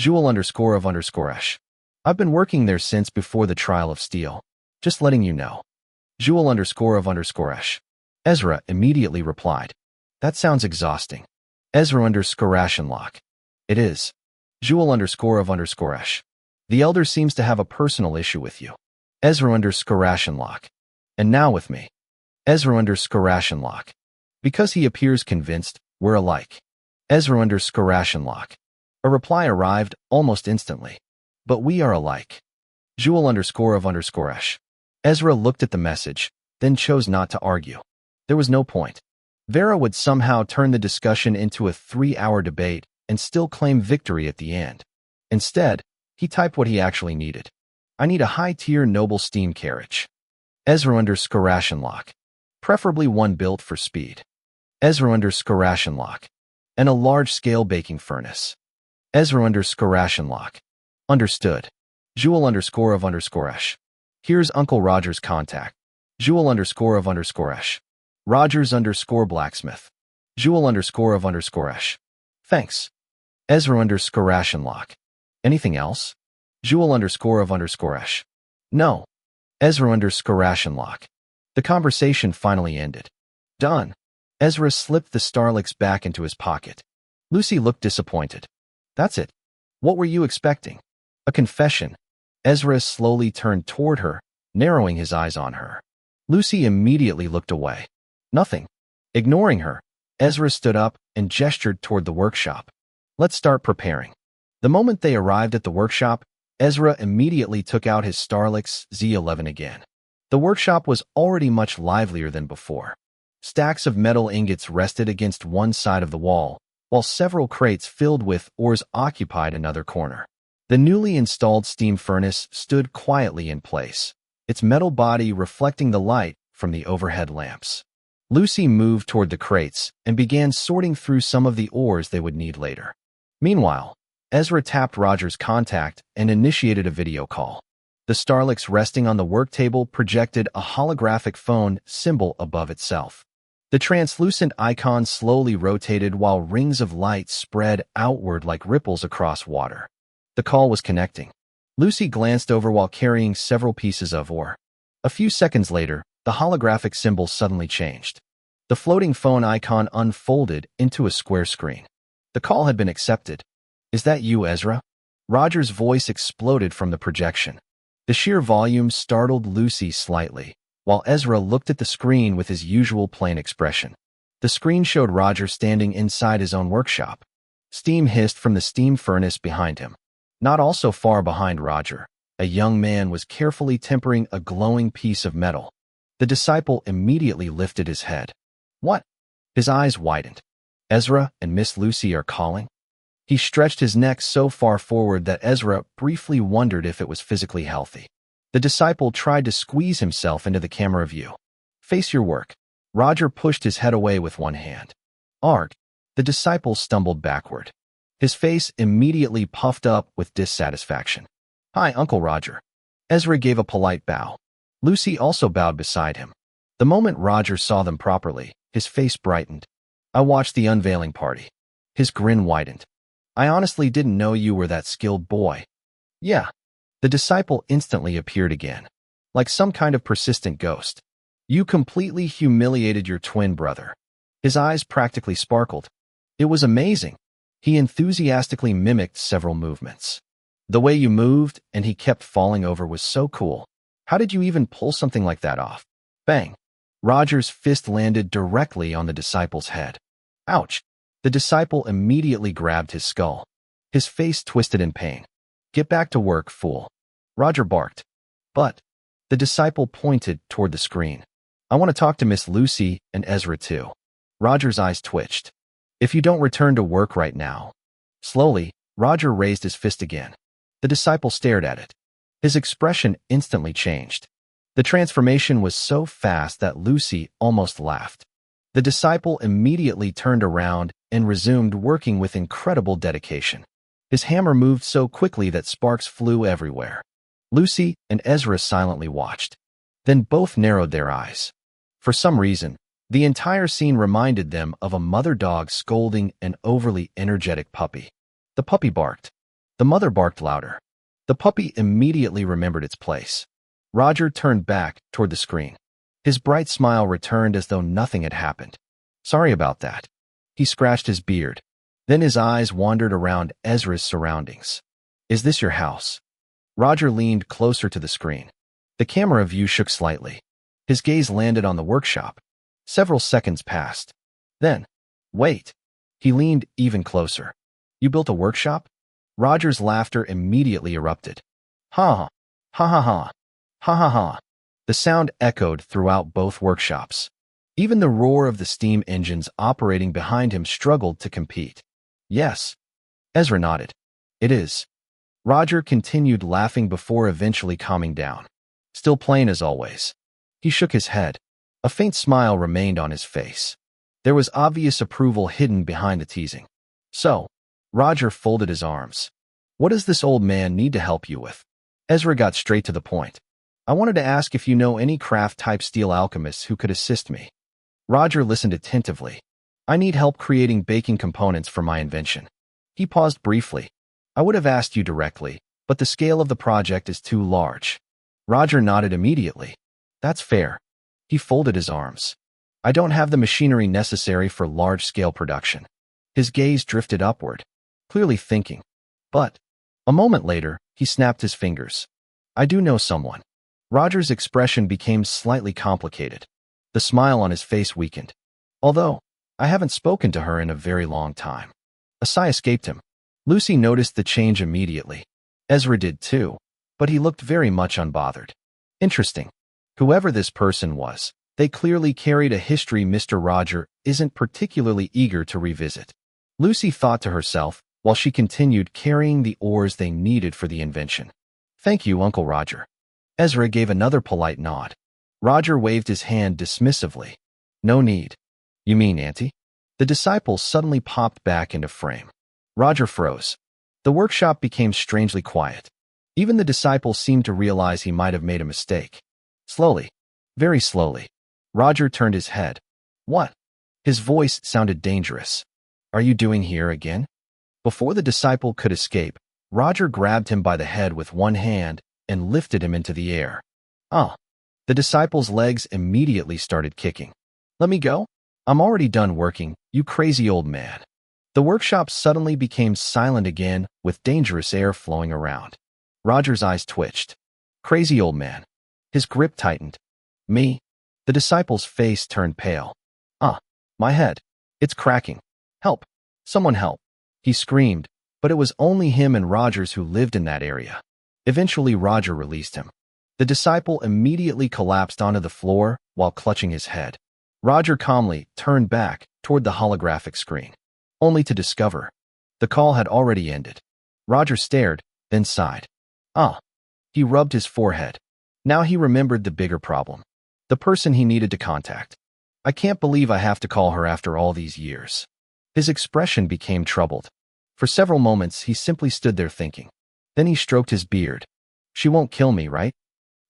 Jewel_of_esh. I've been working there since before the trial of steel. Just letting you know. Jewel_of_esh. Ezra immediately replied. That sounds exhausting. Ezra Ashenlocke. It is. Jewel_of_esh. The elder seems to have a personal issue with you. Ezra Ashenlocke. And now with me. Ezra Ashenlocke. Because he appears convinced, we're alike. Ezra Ashenlocke. A reply arrived almost instantly. But we are alike. Jewel_of_esh. Ezra looked at the message, then chose not to argue. There was no point. Vera would somehow turn the discussion into a 3-hour debate and still claim victory at the end. Instead, he typed what he actually needed. I need a high-tier noble steam carriage. Ezra Ashenlocke. Preferably one built for speed. Ezra Ashenlocke. And a large-scale baking furnace. Ezra Ashenlocke. Understood. Jewel_of_esh. Here's Uncle Roger's contact. Jewel_of_esh. Rogers_blacksmith. Jewel_of_esh. Thanks. Ezra Ashenlocke. Anything else? Jewel_of_esh. No. Ezra Ashenlocke. The conversation finally ended. Done. Ezra slipped the Starlix back into his pocket. Lucy looked disappointed. That's it. What were you expecting? A confession. Ezra slowly turned toward her, narrowing his eyes on her. Lucy immediately looked away. Nothing. Ignoring her, Ezra stood up and gestured toward the workshop. Let's start preparing. The moment they arrived at the workshop, Ezra immediately took out his Starlix Z11 again. The workshop was already much livelier than before. Stacks of metal ingots rested against one side of the wall, while several crates filled with ores occupied another corner. The newly installed steam furnace stood quietly in place, its metal body reflecting the light from the overhead lamps. Lucy moved toward the crates and began sorting through some of the ores they would need later. Meanwhile, Ezra tapped Roger's contact and initiated a video call. The Starlix resting on the work table projected a holographic phone symbol above itself. The translucent icon slowly rotated while rings of light spread outward like ripples across water. The call was connecting. Lucy glanced over while carrying several pieces of ore. A few seconds later, the holographic symbol suddenly changed. The floating phone icon unfolded into a square screen. The call had been accepted. Is that you, Ezra? Roger's voice exploded from the projection. The sheer volume startled Lucy slightly, while Ezra looked at the screen with his usual plain expression. The screen showed Roger standing inside his own workshop. Steam hissed from the steam furnace behind him. Not also far behind Roger, a young man was carefully tempering a glowing piece of metal. The disciple immediately lifted his head. What? His eyes widened. Ezra and Miss Lucy are calling? He stretched his neck so far forward that Ezra briefly wondered if it was physically healthy. The disciple tried to squeeze himself into the camera view. Face your work. Roger pushed his head away with one hand. Arg. The disciple stumbled backward. His face immediately puffed up with dissatisfaction. Hi, Uncle Roger. Ezra gave a polite bow. Lucy also bowed beside him. The moment Roger saw them properly, his face brightened. I watched the unveiling party. His grin widened. I honestly didn't know you were that skilled boy. Yeah. The disciple instantly appeared again, like some kind of persistent ghost. You completely humiliated your twin brother. His eyes practically sparkled. It was amazing. He enthusiastically mimicked several movements. The way you moved and he kept falling over was so cool. How did you even pull something like that off? Bang. Roger's fist landed directly on the disciple's head. Ouch. The disciple immediately grabbed his skull. His face twisted in pain. Get back to work, fool. Roger barked. But the disciple pointed toward the screen. I want to talk to Miss Lucy and Ezra too. Roger's eyes twitched. If you don't return to work right now. Slowly, Roger raised his fist again. The disciple stared at it. His expression instantly changed. The transformation was so fast that Lucy almost laughed. The disciple immediately turned around and resumed working with incredible dedication. His hammer moved so quickly that sparks flew everywhere. Lucy and Ezra silently watched. Then both narrowed their eyes. For some reason, the entire scene reminded them of a mother dog scolding an overly energetic puppy. The puppy barked. The mother barked louder. The puppy immediately remembered its place. Roger turned back toward the screen. His bright smile returned as though nothing had happened. Sorry about that. He scratched his beard. Then his eyes wandered around Ezra's surroundings. Is this your house? Roger leaned closer to the screen. The camera view shook slightly. His gaze landed on the workshop. Several seconds passed. Then, wait. He leaned even closer. You built a workshop? Roger's laughter immediately erupted. Ha ha ha ha ha ha ha. The sound echoed throughout both workshops. Even the roar of the steam engines operating behind him struggled to compete. Yes. Ezra nodded. It is. Roger continued laughing before eventually calming down. Still plain as always. He shook his head. A faint smile remained on his face. There was obvious approval hidden behind the teasing. So, Roger folded his arms. What does this old man need to help you with? Ezra got straight to the point. I wanted to ask if you know any craft-type steel alchemists who could assist me. Roger listened attentively. I need help creating baking components for my invention. He paused briefly. I would have asked you directly, but the scale of the project is too large. Roger nodded immediately. That's fair. He folded his arms. I don't have the machinery necessary for large-scale production. His gaze drifted upward, clearly thinking. But, a moment later, he snapped his fingers. I do know someone. Roger's expression became slightly complicated. The smile on his face weakened. Although, I haven't spoken to her in a very long time. A sigh escaped him. Lucy noticed the change immediately. Ezra did too, but he looked very much unbothered. Interesting. Whoever this person was, they clearly carried a history Mr. Roger isn't particularly eager to revisit. Lucy thought to herself, while she continued carrying the ores they needed for the invention. Thank you, Uncle Roger. Ezra gave another polite nod. Roger waved his hand dismissively. No need. You mean, Auntie? The disciple suddenly popped back into frame. Roger froze. The workshop became strangely quiet. Even the disciple seemed to realize he might have made a mistake. Slowly, very slowly, Roger turned his head. What? His voice sounded dangerous. Are you doing here again? Before the disciple could escape, Roger grabbed him by the head with one hand and lifted him into the air. Ah! The disciple's legs immediately started kicking. Let me go? I'm already done working, you crazy old man. The workshop suddenly became silent again, with dangerous air flowing around. Roger's eyes twitched. Crazy old man. His grip tightened. Me? The disciple's face turned pale. Ah, my head. It's cracking. Help. Someone help. He screamed, but it was only him and Rogers who lived in that area. Eventually, Roger released him. The disciple immediately collapsed onto the floor while clutching his head. Roger calmly turned back toward the holographic screen, only to discover the call had already ended. Roger stared, then sighed. Ah. He rubbed his forehead. Now he remembered the bigger problem. The person he needed to contact. I can't believe I have to call her after all these years. His expression became troubled. For several moments, he simply stood there thinking. Then he stroked his beard. She won't kill me, right?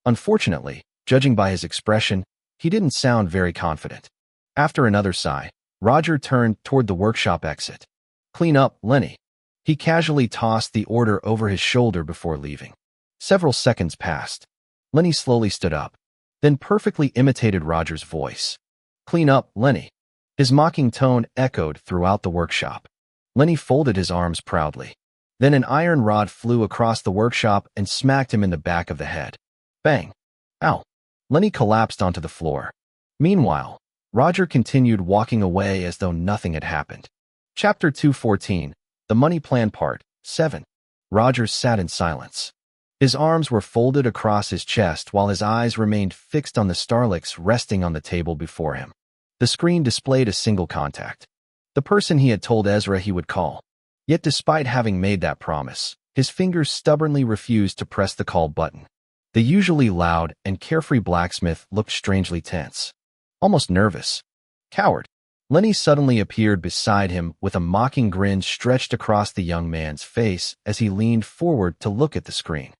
Unfortunately, judging by his expression, he didn't sound very confident. After another sigh, Roger turned toward the workshop exit. Clean up, Lenny. He casually tossed the order over his shoulder before leaving. Several seconds passed. Lenny slowly stood up, then perfectly imitated Roger's voice. Clean up, Lenny. His mocking tone echoed throughout the workshop. Lenny folded his arms proudly. Then an iron rod flew across the workshop and smacked him in the back of the head. Bang! Ow! Lenny collapsed onto the floor. Meanwhile, Roger continued walking away as though nothing had happened. Chapter 214, The Money Plan Part 7. Roger sat in silence. His arms were folded across his chest while his eyes remained fixed on the Starlix resting on the table before him. The screen displayed a single contact. The person he had told Ezra he would call. Yet despite having made that promise, his fingers stubbornly refused to press the call button. The usually loud and carefree blacksmith looked strangely tense. Almost nervous. Coward. Lenny suddenly appeared beside him with a mocking grin stretched across the young man's face as he leaned forward to look at the screen.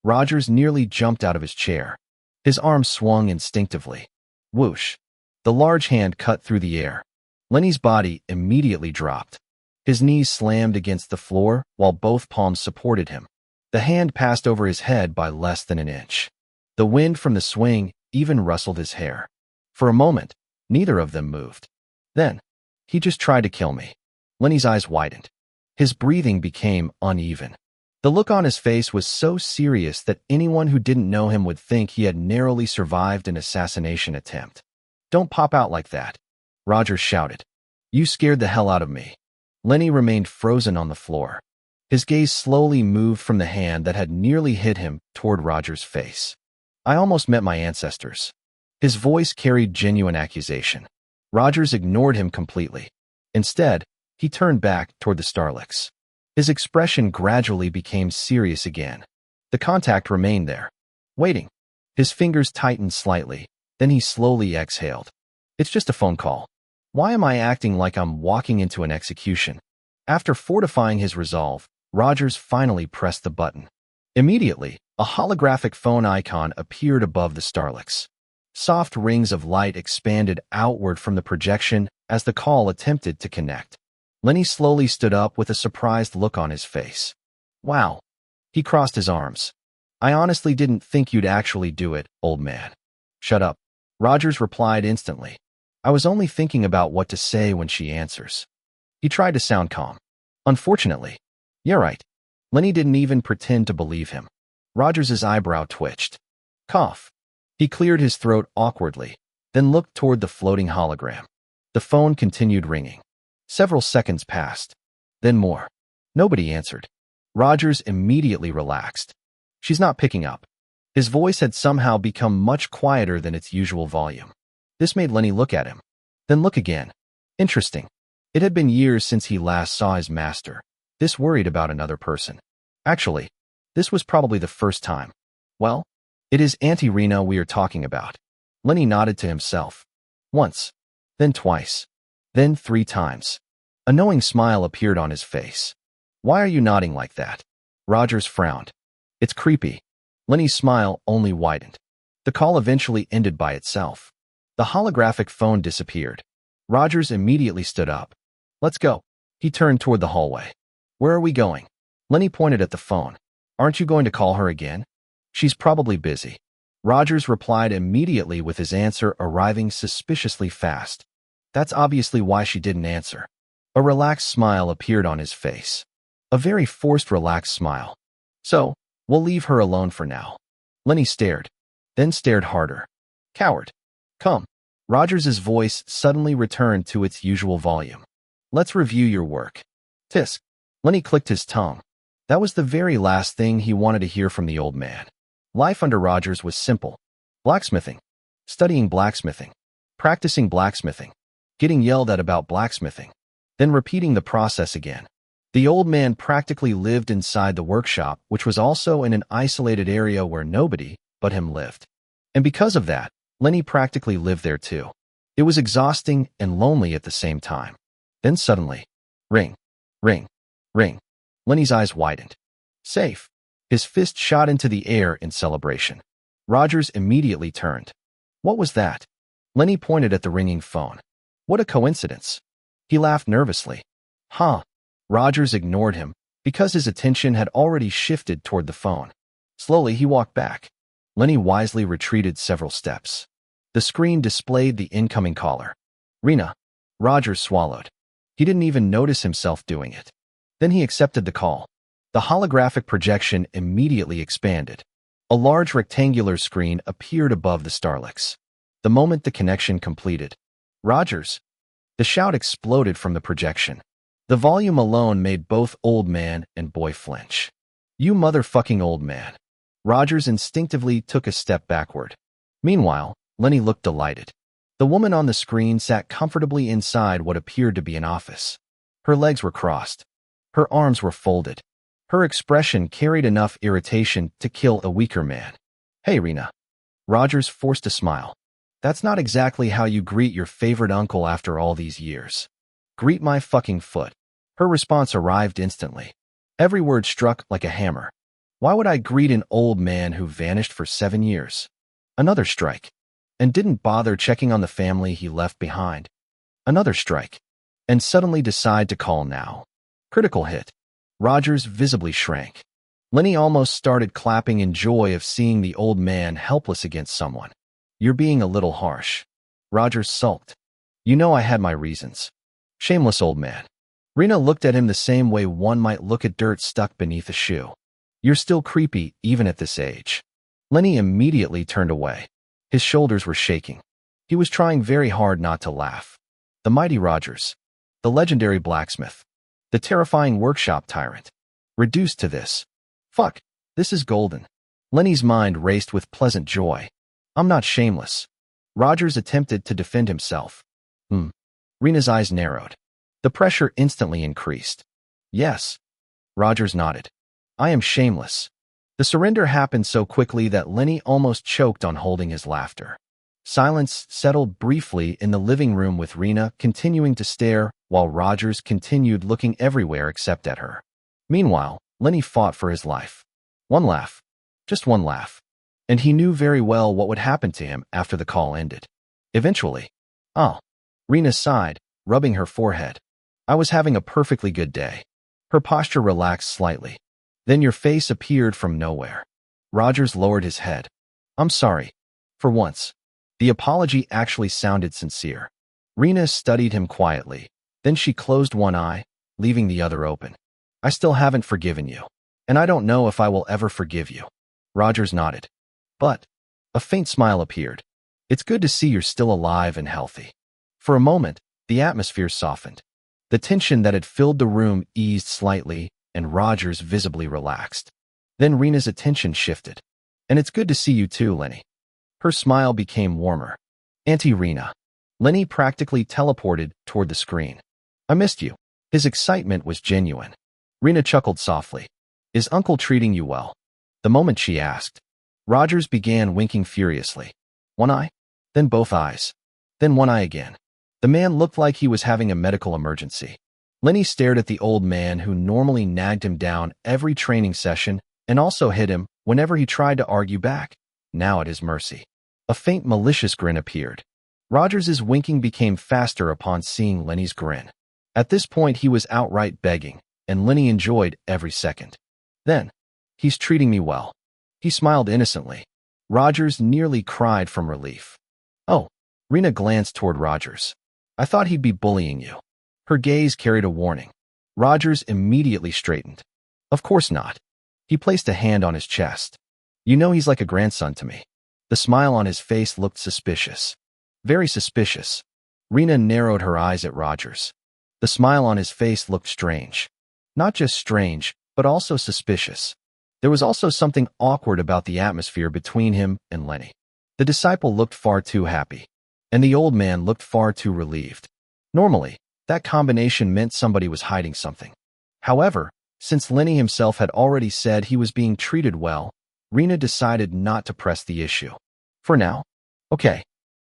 Rogers nearly jumped out of his chair. His arm swung instinctively. Whoosh. The large hand cut through the air. Lenny's body immediately dropped. His knees slammed against the floor while both palms supported him. The hand passed over his head by less than an inch. The wind from the swing even rustled his hair. For a moment, neither of them moved. Then, he just tried to kill me. Lenny's eyes widened. His breathing became uneven. The look on his face was so serious that anyone who didn't know him would think he had narrowly survived an assassination attempt. "Don't pop out like that," Rogers shouted. "You scared the hell out of me." Lenny remained frozen on the floor. His gaze slowly moved from the hand that had nearly hit him toward Rogers' face. "I almost met my ancestors." His voice carried genuine accusation. Rogers ignored him completely. Instead, he turned back toward the Starlicks. His expression gradually became serious again. The contact remained there, waiting. His fingers tightened slightly, then he slowly exhaled. "It's just a phone call. Why am I acting like I'm walking into an execution?" After fortifying his resolve, Rogers finally pressed the button. Immediately, a holographic phone icon appeared above the Starlicks. Soft rings of light expanded outward from the projection as the call attempted to connect. Lenny slowly stood up with a surprised look on his face. "Wow." He crossed his arms. "I honestly didn't think you'd actually do it, old man." "Shut up," Rogers replied instantly. "I was only thinking about what to say when she answers." He tried to sound calm. "Unfortunately." "You're right." Lenny didn't even pretend to believe him. Rogers's eyebrow twitched. "Cough." He cleared his throat awkwardly, then looked toward the floating hologram. The phone continued ringing. Several seconds passed. Then more. Nobody answered. Rogers immediately relaxed. "She's not picking up." His voice had somehow become much quieter than its usual volume. This made Lenny look at him. Then look again. Interesting. It had been years since he last saw his master, this worried about another person. Actually, this was probably the first time. "Well, it is Auntie Rena we are talking about." Lenny nodded to himself. Once, then twice, then 3 times. A knowing smile appeared on his face. "Why are you nodding like that?" Rogers frowned. "It's creepy." Lenny's smile only widened. The call eventually ended by itself. The holographic phone disappeared. Rogers immediately stood up. "Let's go." He turned toward the hallway. "Where are we going?" Lenny pointed at the phone. "Aren't you going to call her again?" "She's probably busy." Rogers replied immediately with his answer arriving suspiciously fast. "That's obviously why she didn't answer." A relaxed smile appeared on his face. A very forced relaxed smile. "So, we'll leave her alone for now." Lenny stared, then stared harder. "Coward. Come." Rogers's voice suddenly returned to its usual volume. "Let's review your work." Tisk. Lenny clicked his tongue. That was the very last thing he wanted to hear from the old man. Life under Rogers was simple. Blacksmithing. Studying blacksmithing. Practicing blacksmithing. Getting yelled at about blacksmithing. Then repeating the process again. The old man practically lived inside the workshop, which was also in an isolated area where nobody but him lived. And because of that, Lenny practically lived there too. It was exhausting and lonely at the same time. Then suddenly, ring, ring, ring. Lenny's eyes widened. Safe. His fist shot into the air in celebration. Rogers immediately turned. What was that? Lenny pointed at the ringing phone. What a coincidence. He laughed nervously. Huh. Rogers ignored him, because his attention had already shifted toward the phone. Slowly he walked back. Lenny wisely retreated several steps. The screen displayed the incoming caller. Rena. Rogers swallowed. He didn't even notice himself doing it. Then he accepted the call. The holographic projection immediately expanded. A large rectangular screen appeared above the Starlicks. The moment the connection completed. Rogers. The shout exploded from the projection. The volume alone made both old man and boy flinch. You motherfucking old man. Rogers instinctively took a step backward. Meanwhile, Lenny looked delighted. The woman on the screen sat comfortably inside what appeared to be an office. Her legs were crossed. Her arms were folded. Her expression carried enough irritation to kill a weaker man. Hey, Rena. Rogers forced a smile. That's not exactly how you greet your favorite uncle after all these years. Greet my fucking foot. Her response arrived instantly. Every word struck like a hammer. Why would I greet an old man who vanished for 7 years? Another strike. And didn't bother checking on the family he left behind. Another strike. And suddenly decide to call now. Critical hit. Rogers visibly shrank. Lenny almost started clapping in joy of seeing the old man helpless against someone. You're being a little harsh. Rogers sulked. You know I had my reasons. Shameless old man. Rena looked at him the same way one might look at dirt stuck beneath a shoe. You're still creepy, even at this age. Lenny immediately turned away. His shoulders were shaking. He was trying very hard not to laugh. The mighty Rogers. The legendary blacksmith. The terrifying workshop tyrant. Reduced to this. Fuck, this is golden. Lenny's mind raced with pleasant joy. I'm not shameless. Rogers attempted to defend himself. Rena's eyes narrowed. The pressure instantly increased. Yes. Rogers nodded. I am shameless. The surrender happened so quickly that Lenny almost choked on holding his laughter. Silence settled briefly in the living room with Rena continuing to stare while Rogers continued looking everywhere except at her. Meanwhile, Lenny fought for his life. One laugh. Just one laugh. And he knew very well what would happen to him after the call ended. Eventually. Oh. Rena sighed, rubbing her forehead. I was having a perfectly good day. Her posture relaxed slightly. Then your face appeared from nowhere. Rogers lowered his head. I'm sorry. For once. The apology actually sounded sincere. Rena studied him quietly. Then she closed one eye, leaving the other open. I still haven't forgiven you. And I don't know if I will ever forgive you. Rogers nodded. But a faint smile appeared. It's good to see you're still alive and healthy. For a moment, the atmosphere softened. The tension that had filled the room eased slightly, and Rogers visibly relaxed. Then Rena's attention shifted. And it's good to see you too, Lenny. Her smile became warmer. Auntie Rena. Lenny practically teleported toward the screen. I missed you. His excitement was genuine. Rena chuckled softly. Is Uncle treating you well? The moment she asked, Rogers began winking furiously. One eye, then both eyes, then one eye again. The man looked like he was having a medical emergency. Lenny stared at the old man who normally nagged him down every training session and also hit him whenever he tried to argue back, now at his mercy. A faint malicious grin appeared. Rogers's winking became faster upon seeing Lenny's grin. At this point he was outright begging, and Lenny enjoyed every second. Then, he's treating me well. He smiled innocently. Rogers nearly cried from relief. Oh, Rena glanced toward Rogers. I thought he'd be bullying you. Her gaze carried a warning. Rogers immediately straightened. Of course not. He placed a hand on his chest. You know he's like a grandson to me. The smile on his face looked suspicious. Very suspicious. Rena narrowed her eyes at Rogers. The smile on his face looked strange. Not just strange, but also suspicious. There was also something awkward about the atmosphere between him and Lenny. The disciple looked far too happy, and the old man looked far too relieved. Normally, that combination meant somebody was hiding something. However, since Lenny himself had already said he was being treated well, Rena decided not to press the issue. For now. Okay.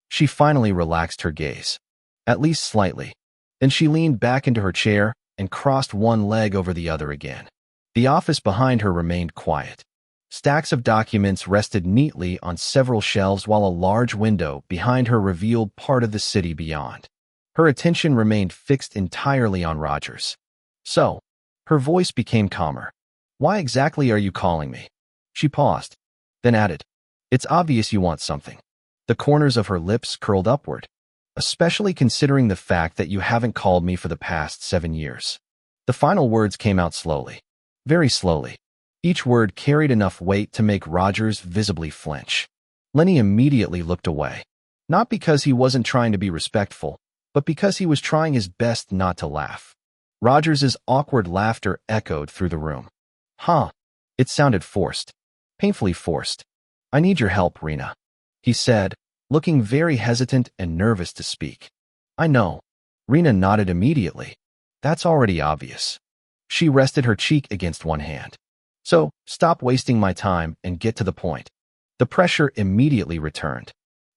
She finally relaxed her gaze. At least slightly. Then she leaned back into her chair and crossed one leg over the other again. The office behind her remained quiet. Stacks of documents rested neatly on several shelves while a large window behind her revealed part of the city beyond. Her attention remained fixed entirely on Rogers. So, her voice became calmer. Why exactly are you calling me? She paused, then added, It's obvious you want something. The corners of her lips curled upward, especially considering the fact that you haven't called me for the past 7 years. The final words came out slowly. Very slowly. Each word carried enough weight to make Rogers visibly flinch. Lenny immediately looked away. Not because he wasn't trying to be respectful, but because he was trying his best not to laugh. Rogers's awkward laughter echoed through the room. Huh. It sounded forced. Painfully forced. I need your help, Rena, he said, looking very hesitant and nervous to speak. I know. Rena nodded immediately. That's already obvious. She rested her cheek against one hand. So, stop wasting my time and get to the point. The pressure immediately returned.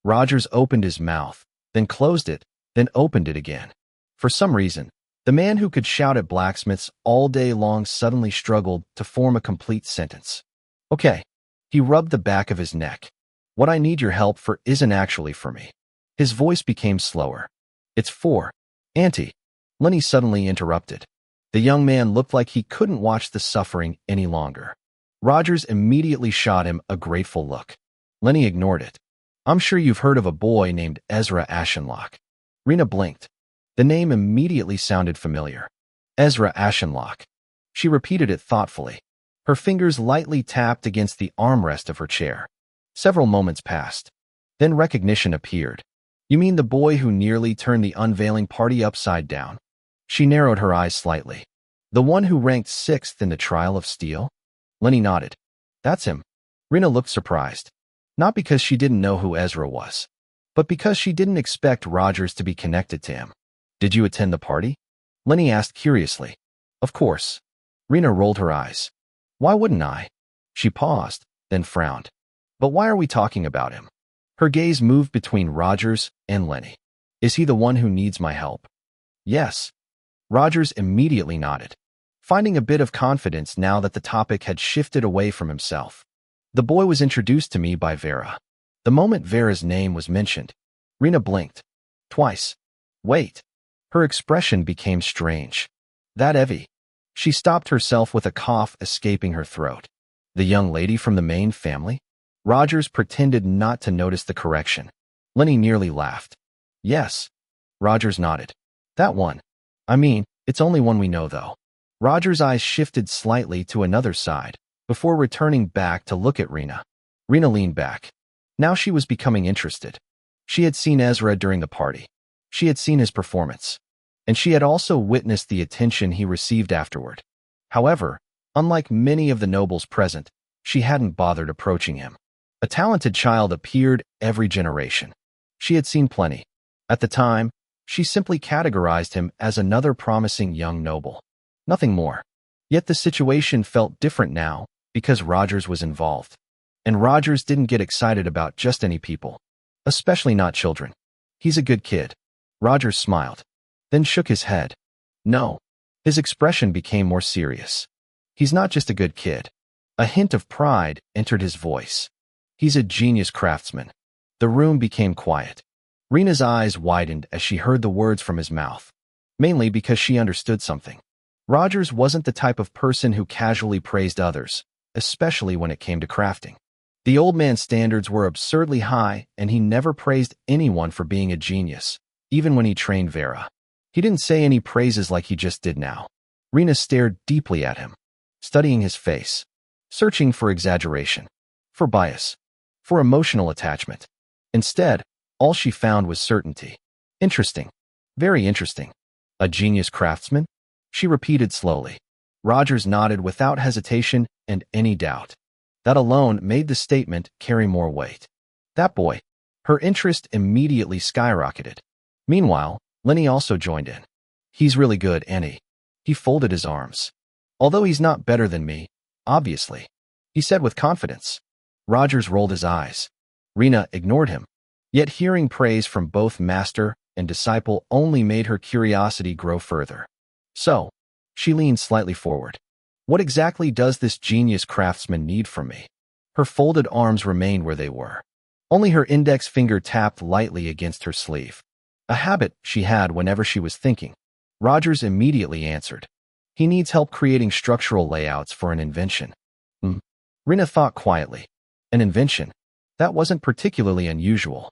Rogers opened his mouth, then closed it, then opened it again. For some reason, the man who could shout at blacksmiths all day long suddenly struggled to form a complete sentence. Okay. He rubbed the back of his neck. What I need your help for isn't actually for me. His voice became slower. It's for Auntie. Lenny suddenly interrupted. The young man looked like he couldn't watch the suffering any longer. Rogers immediately shot him a grateful look. Lenny ignored it. I'm sure you've heard of a boy named Ezra Ashenlocke. Rena blinked. The name immediately sounded familiar. Ezra Ashenlocke. She repeated it thoughtfully. Her fingers lightly tapped against the armrest of her chair. Several moments passed. Then recognition appeared. You mean the boy who nearly turned the unveiling party upside down? She narrowed her eyes slightly. The one who ranked 6th in the trial of steel? Lenny nodded. That's him. Rena looked surprised. Not because she didn't know who Ezra was, but because she didn't expect Rogers to be connected to him. Did you attend the party? Lenny asked curiously. Of course. Rena rolled her eyes. Why wouldn't I? She paused, then frowned. But why are we talking about him? Her gaze moved between Rogers and Lenny. Is he the one who needs my help? Yes. Rogers immediately nodded, finding a bit of confidence now that the topic had shifted away from himself. The boy was introduced to me by Vera. The moment Vera's name was mentioned, Rena blinked. Twice. Wait. Her expression became strange. That Evie. She stopped herself with a cough escaping her throat. The young lady from the main family? Rogers pretended not to notice the correction. Lenny nearly laughed. Yes. Rogers nodded. That one. I mean, it's only one we know, though. Rogers' eyes shifted slightly to another side, before returning back to look at Rena. Rena leaned back. Now she was becoming interested. She had seen Ezra during the party. She had seen his performance. And she had also witnessed the attention he received afterward. However, unlike many of the nobles present, she hadn't bothered approaching him. A talented child appeared every generation. She had seen plenty. At the time, she simply categorized him as another promising young noble. Nothing more. Yet the situation felt different now because Rogers was involved. And Rogers didn't get excited about just any people, especially not children. He's a good kid. Rogers smiled, then shook his head. No. His expression became more serious. He's not just a good kid. A hint of pride entered his voice. He's a genius craftsman. The room became quiet. Rena's eyes widened as she heard the words from his mouth, mainly because she understood something. Rogers wasn't the type of person who casually praised others, especially when it came to crafting. The old man's standards were absurdly high, and he never praised anyone for being a genius, even when he trained Vera. He didn't say any praises like he just did now. Rena stared deeply at him, studying his face, searching for exaggeration, for bias, for emotional attachment. Instead, all she found was certainty. Interesting. Very interesting. A genius craftsman? She repeated slowly. Rogers nodded without hesitation and any doubt. That alone made the statement carry more weight. That boy. Her interest immediately skyrocketed. Meanwhile, Lenny also joined in. He's really good, Annie. He folded his arms. Although he's not better than me, obviously, he said with confidence. Rogers rolled his eyes. Rena ignored him. Yet hearing praise from both master and disciple only made her curiosity grow further. So, she leaned slightly forward. What exactly does this genius craftsman need from me? Her folded arms remained where they were. Only her index finger tapped lightly against her sleeve. A habit she had whenever she was thinking. Rogers immediately answered. He needs help creating structural layouts for an invention. Rena thought quietly. An invention? That wasn't particularly unusual.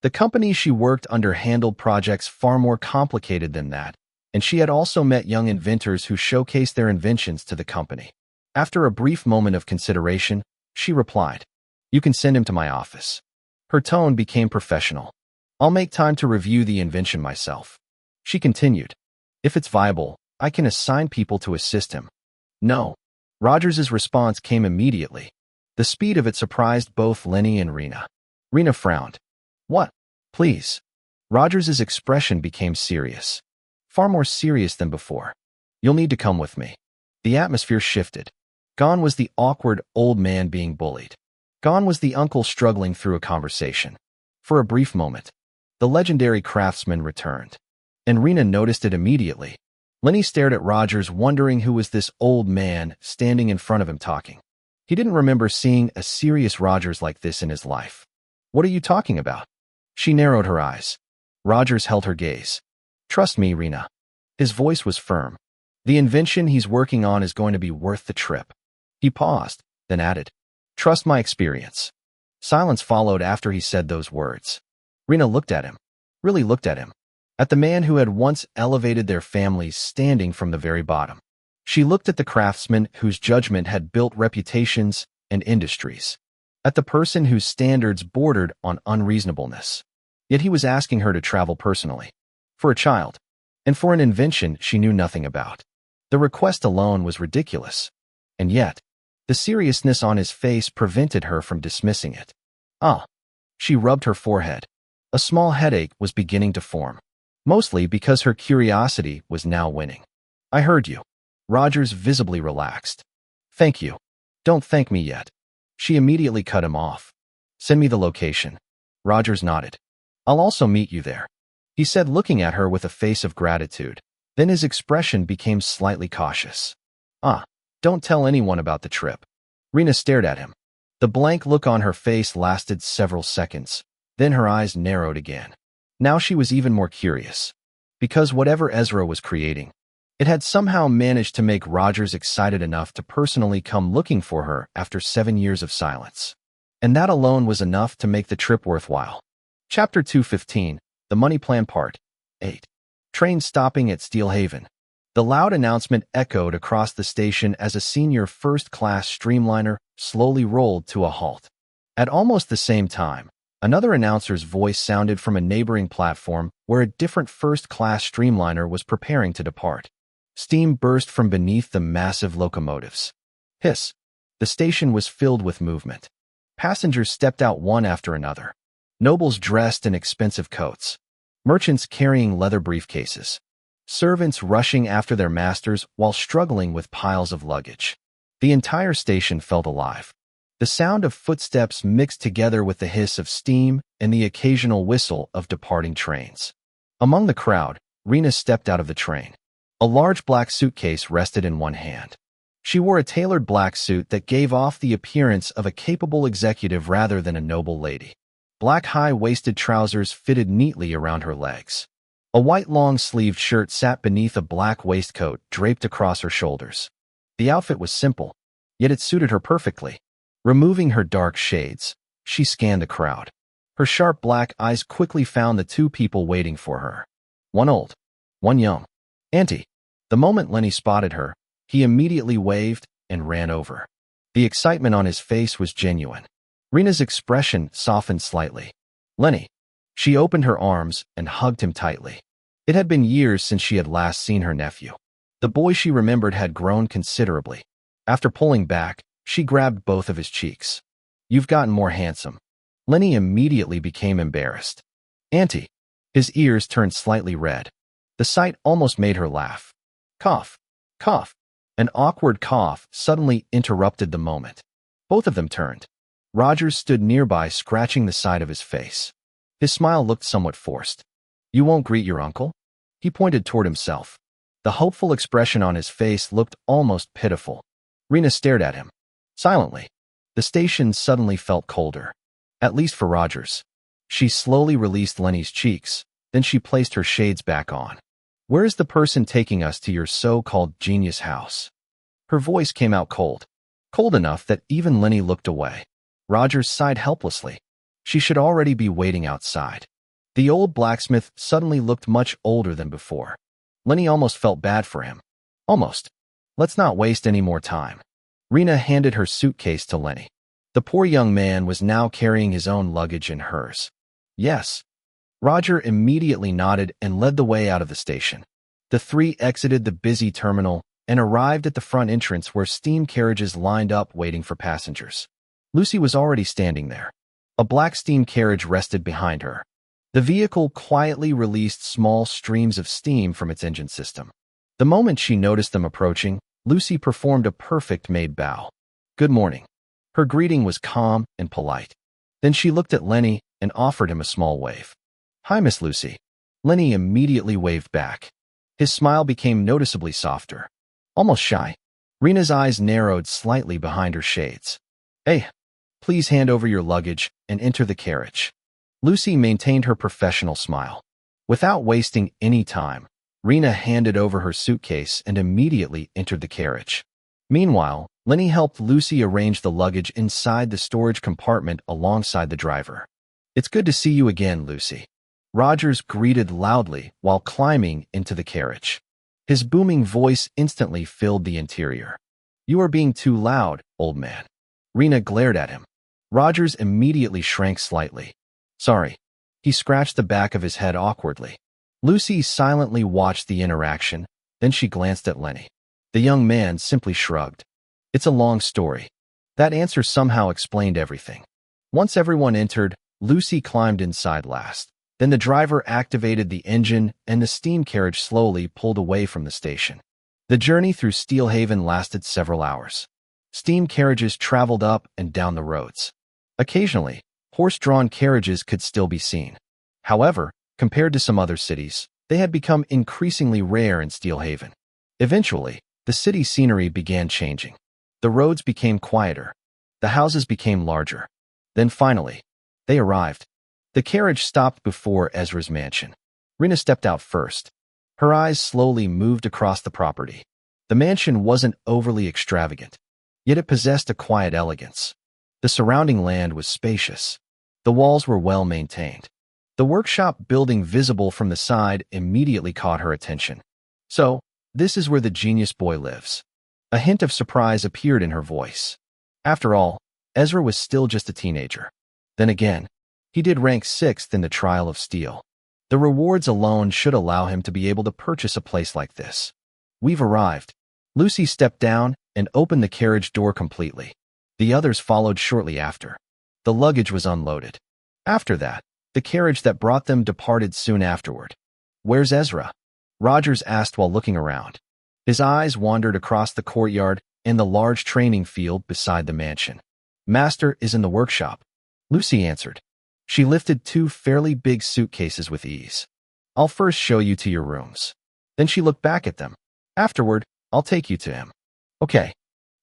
The company she worked under handled projects far more complicated than that, and she had also met young inventors who showcased their inventions to the company. After a brief moment of consideration, she replied, You can send him to my office. Her tone became professional. I'll make time to review the invention myself. She continued, If it's viable, I can assign people to assist him. No. Rogers's response came immediately. The speed of it surprised both Lenny and Rena. Rena frowned. What? Please. Rogers's expression became serious. Far more serious than before. You'll need to come with me. The atmosphere shifted. Gone was the awkward old man being bullied. Gone was the uncle struggling through a conversation. For a brief moment, the legendary craftsman returned, and Rena noticed it immediately. Lenny stared at Rogers, wondering who was this old man standing in front of him talking. He didn't remember seeing a serious Rogers like this in his life. What are you talking about? She narrowed her eyes. Rogers held her gaze. Trust me, Rena. His voice was firm. The invention he's working on is going to be worth the trip. He paused, then added, trust my experience. Silence followed after he said those words. Rena looked at him, really looked at him, at the man who had once elevated their families standing from the very bottom. She looked at the craftsman whose judgment had built reputations and industries, at the person whose standards bordered on unreasonableness. Yet he was asking her to travel personally, for a child, and for an invention she knew nothing about. The request alone was ridiculous, and yet, the seriousness on his face prevented her from dismissing it. She rubbed her forehead. A small headache was beginning to form, mostly because her curiosity was now winning. I heard you. Rogers visibly relaxed. Thank you. Don't thank me yet. She immediately cut him off. Send me the location. Rogers nodded. I'll also meet you there, he said, looking at her with a face of gratitude. Then his expression became slightly cautious. Don't tell anyone about the trip. Rena stared at him. The blank look on her face lasted several seconds. Then her eyes narrowed again. Now she was even more curious. Because whatever Ezra was creating, it had somehow managed to make Rogers excited enough to personally come looking for her after 7 years of silence. And that alone was enough to make the trip worthwhile. Chapter 215, The Money Plan Part 8. Train stopping at Steel Haven. The loud announcement echoed across the station as a senior first-class streamliner slowly rolled to a halt. At almost the same time, another announcer's voice sounded from a neighboring platform where a different first-class streamliner was preparing to depart. Steam burst from beneath the massive locomotives. Hiss! The station was filled with movement. Passengers stepped out one after another. Nobles dressed in expensive coats. Merchants carrying leather briefcases. Servants rushing after their masters while struggling with piles of luggage. The entire station felt alive. The sound of footsteps mixed together with the hiss of steam and the occasional whistle of departing trains. Among the crowd, Rena stepped out of the train. A large black suitcase rested in one hand. She wore a tailored black suit that gave off the appearance of a capable executive rather than a noble lady. Black high-waisted trousers fitted neatly around her legs. A white long-sleeved shirt sat beneath a black waistcoat draped across her shoulders. The outfit was simple, yet it suited her perfectly. Removing her dark shades, she scanned the crowd. Her sharp black eyes quickly found the two people waiting for her. One old, one young. Auntie. The moment Lenny spotted her, he immediately waved and ran over. The excitement on his face was genuine. Rena's expression softened slightly. Lenny. She opened her arms and hugged him tightly. It had been years since she had last seen her nephew. The boy she remembered had grown considerably. After pulling back, she grabbed both of his cheeks. You've gotten more handsome. Lenny immediately became embarrassed. Auntie. His ears turned slightly red. The sight almost made her laugh. Cough. Cough. An awkward cough suddenly interrupted the moment. Both of them turned. Rogers stood nearby, scratching the side of his face. His smile looked somewhat forced. You won't greet your uncle? He pointed toward himself. The hopeful expression on his face looked almost pitiful. Rena stared at him. Silently. The station suddenly felt colder. At least for Rogers. She slowly released Lenny's cheeks, then she placed her shades back on. Where is the person taking us to your so-called genius house? Her voice came out cold. Cold enough that even Lenny looked away. Rogers sighed helplessly. She should already be waiting outside. The old blacksmith suddenly looked much older than before. Lenny almost felt bad for him. Almost. Let's not waste any more time. Rena handed her suitcase to Lenny. The poor young man was now carrying his own luggage and hers. Yes. Roger immediately nodded and led the way out of the station. The three exited the busy terminal and arrived at the front entrance where steam carriages lined up waiting for passengers. Lucy was already standing there. A black steam carriage rested behind her. The vehicle quietly released small streams of steam from its engine system. The moment she noticed them approaching, Lucy performed a perfect maid bow. Good morning. Her greeting was calm and polite. Then she looked at Lenny, and offered him a small wave. "Hi, Miss Lucy." Lenny immediately waved back. His smile became noticeably softer, almost shy. Rena's eyes narrowed slightly behind her shades. "Hey, please hand over your luggage and enter the carriage." Lucy maintained her professional smile. Without wasting any time, Rena handed over her suitcase and immediately entered the carriage. Meanwhile, Lenny helped Lucy arrange the luggage inside the storage compartment alongside the driver. "It's good to see you again, Lucy." Rogers greeted loudly while climbing into the carriage. His booming voice instantly filled the interior. "You are being too loud, old man." Rena glared at him. Rogers immediately shrank slightly. "Sorry." He scratched the back of his head awkwardly. Lucy silently watched the interaction, then she glanced at Lenny. The young man simply shrugged. "It's a long story." That answer somehow explained everything. Once everyone entered, Lucy climbed inside last. Then the driver activated the engine and the steam carriage slowly pulled away from the station. The journey through Steelhaven lasted several hours. Steam carriages traveled up and down the roads. Occasionally, horse-drawn carriages could still be seen. However, compared to some other cities, they had become increasingly rare in Steelhaven. Eventually, the city's scenery began changing. The roads became quieter. The houses became larger. Then finally, they arrived. The carriage stopped before Ezra's mansion. Rena stepped out first. Her eyes slowly moved across the property. The mansion wasn't overly extravagant, yet it possessed a quiet elegance. The surrounding land was spacious. The walls were well maintained. The workshop building visible from the side immediately caught her attention. "So, this is where the genius boy lives." A hint of surprise appeared in her voice. After all, Ezra was still just a teenager. Then again, he did rank 6th in the Trial of Steel. The rewards alone should allow him to be able to purchase a place like this. "We've arrived." Lucy stepped down and opened the carriage door completely. The others followed shortly after. The luggage was unloaded. After that, the carriage that brought them departed soon afterward. "Where's Ezra?" Rogers asked while looking around. His eyes wandered across the courtyard and the large training field beside the mansion. "Master is in the workshop," Lucy answered. She lifted 2 fairly big suitcases with ease. "I'll first show you to your rooms." Then she looked back at them. "Afterward, I'll take you to him." "Okay."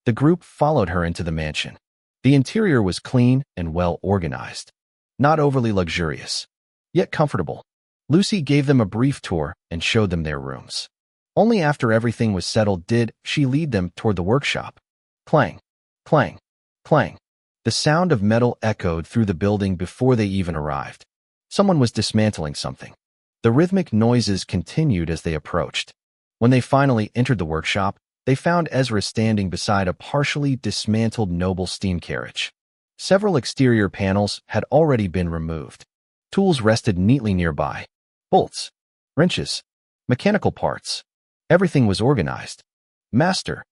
The group followed her into the mansion. The interior was clean and well organized. Not overly luxurious, yet comfortable. Lucy gave them a brief tour and showed them their rooms. Only after everything was settled did she lead them toward the workshop. Clang, clang, clang. The sound of metal echoed through the building before they even arrived. Someone was dismantling something. The rhythmic noises continued as they approached. When they finally entered the workshop, they found Ezra standing beside a partially dismantled noble steam carriage. Several exterior panels had already been removed. Tools rested neatly nearby. Bolts, wrenches, mechanical parts. Everything was organized. "Master,"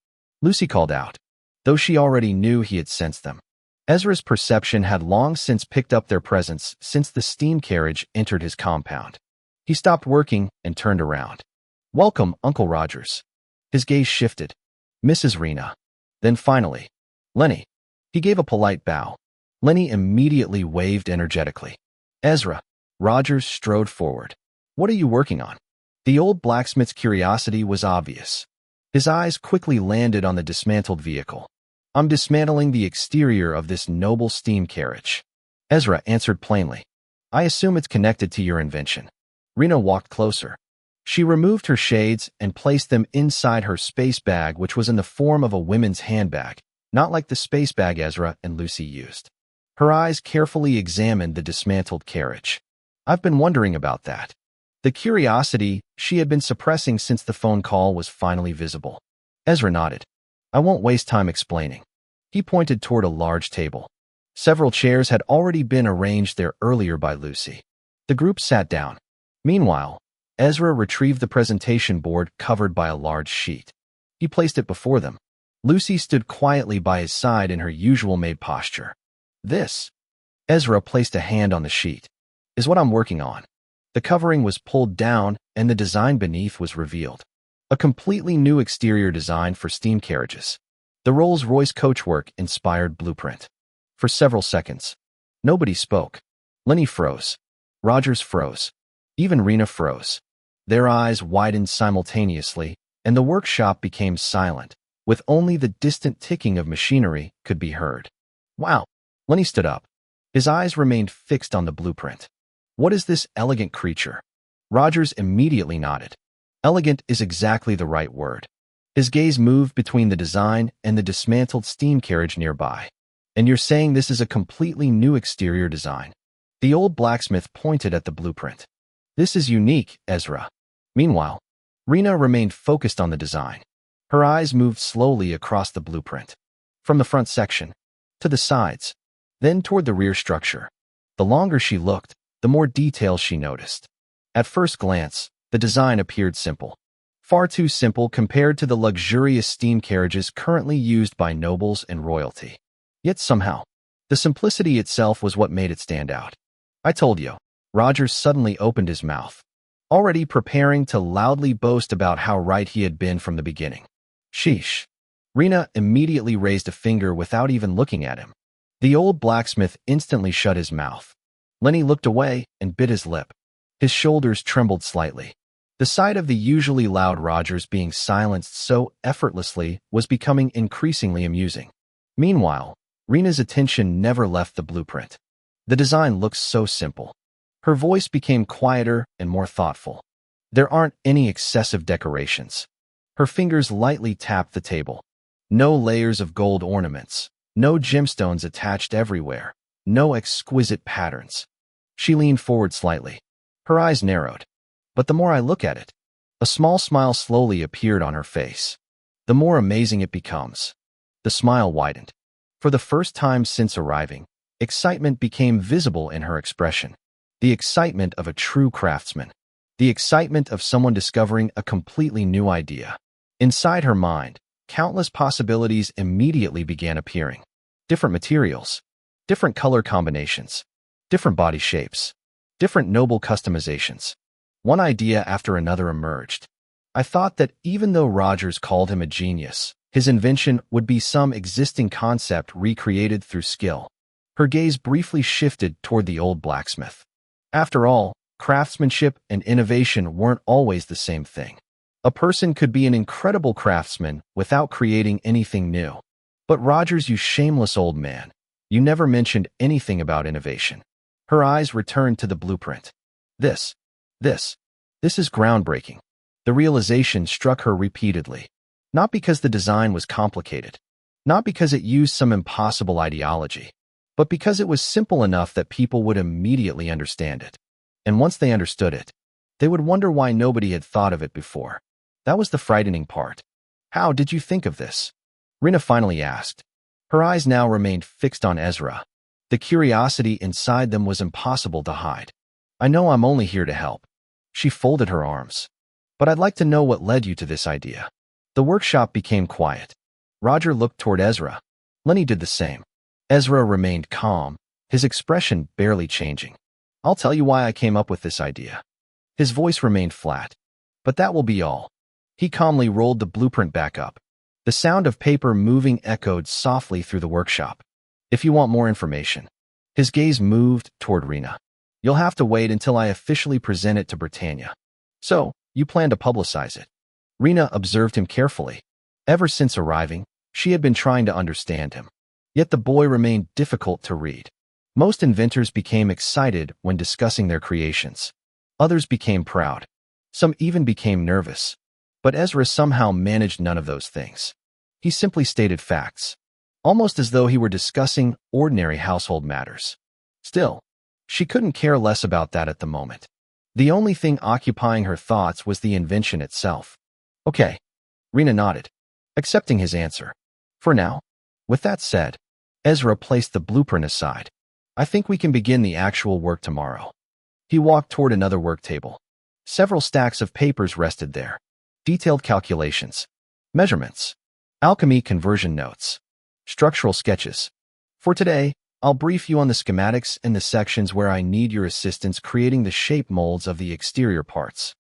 Lucy called out, though she already knew he had sensed them. Ezra's perception had long since picked up their presence since the steam carriage entered his compound. He stopped working and turned around. "Welcome, Uncle Rogers." His gaze shifted. "Mrs. Rena." Then finally, "Lenny." He gave a polite bow. Lenny immediately waved energetically. "Ezra." Rogers strode forward. "What are you working on?" The old blacksmith's curiosity was obvious. His eyes quickly landed on the dismantled vehicle. "I'm dismantling the exterior of this noble steam carriage." Ezra answered plainly. "I assume it's connected to your invention." Rena walked closer. She removed her shades and placed them inside her space bag, which was in the form of a women's handbag, not like the space bag Ezra and Lucy used. Her eyes carefully examined the dismantled carriage. "I've been wondering about that." The curiosity she had been suppressing since the phone call was finally visible. Ezra nodded. "I won't waste time explaining." He pointed toward a large table. Several chairs had already been arranged there earlier by Lucy. The group sat down. Meanwhile, Ezra retrieved the presentation board covered by a large sheet. He placed it before them. Lucy stood quietly by his side in her usual maid posture. "This," Ezra placed a hand on the sheet, "is what I'm working on." The covering was pulled down and the design beneath was revealed. A completely new exterior design for steam carriages. The Rolls-Royce coachwork-inspired blueprint. For several seconds, nobody spoke. Lenny froze. Rogers froze. Even Rena froze. Their eyes widened simultaneously, and the workshop became silent, with only the distant ticking of machinery could be heard. Wow! Lenny stood up. His eyes remained fixed on the blueprint. What is this elegant creature? Rogers immediately nodded. Elegant is exactly the right word. His gaze moved between the design and the dismantled steam carriage nearby. And you're saying this is a completely new exterior design? The old blacksmith pointed at the blueprint. This is unique, Ezra. Meanwhile, Rena remained focused on the design. Her eyes moved slowly across the blueprint. From the front section, to the sides, then toward the rear structure. The longer she looked, the more detail she noticed. At first glance, the design appeared simple. Far too simple compared to the luxurious steam carriages currently used by nobles and royalty. Yet somehow, the simplicity itself was what made it stand out. I told you. Rogers suddenly opened his mouth, already preparing to loudly boast about how right he had been from the beginning. Sheesh. Rena immediately raised a finger without even looking at him. The old blacksmith instantly shut his mouth. Lenny looked away and bit his lip. His shoulders trembled slightly. The sight of the usually loud Rogers being silenced so effortlessly was becoming increasingly amusing. Meanwhile, Rena's attention never left the blueprint. The design looks so simple. Her voice became quieter and more thoughtful. There aren't any excessive decorations. Her fingers lightly tapped the table. No layers of gold ornaments. No gemstones attached everywhere. No exquisite patterns. She leaned forward slightly. Her eyes narrowed. But the more I look at it, a small smile slowly appeared on her face. The more amazing it becomes. The smile widened. For the first time since arriving, excitement became visible in her expression. The excitement of a true craftsman. The excitement of someone discovering a completely new idea. Inside her mind, countless possibilities immediately began appearing. Different materials, different color combinations, different body shapes, different noble customizations. One idea after another emerged. I thought that even though Rogers called him a genius, his invention would be some existing concept recreated through skill. Her gaze briefly shifted toward the old blacksmith. After all, craftsmanship and innovation weren't always the same thing. A person could be an incredible craftsman without creating anything new. But Rogers, you shameless old man, you never mentioned anything about innovation. Her eyes returned to the blueprint. This is groundbreaking. The realization struck her repeatedly. Not because the design was complicated, not because it used some impossible ideology, but because it was simple enough that people would immediately understand it. And once they understood it, they would wonder why nobody had thought of it before. That was the frightening part. How did you think of this? Rena finally asked. Her eyes now remained fixed on Ezra. The curiosity inside them was impossible to hide. I know I'm only here to help. She folded her arms. But I'd like to know what led you to this idea. The workshop became quiet. Roger looked toward Ezra. Lenny did the same. Ezra remained calm, his expression barely changing. I'll tell you why I came up with this idea. His voice remained flat. But that will be all. He calmly rolled the blueprint back up. The sound of paper moving echoed softly through the workshop. If you want more information. His gaze moved toward Rena. You'll have to wait until I officially present it to Britannia. So, you plan to publicize it? Rena observed him carefully. Ever since arriving, she had been trying to understand him. Yet the boy remained difficult to read. Most inventors became excited when discussing their creations. Others became proud. Some even became nervous. But Ezra somehow managed none of those things. He simply stated facts, almost as though he were discussing ordinary household matters. Still, she couldn't care less about that at the moment. The only thing occupying her thoughts was the invention itself. Okay, Rena nodded, accepting his answer. For now. With that said, Ezra placed the blueprint aside. I think we can begin the actual work tomorrow. He walked toward another work table. Several stacks of papers rested there. Detailed calculations, measurements, alchemy conversion notes, structural sketches. For today, I'll brief you on the schematics and the sections where I need your assistance creating the shape molds of the exterior parts.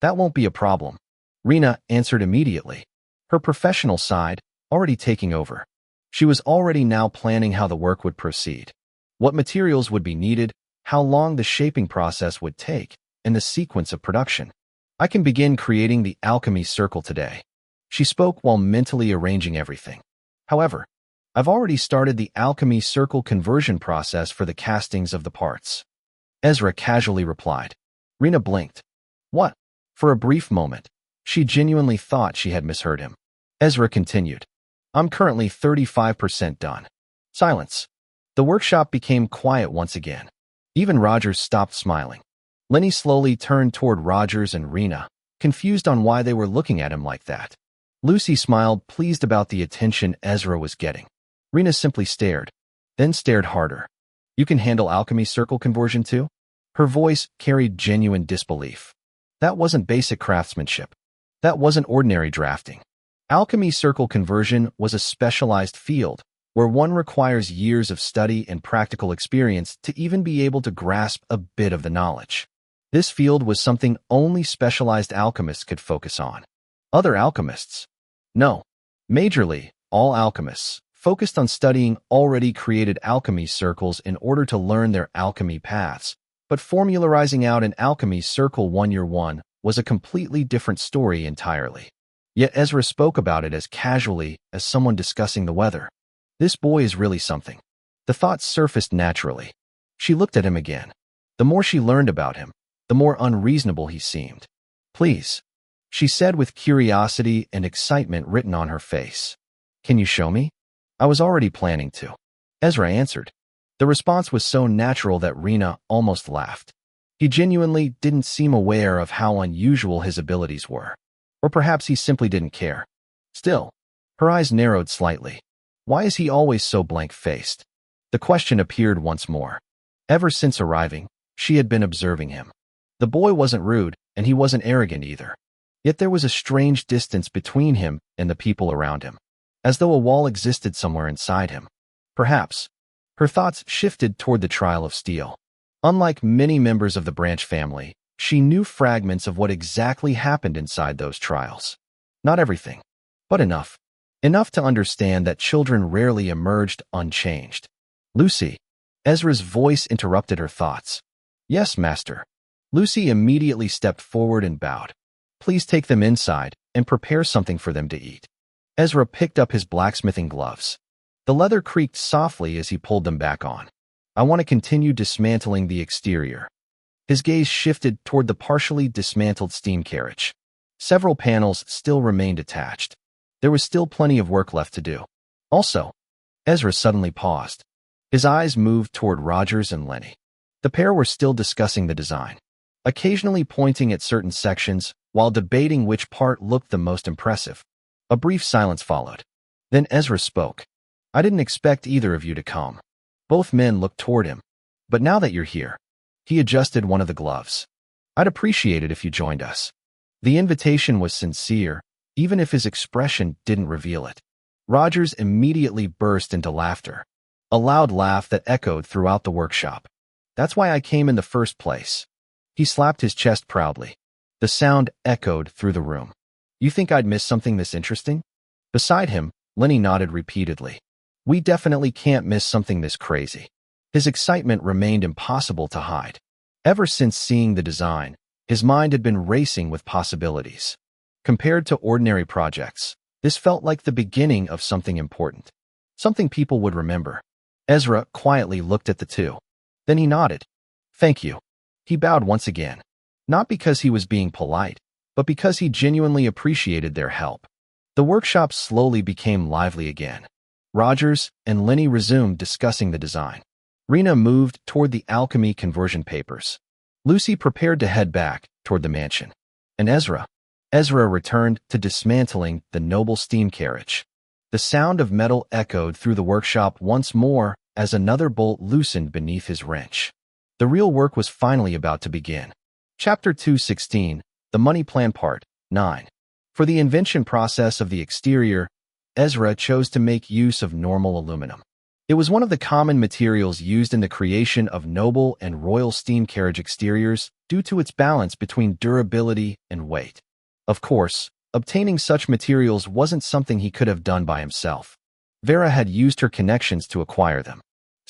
That won't be a problem. Rena answered immediately, her professional side already taking over. She was already now planning how the work would proceed, what materials would be needed, how long the shaping process would take, and the sequence of production. I can begin creating the alchemy circle today. She spoke while mentally arranging everything. However, I've already started the alchemy circle conversion process for the castings of the parts. Ezra casually replied. Rena blinked. What? For a brief moment, she genuinely thought she had misheard him. Ezra continued. I'm currently 35% done. Silence. The workshop became quiet once again. Even Rogers stopped smiling. Lenny slowly turned toward Rogers and Rena, confused on why they were looking at him like that. Lucy smiled, pleased about the attention Ezra was getting. Rena simply stared, then stared harder. You can handle alchemy circle conversion too? Her voice carried genuine disbelief. That wasn't basic craftsmanship. That wasn't ordinary drafting. Alchemy circle conversion was a specialized field where one requires years of study and practical experience to even be able to grasp a bit of the knowledge. This field was something only specialized alchemists could focus on. Other alchemists? No. Majorly, all alchemists focused on studying already created alchemy circles in order to learn their alchemy paths, but formularizing out an alchemy circle 1-year-1 was a completely different story entirely. Yet Ezra spoke about it as casually as someone discussing the weather. This boy is really something. The thought surfaced naturally. She looked at him again. The more she learned about him, the more unreasonable he seemed. Please, she said with curiosity and excitement written on her face. Can you show me? I was already planning to. Ezra answered. The response was so natural that Rena almost laughed. He genuinely didn't seem aware of how unusual his abilities were. Or perhaps he simply didn't care. Still, her eyes narrowed slightly. Why is he always so blank-faced? The question appeared once more. Ever since arriving, she had been observing him. The boy wasn't rude, and he wasn't arrogant either. Yet there was a strange distance between him and the people around him, as though a wall existed somewhere inside him. Perhaps. Her thoughts shifted toward the trial of steel. Unlike many members of the Branch family, she knew fragments of what exactly happened inside those trials. Not everything, but enough. Enough to understand that children rarely emerged unchanged. Lucy. Ezra's voice interrupted her thoughts. Yes, master. Lucy immediately stepped forward and bowed. Please take them inside and prepare something for them to eat. Ezra picked up his blacksmithing gloves. The leather creaked softly as he pulled them back on. I want to continue dismantling the exterior. His gaze shifted toward the partially dismantled steam carriage. Several panels still remained attached. There was still plenty of work left to do. Also, Ezra suddenly paused. His eyes moved toward Rogers and Lenny. The pair were still discussing the design, occasionally pointing at certain sections while debating which part looked the most impressive. A brief silence followed. Then Ezra spoke. I didn't expect either of you to come. Both men looked toward him. But now that you're here, he adjusted one of the gloves. I'd appreciate it if you joined us. The invitation was sincere, even if his expression didn't reveal it. Rogers immediately burst into laughter, a loud laugh that echoed throughout the workshop. That's why I came in the first place. He slapped his chest proudly. The sound echoed through the room. You think I'd miss something this interesting? Beside him, Lenny nodded repeatedly. We definitely can't miss something this crazy. His excitement remained impossible to hide. Ever since seeing the design, his mind had been racing with possibilities. Compared to ordinary projects, this felt like the beginning of something important. Something people would remember. Ezra quietly looked at the two. Then he nodded. Thank you. He bowed once again. Not because he was being polite, but because he genuinely appreciated their help. The workshop slowly became lively again. Rogers and Lenny resumed discussing the design. Rena moved toward the alchemy conversion papers. Lucy prepared to head back toward the mansion. And Ezra returned to dismantling the noble steam carriage. The sound of metal echoed through the workshop once more as another bolt loosened beneath his wrench. The real work was finally about to begin. Chapter 216, The Money Plan Part 9. For the invention process of the exterior, Ezra chose to make use of normal aluminum. It was one of the common materials used in the creation of noble and royal steam carriage exteriors due to its balance between durability and weight. Of course, obtaining such materials wasn't something he could have done by himself. Vera had used her connections to acquire them.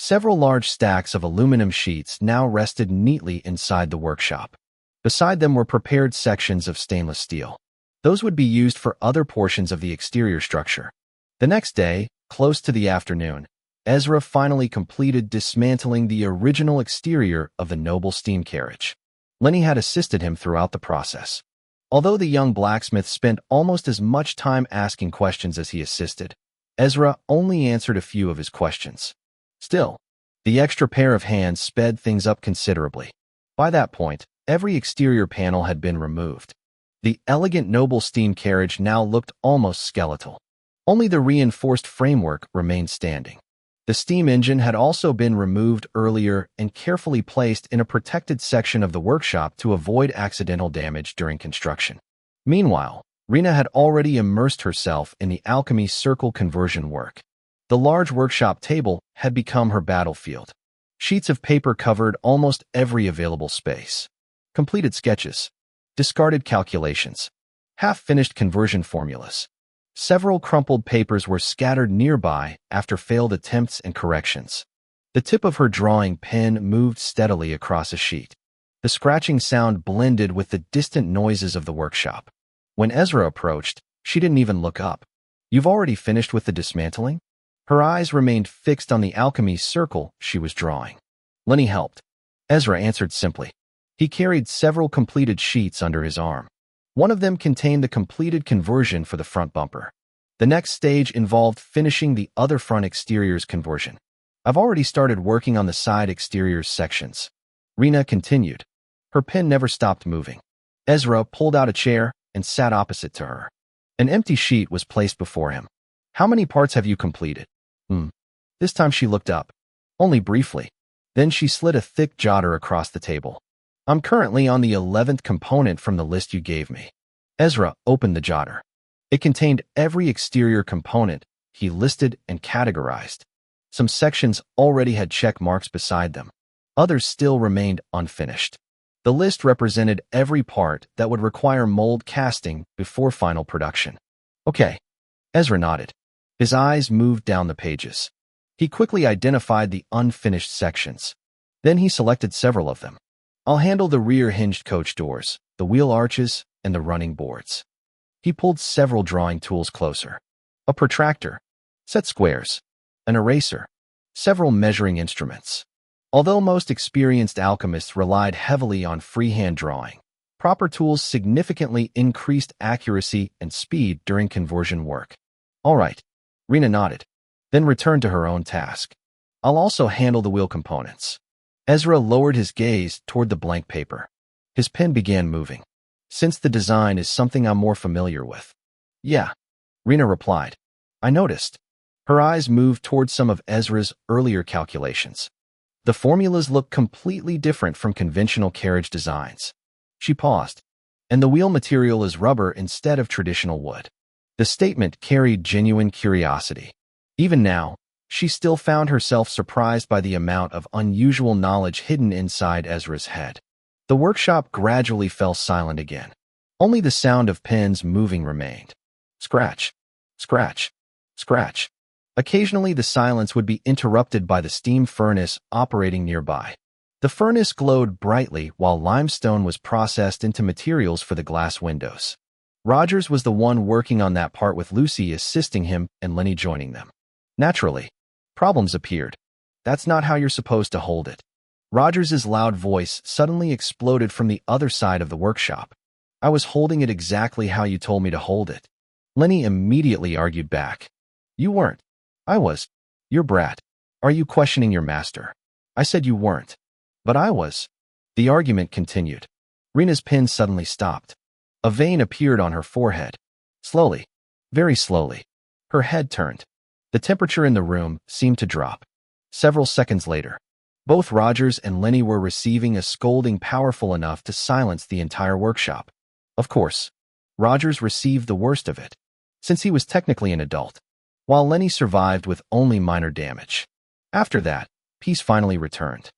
Several large stacks of aluminum sheets now rested neatly inside the workshop. Beside them were prepared sections of stainless steel. Those would be used for other portions of the exterior structure. The next day, close to the afternoon, Ezra finally completed dismantling the original exterior of the noble steam carriage. Lenny had assisted him throughout the process. Although the young blacksmith spent almost as much time asking questions as he assisted, Ezra only answered a few of his questions. Still, the extra pair of hands sped things up considerably. By that point, every exterior panel had been removed. The elegant noble steam carriage now looked almost skeletal. Only the reinforced framework remained standing. The steam engine had also been removed earlier and carefully placed in a protected section of the workshop to avoid accidental damage during construction. Meanwhile, Rena had already immersed herself in the alchemy circle conversion work. The large workshop table had become her battlefield. Sheets of paper covered almost every available space. Completed sketches, discarded calculations, half-finished conversion formulas. Several crumpled papers were scattered nearby after failed attempts and corrections. The tip of her drawing pen moved steadily across a sheet. The scratching sound blended with the distant noises of the workshop. When Ezra approached, she didn't even look up. "You've already finished with the dismantling?" Her eyes remained fixed on the alchemy circle she was drawing. Lenny helped. Ezra answered simply. He carried several completed sheets under his arm. One of them contained the completed conversion for the front bumper. The next stage involved finishing the other front exteriors conversion. "I've already started working on the side exteriors sections," Rena continued. Her pen never stopped moving. Ezra pulled out a chair and sat opposite to her. An empty sheet was placed before him. "How many parts have you completed?" This time she looked up. Only briefly. Then she slid a thick jotter across the table. "I'm currently on the 11th component from the list you gave me." Ezra opened the jotter. It contained every exterior component he listed and categorized. Some sections already had check marks beside them. Others still remained unfinished. The list represented every part that would require mold casting before final production. "Okay." Ezra nodded. His eyes moved down the pages. He quickly identified the unfinished sections. Then he selected several of them. "I'll handle the rear hinged coach doors, the wheel arches, and the running boards." He pulled several drawing tools closer. A protractor, set squares, an eraser, several measuring instruments. Although most experienced alchemists relied heavily on freehand drawing, proper tools significantly increased accuracy and speed during conversion work. "All right," Rena nodded, then returned to her own task. "I'll also handle the wheel components." Ezra lowered his gaze toward the blank paper. His pen began moving. "Since the design is something I'm more familiar with." "Yeah," Rena replied. "I noticed." Her eyes moved toward some of Ezra's earlier calculations. The formulas looked completely different from conventional carriage designs. She paused. "And the wheel material is rubber instead of traditional wood." The statement carried genuine curiosity. Even now, she still found herself surprised by the amount of unusual knowledge hidden inside Ezra's head. The workshop gradually fell silent again. Only the sound of pens moving remained. Scratch, scratch, scratch. Occasionally the silence would be interrupted by the steam furnace operating nearby. The furnace glowed brightly while limestone was processed into materials for the glass windows. Rogers was the one working on that part with Lucy assisting him and Lenny joining them. Naturally, problems appeared. "That's not how you're supposed to hold it." Rogers's loud voice suddenly exploded from the other side of the workshop. "I was holding it exactly how you told me to hold it." Lenny immediately argued back. "You weren't. I was. You're brat. Are you questioning your master?" "I said you weren't." "But I was." The argument continued. Rena's pen suddenly stopped. A vein appeared on her forehead. Slowly, very slowly, her head turned. The temperature in the room seemed to drop. Several seconds later, both Rogers and Lenny were receiving a scolding powerful enough to silence the entire workshop. Of course, Rogers received the worst of it, since he was technically an adult, while Lenny survived with only minor damage. After that, peace finally returned.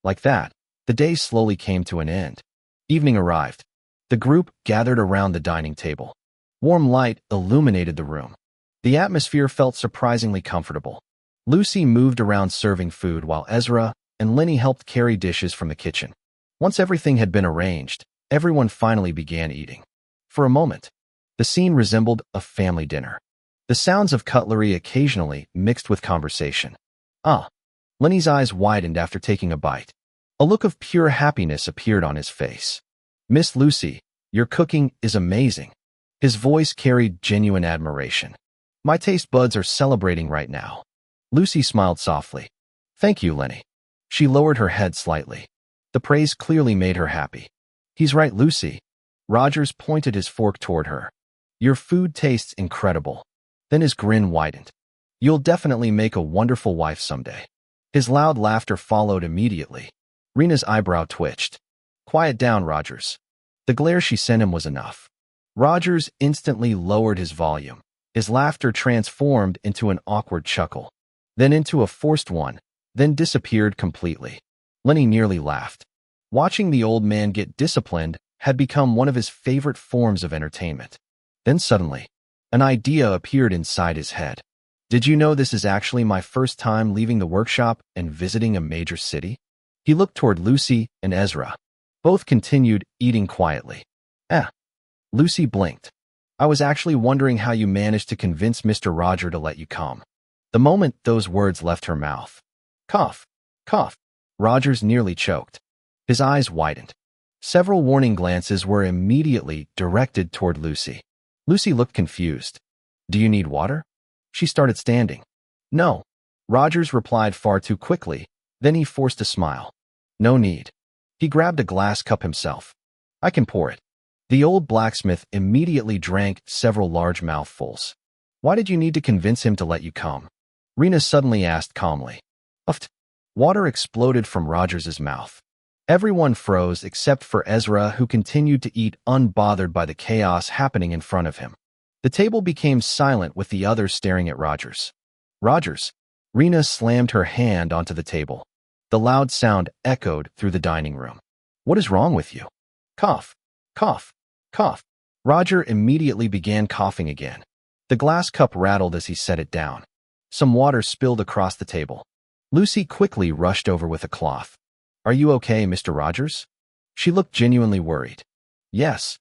Like that, the day slowly came to an end. Evening arrived. The group gathered around the dining table. Warm light illuminated the room. The atmosphere felt surprisingly comfortable. Lucy moved around serving food while Ezra and Lenny helped carry dishes from the kitchen. Once everything had been arranged, everyone finally began eating. For a moment, the scene resembled a family dinner. The sounds of cutlery occasionally mixed with conversation. Ah! Lenny's eyes widened after taking a bite. A look of pure happiness appeared on his face. "Miss Lucy, your cooking is amazing." His voice carried genuine admiration. "My taste buds are celebrating right now." Lucy smiled softly. "Thank you, Lenny." She lowered her head slightly. The praise clearly made her happy. "He's right, Lucy." Rogers pointed his fork toward her. "Your food tastes incredible." Then his grin widened. "You'll definitely make a wonderful wife someday." His loud laughter followed immediately. Rena's eyebrow twitched. "Quiet down, Rogers." The glare she sent him was enough. Rogers instantly lowered his volume. His laughter transformed into an awkward chuckle, then into a forced one, then disappeared completely. Lenny nearly laughed. Watching the old man get disciplined had become one of his favorite forms of entertainment. Then suddenly, an idea appeared inside his head. "Did you know this is actually my first time leaving the workshop and visiting a major city?" He looked toward Lucy and Ezra. Both continued eating quietly. Lucy blinked. "I was actually wondering how you managed to convince Mr. Roger to let you come." The moment those words left her mouth. Cough, cough. Rogers nearly choked. His eyes widened. Several warning glances were immediately directed toward Lucy. Lucy looked confused. "Do you need water?" She started standing. "No." Rogers replied far too quickly. Then he forced a smile. "No need." He grabbed a glass cup himself. "I can pour it." The old blacksmith immediately drank several large mouthfuls. "Why did you need to convince him to let you come?" Rena suddenly asked calmly. "Uft." Water exploded from Rogers's mouth. Everyone froze except for Ezra, who continued to eat unbothered by the chaos happening in front of him. The table became silent with the others staring at Rogers. "Rogers." Rena slammed her hand onto the table. The loud sound echoed through the dining room. "What is wrong with you?" Cough, cough, cough. Roger immediately began coughing again. The glass cup rattled as he set it down. Some water spilled across the table. Lucy quickly rushed over with a cloth. "Are you okay, Mr. Rogers?" She looked genuinely worried. "Yes."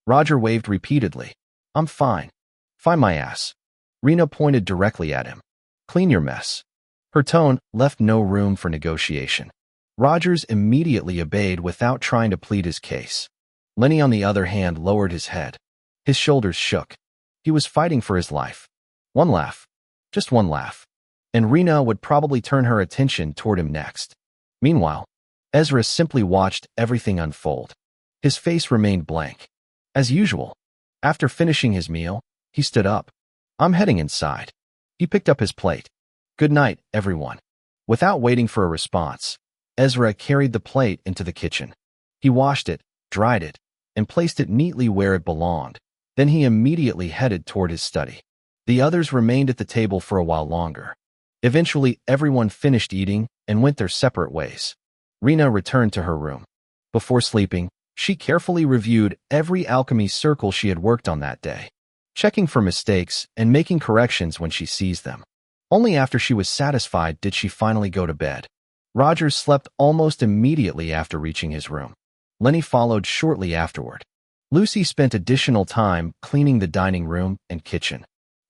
Roger waved repeatedly. "I'm fine." "Fine my ass." Rena pointed directly at him. "Clean your mess." Her tone left no room for negotiation. Rogers immediately obeyed without trying to plead his case. Lenny, on the other hand, lowered his head. His shoulders shook. He was fighting for his life. One laugh. Just one laugh. And Rena would probably turn her attention toward him next. Meanwhile, Ezra simply watched everything unfold. His face remained blank. As usual, after finishing his meal, he stood up. "I'm heading inside." He picked up his plate. "Good night, everyone." Without waiting for a response, Ezra carried the plate into the kitchen. He washed it, dried it, and placed it neatly where it belonged. Then he immediately headed toward his study. The others remained at the table for a while longer. Eventually, everyone finished eating and went their separate ways. Rena returned to her room. Before sleeping, she carefully reviewed every alchemy circle she had worked on that day, checking for mistakes and making corrections when she sees them. Only after she was satisfied did she finally go to bed. Rogers slept almost immediately after reaching his room. Lenny followed shortly afterward. Lucy spent additional time cleaning the dining room and kitchen.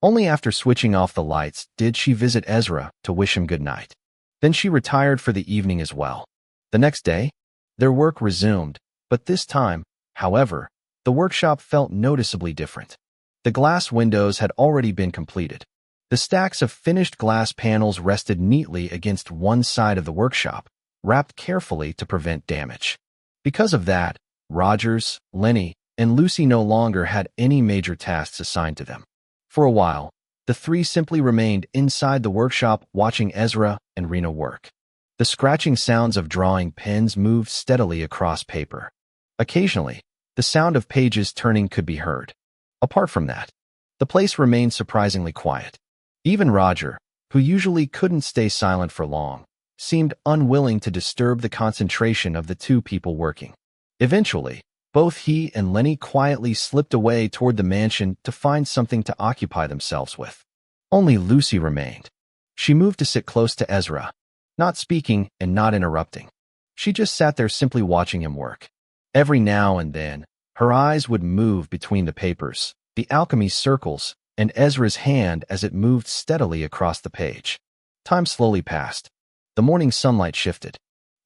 Only after switching off the lights did she visit Ezra to wish him good night. Then she retired for the evening as well. The next day, their work resumed, but this time, however, the workshop felt noticeably different. The glass windows had already been completed. The stacks of finished glass panels rested neatly against one side of the workshop, wrapped carefully to prevent damage. Because of that, Rogers, Lenny, and Lucy no longer had any major tasks assigned to them. For a while, the three simply remained inside the workshop watching Ezra and Rena work. The scratching sounds of drawing pens moved steadily across paper. Occasionally, the sound of pages turning could be heard. Apart from that, the place remained surprisingly quiet. Even Roger, who usually couldn't stay silent for long, seemed unwilling to disturb the concentration of the two people working. Eventually, both he and Lenny quietly slipped away toward the mansion to find something to occupy themselves with. Only Lucy remained. She moved to sit close to Ezra, not speaking and not interrupting. She just sat there simply watching him work. Every now and then, her eyes would move between the papers, the alchemy circles, and Ezra's hand as it moved steadily across the page. Time slowly passed. The morning sunlight shifted,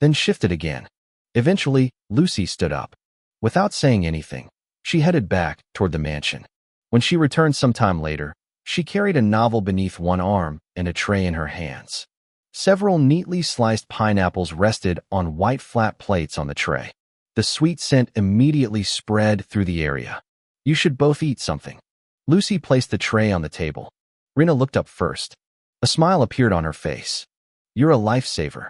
then shifted again. Eventually, Lucy stood up. Without saying anything, she headed back toward the mansion. When she returned sometime later, she carried a novel beneath one arm and a tray in her hands. Several neatly sliced pineapples rested on white flat plates on the tray. The sweet scent immediately spread through the area. You should both eat something. Lucy placed the tray on the table. Rena looked up first. A smile appeared on her face. You're a lifesaver,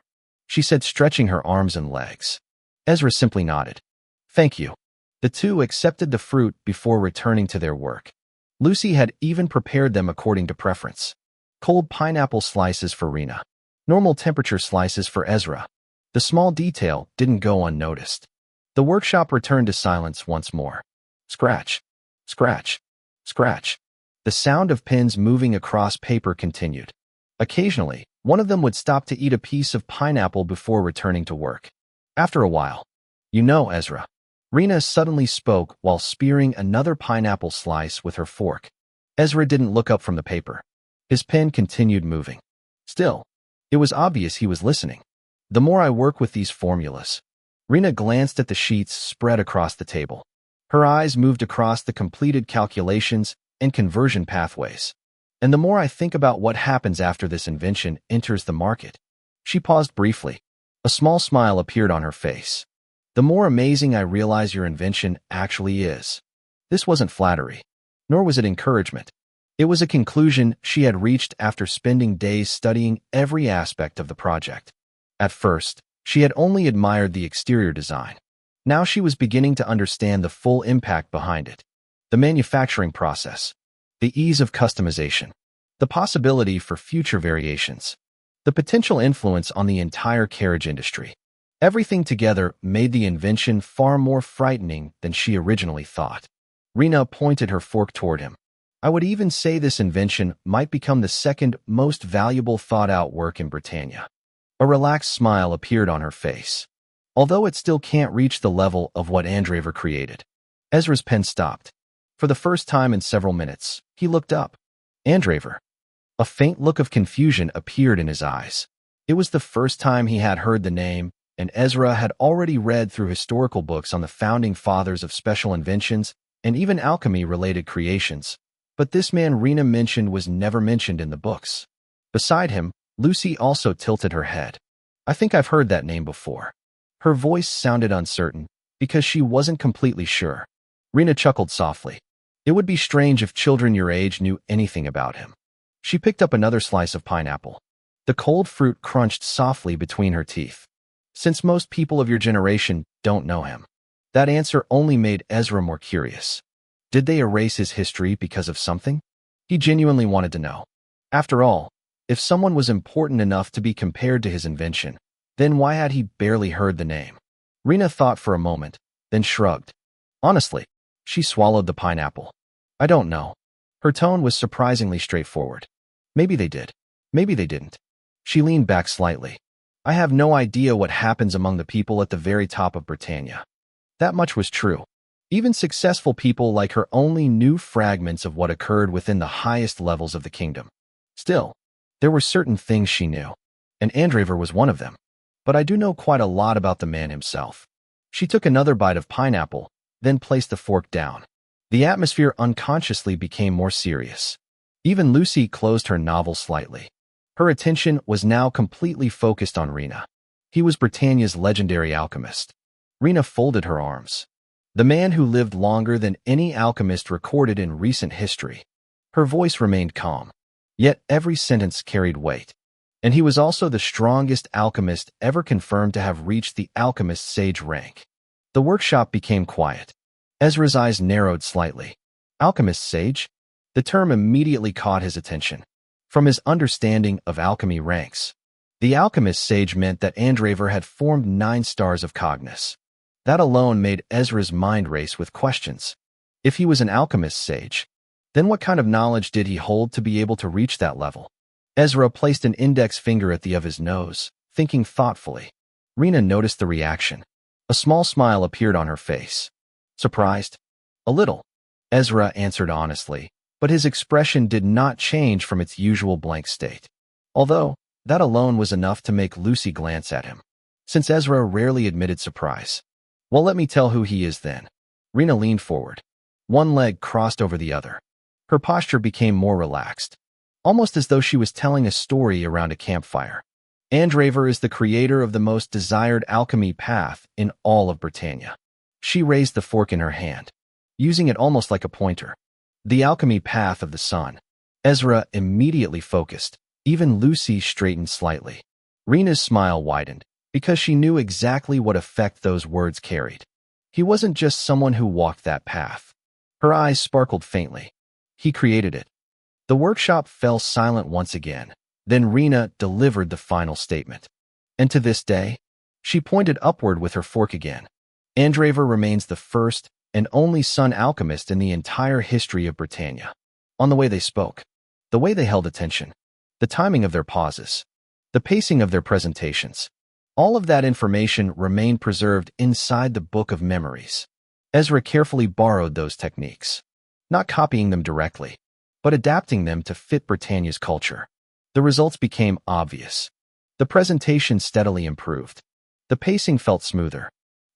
she said, stretching her arms and legs. Ezra simply nodded. Thank you. The two accepted the fruit before returning to their work. Lucy had even prepared them according to preference. Cold pineapple slices for Rena. Normal temperature slices for Ezra. The small detail didn't go unnoticed. The workshop returned to silence once more. Scratch, scratch, scratch. The sound of pens moving across paper continued. Occasionally, one of them would stop to eat a piece of pineapple before returning to work. After a while, you know, Ezra. Rena suddenly spoke while spearing another pineapple slice with her fork. Ezra didn't look up from the paper. His pen continued moving. Still, it was obvious he was listening. The more I work with these formulas. Rena glanced at the sheets spread across the table. Her eyes moved across the completed calculations and conversion pathways. And the more I think about what happens after this invention enters the market. She paused briefly. A small smile appeared on her face. The more amazing I realize your invention actually is. This wasn't flattery, nor was it encouragement. It was a conclusion she had reached after spending days studying every aspect of the project. At first, she had only admired the exterior design. Now she was beginning to understand the full impact behind it. The manufacturing process, the ease of customization, the possibility for future variations, the potential influence on the entire carriage industry. Everything together made the invention far more frightening than she originally thought. Rena pointed her fork toward him. I would even say this invention might become the second most valuable thought-out work in Britannia. A relaxed smile appeared on her face. Although it still can't reach the level of what Andraver created. Ezra's pen stopped. For the first time in several minutes, he looked up. Andraver. A faint look of confusion appeared in his eyes. It was the first time he had heard the name, and Ezra had already read through historical books on the founding fathers of special inventions and even alchemy-related creations. But this man Rena mentioned was never mentioned in the books. Beside him, Lucy also tilted her head. I think I've heard that name before. Her voice sounded uncertain, because she wasn't completely sure. Rena chuckled softly. It would be strange if children your age knew anything about him. She picked up another slice of pineapple. The cold fruit crunched softly between her teeth. Since most people of your generation don't know him. That answer only made Ezra more curious. Did they erase his history because of something? He genuinely wanted to know. After all, if someone was important enough to be compared to his invention, then why had he barely heard the name? Rena thought for a moment, then shrugged. Honestly, she swallowed the pineapple. I don't know. Her tone was surprisingly straightforward. Maybe they did. Maybe they didn't. She leaned back slightly. I have no idea what happens among the people at the very top of Britannia. That much was true. Even successful people like her only knew fragments of what occurred within the highest levels of the kingdom. Still, there were certain things she knew, and Andraver was one of them. But I do know quite a lot about the man himself. She took another bite of pineapple, then placed the fork down. The atmosphere unconsciously became more serious. Even Lucy closed her novel slightly. Her attention was now completely focused on Rena. He was Britannia's legendary alchemist. Rena folded her arms. The man who lived longer than any alchemist recorded in recent history. Her voice remained calm. Yet every sentence carried weight. And he was also the strongest alchemist ever confirmed to have reached the alchemist sage rank. The workshop became quiet. Ezra's eyes narrowed slightly. Alchemist sage? The term immediately caught his attention. From his understanding of alchemy ranks, the alchemist sage meant that Andraver had formed 9 stars of Cognis. That alone made Ezra's mind race with questions. If he was an alchemist sage, then what kind of knowledge did he hold to be able to reach that level? Ezra placed an index finger at the of his nose, thinking thoughtfully. Rena noticed the reaction. A small smile appeared on her face. Surprised? A little, Ezra answered honestly, but his expression did not change from its usual blank state. Although, that alone was enough to make Lucy glance at him, since Ezra rarely admitted surprise. Well, let me tell who he is then. Rena leaned forward. One leg crossed over the other. Her posture became more relaxed, almost as though she was telling a story around a campfire. Andraver is the creator of the most desired alchemy path in all of Britannia. She raised the fork in her hand, using it almost like a pointer. The alchemy path of the sun. Ezra immediately focused. Even Lucy straightened slightly. Rena's smile widened, because she knew exactly what effect those words carried. He wasn't just someone who walked that path. Her eyes sparkled faintly. He created it. The workshop fell silent once again. Then Rena delivered the final statement. And to this day, she pointed upward with her fork again. Andraver remains the first and only sun alchemist in the entire history of Britannia. On the way they spoke, the way they held attention, the timing of their pauses, the pacing of their presentations, all of that information remained preserved inside the Book of Memories. Ezra carefully borrowed those techniques, not copying them directly, but adapting them to fit Britannia's culture. The results became obvious. The presentation steadily improved. The pacing felt smoother.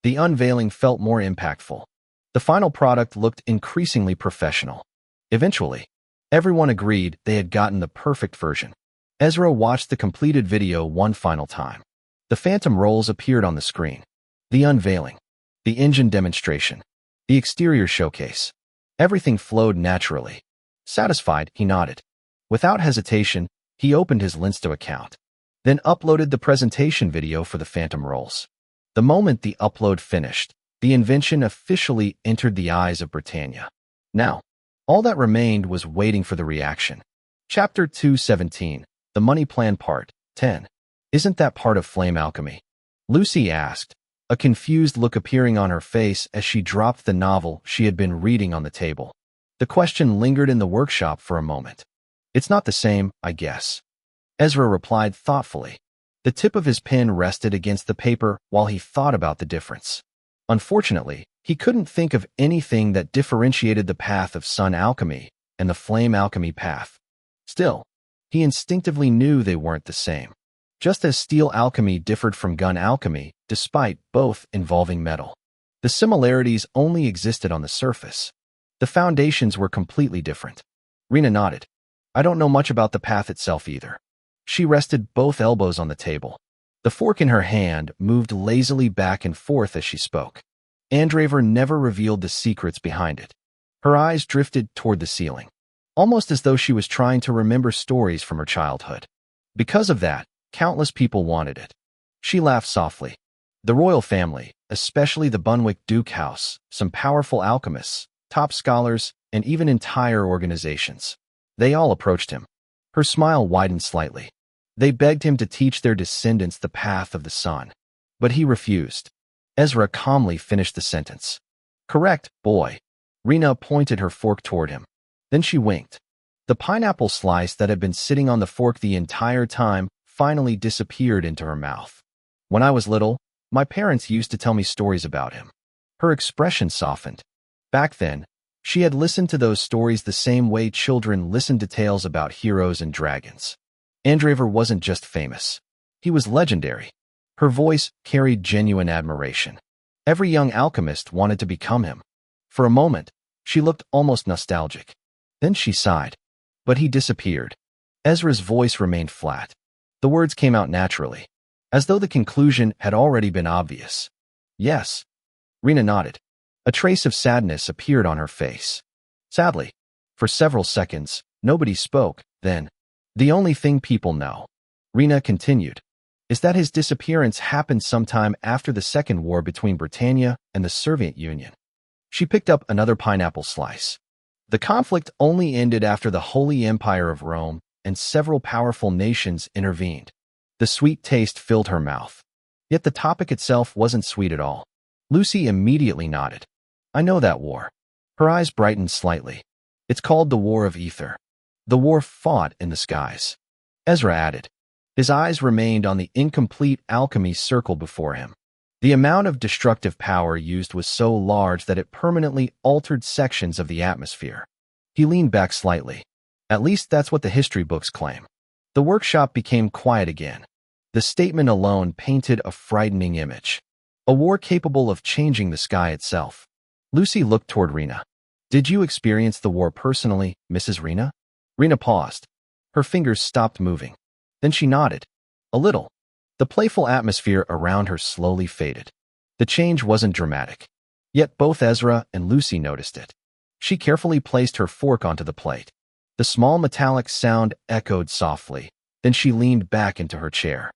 The unveiling felt more impactful. The final product looked increasingly professional. Eventually, everyone agreed they had gotten the perfect version. Ezra watched the completed video one final time. The phantom rolls appeared on the screen. The unveiling, the engine demonstration, the exterior showcase. Everything flowed naturally. Satisfied, he nodded. Without hesitation, he opened his Linsto account, then uploaded the presentation video for the phantom rolls. The moment the upload finished, the invention officially entered the eyes of Britannia. Now, all that remained was waiting for the reaction. Chapter 217, The Money Plan Part 10. Isn't that part of flame alchemy? Lucy asked, a confused look appearing on her face as she dropped the novel she had been reading on the table. The question lingered in the workshop for a moment. It's not the same, I guess. Ezra replied thoughtfully. The tip of his pen rested against the paper while he thought about the difference. Unfortunately, he couldn't think of anything that differentiated the path of sun alchemy and the flame alchemy path. Still, he instinctively knew they weren't the same. Just as steel alchemy differed from gun alchemy, despite both involving metal. The similarities only existed on the surface. The foundations were completely different. Rena nodded. I don't know much about the path itself either. She rested both elbows on the table. The fork in her hand moved lazily back and forth as she spoke. Andraver never revealed the secrets behind it. Her eyes drifted toward the ceiling, almost as though she was trying to remember stories from her childhood. Because of that, countless people wanted it. She laughed softly. The royal family, especially the Bunwick Duke House, some powerful alchemists, top scholars, and even entire organizations. They all approached him. Her smile widened slightly. They begged him to teach their descendants the path of the sun. But he refused. Ezra calmly finished the sentence. Correct, boy. Rena pointed her fork toward him. Then she winked. The pineapple slice that had been sitting on the fork the entire time finally disappeared into her mouth. When I was little, my parents used to tell me stories about him. Her expression softened. Back then, she had listened to those stories the same way children listen to tales about heroes and dragons. Andraver wasn't just famous. He was legendary. Her voice carried genuine admiration. Every young alchemist wanted to become him. For a moment, she looked almost nostalgic. Then she sighed. But he disappeared. Ezra's voice remained flat. The words came out naturally, as though the conclusion had already been obvious. Yes. Rena nodded. A trace of sadness appeared on her face. Sadly, for several seconds, nobody spoke. Then, the only thing people know, Rena continued, is that his disappearance happened sometime after the Second War between Britannia and the Soviet Union. She picked up another pineapple slice. The conflict only ended after the Holy Empire of Rome and several powerful nations intervened. The sweet taste filled her mouth. Yet the topic itself wasn't sweet at all. Lucy immediately nodded. I know that war. Her eyes brightened slightly. It's called the War of Ether. The war fought in the skies. Ezra added. His eyes remained on the incomplete alchemy circle before him. The amount of destructive power used was so large that it permanently altered sections of the atmosphere. He leaned back slightly. At least that's what the history books claim. The workshop became quiet again. The statement alone painted a frightening image. A war capable of changing the sky itself. Lucy looked toward Rena. Did you experience the war personally, Mrs. Rena? Rena paused. Her fingers stopped moving. Then she nodded. A little. The playful atmosphere around her slowly faded. The change wasn't dramatic. Yet both Ezra and Lucy noticed it. She carefully placed her fork onto the plate. The small metallic sound echoed softly. Then she leaned back into her chair.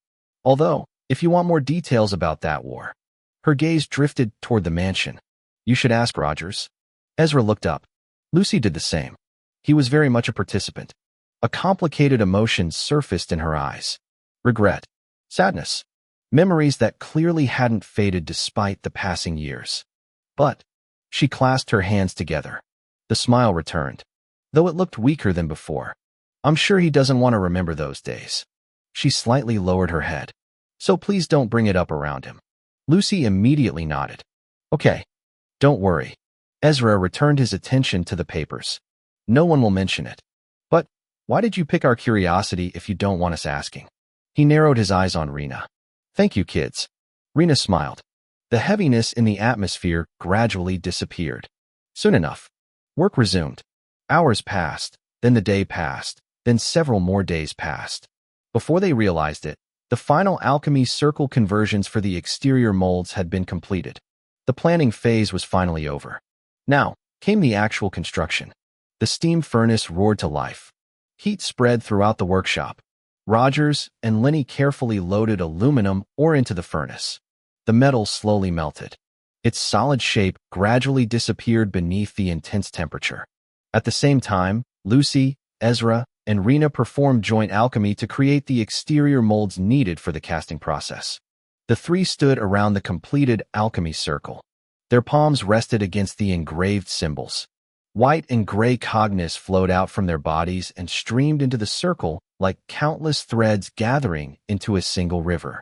Although, if you want more details about that war. Her gaze drifted toward the mansion. You should ask Rogers. Ezra looked up. Lucy did the same. He was very much a participant. A complicated emotion surfaced in her eyes. Regret. Sadness. Memories that clearly hadn't faded despite the passing years. But, she clasped her hands together. The smile returned, though it looked weaker than before. I'm sure he doesn't want to remember those days. She slightly lowered her head. So please don't bring it up around him. Lucy immediately nodded. Okay. Don't worry. Ezra returned his attention to the papers. No one will mention it. But, why did you pick our curiosity if you don't want us asking? He narrowed his eyes on Rena. Thank you, kids. Rena smiled. The heaviness in the atmosphere gradually disappeared. Soon enough, work resumed. Hours passed, then the day passed, then several more days passed. Before they realized it, the final alchemy circle conversions for the exterior molds had been completed. The planning phase was finally over. Now came the actual construction. The steam furnace roared to life. Heat spread throughout the workshop. Rogers and Lenny carefully loaded aluminum ore into the furnace. The metal slowly melted. Its solid shape gradually disappeared beneath the intense temperature. At the same time, Lucy, Ezra, and Rena performed joint alchemy to create the exterior molds needed for the casting process. The three stood around the completed alchemy circle. Their palms rested against the engraved symbols. White and gray cognes flowed out from their bodies and streamed into the circle like countless threads gathering into a single river.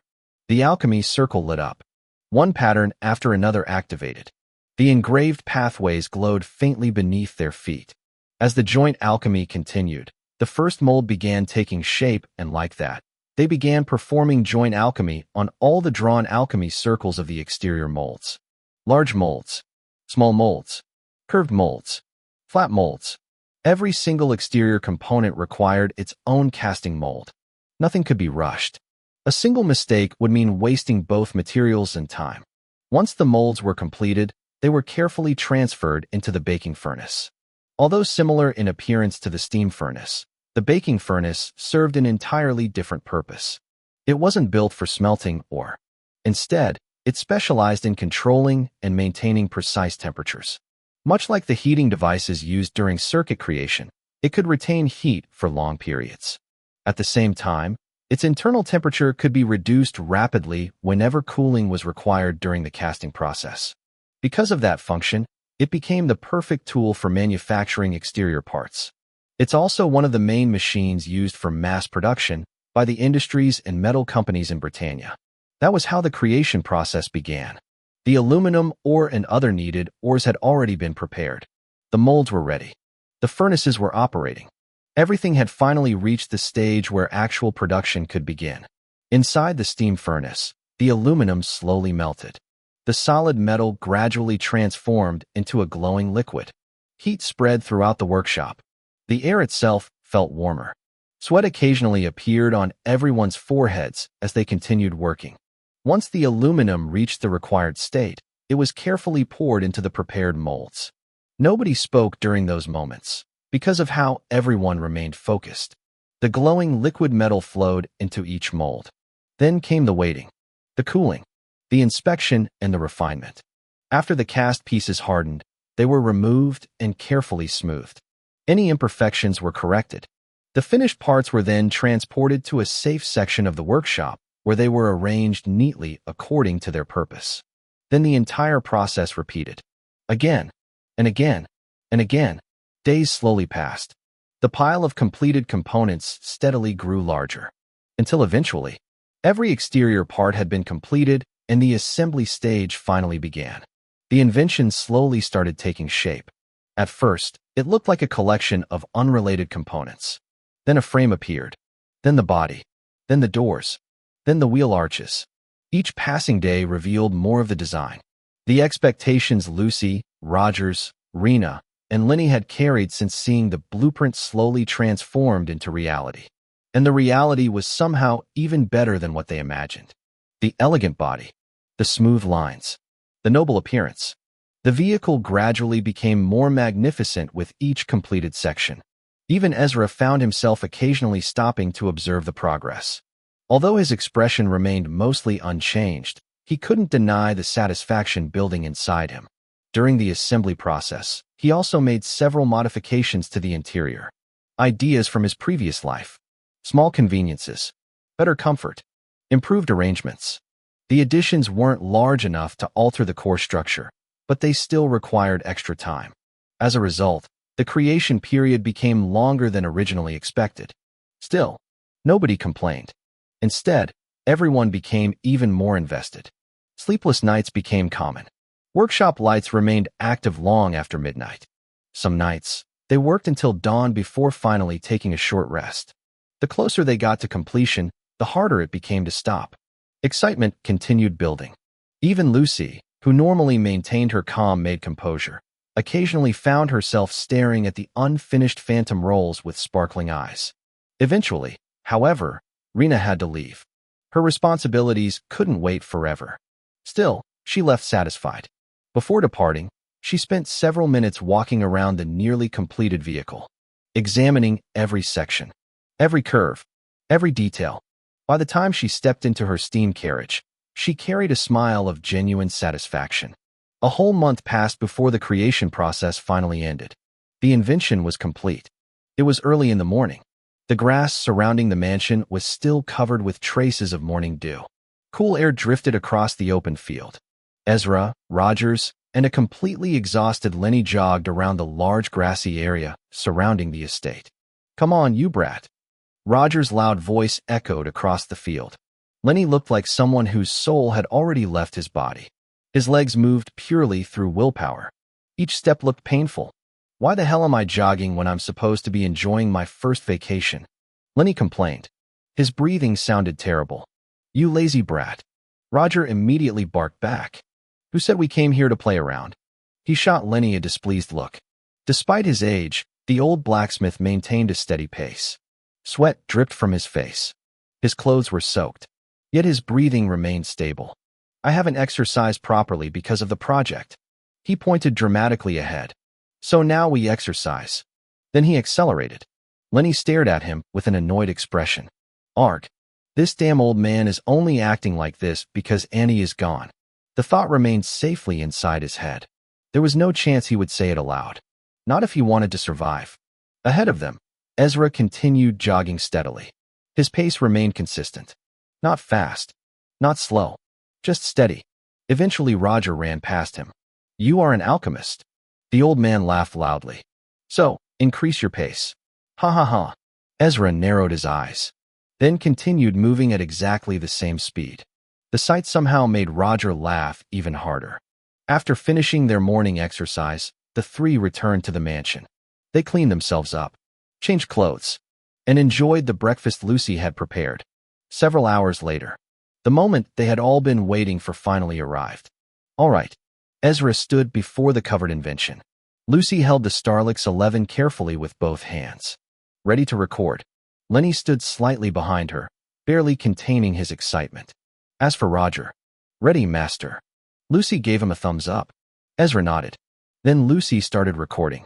The alchemy circle lit up. One pattern after another activated. The engraved pathways glowed faintly beneath their feet. As the joint alchemy continued, the first mold began taking shape, and like that, they began performing joint alchemy on all the drawn alchemy circles of the exterior molds. Large molds, small molds, curved molds, flat molds. Every single exterior component required its own casting mold. Nothing could be rushed. A single mistake would mean wasting both materials and time. Once the molds were completed, they were carefully transferred into the baking furnace. Although similar in appearance to the steam furnace, the baking furnace served an entirely different purpose. It wasn't built for smelting ore. Instead, it specialized in controlling and maintaining precise temperatures. Much like the heating devices used during circuit creation, it could retain heat for long periods. At the same time, its internal temperature could be reduced rapidly whenever cooling was required during the casting process. Because of that function, it became the perfect tool for manufacturing exterior parts. It's also one of the main machines used for mass production by the industries and metal companies in Britannia. That was how the creation process began. The aluminum ore and other needed ores had already been prepared. The molds were ready. The furnaces were operating. Everything had finally reached the stage where actual production could begin. Inside the steam furnace, the aluminum slowly melted. The solid metal gradually transformed into a glowing liquid. Heat spread throughout the workshop. The air itself felt warmer. Sweat occasionally appeared on everyone's foreheads as they continued working. Once the aluminum reached the required state, it was carefully poured into the prepared molds. Nobody spoke during those moments, because of how everyone remained focused. The glowing liquid metal flowed into each mold. Then came the waiting, the cooling, the inspection, and the refinement. After the cast pieces hardened, they were removed and carefully smoothed. Any imperfections were corrected. The finished parts were then transported to a safe section of the workshop, where they were arranged neatly according to their purpose. Then the entire process repeated. Again, and again, and again. Days slowly passed. The pile of completed components steadily grew larger, until eventually, every exterior part had been completed and the assembly stage finally began. The invention slowly started taking shape. At first, it looked like a collection of unrelated components. Then a frame appeared, then the body, then the doors, then the wheel arches. Each passing day revealed more of the design. The expectations Lucy, Rogers, Rena, and Lenny had carried since seeing the blueprint slowly transformed into reality. And the reality was somehow even better than what they imagined. The elegant body, the smooth lines, the noble appearance. The vehicle gradually became more magnificent with each completed section. Even Ezra found himself occasionally stopping to observe the progress. Although his expression remained mostly unchanged, he couldn't deny the satisfaction building inside him. During the assembly process, he also made several modifications to the interior. Ideas from his previous life. Small conveniences, better comfort, improved arrangements. The additions weren't large enough to alter the core structure, but they still required extra time. As a result, the creation period became longer than originally expected. Still, nobody complained. Instead, everyone became even more invested. Sleepless nights became common. Workshop lights remained active long after midnight. Some nights, they worked until dawn before finally taking a short rest. The closer they got to completion, the harder it became to stop. Excitement continued building. Even Lucy, who normally maintained her calm-made composure, occasionally found herself staring at the unfinished phantom rolls with sparkling eyes. Eventually, however, Rena had to leave. Her responsibilities couldn't wait forever. Still, she left satisfied. Before departing, she spent several minutes walking around the nearly completed vehicle, examining every section, every curve, every detail. By the time she stepped into her steam carriage, she carried a smile of genuine satisfaction. A whole month passed before the creation process finally ended. The invention was complete. It was early in the morning. The grass surrounding the mansion was still covered with traces of morning dew. Cool air drifted across the open field. Ezra, Rogers, and a completely exhausted Lenny jogged around the large grassy area surrounding the estate. "Come on, you brat." Rogers' loud voice echoed across the field. Lenny looked like someone whose soul had already left his body. His legs moved purely through willpower. Each step looked painful. "Why the hell am I jogging when I'm supposed to be enjoying my first vacation?" Lenny complained. His breathing sounded terrible. "You lazy brat." Roger immediately barked back. "Who said we came here to play around?" He shot Lenny a displeased look. Despite his age, the old blacksmith maintained a steady pace. Sweat dripped from his face. His clothes were soaked, yet his breathing remained stable. "I haven't exercised properly because of the project." He pointed dramatically ahead. "So now we exercise." Then he accelerated. Lenny stared at him with an annoyed expression. "Arg, this damn old man is only acting like this because Annie is gone." The thought remained safely inside his head. There was no chance he would say it aloud. Not if he wanted to survive. Ahead of them, Ezra continued jogging steadily. His pace remained consistent. Not fast, not slow, just steady. Eventually Roger ran past him. "You are an alchemist." The old man laughed loudly. "So, increase your pace." "Ha ha ha." Ezra narrowed his eyes, then continued moving at exactly the same speed. The sight somehow made Roger laugh even harder. After finishing their morning exercise, the three returned to the mansion. They cleaned themselves up, changed clothes, and enjoyed the breakfast Lucy had prepared. Several hours later, the moment they had all been waiting for finally arrived. "All right." Ezra stood before the covered invention. Lucy held the Starlix 11 carefully with both hands, ready to record. Lenny stood slightly behind her, barely containing his excitement. As for Roger, "Ready, master." Lucy gave him a thumbs up. Ezra nodded. Then Lucy started recording.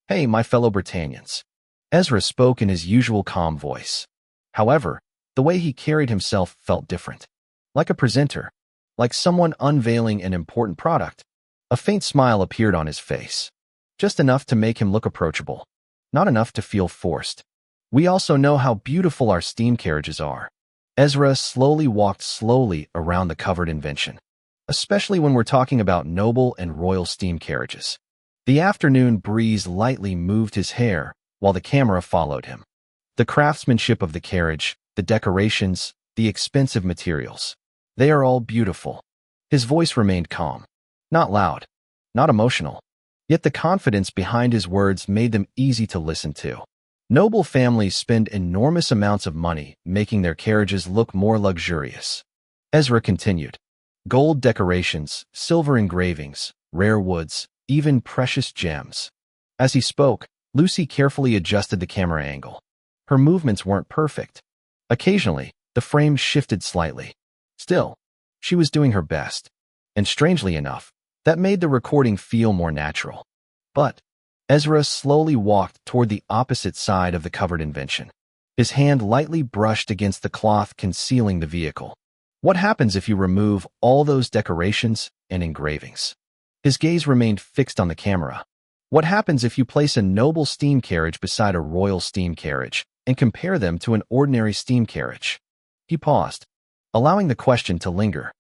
"Hey, my fellow Britannians." Ezra spoke in his usual calm voice. However, the way he carried himself felt different. Like a presenter, like someone unveiling an important product. A faint smile appeared on his face. Just enough to make him look approachable. Not enough to feel forced. "We also know how beautiful our steam carriages are." Ezra walked slowly around the covered invention, especially when we're talking about noble and royal steam carriages. The afternoon breeze lightly moved his hair, while the camera followed him. The craftsmanship of the carriage, the decorations, the expensive materials. They are all beautiful. His voice remained calm. Not loud, not emotional. Yet the confidence behind his words made them easy to listen to. Noble families spend enormous amounts of money making their carriages look more luxurious. Ezra continued. Gold decorations, silver engravings, rare woods, even precious gems. As he spoke, Lucy carefully adjusted the camera angle. Her movements weren't perfect. Occasionally, the frame shifted slightly. Still, she was doing her best. And strangely enough, that made the recording feel more natural. But Ezra slowly walked toward the opposite side of the covered invention. His hand lightly brushed against the cloth concealing the vehicle. What happens if you remove all those decorations and engravings? His gaze remained fixed on the camera. What happens if you place a noble steam carriage beside a royal steam carriage and compare them to an ordinary steam carriage? He paused, allowing the question to linger,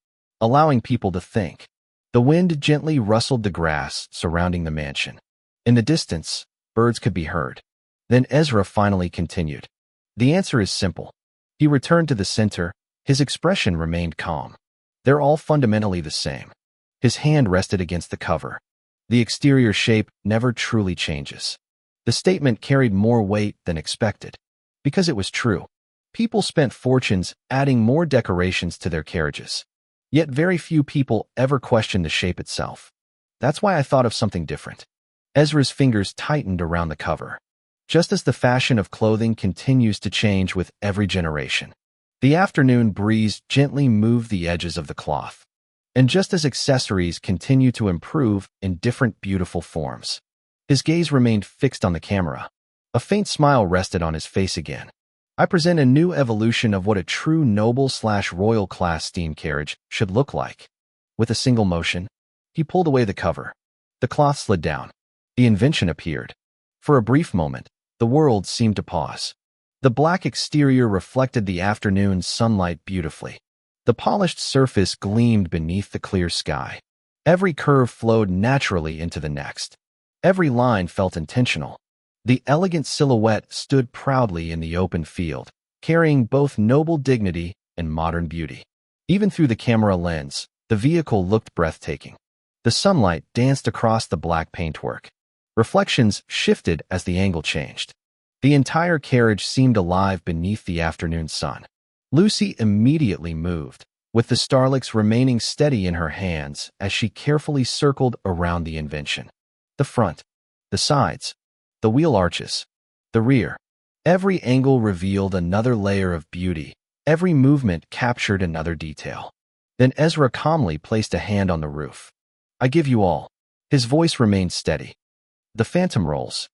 allowing people to think. The wind gently rustled the grass surrounding the mansion. In the distance, birds could be heard. Then Ezra finally continued. The answer is simple. He returned to the center. His expression remained calm. They're all fundamentally the same. His hand rested against the cover. The exterior shape never truly changes. The statement carried more weight than expected. Because it was true. People spent fortunes adding more decorations to their carriages. Yet very few people ever questioned the shape itself. That's why I thought of something different. Ezra's fingers tightened around the cover. Just as the fashion of clothing continues to change with every generation. The afternoon breeze gently moved the edges of the cloth. And just as accessories continue to improve in different beautiful forms. His gaze remained fixed on the camera. A faint smile rested on his face again. I present a new evolution of what a true noble/royal class steam carriage should look like. With a single motion, he pulled away the cover. The cloth slid down. The invention appeared. For a brief moment, the world seemed to pause. The black exterior reflected the afternoon sunlight beautifully. The polished surface gleamed beneath the clear sky. Every curve flowed naturally into the next. Every line felt intentional. The elegant silhouette stood proudly in the open field, carrying both noble dignity and modern beauty. Even through the camera lens, the vehicle looked breathtaking. The sunlight danced across the black paintwork. Reflections shifted as the angle changed. The entire carriage seemed alive beneath the afternoon sun. Lucy immediately moved, with the starlix remaining steady in her hands as she carefully circled around the invention. The front, the sides, the wheel arches, the rear. Every angle revealed another layer of beauty. Every movement captured another detail. Then Ezra calmly placed a hand on the roof. I give you all. His voice remained steady. The phantom rolls.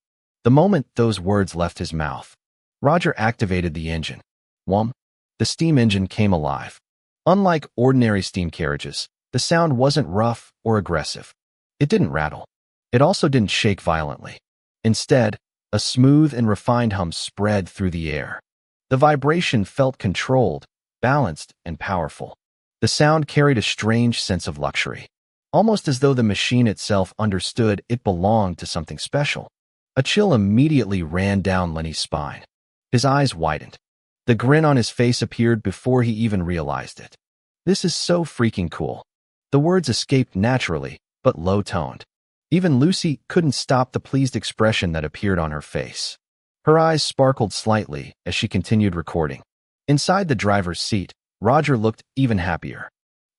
The moment those words left his mouth, Roger activated the engine. Whum! The steam engine came alive. Unlike ordinary steam carriages, the sound wasn't rough or aggressive. It didn't rattle. It also didn't shake violently. Instead, a smooth and refined hum spread through the air. The vibration felt controlled, balanced, and powerful. The sound carried a strange sense of luxury, almost as though the machine itself understood it belonged to something special. A chill immediately ran down Lenny's spine. His eyes widened. The grin on his face appeared before he even realized it. This is so freaking cool. The words escaped naturally, but low-toned. Even Lucy couldn't stop the pleased expression that appeared on her face. Her eyes sparkled slightly as she continued recording. Inside the driver's seat, Roger looked even happier.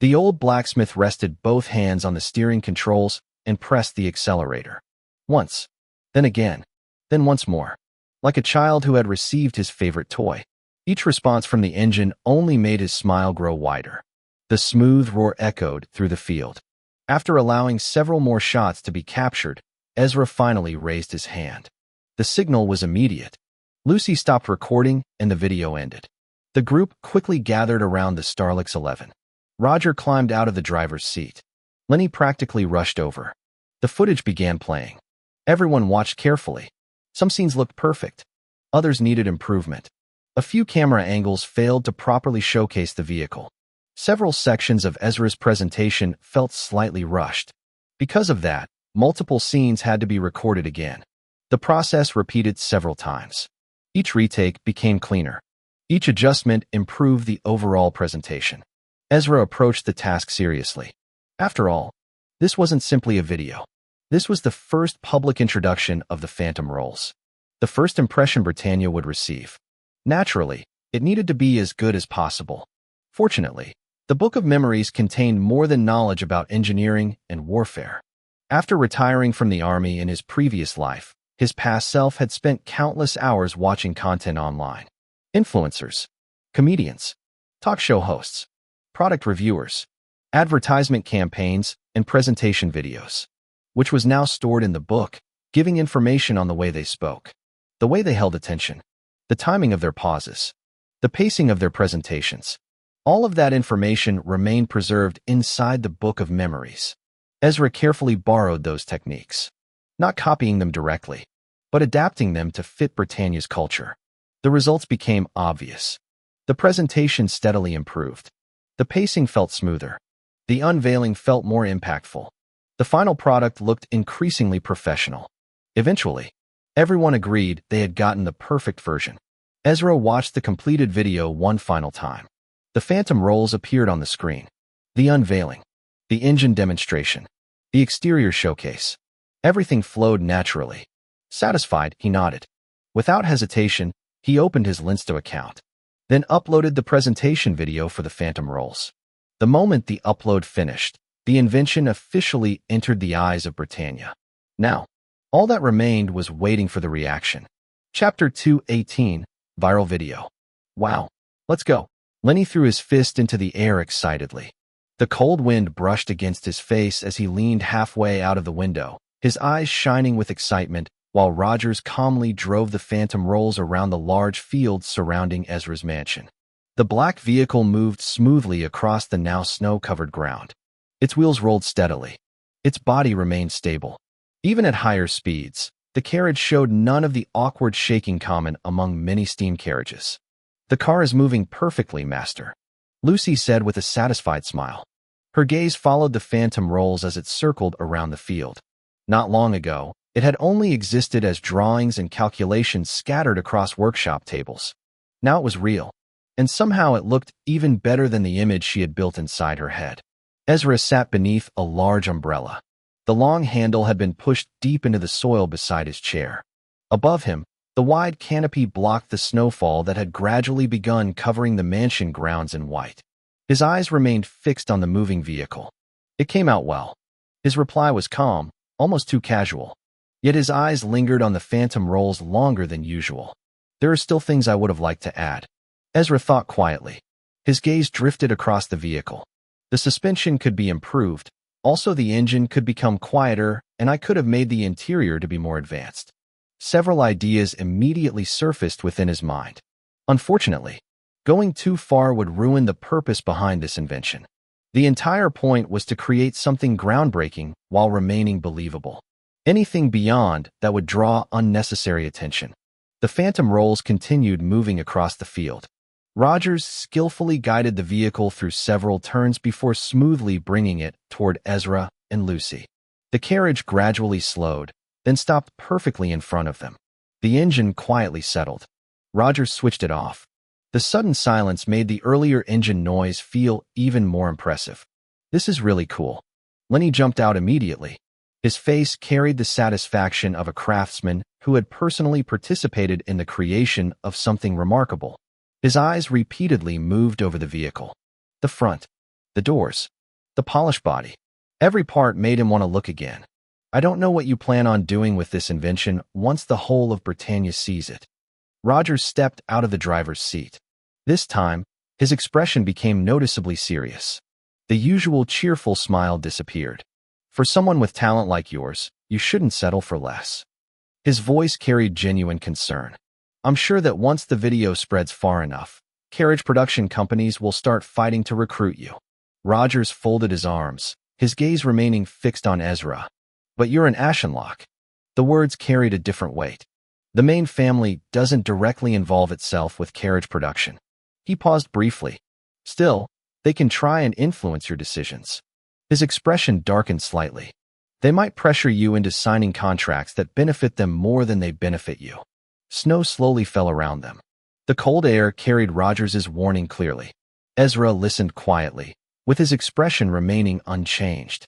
The old blacksmith rested both hands on the steering controls and pressed the accelerator. Once, then again, then once more, like a child who had received his favorite toy. Each response from the engine only made his smile grow wider. The smooth roar echoed through the field. After allowing several more shots to be captured, Ezra finally raised his hand. The signal was immediate. Lucy stopped recording and the video ended. The group quickly gathered around the Starlix 11. Roger climbed out of the driver's seat. Lenny practically rushed over. The footage began playing. Everyone watched carefully. Some scenes looked perfect. Others needed improvement. A few camera angles failed to properly showcase the vehicle. Several sections of Ezra's presentation felt slightly rushed. Because of that, multiple scenes had to be recorded again. The process repeated several times. Each retake became cleaner. Each adjustment improved the overall presentation. Ezra approached the task seriously. After all, this wasn't simply a video. This was the first public introduction of the Phantom Rolls. The first impression Britannia would receive. Naturally, it needed to be as good as possible. Fortunately, the Book of Memories contained more than knowledge about engineering and warfare. After retiring from the army in his previous life, his past self had spent countless hours watching content online. Influencers, comedians, talk show hosts, product reviewers, advertisement campaigns, and presentation videos, which was now stored in the book, giving information on the way they spoke, the way they held attention, the timing of their pauses, the pacing of their presentations. All of that information remained preserved inside the Book of Memories. Ezra carefully borrowed those techniques, not copying them directly, but adapting them to fit Britannia's culture. The results became obvious. The presentation steadily improved. The pacing felt smoother. The unveiling felt more impactful. The final product looked increasingly professional. Eventually, everyone agreed they had gotten the perfect version. Ezra watched the completed video one final time. The Phantom Rolls appeared on the screen. The unveiling, the engine demonstration, the exterior showcase. Everything flowed naturally. Satisfied, he nodded. Without hesitation, he opened his Linsto account, then uploaded the presentation video for the Phantom Rolls. The moment the upload finished, the invention officially entered the eyes of Britannia. Now, all that remained was waiting for the reaction. Chapter 218, Viral Video. Wow, let's go. Lenny threw his fist into the air excitedly. The cold wind brushed against his face as he leaned halfway out of the window, his eyes shining with excitement, while Rogers calmly drove the Phantom Rolls around the large field surrounding Ezra's mansion. The black vehicle moved smoothly across the now snow-covered ground. Its wheels rolled steadily. Its body remained stable. Even at higher speeds, the carriage showed none of the awkward shaking common among many steam carriages. "The car is moving perfectly, Master," Lucy said with a satisfied smile. Her gaze followed the Phantom Rolls as it circled around the field. Not long ago, it had only existed as drawings and calculations scattered across workshop tables. Now it was real, and somehow it looked even better than the image she had built inside her head. Ezra sat beneath a large umbrella. The long handle had been pushed deep into the soil beside his chair. Above him, the wide canopy blocked the snowfall that had gradually begun covering the mansion grounds in white. His eyes remained fixed on the moving vehicle. It came out well. His reply was calm, almost too casual. Yet his eyes lingered on the Phantom Rolls longer than usual. "There are still things I would have liked to add," Ezra thought quietly. His gaze drifted across the vehicle. "The suspension could be improved. Also, the engine could become quieter, and I could have made the interior to be more advanced." Several ideas immediately surfaced within his mind. Unfortunately, going too far would ruin the purpose behind this invention. The entire point was to create something groundbreaking while remaining believable. Anything beyond that would draw unnecessary attention. The Phantom Rolls continued moving across the field. Rogers skillfully guided the vehicle through several turns before smoothly bringing it toward Ezra and Lucy. The carriage gradually slowed, then stopped perfectly in front of them. The engine quietly settled. Rogers switched it off. The sudden silence made the earlier engine noise feel even more impressive. "This is really cool." Lenny jumped out immediately. His face carried the satisfaction of a craftsman who had personally participated in the creation of something remarkable. His eyes repeatedly moved over the vehicle. The front, the doors, the polished body. Every part made him want to look again. "I don't know what you plan on doing with this invention once the whole of Britannia sees it." Rogers stepped out of the driver's seat. This time, his expression became noticeably serious. The usual cheerful smile disappeared. "For someone with talent like yours, you shouldn't settle for less." His voice carried genuine concern. "I'm sure that once the video spreads far enough, carriage production companies will start fighting to recruit you." Rogers folded his arms, his gaze remaining fixed on Ezra. "But you're an Ashenlocke." The words carried a different weight. "The main family doesn't directly involve itself with carriage production." He paused briefly. "Still, they can try and influence your decisions." His expression darkened slightly. They might pressure you into signing contracts that benefit them more than they benefit you. Snow slowly fell around them. The cold air carried Rogers's warning clearly. Ezra listened quietly, with his expression remaining unchanged.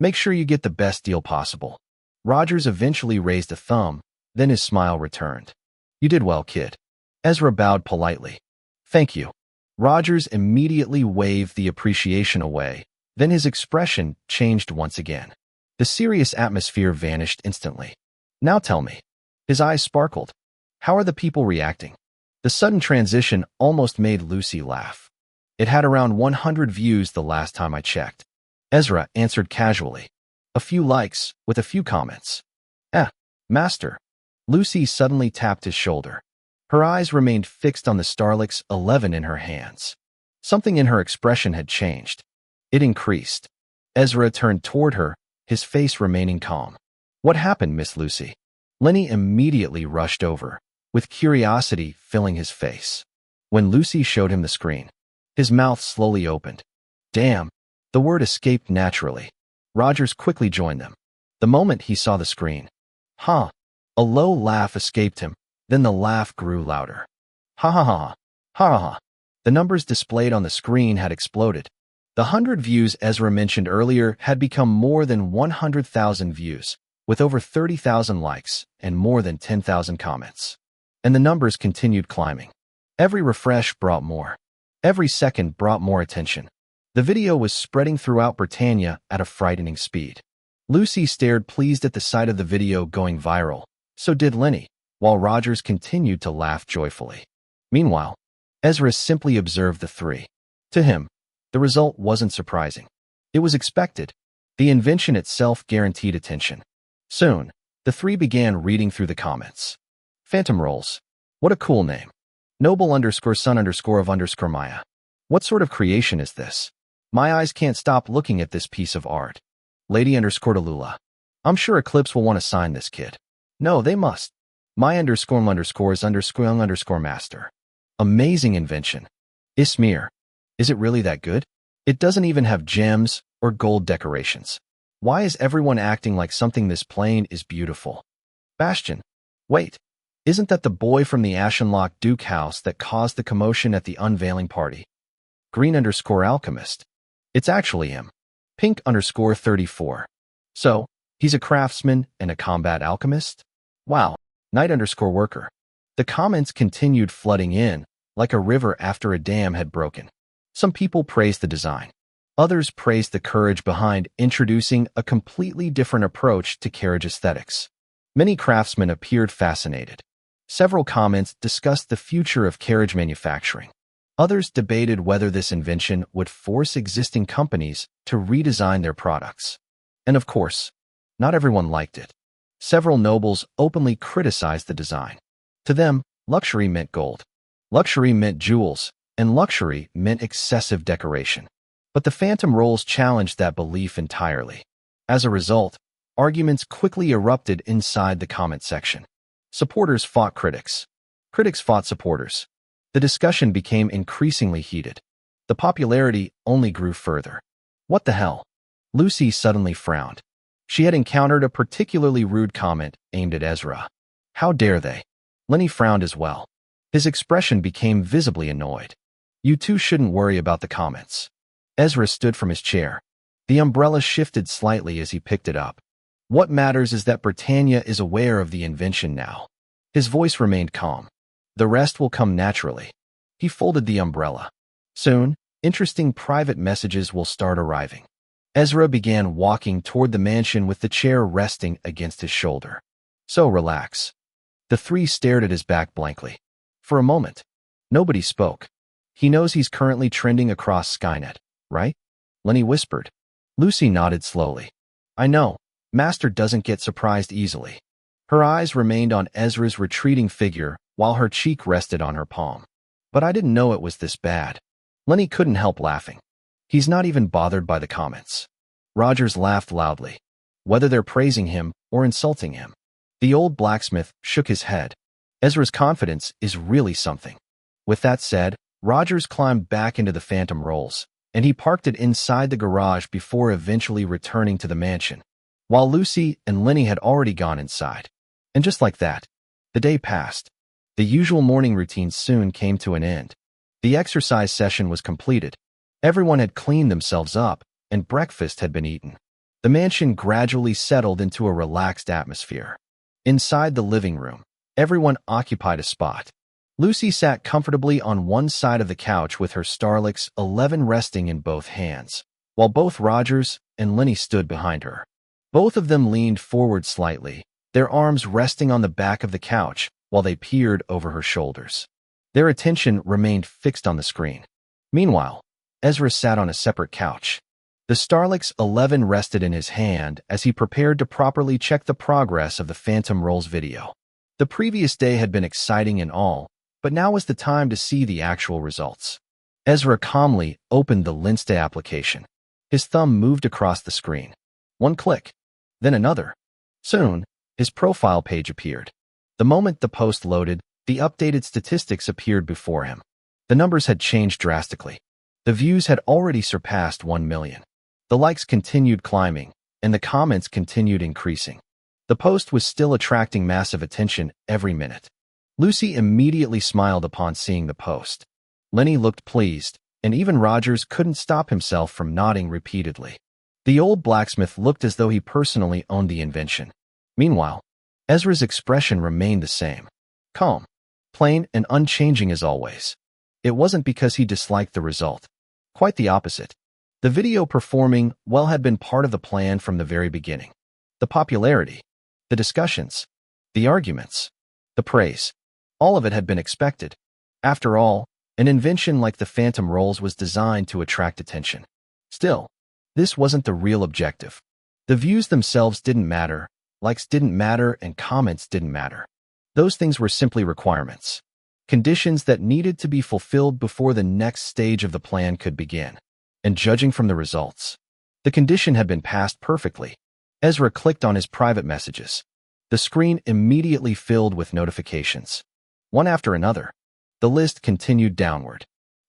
Make sure you get the best deal possible. Rogers eventually raised a thumb, then his smile returned. You did well, kid. Ezra bowed politely. Thank you. Rogers immediately waved the appreciation away, then his expression changed once again. The serious atmosphere vanished instantly. Now tell me. His eyes sparkled. How are the people reacting? The sudden transition almost made Lucy laugh. It had around 100 views the last time I checked. Ezra answered casually. A few likes, with a few comments. Master. Lucy suddenly tapped his shoulder. Her eyes remained fixed on the Starlix 11 in her hands. Something in her expression had changed. It increased. Ezra turned toward her, his face remaining calm. What happened, Miss Lucy? Lenny immediately rushed over, with curiosity filling his face. When Lucy showed him the screen, his mouth slowly opened. Damn, the word escaped naturally. Rogers quickly joined them. The moment he saw the screen. Huh. A low laugh escaped him, then the laugh grew louder. Ha ha ha. Ha ha ha. The numbers displayed on the screen had exploded. The 100 views Ezra mentioned earlier had become more than 100,000 views, with over 30,000 likes and more than 10,000 comments. And the numbers continued climbing. Every refresh brought more. Every second brought more attention. The video was spreading throughout Britannia at a frightening speed. Lucy stared pleased at the sight of the video going viral. So did Lenny, while Rogers continued to laugh joyfully. Meanwhile, Ezra simply observed the three. To him, the result wasn't surprising. It was expected. The invention itself guaranteed attention. Soon, the three began reading through the comments. Phantom Rolls. What a cool name. Noble_son_of_Maya. What sort of creation is this? My eyes can't stop looking at this piece of art. Lady_Delula. I'm sure Eclipse will want to sign this kid. No, they must. My__master. Amazing invention. Ismir. Is it really that good? It doesn't even have gems or gold decorations. Why is everyone acting like something this plain is beautiful? Bastion. Wait. Isn't that the boy from the Ashenlocke Duke house that caused the commotion at the unveiling party? Green_Alchemist. It's actually him. Pink_34. So, he's a craftsman and a combat alchemist? Wow. Night_worker. The comments continued flooding in, like a river after a dam had broken. Some people praised the design. Others praised the courage behind introducing a completely different approach to carriage aesthetics. Many craftsmen appeared fascinated. Several comments discussed the future of carriage manufacturing. Others debated whether this invention would force existing companies to redesign their products. And of course, not everyone liked it. Several nobles openly criticized the design. To them, luxury meant gold. Luxury meant jewels, and luxury meant excessive decoration. But the Phantom Rolls challenged that belief entirely. As a result, arguments quickly erupted inside the comment section. Supporters fought critics. Critics fought supporters. The discussion became increasingly heated. The popularity only grew further. What the hell? Lucy suddenly frowned. She had encountered a particularly rude comment aimed at Ezra. How dare they? Lenny frowned as well. His expression became visibly annoyed. You two shouldn't worry about the comments. Ezra stood from his chair. The umbrella shifted slightly as he picked it up. What matters is that Britannia is aware of the invention now. His voice remained calm. The rest will come naturally. He folded the umbrella. Soon, interesting private messages will start arriving. Ezra began walking toward the mansion with the chair resting against his shoulder. So relax. The three stared at his back blankly. For a moment, nobody spoke. He knows he's currently trending across Skynet, right? Lenny whispered. Lucy nodded slowly. I know. Master doesn't get surprised easily. Her eyes remained on Ezra's retreating figure while her cheek rested on her palm. But I didn't know it was this bad. Lenny couldn't help laughing. He's not even bothered by the comments. Rogers laughed loudly. Whether they're praising him or insulting him. The old blacksmith shook his head. Ezra's confidence is really something. With that said, Rogers climbed back into the Phantom Rolls, and he parked it inside the garage before eventually returning to the mansion. while Lucy and Lenny had already gone inside. And just like that, the day passed. The usual morning routine soon came to an end. The exercise session was completed. Everyone had cleaned themselves up, and breakfast had been eaten. The mansion gradually settled into a relaxed atmosphere. Inside the living room, everyone occupied a spot. Lucy sat comfortably on one side of the couch with her Starlix 11 resting in both hands, while both Rogers and Lenny stood behind her. Both of them leaned forward slightly, their arms resting on the back of the couch while they peered over her shoulders. Their attention remained fixed on the screen. Meanwhile, Ezra sat on a separate couch. The Starlix 11 rested in his hand as he prepared to properly check the progress of the Phantom Rolls video. The previous day had been exciting and all, but now was the time to see the actual results. Ezra calmly opened the Linsta application. His thumb moved across the screen. One click, then another. Soon, his profile page appeared. The moment the post loaded, the updated statistics appeared before him. The numbers had changed drastically. The views had already surpassed 1 million. The likes continued climbing, and the comments continued increasing. The post was still attracting massive attention every minute. Lucy immediately smiled upon seeing the post. Lenny looked pleased, and even Rogers couldn't stop himself from nodding repeatedly. The old blacksmith looked as though he personally owned the invention. Meanwhile, Ezra's expression remained the same. Calm, plain, and unchanging as always. It wasn't because he disliked the result. Quite the opposite. The video performing well had been part of the plan from the very beginning. The popularity, the discussions, the arguments, the praise, all of it had been expected. After all, an invention like the Phantom Rolls was designed to attract attention. Still, this wasn't the real objective. The views themselves didn't matter, likes didn't matter, and comments didn't matter. Those things were simply requirements. Conditions that needed to be fulfilled before the next stage of the plan could begin. And judging from the results, the condition had been passed perfectly. Ezra clicked on his private messages. The screen immediately filled with notifications. One after another, the list continued downward.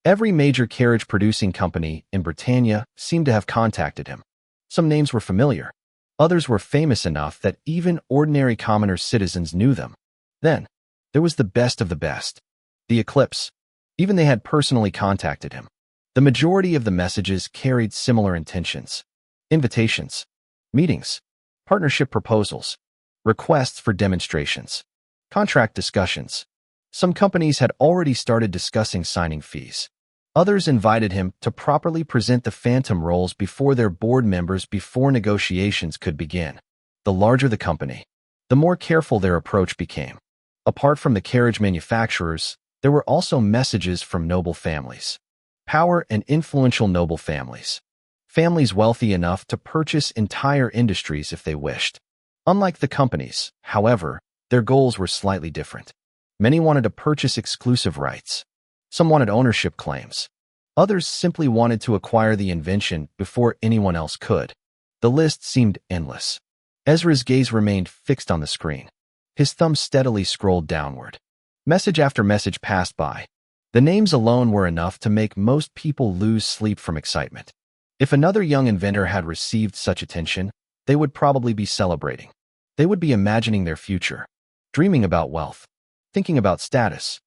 Every major carriage-producing company in Britannia seemed to have contacted him. Some names were familiar. Others were famous enough that even ordinary commoner citizens knew them. Then, there was the best of the best. The Eclipse. Even they had personally contacted him. The majority of the messages carried similar intentions. Invitations, meetings, partnership proposals, requests for demonstrations, contract discussions. Some companies had already started discussing signing fees. Others invited him to properly present the Phantom Rolls before their board members before negotiations could begin. The larger the company, the more careful their approach became. Apart from the carriage manufacturers, there were also messages from noble families. Power and influential noble families. Families wealthy enough to purchase entire industries if they wished. Unlike the companies, however, their goals were slightly different. Many wanted to purchase exclusive rights. Some wanted ownership claims. Others simply wanted to acquire the invention before anyone else could. The list seemed endless. Ezra's gaze remained fixed on the screen. His thumb steadily scrolled downward. Message after message passed by. The names alone were enough to make most people lose sleep from excitement. If another young inventor had received such attention, they would probably be celebrating. They would be imagining their future, dreaming about wealth, thinking about status.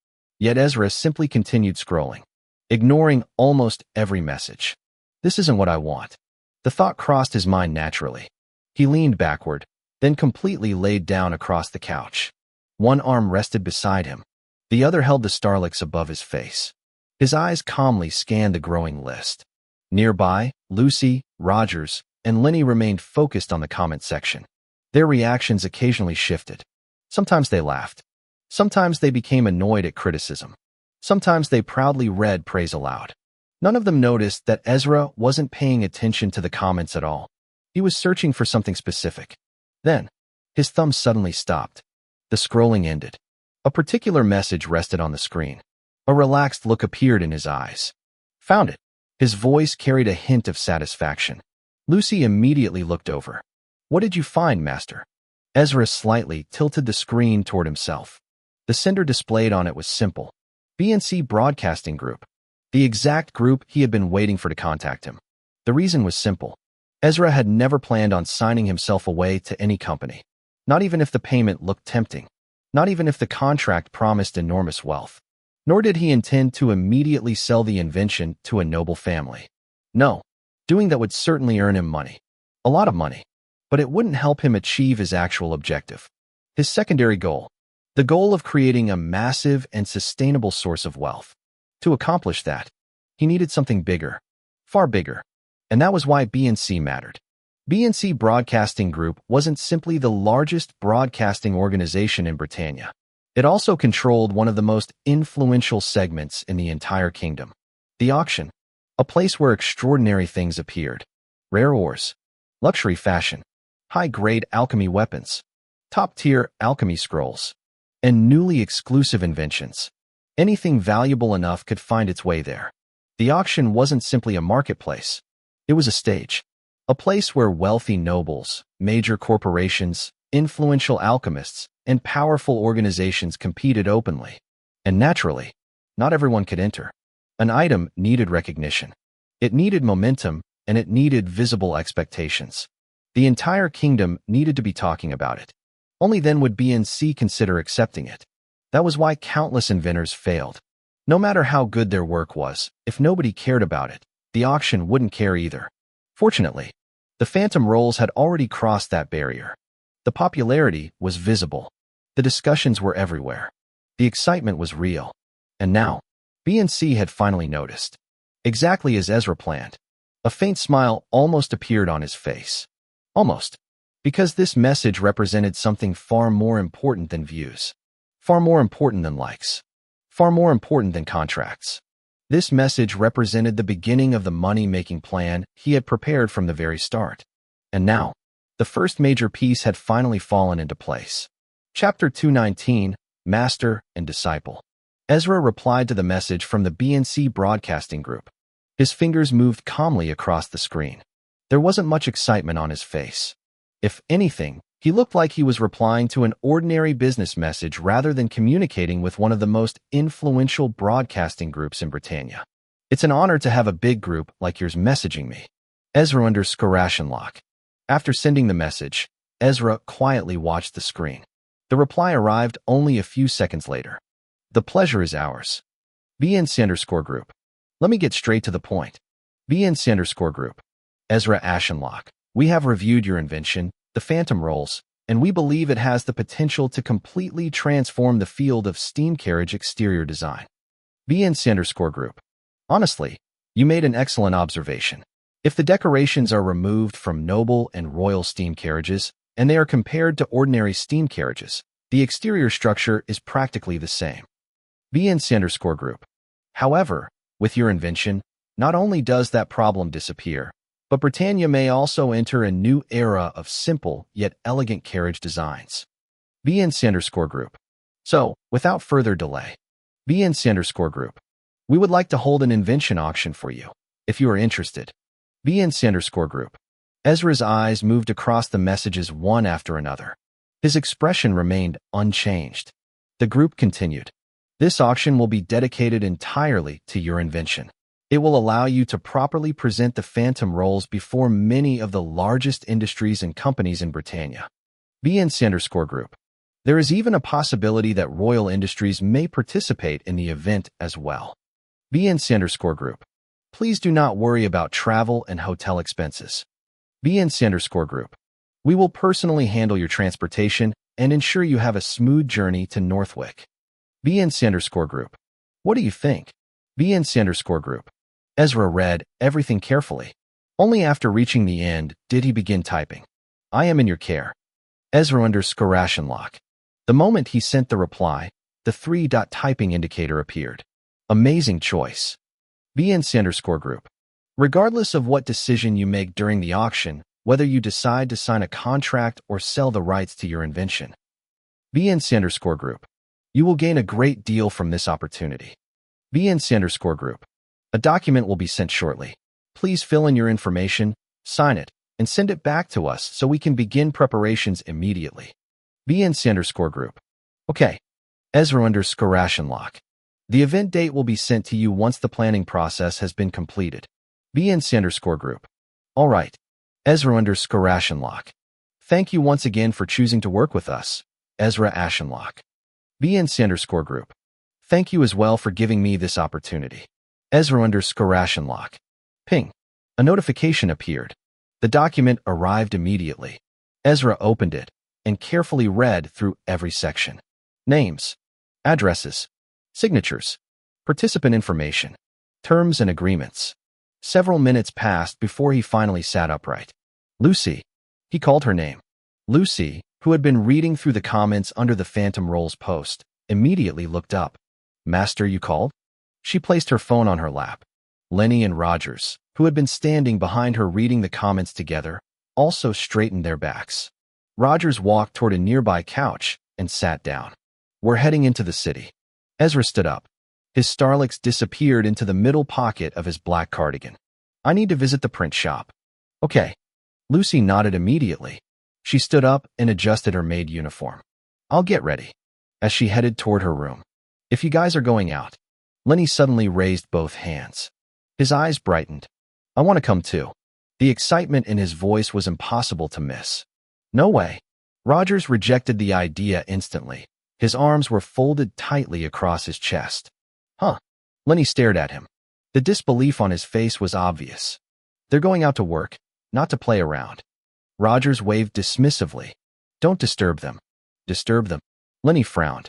Yet Ezra simply continued scrolling, ignoring almost every message. This isn't what I want. The thought crossed his mind naturally. He leaned backward, then completely laid down across the couch. One arm rested beside him. The other held the Starlix above his face. His eyes calmly scanned the growing list. Nearby, Lucy, Rogers, and Lenny remained focused on the comment section. Their reactions occasionally shifted. Sometimes they laughed. Sometimes they became annoyed at criticism. Sometimes they proudly read praise aloud. None of them noticed that Ezra wasn't paying attention to the comments at all. He was searching for something specific. Then, his thumb suddenly stopped. The scrolling ended. A particular message rested on the screen. A relaxed look appeared in his eyes. Found it. His voice carried a hint of satisfaction. Lucy immediately looked over. What did you find, Master? Ezra slightly tilted the screen toward himself. The sender displayed on it was simple. BNC Broadcasting Group. The exact group he had been waiting for to contact him. The reason was simple. Ezra had never planned on signing himself away to any company, not even if the payment looked tempting, not even if the contract promised enormous wealth. Nor did he intend to immediately sell the invention to a noble family. No, doing that would certainly earn him money. A lot of money. But it wouldn't help him achieve his actual objective. His secondary goal. The goal of creating a massive and sustainable source of wealth. To accomplish that, he needed something bigger. Far bigger. And that was why B&C mattered. B&C Broadcasting Group wasn't simply the largest broadcasting organization in Britannia. It also controlled one of the most influential segments in the entire kingdom. The auction. A place where extraordinary things appeared. Rare ores. Luxury fashion. High-grade alchemy weapons. Top-tier alchemy scrolls. And newly exclusive inventions. Anything valuable enough could find its way there. The auction wasn't simply a marketplace. It was a stage. A place where wealthy nobles, major corporations, influential alchemists, and powerful organizations competed openly. And naturally, not everyone could enter. An item needed recognition. It needed momentum, and it needed visible expectations. The entire kingdom needed to be talking about it. Only then would B&C consider accepting it. That was why countless inventors failed. No matter how good their work was, if nobody cared about it, the auction wouldn't care either. Fortunately, the phantom rolls had already crossed that barrier. The popularity was visible. The discussions were everywhere. The excitement was real. And now, B&C had finally noticed. Exactly as Ezra planned. A faint smile almost appeared on his face. Almost. Because this message represented something far more important than views. Far more important than likes. Far more important than contracts. This message represented the beginning of the money-making plan he had prepared from the very start. And now, the first major piece had finally fallen into place. Chapter 219, Master and Disciple. Ezra replied to the message from the B&C Broadcasting Group. His fingers moved calmly across the screen. There wasn't much excitement on his face. If anything, he looked like he was replying to an ordinary business message rather than communicating with one of the most influential broadcasting groups in Britannia. It's an honor to have a big group like yours messaging me. Ezra Ashenlocke. After sending the message, Ezra quietly watched the screen. The reply arrived only a few seconds later. The pleasure is ours. B&C Group. Let me get straight to the point. B&C Group. Ezra Ashenlocke. We have reviewed your invention, the Phantom Rolls, and we believe it has the potential to completely transform the field of steam carriage exterior design. B&C Group. Honestly, you made an excellent observation. If the decorations are removed from noble and royal steam carriages, and they are compared to ordinary steam carriages, the exterior structure is practically the same. B&C Group. However, with your invention, not only does that problem disappear, but Britannia may also enter a new era of simple yet elegant carriage designs. B&C Group. So, without further delay, B&C Group. We would like to hold an invention auction for you, if you are interested. B&C Group. Ezra's eyes moved across the messages one after another. His expression remained unchanged. The group continued. This auction will be dedicated entirely to your invention. It will allow you to properly present the Phantom Rolls before many of the largest industries and companies in Britannia. B&C Group. There is even a possibility that royal industries may participate in the event as well. B&C Group. Please do not worry about travel and hotel expenses. B&C Group. We will personally handle your transportation and ensure you have a smooth journey to Northwick. B&C Group. What do you think? B&C Group. Ezra read everything carefully. Only after reaching the end did he begin typing. I am in your care. Ezra Ashenlocke. The moment he sent the reply, the three-dot typing indicator appeared. Amazing choice. B&C Group. Regardless of what decision you make during the auction, whether you decide to sign a contract or sell the rights to your invention, B&C Group. You will gain a great deal from this opportunity. B&C Group. A document will be sent shortly. Please fill in your information, sign it, and send it back to us so we can begin preparations immediately. B&C Group. Okay. Ezra Ashenlocke. The event date will be sent to you once the planning process has been completed. B&C Group. All right. Ashenlocke. Thank you once again for choosing to work with us, Ezra Ashenlocke. VNC_group. Thank you as well for giving me this opportunity. Ezra_Ashenlocke. Ping. A notification appeared. The document arrived immediately. Ezra opened it and carefully read through every section. Names, addresses, signatures, participant information, terms and agreements. Several minutes passed before he finally sat upright. Lucy. He called her name. Lucy, who had been reading through the comments under the Phantom Rolls post, immediately looked up. Master, you called? She placed her phone on her lap. Lenny and Rogers, who had been standing behind her reading the comments together, also straightened their backs. Rogers walked toward a nearby couch and sat down. We're heading into the city. Ezra stood up. His starlix disappeared into the middle pocket of his black cardigan. I need to visit the print shop. Okay. Lucy nodded immediately. She stood up and adjusted her maid uniform. I'll get ready. As she headed toward her room. If you guys are going out. Lenny suddenly raised both hands. His eyes brightened. I want to come too. The excitement in his voice was impossible to miss. No way. Rogers rejected the idea instantly. His arms were folded tightly across his chest. Huh. Lenny stared at him. The disbelief on his face was obvious. They're going out to work, not to play around. Rogers waved dismissively. Don't disturb them. Disturb them? Lenny frowned.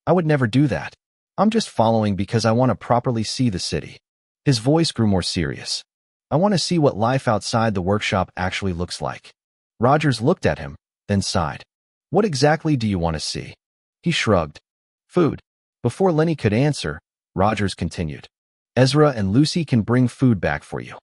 I would never do that. I'm just following because I want to properly see the city. His voice grew more serious. I want to see what life outside the workshop actually looks like. Rogers looked at him, then sighed. What exactly do you want to see? He shrugged. Food. Before Lenny could answer, Rogers continued. Ezra and Lucy can bring food back for you.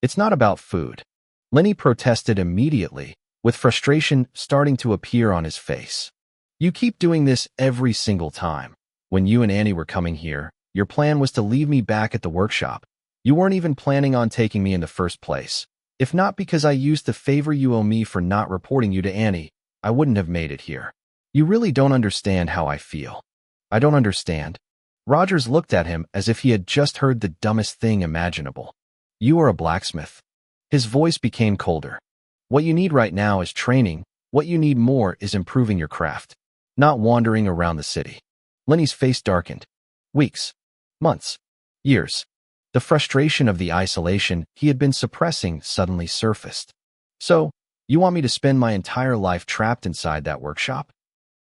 It's not about food. Lenny protested immediately, with frustration starting to appear on his face. You keep doing this every single time. When you and Annie were coming here, your plan was to leave me back at the workshop. You weren't even planning on taking me in the first place. If not because I used the favor you owe me for not reporting you to Annie, I wouldn't have made it here. You really don't understand how I feel. I don't understand. Rogers looked at him as if he had just heard the dumbest thing imaginable. You are a blacksmith. His voice became colder. What you need right now is training. What you need more is improving your craft, not wandering around the city. Lenny's face darkened. Weeks, months, years. The frustration of the isolation he had been suppressing suddenly surfaced. So, you want me to spend my entire life trapped inside that workshop?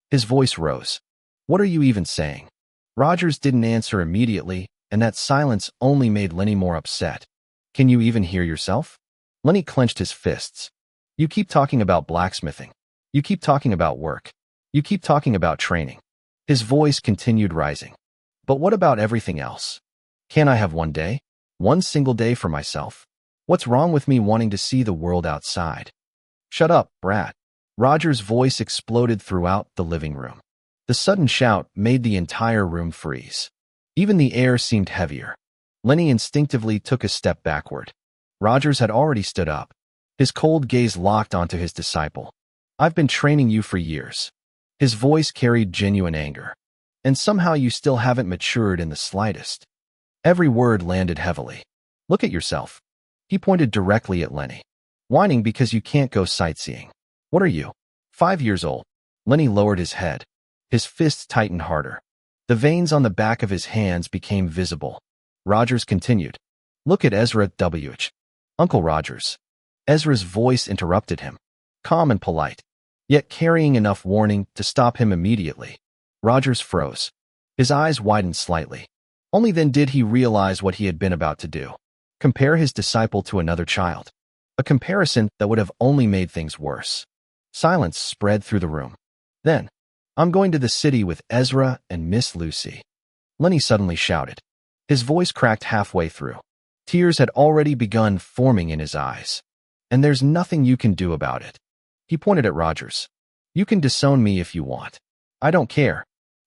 His voice rose. What are you even saying? Rogers didn't answer immediately, and that silence only made Lenny more upset. Can you even hear yourself? Lenny clenched his fists. You keep talking about blacksmithing. You keep talking about work. You keep talking about training. His voice continued rising. But what about everything else? Can't I have one day? One single day for myself? What's wrong with me wanting to see the world outside? Shut up, brat. Roger's voice exploded throughout the living room. The sudden shout made the entire room freeze. Even the air seemed heavier. Lenny instinctively took a step backward. Rogers had already stood up. His cold gaze locked onto his disciple. I've been training you for years. His voice carried genuine anger. And somehow you still haven't matured in the slightest. Every word landed heavily. Look at yourself. He pointed directly at Lenny. Whining because you can't go sightseeing. What are you? 5 years old. Lenny lowered his head. His fists tightened harder. The veins on the back of his hands became visible. Rogers continued. Look at Ezra W.H. Uncle Rogers. Ezra's voice interrupted him. Calm and polite, yet carrying enough warning to stop him immediately. Rogers froze. His eyes widened slightly. Only then did he realize what he had been about to do. Compare his disciple to another child. A comparison that would have only made things worse. Silence spread through the room. Then, I'm going to the city with Ezra and Miss Lucy. Lenny suddenly shouted. His voice cracked halfway through. Tears had already begun forming in his eyes. And there's nothing you can do about it. He pointed at Rogers. You can disown me if you want. I don't care.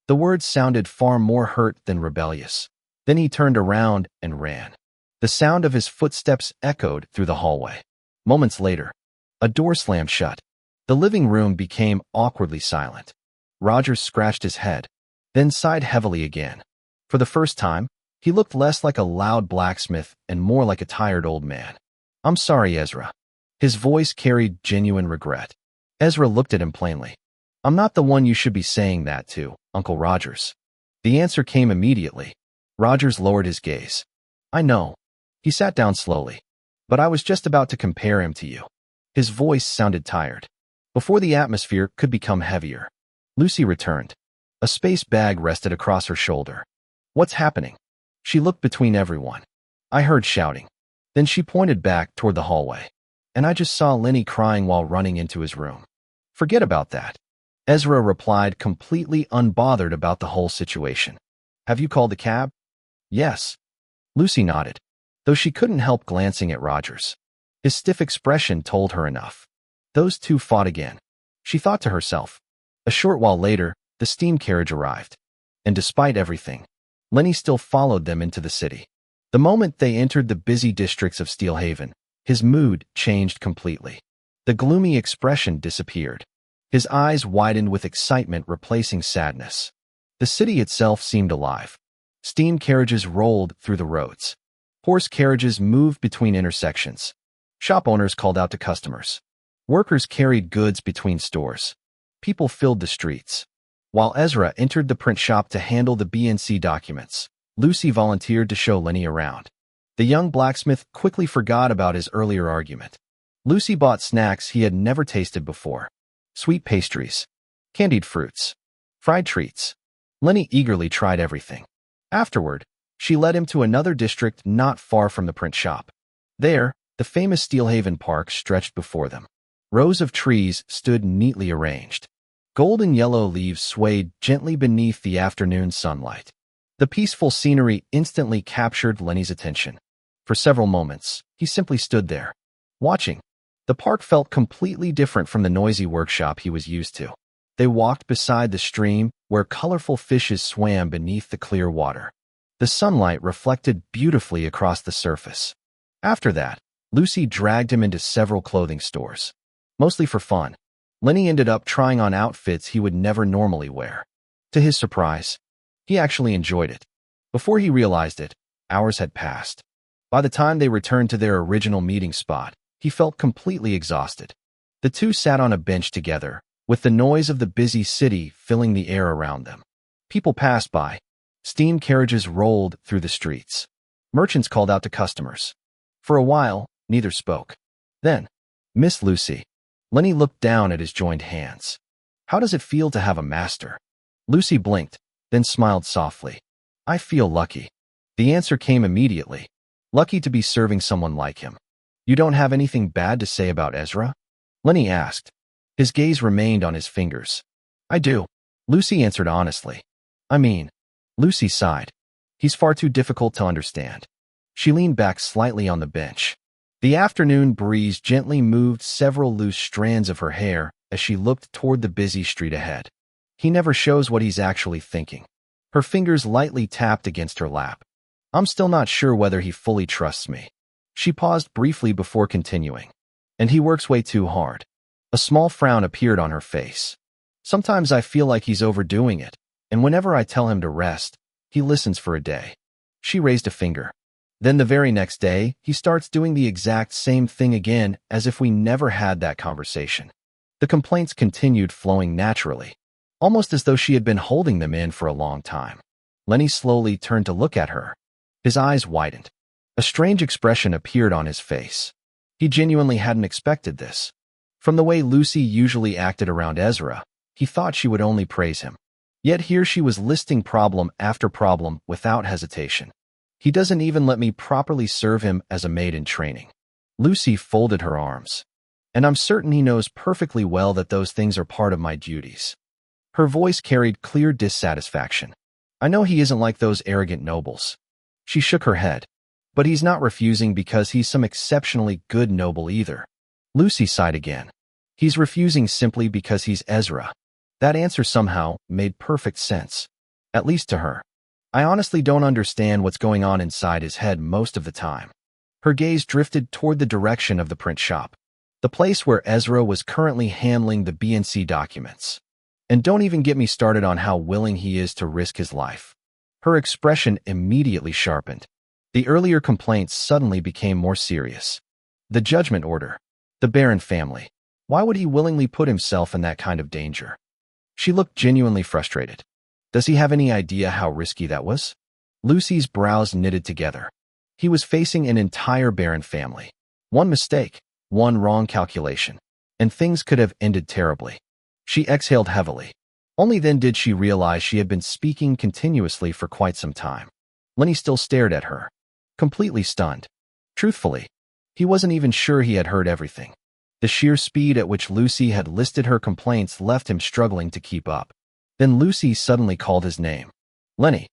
The words sounded far more hurt than rebellious. Then he turned around and ran. The sound of his footsteps echoed through the hallway. Moments later, a door slammed shut. The living room became awkwardly silent. Rogers scratched his head, then sighed heavily again. For the first time, he looked less like a loud blacksmith and more like a tired old man. I'm sorry, Ezra. His voice carried genuine regret. Ezra looked at him plainly. I'm not the one you should be saying that to, Uncle Rogers. The answer came immediately. Rogers lowered his gaze. I know. He sat down slowly. But I was just about to compare him to you. His voice sounded tired. Before the atmosphere could become heavier, Lucy returned. A space bag rested across her shoulder. What's happening? She looked between everyone. I heard shouting. Then she pointed back toward the hallway. And I just saw Lenny crying while running into his room. Forget about that. Ezra replied, completely unbothered about the whole situation. Have you called the cab? Yes. Lucy nodded, though she couldn't help glancing at Rogers. His stiff expression told her enough. Those two fought again. She thought to herself. A short while later, the steam carriage arrived. And despite everything, Lenny still followed them into the city. The moment they entered the busy districts of Steelhaven, his mood changed completely. The gloomy expression disappeared. His eyes widened with excitement, replacing sadness. The city itself seemed alive. Steam carriages rolled through the roads. Horse carriages moved between intersections. Shop owners called out to customers. Workers carried goods between stores. People filled the streets. While Ezra entered the print shop to handle the BNC documents, Lucy volunteered to show Lenny around. The young blacksmith quickly forgot about his earlier argument. Lucy bought snacks he had never tasted before. Sweet pastries, candied fruits, fried treats. Lenny eagerly tried everything. Afterward, she led him to another district not far from the print shop. There, the famous Steelhaven Park stretched before them. Rows of trees stood neatly arranged. Golden yellow leaves swayed gently beneath the afternoon sunlight. The peaceful scenery instantly captured Lenny's attention. For several moments, he simply stood there, watching. The park felt completely different from the noisy workshop he was used to. They walked beside the stream, where colorful fishes swam beneath the clear water. The sunlight reflected beautifully across the surface. After that, Lucy dragged him into several clothing stores. Mostly for fun, Lenny ended up trying on outfits he would never normally wear. To his surprise, he actually enjoyed it. Before he realized it, hours had passed. By the time they returned to their original meeting spot, he felt completely exhausted. The two sat on a bench together, with the noise of the busy city filling the air around them. People passed by. Steam carriages rolled through the streets. Merchants called out to customers. For a while, neither spoke. Then, Miss Lucy. Lenny looked down at his joined hands. How does it feel to have a master? Lucy blinked, then smiled softly. I feel lucky. The answer came immediately. Lucky to be serving someone like him. You don't have anything bad to say about Ezra? Lenny asked. His gaze remained on his fingers. I do. Lucy answered honestly. I mean, Lucy sighed. He's far too difficult to understand. She leaned back slightly on the bench. The afternoon breeze gently moved several loose strands of her hair as she looked toward the busy street ahead. He never shows what he's actually thinking. Her fingers lightly tapped against her lap. I'm still not sure whether he fully trusts me. She paused briefly before continuing. And he works way too hard. A small frown appeared on her face. Sometimes I feel like he's overdoing it, and whenever I tell him to rest, he listens for a day. She raised a finger. Then the very next day, he starts doing the exact same thing again, as if we never had that conversation. The complaints continued flowing naturally, almost as though she had been holding them in for a long time. Lenny slowly turned to look at her. His eyes widened. A strange expression appeared on his face. He genuinely hadn't expected this. From the way Lucy usually acted around Ezra, he thought she would only praise him. Yet here she was listing problem after problem without hesitation. He doesn't even let me properly serve him as a maid in training. Lucy folded her arms. And I'm certain he knows perfectly well that those things are part of my duties. Her voice carried clear dissatisfaction. I know he isn't like those arrogant nobles. She shook her head. But he's not refusing because he's some exceptionally good noble either. Lucy sighed again. He's refusing simply because he's Ezra. That answer somehow made perfect sense. At least to her. I honestly don't understand what's going on inside his head most of the time. Her gaze drifted toward the direction of the print shop, the place where Ezra was currently handling the BNC documents. And don't even get me started on how willing he is to risk his life. Her expression immediately sharpened. The earlier complaints suddenly became more serious. The judgment order. The Baron family. Why would he willingly put himself in that kind of danger? She looked genuinely frustrated. Does he have any idea how risky that was? Lucy's brows knitted together. He was facing an entire Baron family. One mistake, one wrong calculation, and things could have ended terribly. She exhaled heavily. Only then did she realize she had been speaking continuously for quite some time. Lenny still stared at her, completely stunned. Truthfully, he wasn't even sure he had heard everything. The sheer speed at which Lucy had listed her complaints left him struggling to keep up. Then Lucy suddenly called his name. Lenny.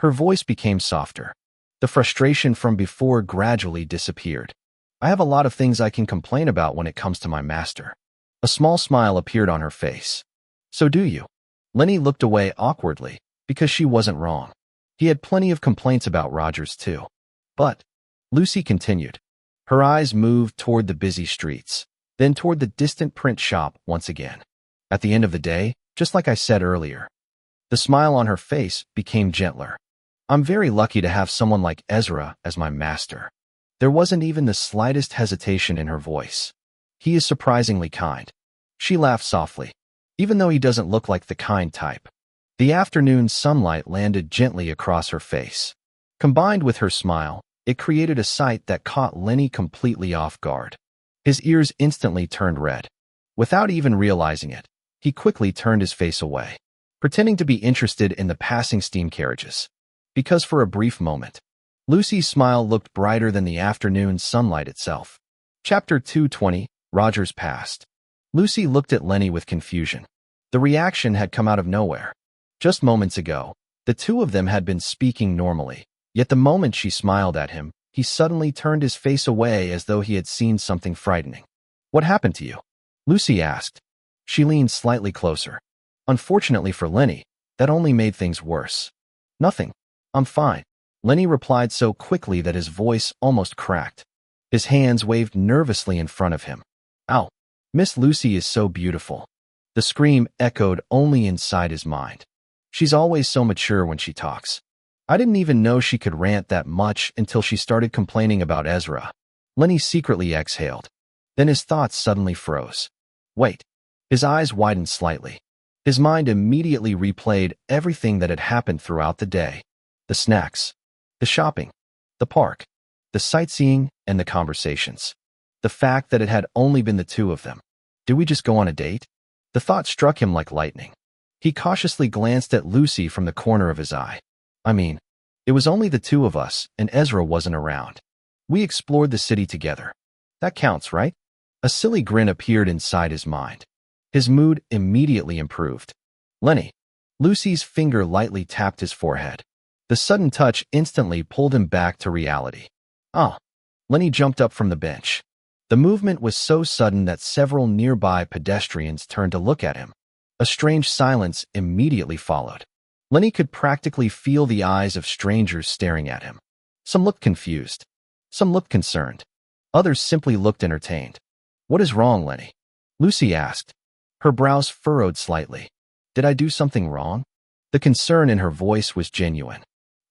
Her voice became softer. The frustration from before gradually disappeared. I have a lot of things I can complain about when it comes to my master. A small smile appeared on her face. So do you? Lenny looked away awkwardly, because she wasn't wrong. He had plenty of complaints about Rogers too. But, Lucy continued. Her eyes moved toward the busy streets, then toward the distant print shop once again. At the end of the day, just like I said earlier, the smile on her face became gentler. I'm very lucky to have someone like Ezra as my master. There wasn't even the slightest hesitation in her voice. He is surprisingly kind. She laughed softly, even though he doesn't look like the kind type. The afternoon sunlight landed gently across her face. Combined with her smile, it created a sight that caught Lenny completely off guard. His ears instantly turned red. Without even realizing it, he quickly turned his face away, pretending to be interested in the passing steam carriages. Because for a brief moment, Lucy's smile looked brighter than the afternoon sunlight itself. Chapter 220, Rogers Past. Lucy looked at Lenny with confusion. The reaction had come out of nowhere. Just moments ago, the two of them had been speaking normally, yet the moment she smiled at him, he suddenly turned his face away as though he had seen something frightening. What happened to you? Lucy asked. She leaned slightly closer. Unfortunately for Lenny, that only made things worse. Nothing. I'm fine. Lenny replied so quickly that his voice almost cracked. His hands waved nervously in front of him. Ow. Miss Lucy is so beautiful. The scream echoed only inside his mind. She's always so mature when she talks. I didn't even know she could rant that much until she started complaining about Ezra. Lenny secretly exhaled. Then his thoughts suddenly froze. Wait. His eyes widened slightly. His mind immediately replayed everything that had happened throughout the day. The snacks, the shopping, the park, the sightseeing, and the conversations. The fact that it had only been the two of them. Did we just go on a date? The thought struck him like lightning. He cautiously glanced at Lucy from the corner of his eye. I mean, it was only the two of us, and Ezra wasn't around. We explored the city together. That counts, right? A silly grin appeared inside his mind. His mood immediately improved. Lenny. Lucy's finger lightly tapped his forehead. The sudden touch instantly pulled him back to reality. Ah. Lenny jumped up from the bench. The movement was so sudden that several nearby pedestrians turned to look at him. A strange silence immediately followed. Lenny could practically feel the eyes of strangers staring at him. Some looked confused. Some looked concerned. Others simply looked entertained. What is wrong, Lenny? Lucy asked. Her brows furrowed slightly. Did I do something wrong? The concern in her voice was genuine.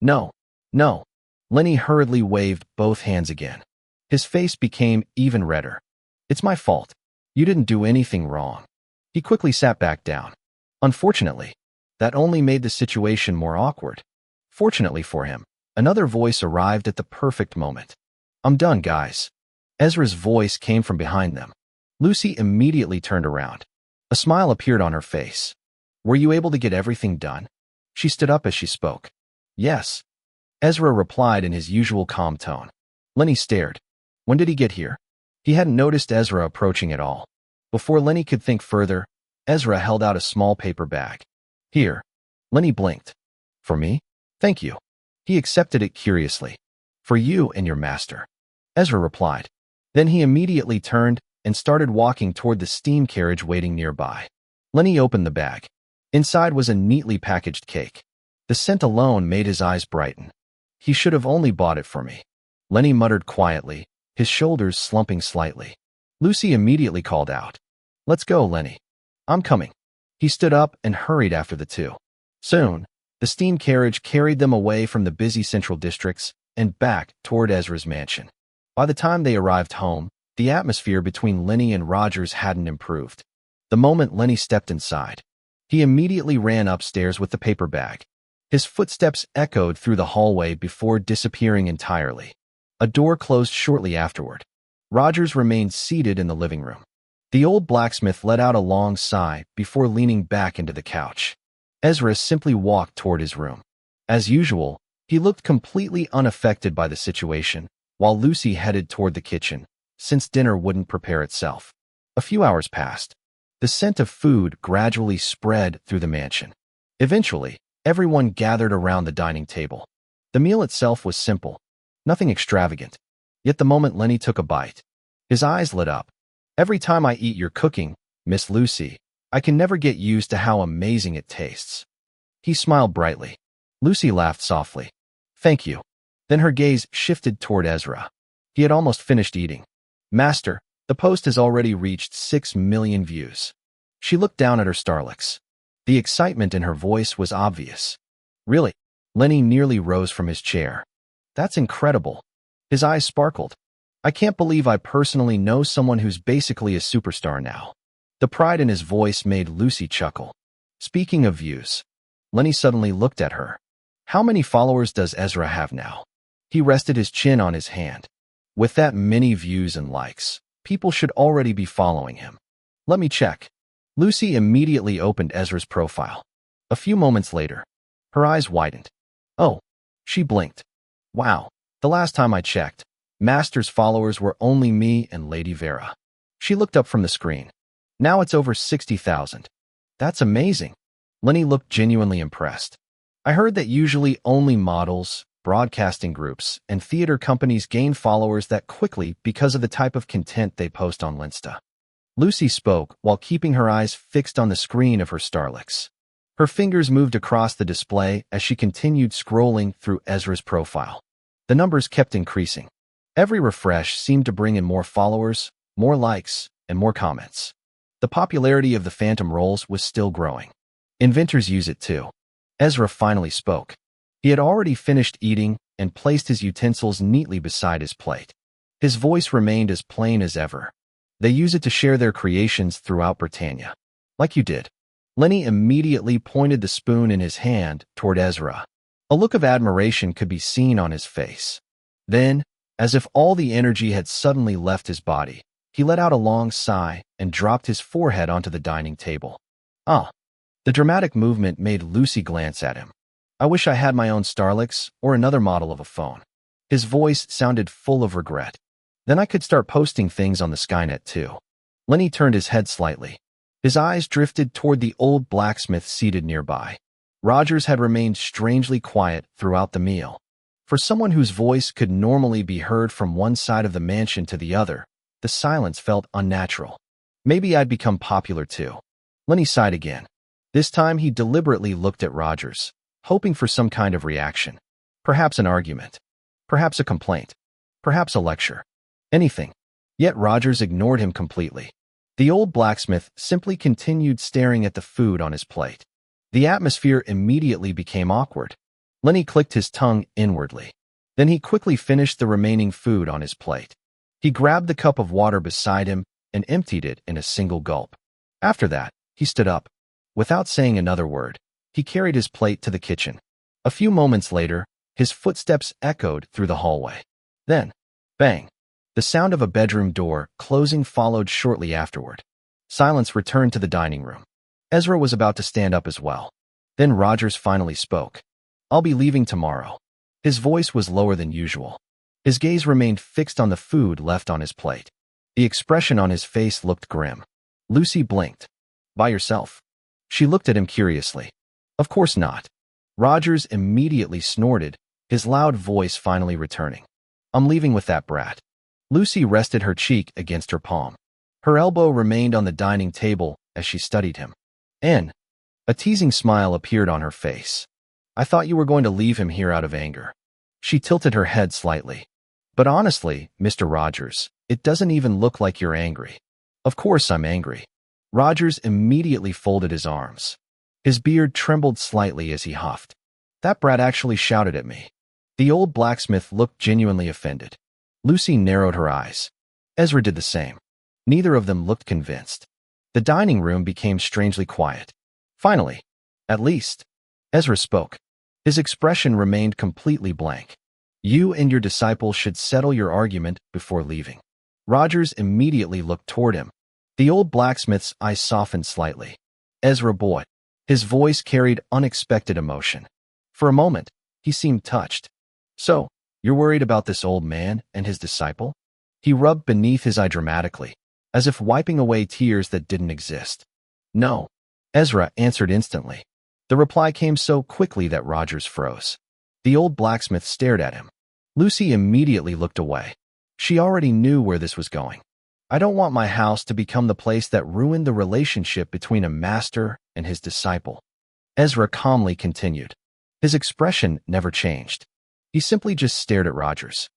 No. No. Lenny hurriedly waved both hands again. His face became even redder. It's my fault. You didn't do anything wrong. He quickly sat back down. Unfortunately, that only made the situation more awkward. Fortunately for him, another voice arrived at the perfect moment. I'm done, guys. Ezra's voice came from behind them. Lucy immediately turned around. A smile appeared on her face. Were you able to get everything done? She stood up as she spoke. Yes. Ezra replied in his usual calm tone. Lenny stared. When did he get here? He hadn't noticed Ezra approaching at all. Before Lenny could think further, Ezra held out a small paper bag. Here. Lenny blinked. For me? Thank you. He accepted it curiously. For you and your master. Ezra replied. Then he immediately turned and started walking toward the steam carriage waiting nearby. Lenny opened the bag. Inside was a neatly packaged cake. The scent alone made his eyes brighten. He should have only bought it for me. Lenny muttered quietly, his shoulders slumping slightly. Lucy immediately called out. Let's go, Lenny. I'm coming. He stood up and hurried after the two. Soon, the steam carriage carried them away from the busy central districts and back toward Ezra's mansion. By the time they arrived home, The atmosphere between Lenny and Rogers hadn't improved. The moment Lenny stepped inside, he immediately ran upstairs with the paper bag. His footsteps echoed through the hallway before disappearing entirely. A door closed shortly afterward. Rogers remained seated in the living room. The old blacksmith let out a long sigh before leaning back into the couch. Ezra simply walked toward his room. As usual, he looked completely unaffected by the situation, while Lucy headed toward the kitchen, since dinner wouldn't prepare itself. A few hours passed. The scent of food gradually spread through the mansion. Eventually, everyone gathered around the dining table. The meal itself was simple, nothing extravagant. Yet the moment Lenny took a bite, his eyes lit up. "Every time I eat your cooking, Miss Lucy, I can never get used to how amazing it tastes." He smiled brightly. Lucy laughed softly. "Thank you." Then her gaze shifted toward Ezra. He had almost finished eating. "Master, the post has already reached 6 million views." She looked down at her Starlix. The excitement in her voice was obvious. "Really?" Lenny nearly rose from his chair. "That's incredible." His eyes sparkled. "I can't believe I personally know someone who's basically a superstar now." The pride in his voice made Lucy chuckle. "Speaking of views," Lenny suddenly looked at her. "How many followers does Ezra have now?" He rested his chin on his hand. "With that many views and likes, people should already be following him. Let me check." Lucy immediately opened Ezra's profile. A few moments later, her eyes widened. "Oh." She blinked. "Wow. The last time I checked, Master's followers were only me and Lady Vera." She looked up from the screen. "Now it's over 60,000. That's amazing." Lenny looked genuinely impressed. "I heard that usually only models, broadcasting groups, and theater companies gain followers that quickly because of the type of content they post on Linsta." Lucy spoke while keeping her eyes fixed on the screen of her Starlix. Her fingers moved across the display as she continued scrolling through Ezra's profile. The numbers kept increasing. Every refresh seemed to bring in more followers, more likes, and more comments. The popularity of the Phantom Rolls was still growing. Inventors use it too. Ezra finally spoke. He had already finished eating and placed his utensils neatly beside his plate. His voice remained as plain as ever. "They use it to share their creations throughout Britannia. Like you did." Lenny immediately pointed the spoon in his hand toward Ezra. A look of admiration could be seen on his face. Then, as if all the energy had suddenly left his body, he let out a long sigh and dropped his forehead onto the dining table. "Ah." The dramatic movement made Lucy glance at him. "I wish I had my own Starlix or another model of a phone." His voice sounded full of regret. "Then I could start posting things on the Skynet too." Lenny turned his head slightly. His eyes drifted toward the old blacksmith seated nearby. Rogers had remained strangely quiet throughout the meal. For someone whose voice could normally be heard from one side of the mansion to the other, the silence felt unnatural. "Maybe I'd become popular too." Lenny sighed again. This time he deliberately looked at Rogers, hoping for some kind of reaction. Perhaps an argument. Perhaps a complaint. Perhaps a lecture. Anything. Yet Rogers ignored him completely. The old blacksmith simply continued staring at the food on his plate. The atmosphere immediately became awkward. Lenny clicked his tongue inwardly. Then he quickly finished the remaining food on his plate. He grabbed the cup of water beside him and emptied it in a single gulp. After that, he stood up. Without saying another word, he carried his plate to the kitchen. A few moments later, his footsteps echoed through the hallway. Then, bang! The sound of a bedroom door closing followed shortly afterward. Silence returned to the dining room. Ezra was about to stand up as well. Then Rogers finally spoke. "I'll be leaving tomorrow." His voice was lower than usual. His gaze remained fixed on the food left on his plate. The expression on his face looked grim. Lucy blinked. "By yourself?" She looked at him curiously. "Of course not." Rogers immediately snorted, his loud voice finally returning. "I'm leaving with that brat." Lucy rested her cheek against her palm. Her elbow remained on the dining table as she studied him. "And?" A teasing smile appeared on her face. "I thought you were going to leave him here out of anger." She tilted her head slightly. "But honestly, Mr. Rogers, it doesn't even look like you're angry." "Of course I'm angry." Rogers immediately folded his arms. His beard trembled slightly as he huffed. "That brat actually shouted at me." The old blacksmith looked genuinely offended. Lucy narrowed her eyes. Ezra did the same. Neither of them looked convinced. The dining room became strangely quiet. Finally, at least, Ezra spoke. His expression remained completely blank. You and your disciple should settle your argument before leaving. Rogers immediately looked toward him. The old blacksmith's eyes softened slightly. Ezra boy. His voice carried unexpected emotion. For a moment, he seemed touched. So, you're worried about this old man and his disciple? He rubbed beneath his eye dramatically, as if wiping away tears that didn't exist. No, Ezra answered instantly. The reply came so quickly that Rogers froze. The old blacksmith stared at him. Lucy immediately looked away. She already knew where this was going. I don't want my house to become the place that ruined the relationship between a master and his disciple. Ezra calmly continued. His expression never changed. He simply just stared at Rogers.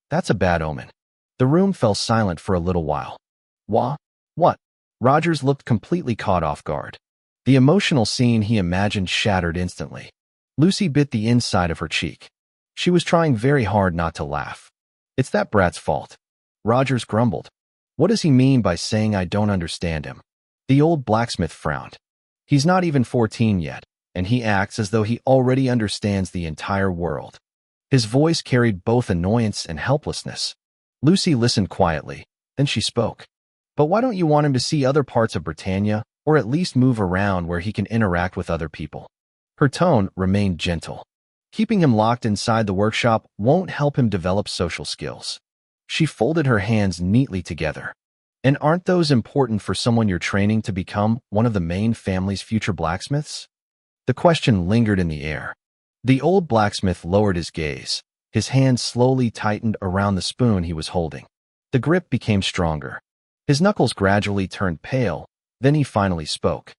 That's a bad omen. The room fell silent for a little while. What? Rogers looked completely caught off guard. The emotional scene he imagined shattered instantly. Lucy bit the inside of her cheek. She was trying very hard not to laugh. It's that brat's fault. Rogers grumbled. What does he mean by saying I don't understand him? The old blacksmith frowned. He's not even 14 yet, and he acts as though he already understands the entire world. His voice carried both annoyance and helplessness. Lucy listened quietly, then she spoke. But why don't you want him to see other parts of Britannia, or at least move around where he can interact with other people? Her tone remained gentle. Keeping him locked inside the workshop won't help him develop social skills. She folded her hands neatly together. And aren't those important for someone you're training to become one of the main family's future blacksmiths? The question lingered in the air. The old blacksmith lowered his gaze. His hand slowly tightened around the spoon he was holding. The grip became stronger. His knuckles gradually turned pale, then he finally spoke.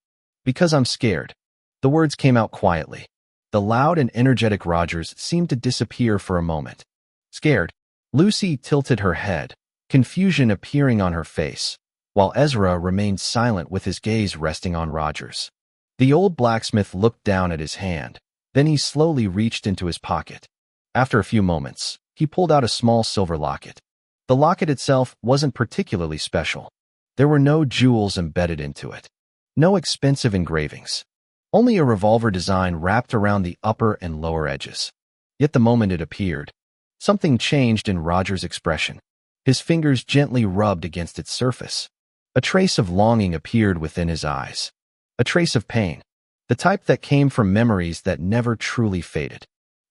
Because I'm scared. The words came out quietly. The loud and energetic Rogers seemed to disappear for a moment. Scared? Lucy tilted her head, confusion appearing on her face, while Ezra remained silent with his gaze resting on Rogers. The old blacksmith looked down at his hand, then he slowly reached into his pocket. After a few moments, he pulled out a small silver locket. The locket itself wasn't particularly special. There were no jewels embedded into it. No expensive engravings. Only a revolver design wrapped around the upper and lower edges. Yet the moment it appeared, something changed in Roger's expression. His fingers gently rubbed against its surface. A trace of longing appeared within his eyes. A trace of pain. The type that came from memories that never truly faded.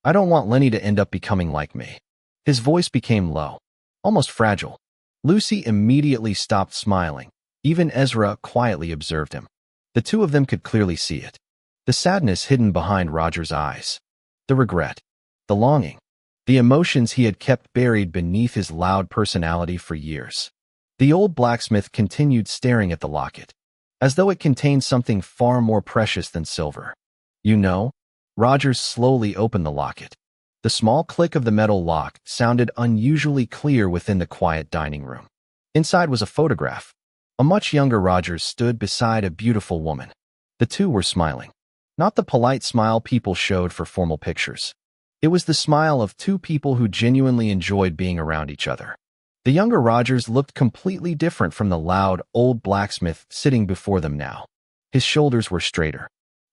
I don't want Lenny to end up becoming like me. His voice became low, almost fragile. Lucy immediately stopped smiling. Even Ezra quietly observed him. The two of them could clearly see it. The sadness hidden behind Roger's eyes. The regret. The longing. The emotions he had kept buried beneath his loud personality for years. The old blacksmith continued staring at the locket, as though it contained something far more precious than silver. You know? Rogers slowly opened the locket. The small click of the metal lock sounded unusually clear within the quiet dining room. Inside was a photograph. A much younger Rogers stood beside a beautiful woman. The two were smiling. Not the polite smile people showed for formal pictures. It was the smile of two people who genuinely enjoyed being around each other. The younger Rogers looked completely different from the loud, old blacksmith sitting before them now. His shoulders were straighter.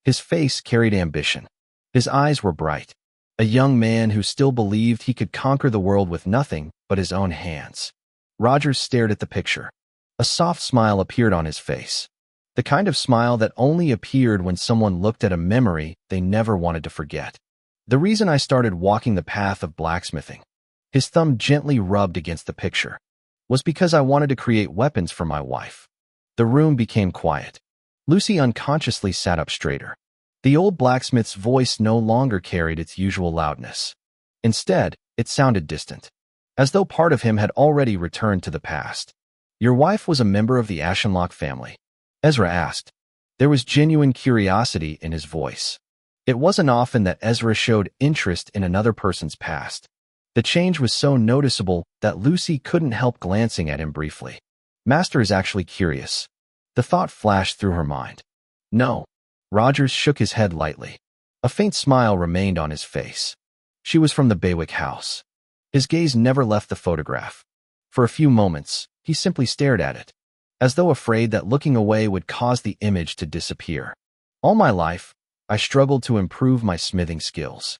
His face carried ambition. His eyes were bright. A young man who still believed he could conquer the world with nothing but his own hands. Rogers stared at the picture. A soft smile appeared on his face. The kind of smile that only appeared when someone looked at a memory they never wanted to forget. The reason I started walking the path of blacksmithing, his thumb gently rubbed against the picture, was because I wanted to create weapons for my wife. The room became quiet. Lucy unconsciously sat up straighter. The old blacksmith's voice no longer carried its usual loudness. Instead, it sounded distant, as though part of him had already returned to the past. Your wife was a member of the Ashenlocke family? Ezra asked. There was genuine curiosity in his voice. It wasn't often that Ezra showed interest in another person's past. The change was so noticeable that Lucy couldn't help glancing at him briefly. Master is actually curious. The thought flashed through her mind. No. Rogers shook his head lightly. A faint smile remained on his face. She was from the Baywick house. His gaze never left the photograph. For a few moments, He simply stared at it, as though afraid that looking away would cause the image to disappear. All my life, I struggled to improve my smithing skills.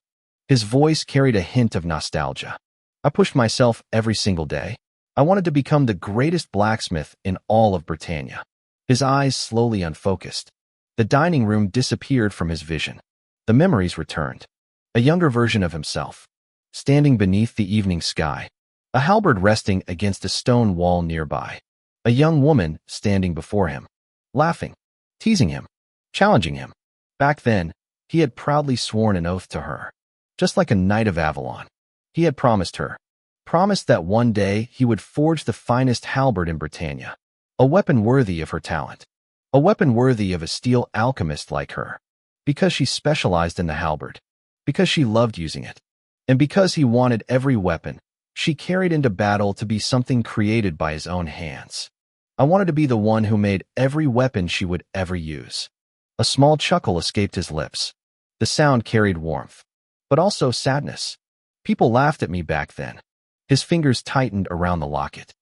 His voice carried a hint of nostalgia. I pushed myself every single day. I wanted to become the greatest blacksmith in all of Britannia. His eyes slowly unfocused. The dining room disappeared from his vision. The memories returned. A younger version of himself, standing beneath the evening sky, a halberd resting against a stone wall nearby, a young woman standing before him, laughing, teasing him, challenging him. Back then, he had proudly sworn an oath to her. Just like a knight of Avalon, he had promised that one day he would forge the finest halberd in Britannia, a weapon worthy of her talent, a weapon worthy of a steel alchemist like her, because she specialized in the halberd, because she loved using it, and because he wanted every weapon she carried into battle to be something created by his own hands. I wanted to be the one who made every weapon she would ever use. A small chuckle escaped his lips. The sound carried warmth, but also sadness. People laughed at me back then. His fingers tightened around the locket.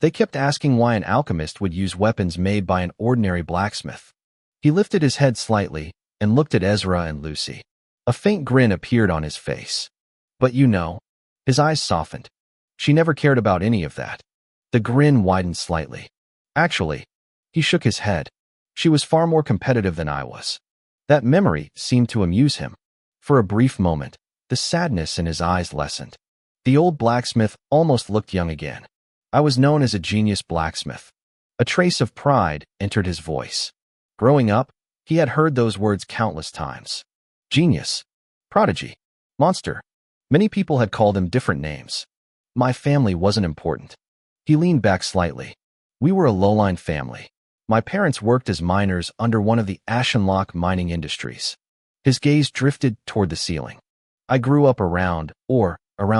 They kept asking why an alchemist would use weapons made by an ordinary blacksmith. He lifted his head slightly and looked at Ezra and Lucy. A faint grin appeared on his face. But you know, his eyes softened. She never cared about any of that. The grin widened slightly. Actually, he shook his head. She was far more competitive than I was. That memory seemed to amuse him. For a brief moment, the sadness in his eyes lessened. The old blacksmith almost looked young again. I was known as a genius blacksmith. A trace of pride entered his voice. Growing up, he had heard those words countless times. Genius, prodigy, monster. Many people had called him different names. My family wasn't important. He leaned back slightly. We were a low-line family. My parents worked as miners under one of the Ashenlocke mining industries. His gaze drifted toward the ceiling. I grew up around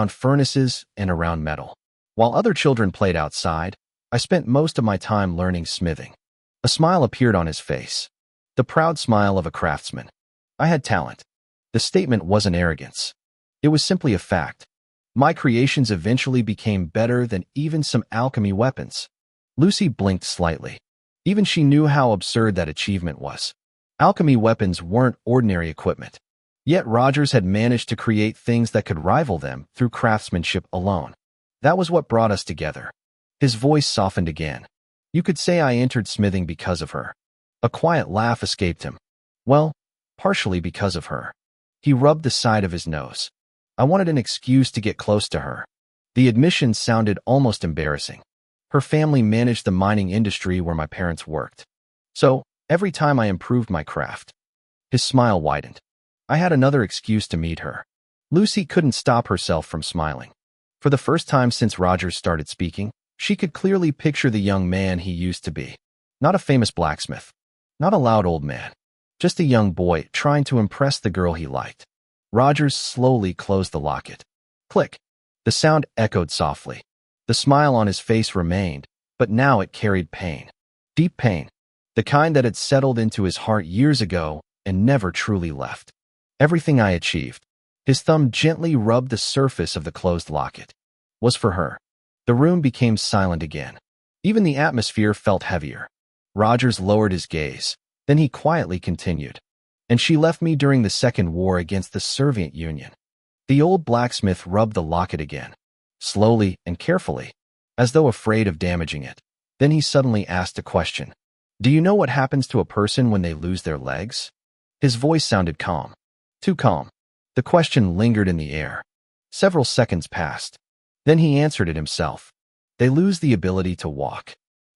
furnaces and around metal. While other children played outside, I spent most of my time learning smithing. A smile appeared on his face. The proud smile of a craftsman. I had talent. The statement wasn't arrogance. It was simply a fact. My creations eventually became better than even some alchemy weapons. Lucy blinked slightly. Even she knew how absurd that achievement was. Alchemy weapons weren't ordinary equipment. Yet Rogers had managed to create things that could rival them through craftsmanship alone. That was what brought us together. His voice softened again. You could say I entered smithing because of her. A quiet laugh escaped him. Well, partially because of her. He rubbed the side of his nose. I wanted an excuse to get close to her. The admission sounded almost embarrassing. Her family managed the mining industry where my parents worked. So, every time I improved my craft. His smile widened. I had another excuse to meet her. Lucy couldn't stop herself from smiling. For the first time since Rogers started speaking, she could clearly picture the young man he used to be. Not a famous blacksmith. Not a loud old man. Just a young boy trying to impress the girl he liked. Rogers slowly closed the locket. Click. The sound echoed softly. The smile on his face remained, but now it carried pain. Deep pain. The kind that had settled into his heart years ago and never truly left. Everything I achieved. His thumb gently rubbed the surface of the closed locket. Was for her. The room became silent again. Even the atmosphere felt heavier. Rogers lowered his gaze. Then he quietly continued. And she left me during the Second War against the Soviet Union. The old blacksmith rubbed the locket again. Slowly and carefully, as though afraid of damaging it. Then he suddenly asked a question. Do you know what happens to a person when they lose their legs? His voice sounded calm. Too calm. The question lingered in the air. Several seconds passed. Then he answered it himself. They lose the ability to walk.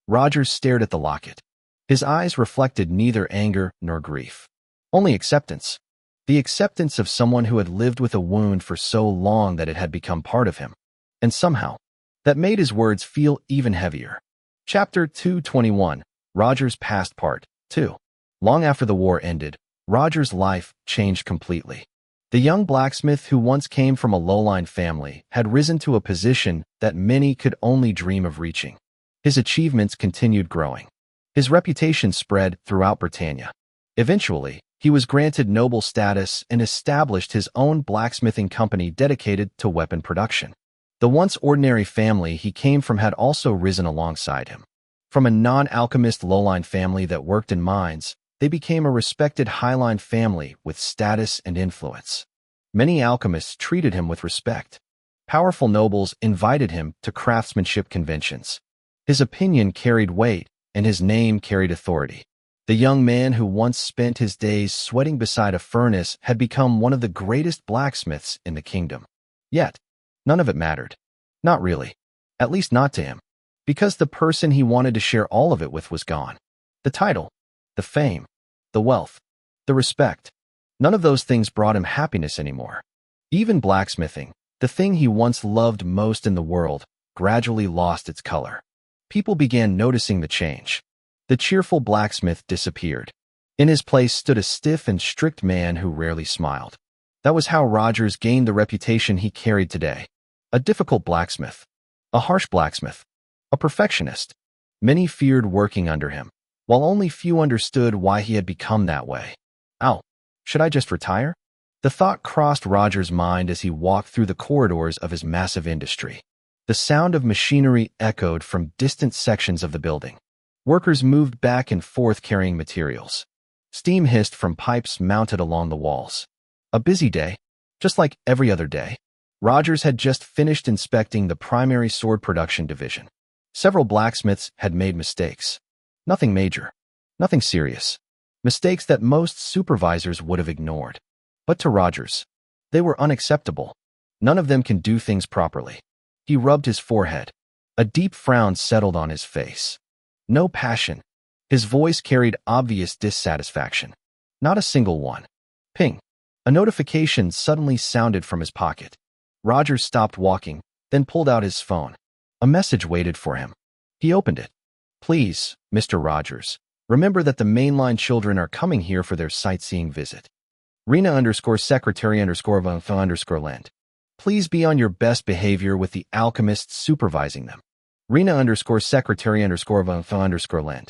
Rogers stared at the locket. His eyes reflected neither anger nor grief. Only acceptance. The acceptance of someone who had lived with a wound for so long that it had become part of him. And somehow, that made his words feel even heavier. Chapter 221, Rogers' Past Part 2. Long after the war ended, Rogers' life changed completely. The young blacksmith who once came from a low-line family had risen to a position that many could only dream of reaching. His achievements continued growing. His reputation spread throughout Britannia. Eventually, he was granted noble status and established his own blacksmithing company dedicated to weapon production. The once ordinary family he came from had also risen alongside him. From a non-alchemist lowline family that worked in mines, they became a respected highline family with status and influence. Many alchemists treated him with respect. Powerful nobles invited him to craftsmanship conventions. His opinion carried weight, and his name carried authority. The young man who once spent his days sweating beside a furnace had become one of the greatest blacksmiths in the kingdom. Yet, none of it mattered. Not really. At least not to him. Because the person he wanted to share all of it with was gone. The title, the fame, the wealth, the respect. None of those things brought him happiness anymore. Even blacksmithing, the thing he once loved most in the world, gradually lost its color. People began noticing the change. The cheerful blacksmith disappeared. In his place stood a stiff and strict man who rarely smiled. That was how Rogers gained the reputation he carried today. A difficult blacksmith. A harsh blacksmith. A perfectionist. Many feared working under him, while only few understood why he had become that way. Ow, should I just retire? The thought crossed Rogers' mind as he walked through the corridors of his massive industry. The sound of machinery echoed from distant sections of the building. Workers moved back and forth carrying materials. Steam hissed from pipes mounted along the walls. A busy day, just like every other day. Rogers had just finished inspecting the primary sword production division. Several blacksmiths had made mistakes. Nothing major. Nothing serious. Mistakes that most supervisors would have ignored. But to Rogers, they were unacceptable. None of them can do things properly. He rubbed his forehead. A deep frown settled on his face. No passion. His voice carried obvious dissatisfaction. Not a single one. Ping. A notification suddenly sounded from his pocket. Rogers stopped walking, then pulled out his phone. A message waited for him. He opened it. Please, Mr. Rogers, remember that the mainline children are coming here for their sightseeing visit. Rena_secretary_Lend. Please be on your best behavior with the alchemists supervising them. Rena_secretary_Lend.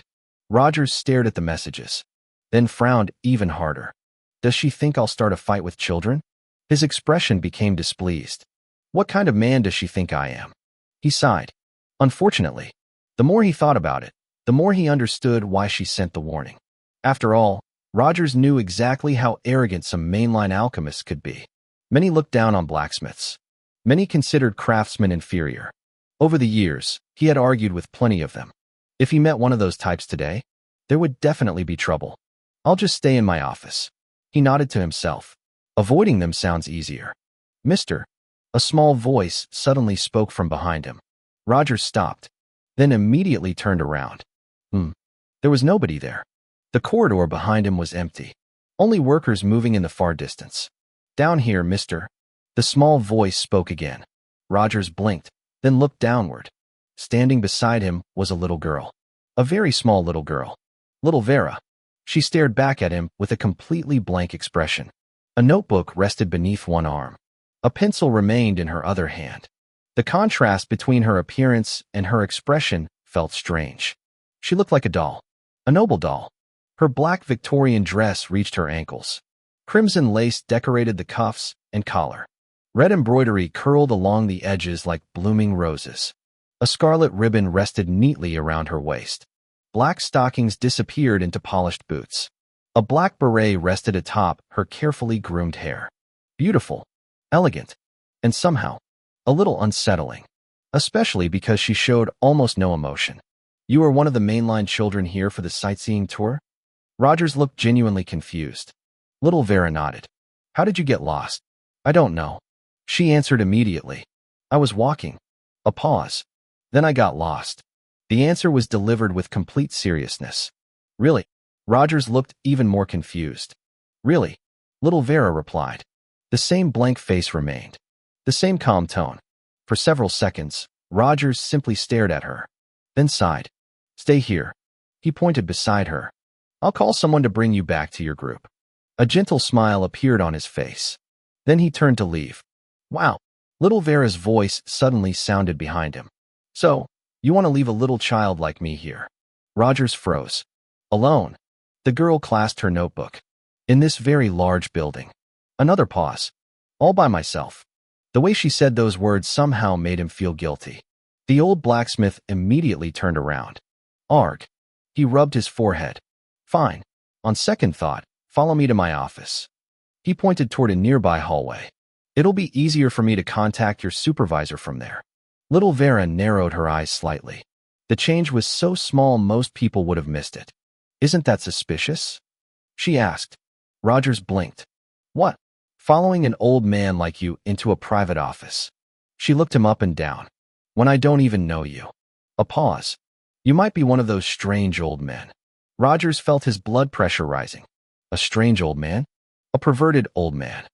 Rogers stared at the messages, then frowned even harder. Does she think I'll start a fight with children? His expression became displeased. What kind of man does she think I am? He sighed. Unfortunately, the more he thought about it, the more he understood why she sent the warning. After all, Rogers knew exactly how arrogant some mainline alchemists could be. Many looked down on blacksmiths. Many considered craftsmen inferior. Over the years, he had argued with plenty of them. If he met one of those types today, there would definitely be trouble. I'll just stay in my office. He nodded to himself. Avoiding them sounds easier. Mister. A small voice suddenly spoke from behind him. Rogers stopped, then immediately turned around. There was nobody there. The corridor behind him was empty. Only workers moving in the far distance. Down here, mister. The small voice spoke again. Rogers blinked, then looked downward. Standing beside him was a little girl. A very small little girl. Little Vera. She stared back at him with a completely blank expression. A notebook rested beneath one arm. A pencil remained in her other hand. The contrast between her appearance and her expression felt strange. She looked like a doll. A noble doll. Her black Victorian dress reached her ankles. Crimson lace decorated the cuffs and collar. Red embroidery curled along the edges like blooming roses. A scarlet ribbon rested neatly around her waist. Black stockings disappeared into polished boots. A black beret rested atop her carefully groomed hair. Beautiful, elegant, and somehow a little unsettling, especially because she showed almost no emotion. You are one of the mainline children here for the sightseeing tour? Rogers looked genuinely confused. Little Vera nodded. How did you get lost? I don't know. She answered immediately. I was walking. A pause. Then I got lost. The answer was delivered with complete seriousness. Really? Rogers looked even more confused. Really? Little Vera replied. The same blank face remained. The same calm tone. For several seconds, Rogers simply stared at her. Then sighed. Stay here. He pointed beside her. I'll call someone to bring you back to your group. A gentle smile appeared on his face. Then he turned to leave. Wow. Little Vera's voice suddenly sounded behind him. So, you want to leave a little child like me here? Rogers froze. Alone. The girl clasped her notebook. In this very large building. Another pause. All by myself. The way she said those words somehow made him feel guilty. The old blacksmith immediately turned around. Arg. He rubbed his forehead. Fine. On second thought, follow me to my office. He pointed toward a nearby hallway. It'll be easier for me to contact your supervisor from there. Little Vera narrowed her eyes slightly. The change was so small most people would have missed it. Isn't that suspicious? She asked. Rogers blinked. What? Following an old man like you into a private office. She looked him up and down. When I don't even know you. A pause. You might be one of those strange old men. Rogers felt his blood pressure rising. A strange old man? A perverted old man.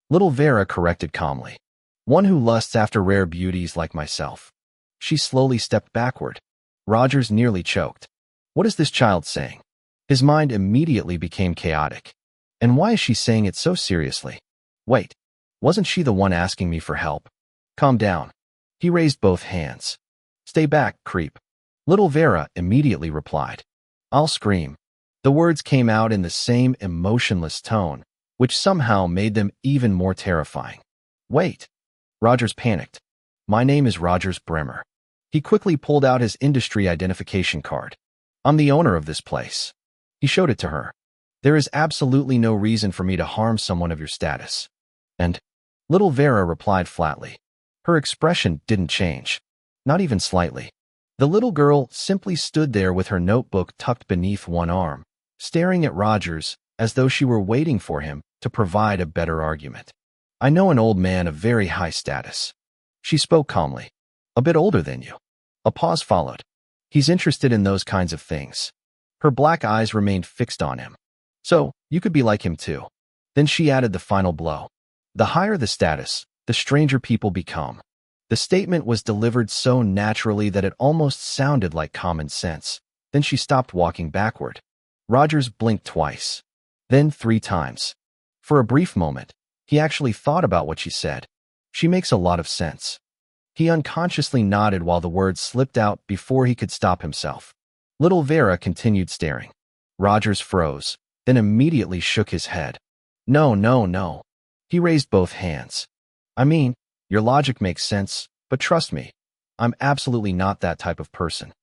Little Vera corrected calmly. One who lusts after rare beauties like myself. She slowly stepped backward. Rogers nearly choked. What is this child saying? His mind immediately became chaotic. And why is she saying it so seriously? Wait, wasn't she the one asking me for help? Calm down. He raised both hands. Stay back, creep. Little Vera immediately replied. I'll scream. The words came out in the same emotionless tone, which somehow made them even more terrifying. Wait. Rogers panicked. My name is Rogers Bremer. He quickly pulled out his industry identification card. I'm the owner of this place. He showed it to her. There is absolutely no reason for me to harm someone of your status. And Little Vera replied flatly. Her expression didn't change. Not even slightly. The little girl simply stood there with her notebook tucked beneath one arm, staring at Rogers as though she were waiting for him to provide a better argument. I know an old man of very high status. She spoke calmly. A bit older than you. A pause followed. He's interested in those kinds of things. Her black eyes remained fixed on him. So, you could be like him too. Then she added the final blow. The higher the status, the stranger people become. The statement was delivered so naturally that it almost sounded like common sense. Then she stopped walking backward. Rogers blinked twice. Then 3 times. For a brief moment, he actually thought about what she said. She makes a lot of sense. He unconsciously nodded while the words slipped out before he could stop himself. Little Vera continued staring. Rogers froze, then immediately shook his head. No, no, no. He raised both hands. I mean, your logic makes sense, but trust me, I'm absolutely not that type of person.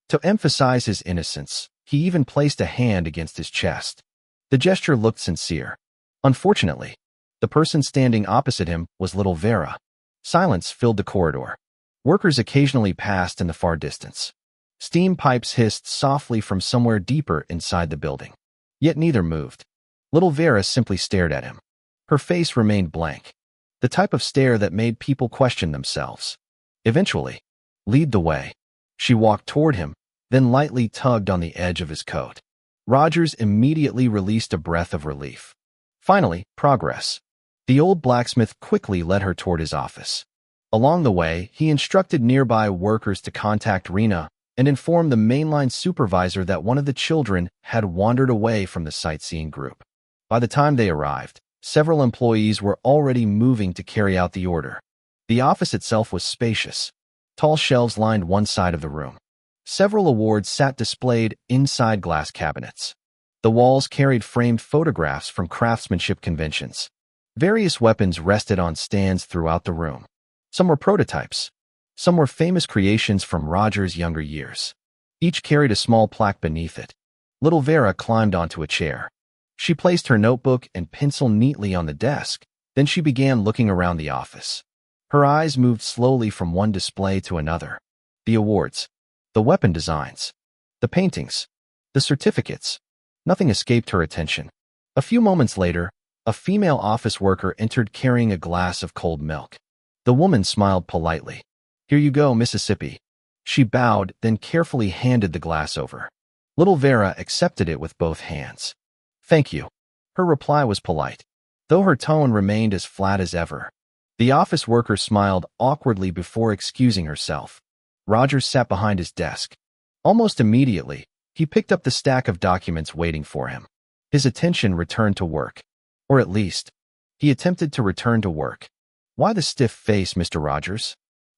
To emphasize his innocence, he even placed a hand against his chest. The gesture looked sincere. Unfortunately, the person standing opposite him was Little Vera. Silence filled the corridor. Workers occasionally passed in the far distance. Steam pipes hissed softly from somewhere deeper inside the building. Yet neither moved. Little Vera simply stared at him. Her face remained blank. The type of stare that made people question themselves. Eventually, lead the way. She walked toward him, then lightly tugged on the edge of his coat. Rogers immediately released a breath of relief. Finally, progress. The old blacksmith quickly led her toward his office. Along the way, he instructed nearby workers to contact Rena and inform the mainline supervisor that one of the children had wandered away from the sightseeing group. By the time they arrived, several employees were already moving to carry out the order. The office itself was spacious. Tall shelves lined one side of the room. Several awards sat displayed inside glass cabinets. The walls carried framed photographs from craftsmanship conventions. Various weapons rested on stands throughout the room. Some were prototypes. Some were famous creations from Rogers' younger years. Each carried a small plaque beneath it. Little Vera climbed onto a chair. She placed her notebook and pencil neatly on the desk. Then she began looking around the office. Her eyes moved slowly from one display to another. The awards, the weapon designs, the paintings, the certificates. Nothing escaped her attention. A few moments later, a female office worker entered carrying a glass of cold milk. The woman smiled politely. Here you go, Mississippi. She bowed, then carefully handed the glass over. Little Vera accepted it with both hands. Thank you. Her reply was polite, though her tone remained as flat as ever. The office worker smiled awkwardly before excusing herself. Rogers sat behind his desk. Almost immediately, he picked up the stack of documents waiting for him. His attention returned to work. Or at least, he attempted to return to work. Why the stiff face, Mr. Rogers?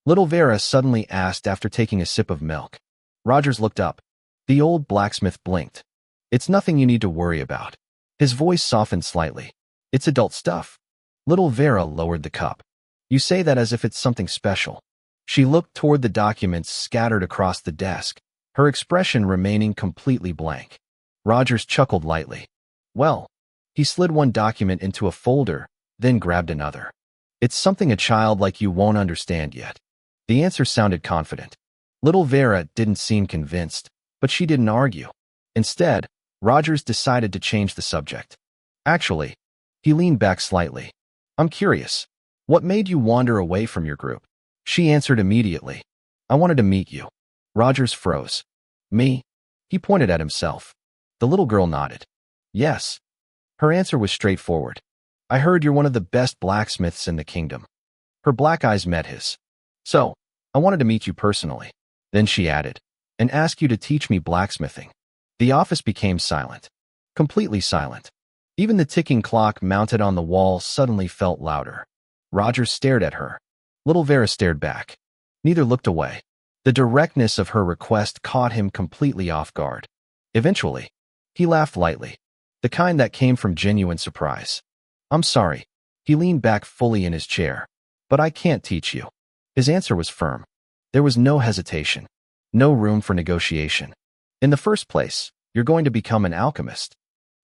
Little Vera suddenly asked after taking a sip of milk. Rogers looked up. The old blacksmith blinked. It's nothing you need to worry about. His voice softened slightly. It's adult stuff. Little Vera lowered the cup. You say that as if it's something special. She looked toward the documents scattered across the desk, her expression remaining completely blank. Rogers chuckled lightly. Well, he slid one document into a folder, then grabbed another. It's something a child like you won't understand yet. The answer sounded confident. Little Vera didn't seem convinced, but she didn't argue. Instead, Rogers decided to change the subject. Actually, he leaned back slightly. I'm curious. What made you wander away from your group? She answered immediately. I wanted to meet you. Rogers froze. Me? He pointed at himself. The little girl nodded. Yes. Her answer was straightforward. I heard you're one of the best blacksmiths in the kingdom. Her black eyes met his. So, I wanted to meet you personally. Then she added, and ask you to teach me blacksmithing. The office became silent. Completely silent. Even the ticking clock mounted on the wall suddenly felt louder. Rogers stared at her. Little Vera stared back. Neither looked away. The directness of her request caught him completely off guard. Eventually, he laughed lightly, the kind that came from genuine surprise. I'm sorry. He leaned back fully in his chair. But I can't teach you. His answer was firm. There was no hesitation. No room for negotiation. In the first place, you're going to become an alchemist.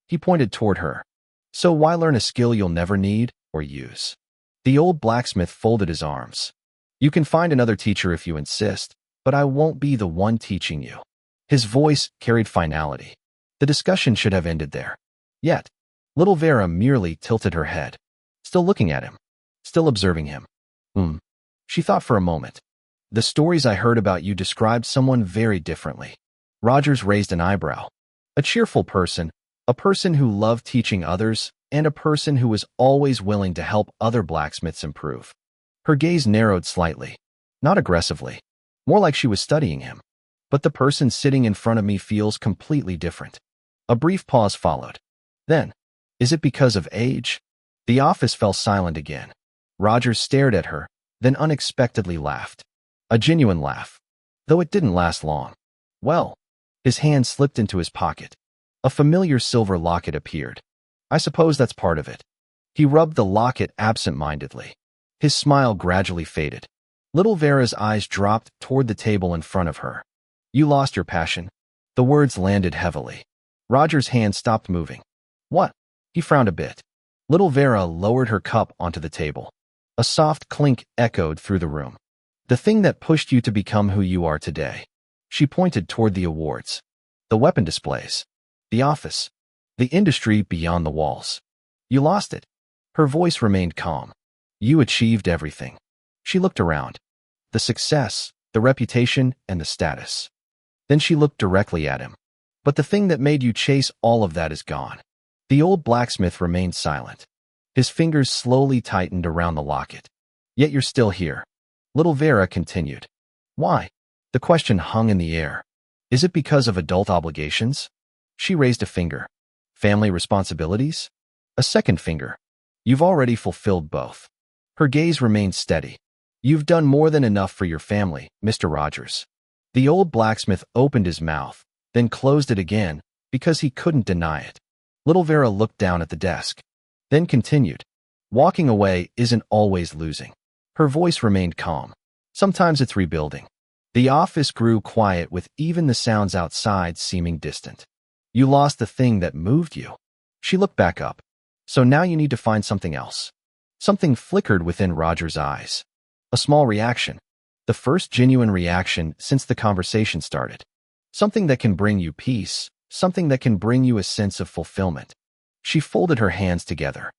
He pointed toward her. So why learn a skill you'll never need or use? The old blacksmith folded his arms. You can find another teacher if you insist, but I won't be the one teaching you. His voice carried finality. The discussion should have ended there. Yet, little Vera merely tilted her head, still looking at him, still observing him. She thought for a moment. The stories I heard about you described someone very differently. Rogers raised an eyebrow. A cheerful person, a person who loved teaching others, and a person who was always willing to help other blacksmiths improve. Her gaze narrowed slightly, not aggressively, more like she was studying him. But the person sitting in front of me feels completely different. A brief pause followed. Then, is it because of age? The office fell silent again. Rogers stared at her, then unexpectedly laughed. A genuine laugh, though it didn't last long. Well, his hand slipped into his pocket. A familiar silver locket appeared. I suppose that's part of it. He rubbed the locket absent-mindedly. His smile gradually faded. Little Vera's eyes dropped toward the table in front of her. You lost your passion. The words landed heavily. Roger's hand stopped moving. What? He frowned a bit. Little Vera lowered her cup onto the table. A soft clink echoed through the room. The thing that pushed you to become who you are today. She pointed toward the awards. The weapon displays. The office. The industry beyond the walls. You lost it. Her voice remained calm. You achieved everything. She looked around. The success, the reputation, and the status. Then she looked directly at him. But the thing that made you chase all of that is gone. The old blacksmith remained silent. His fingers slowly tightened around the locket. Yet you're still here. Little Vera continued. Why? The question hung in the air. Is it because of adult obligations? She raised a finger. Family responsibilities? A second finger. You've already fulfilled both. Her gaze remained steady. You've done more than enough for your family, Mr. Rogers. The old blacksmith opened his mouth, then closed it again, because he couldn't deny it. Little Vera looked down at the desk, then continued. Walking away isn't always losing. Her voice remained calm. Sometimes it's rebuilding. The office grew quiet with even the sounds outside seeming distant. You lost the thing that moved you. She looked back up. So now you need to find something else. Something flickered within Roger's eyes. A small reaction. The first genuine reaction since the conversation started. Something that can bring you peace. Something that can bring you a sense of fulfillment. She folded her hands together.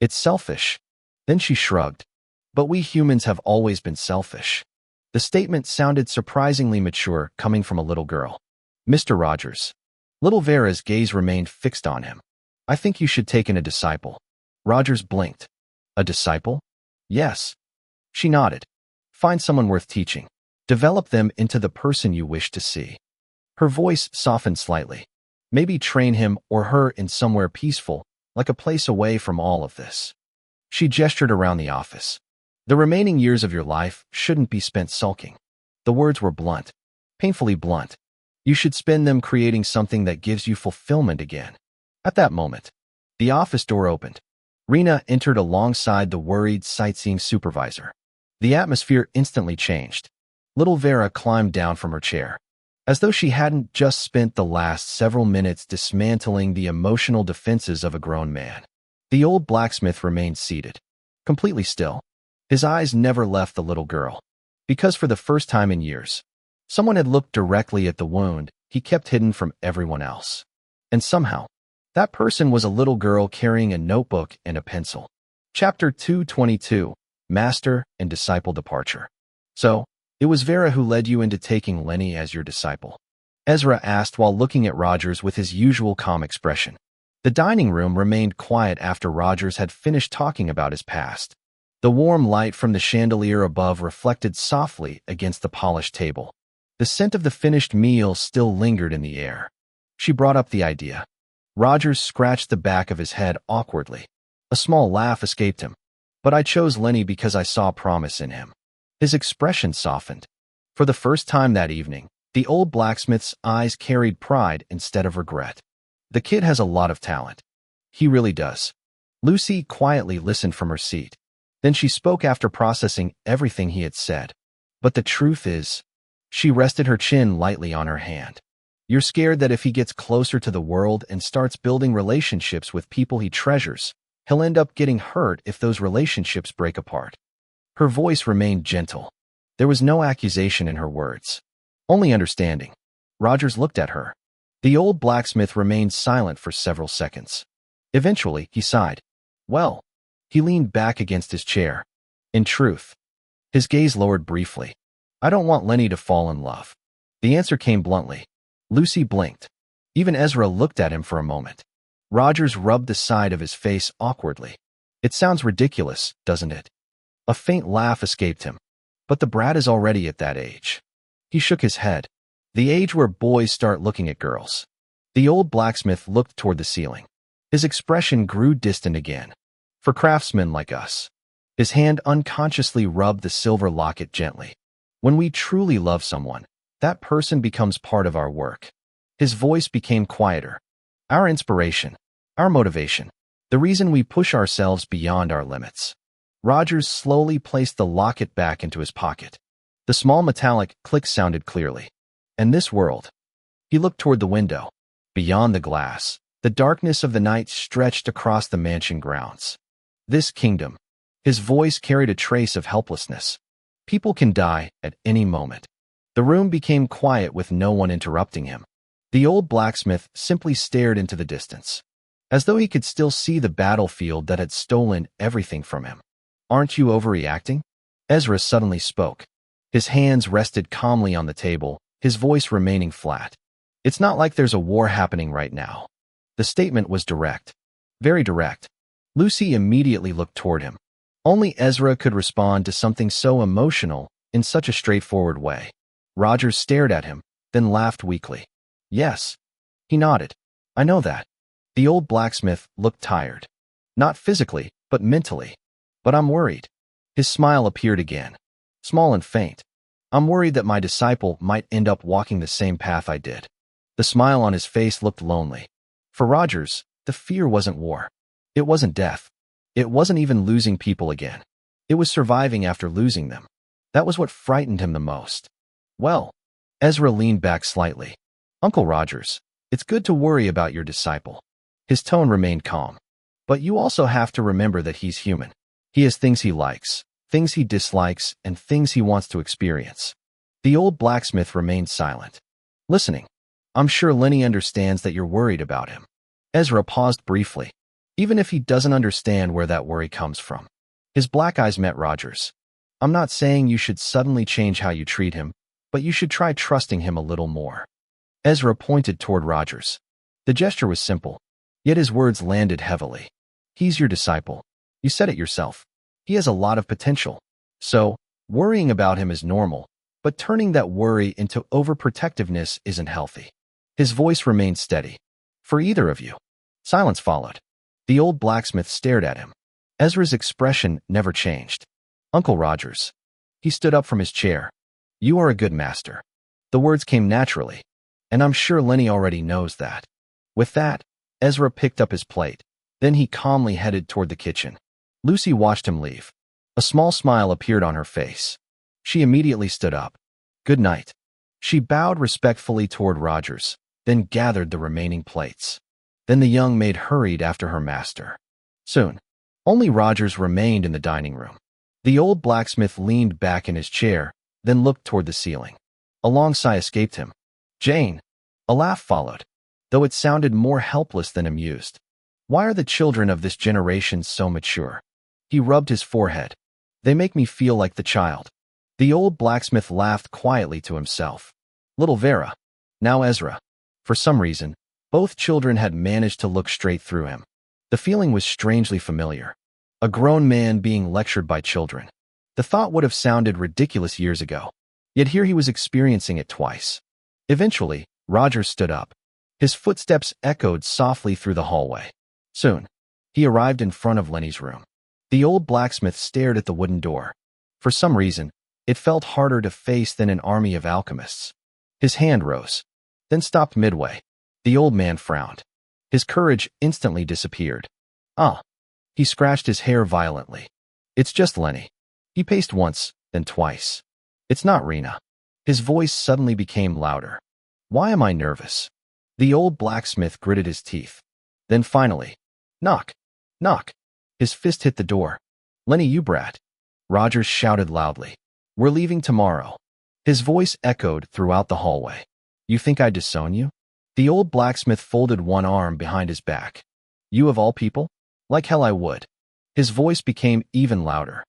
It's selfish. Then she shrugged. But we humans have always been selfish. The statement sounded surprisingly mature coming from a little girl. Mr. Rogers. Little Vera's gaze remained fixed on him. I think you should take in a disciple. Rogers blinked. A disciple? Yes. She nodded. Find someone worth teaching. Develop them into the person you wish to see. Her voice softened slightly. Maybe train him or her in somewhere peaceful, like a place away from all of this. She gestured around the office. The remaining years of your life shouldn't be spent sulking. The words were blunt, painfully blunt. You should spend them creating something that gives you fulfillment again. At that moment, the office door opened. Rena entered alongside the worried sightseeing supervisor. The atmosphere instantly changed. Little Vera climbed down from her chair, as though she hadn't just spent the last several minutes dismantling the emotional defenses of a grown man. The old blacksmith remained seated, completely still. His eyes never left the little girl, because for the first time in years, someone had looked directly at the wound he kept hidden from everyone else. And somehow, that person was a little girl carrying a notebook and a pencil. Chapter 222, Master and Disciple Departure. So, it was Vera who led you into taking Lenny as your disciple? Ezra asked while looking at Rogers with his usual calm expression. The dining room remained quiet after Rogers had finished talking about his past. The warm light from the chandelier above reflected softly against the polished table. The scent of the finished meal still lingered in the air. She brought up the idea. Rogers scratched the back of his head awkwardly. A small laugh escaped him. But I chose Lenny because I saw promise in him. His expression softened. For the first time that evening, the old blacksmith's eyes carried pride instead of regret. The kid has a lot of talent. He really does. Lucy quietly listened from her seat. Then she spoke after processing everything he had said. But the truth is, she rested her chin lightly on her hand. You're scared that if he gets closer to the world and starts building relationships with people he treasures, he'll end up getting hurt if those relationships break apart. Her voice remained gentle. There was no accusation in her words, only understanding. Rogers looked at her. The old blacksmith remained silent for several seconds. Eventually, he sighed. Well, he leaned back against his chair. In truth, his gaze lowered briefly. I don't want Lenny to fall in love. The answer came bluntly. Lucy blinked. Even Ezra looked at him for a moment. Rogers rubbed the side of his face awkwardly. It sounds ridiculous, doesn't it? A faint laugh escaped him. But the brat is already at that age. He shook his head. The age where boys start looking at girls. The old blacksmith looked toward the ceiling. His expression grew distant again. For craftsmen like us. His hand unconsciously rubbed the silver locket gently. When we truly love someone, that person becomes part of our work. His voice became quieter. Our inspiration, our motivation, the reason we push ourselves beyond our limits. Rogers slowly placed the locket back into his pocket. The small metallic click sounded clearly. And this world. He looked toward the window. Beyond the glass, the darkness of the night stretched across the mansion grounds. This kingdom. His voice carried a trace of helplessness. People can die at any moment. The room became quiet with no one interrupting him. The old blacksmith simply stared into the distance, as though he could still see the battlefield that had stolen everything from him. Aren't you overreacting? Ezra suddenly spoke. His hands rested calmly on the table, his voice remaining flat. It's not like there's a war happening right now. The statement was direct. Very direct. Lucy immediately looked toward him. Only Ezra could respond to something so emotional in such a straightforward way. Rogers stared at him, then laughed weakly. Yes. He nodded. I know that. The old blacksmith looked tired. Not physically, but mentally. But I'm worried. His smile appeared again. Small and faint. I'm worried that my disciple might end up walking the same path I did. The smile on his face looked lonely. For Rogers, the fear wasn't war. It wasn't death. It wasn't even losing people again. It was surviving after losing them. That was what frightened him the most. Well, Ezra leaned back slightly. Uncle Rogers, it's good to worry about your disciple. His tone remained calm. But you also have to remember that he's human. He has things he likes, things he dislikes, and things he wants to experience. The old blacksmith remained silent, listening. I'm sure Lenny understands that you're worried about him. Ezra paused briefly. Even if he doesn't understand where that worry comes from. His black eyes met Rogers. I'm not saying you should suddenly change how you treat him, but you should try trusting him a little more. Ezra pointed toward Rogers. The gesture was simple, yet his words landed heavily. He's your disciple. You said it yourself. He has a lot of potential. So, worrying about him is normal, but turning that worry into overprotectiveness isn't healthy. His voice remained steady. For either of you. Silence followed. The old blacksmith stared at him. Ezra's expression never changed. Uncle Rogers. He stood up from his chair. You are a good master. The words came naturally, and I'm sure Lenny already knows that. With that, Ezra picked up his plate. Then he calmly headed toward the kitchen. Lucy watched him leave. A small smile appeared on her face. She immediately stood up. "Good night." She bowed respectfully toward Rogers, then gathered the remaining plates. Then the young maid hurried after her master. Soon, only Rogers remained in the dining room. The old blacksmith leaned back in his chair, then looked toward the ceiling. A long sigh escaped him. "Jane." A laugh followed, though it sounded more helpless than amused. "Why are the children of this generation so mature?" He rubbed his forehead. "They make me feel like the child." The old blacksmith laughed quietly to himself. Little Vera. Now Ezra. For some reason, both children had managed to look straight through him. The feeling was strangely familiar. A grown man being lectured by children. The thought would have sounded ridiculous years ago. Yet here he was experiencing it twice. Eventually, Roger stood up. His footsteps echoed softly through the hallway. Soon, he arrived in front of Lenny's room. The old blacksmith stared at the wooden door. For some reason, it felt harder to face than an army of alchemists. His hand rose, then stopped midway. The old man frowned. His courage instantly disappeared. "Ah." He scratched his hair violently. "It's just Lenny." He paced once, then twice. "It's not Rena." His voice suddenly became louder. "Why am I nervous?" The old blacksmith gritted his teeth. Then finally, "Knock! Knock!" His fist hit the door. "Lenny, you brat." Rogers shouted loudly. "We're leaving tomorrow." His voice echoed throughout the hallway. "You think I'd disown you?" The old blacksmith folded one arm behind his back. "You of all people? Like hell I would." His voice became even louder.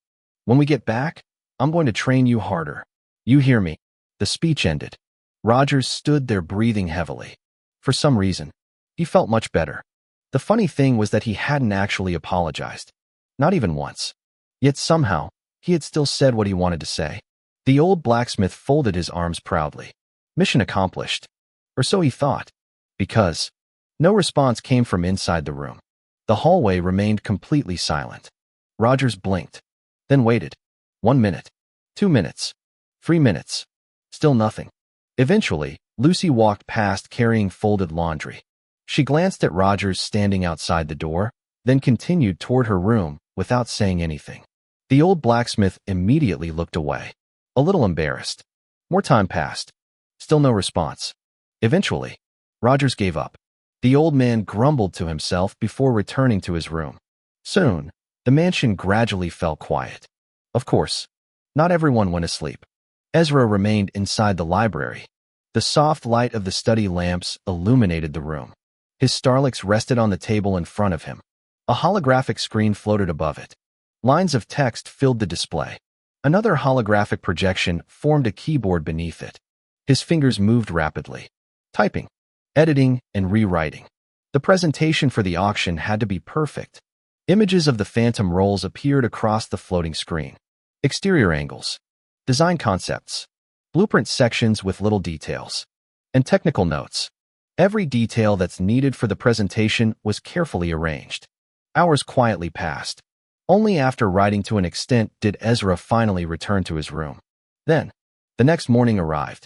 "When we get back, I'm going to train you harder. You hear me?" The speech ended. Rogers stood there breathing heavily. For some reason, he felt much better. The funny thing was that he hadn't actually apologized. Not even once. Yet somehow, he had still said what he wanted to say. The old blacksmith folded his arms proudly. Mission accomplished. Or so he thought. Because no response came from inside the room. The hallway remained completely silent. Rogers blinked, then waited. 1 minute. 2 minutes. 3 minutes. Still nothing. Eventually, Lucy walked past carrying folded laundry. She glanced at Rogers standing outside the door, then continued toward her room without saying anything. The old blacksmith immediately looked away, a little embarrassed. More time passed. Still no response. Eventually, Rogers gave up. The old man grumbled to himself before returning to his room. Soon, the mansion gradually fell quiet. Of course, not everyone went asleep. Ezra remained inside the library. The soft light of the study lamps illuminated the room. His Starlix rested on the table in front of him. A holographic screen floated above it. Lines of text filled the display. Another holographic projection formed a keyboard beneath it. His fingers moved rapidly, typing, editing, and rewriting. The presentation for the auction had to be perfect. Images of the phantom rolls appeared across the floating screen. Exterior angles, design concepts, blueprint sections with little details, and technical notes. Every detail that's needed for the presentation was carefully arranged. Hours quietly passed. Only after writing to an extent did Ezra finally return to his room. Then, the next morning arrived.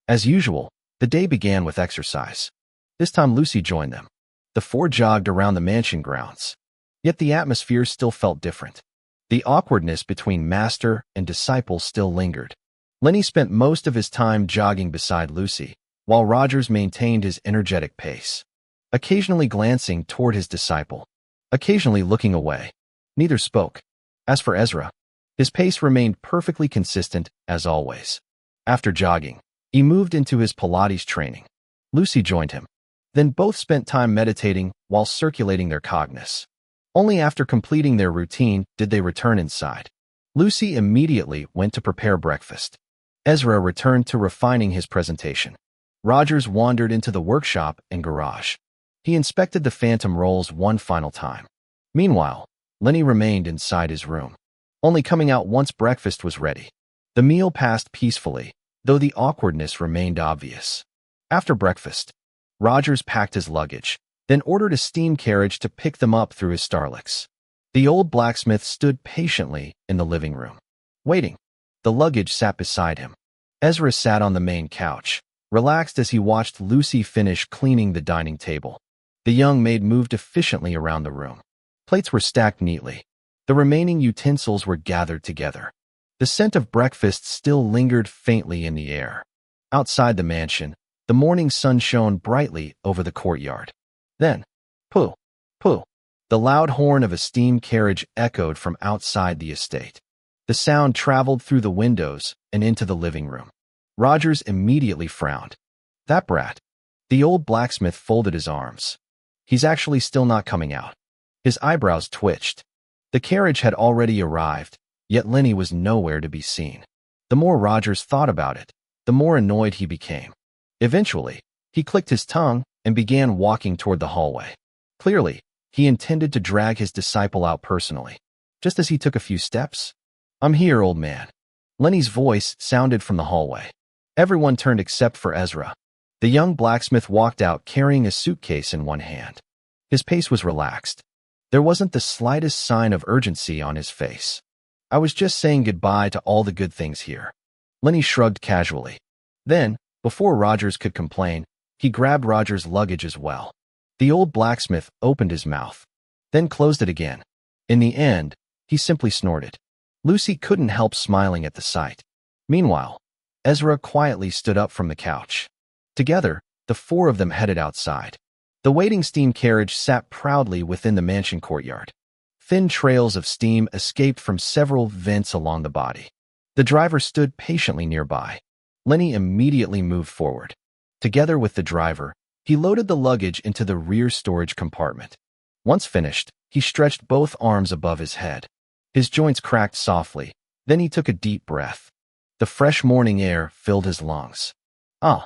As usual, the day began with exercise. This time Lucy joined them. The four jogged around the mansion grounds. Yet the atmosphere still felt different. The awkwardness between master and disciple still lingered. Lenny spent most of his time jogging beside Lucy, while Rogers maintained his energetic pace, occasionally glancing toward his disciple, occasionally looking away. Neither spoke. As for Ezra, his pace remained perfectly consistent as always. After jogging, he moved into his Pilates training. Lucy joined him. Then both spent time meditating while circulating their cogniz. Only after completing their routine did they return inside. Lucy immediately went to prepare breakfast. Ezra returned to refining his presentation. Rogers wandered into the workshop and garage. He inspected the phantom rolls one final time. Meanwhile, Lenny remained inside his room, only coming out once breakfast was ready. The meal passed peacefully, though the awkwardness remained obvious. After breakfast, Rogers packed his luggage, then ordered a steam carriage to pick them up through his Starlix. The old blacksmith stood patiently in the living room, waiting. The luggage sat beside him. Ezra sat on the main couch, relaxed as he watched Lucy finish cleaning the dining table. The young maid moved efficiently around the room. Plates were stacked neatly. The remaining utensils were gathered together. The scent of breakfast still lingered faintly in the air. Outside the mansion, the morning sun shone brightly over the courtyard. Then, pooh, pooh, the loud horn of a steam carriage echoed from outside the estate. The sound traveled through the windows and into the living room. Rogers immediately frowned. That brat. The old blacksmith folded his arms. He's actually still not coming out. His eyebrows twitched. The carriage had already arrived, yet Lenny was nowhere to be seen. The more Rogers thought about it, the more annoyed he became. Eventually, he clicked his tongue and began walking toward the hallway. Clearly, he intended to drag his disciple out personally. Just as he took a few steps, "I'm here, old man." Lenny's voice sounded from the hallway. Everyone turned except for Ezra. The young blacksmith walked out carrying a suitcase in one hand. His pace was relaxed. There wasn't the slightest sign of urgency on his face. "I was just saying goodbye to all the good things here." Lenny shrugged casually. Then, before Rogers could complain, he grabbed Rogers' luggage as well. The old blacksmith opened his mouth, then closed it again. In the end, he simply snorted. Lucy couldn't help smiling at the sight. Meanwhile, Ezra quietly stood up from the couch. Together, the four of them headed outside. The waiting steam carriage sat proudly within the mansion courtyard. Thin trails of steam escaped from several vents along the body. The driver stood patiently nearby. Lenny immediately moved forward. Together with the driver, he loaded the luggage into the rear storage compartment. Once finished, he stretched both arms above his head. His joints cracked softly, then he took a deep breath. The fresh morning air filled his lungs. Ah!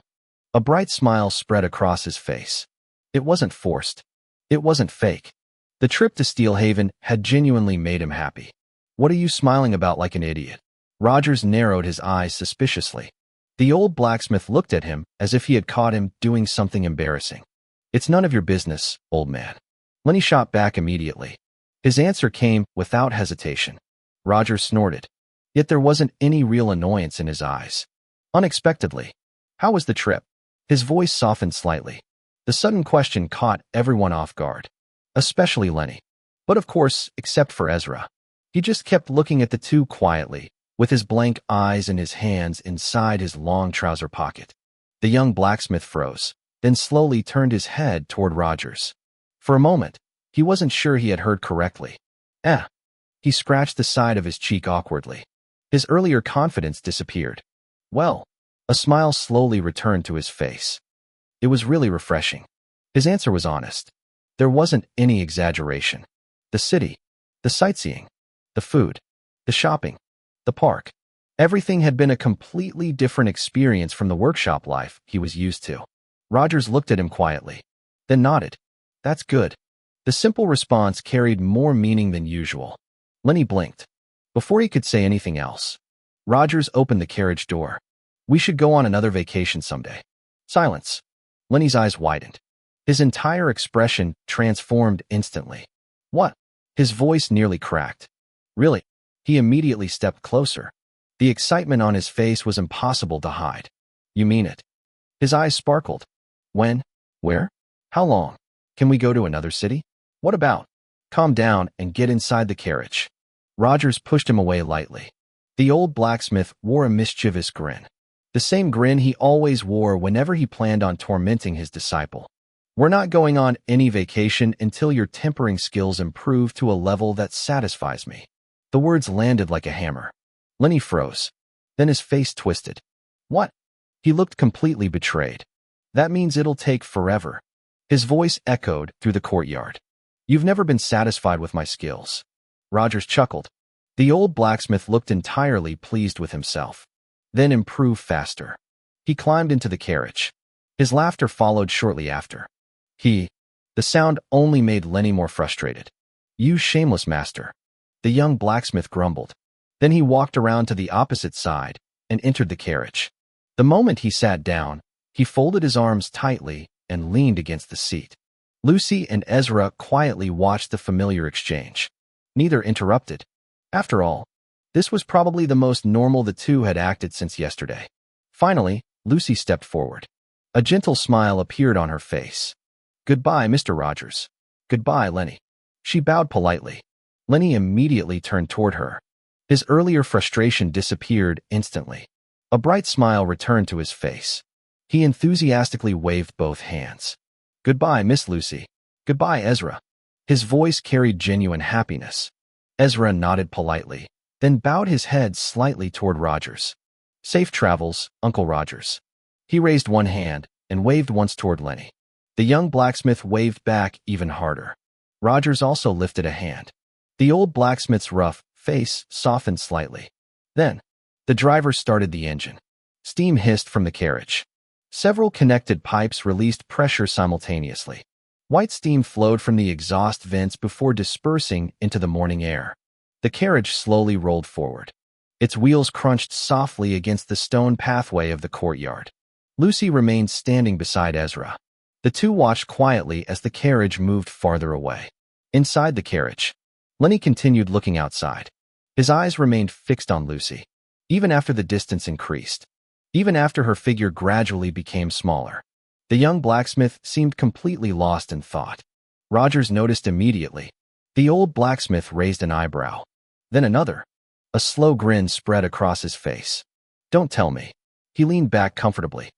A bright smile spread across his face. It wasn't forced. It wasn't fake. The trip to Steelhaven had genuinely made him happy. "What are you smiling about like an idiot?" Rogers narrowed his eyes suspiciously. The old blacksmith looked at him as if he had caught him doing something embarrassing. "It's none of your business, old man." Lenny shot back immediately. His answer came without hesitation. Rogers snorted. Yet there wasn't any real annoyance in his eyes. Unexpectedly, "How was the trip?" His voice softened slightly. The sudden question caught everyone off guard, especially Lenny. But of course, except for Ezra. He just kept looking at the two quietly, with his blank eyes and his hands inside his long trouser pocket. The young blacksmith froze, then slowly turned his head toward Rogers. For a moment, he wasn't sure he had heard correctly. He scratched the side of his cheek awkwardly. His earlier confidence disappeared. "Well," a smile slowly returned to his face. It was really refreshing. His answer was honest. There wasn't any exaggeration. The city, the sightseeing, the food, the shopping, the park. Everything had been a completely different experience from the workshop life he was used to. Rogers looked at him quietly, then nodded. "That's good." The simple response carried more meaning than usual. Lenny blinked. Before he could say anything else, Rogers opened the carriage door. "We should go on another vacation someday." Silence. Lenny's eyes widened. His entire expression transformed instantly. "What?" His voice nearly cracked. "Really?" He immediately stepped closer. The excitement on his face was impossible to hide. "You mean it?" His eyes sparkled. "When? Where? How long? Can we go to another city? What about?" "Calm down and get inside the carriage." Rogers pushed him away lightly. The old blacksmith wore a mischievous grin. The same grin he always wore whenever he planned on tormenting his disciple. "We're not going on any vacation until your tempering skills improve to a level that satisfies me." The words landed like a hammer. Lenny froze. Then his face twisted. "What?" He looked completely betrayed. "That means it'll take forever." His voice echoed through the courtyard. "You've never been satisfied with my skills." Rogers chuckled. The old blacksmith looked entirely pleased with himself. Then improved faster. He climbed into the carriage. His laughter followed shortly after. The sound only made Lenny more frustrated. "You shameless master." The young blacksmith grumbled. Then he walked around to the opposite side and entered the carriage. The moment he sat down, he folded his arms tightly and leaned against the seat. Lucy and Ezra quietly watched the familiar exchange. Neither interrupted. After all, this was probably the most normal the two had acted since yesterday. Finally, Lucy stepped forward. A gentle smile appeared on her face. "Goodbye, Mr. Rogers." "Goodbye, Lenny." She bowed politely. Lenny immediately turned toward her. His earlier frustration disappeared instantly. A bright smile returned to his face. He enthusiastically waved both hands. "Goodbye, Miss Lucy. Goodbye, Ezra." His voice carried genuine happiness. Ezra nodded politely, then bowed his head slightly toward Rogers. "Safe travels, Uncle Rogers." He raised one hand and waved once toward Lenny. The young blacksmith waved back even harder. Rogers also lifted a hand. The old blacksmith's rough face softened slightly. Then, the driver started the engine. Steam hissed from the carriage. Several connected pipes released pressure simultaneously. White steam flowed from the exhaust vents before dispersing into the morning air. The carriage slowly rolled forward. Its wheels crunched softly against the stone pathway of the courtyard. Lucy remained standing beside Ezra. The two watched quietly as the carriage moved farther away. Inside the carriage, Lenny continued looking outside. His eyes remained fixed on Lucy, even after the distance increased, even after her figure gradually became smaller. The young blacksmith seemed completely lost in thought. Rogers noticed immediately. The old blacksmith raised an eyebrow. Then another. A slow grin spread across his face. "Don't tell me." He leaned back comfortably.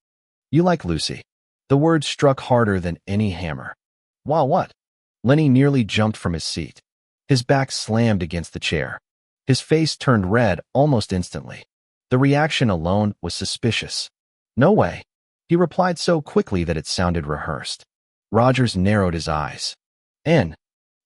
"You like Lucy?" The words struck harder than any hammer. "While what?" Lenny nearly jumped from his seat. His back slammed against the chair. His face turned red almost instantly. The reaction alone was suspicious. "No way." He replied so quickly that it sounded rehearsed. Rogers narrowed his eyes. "N."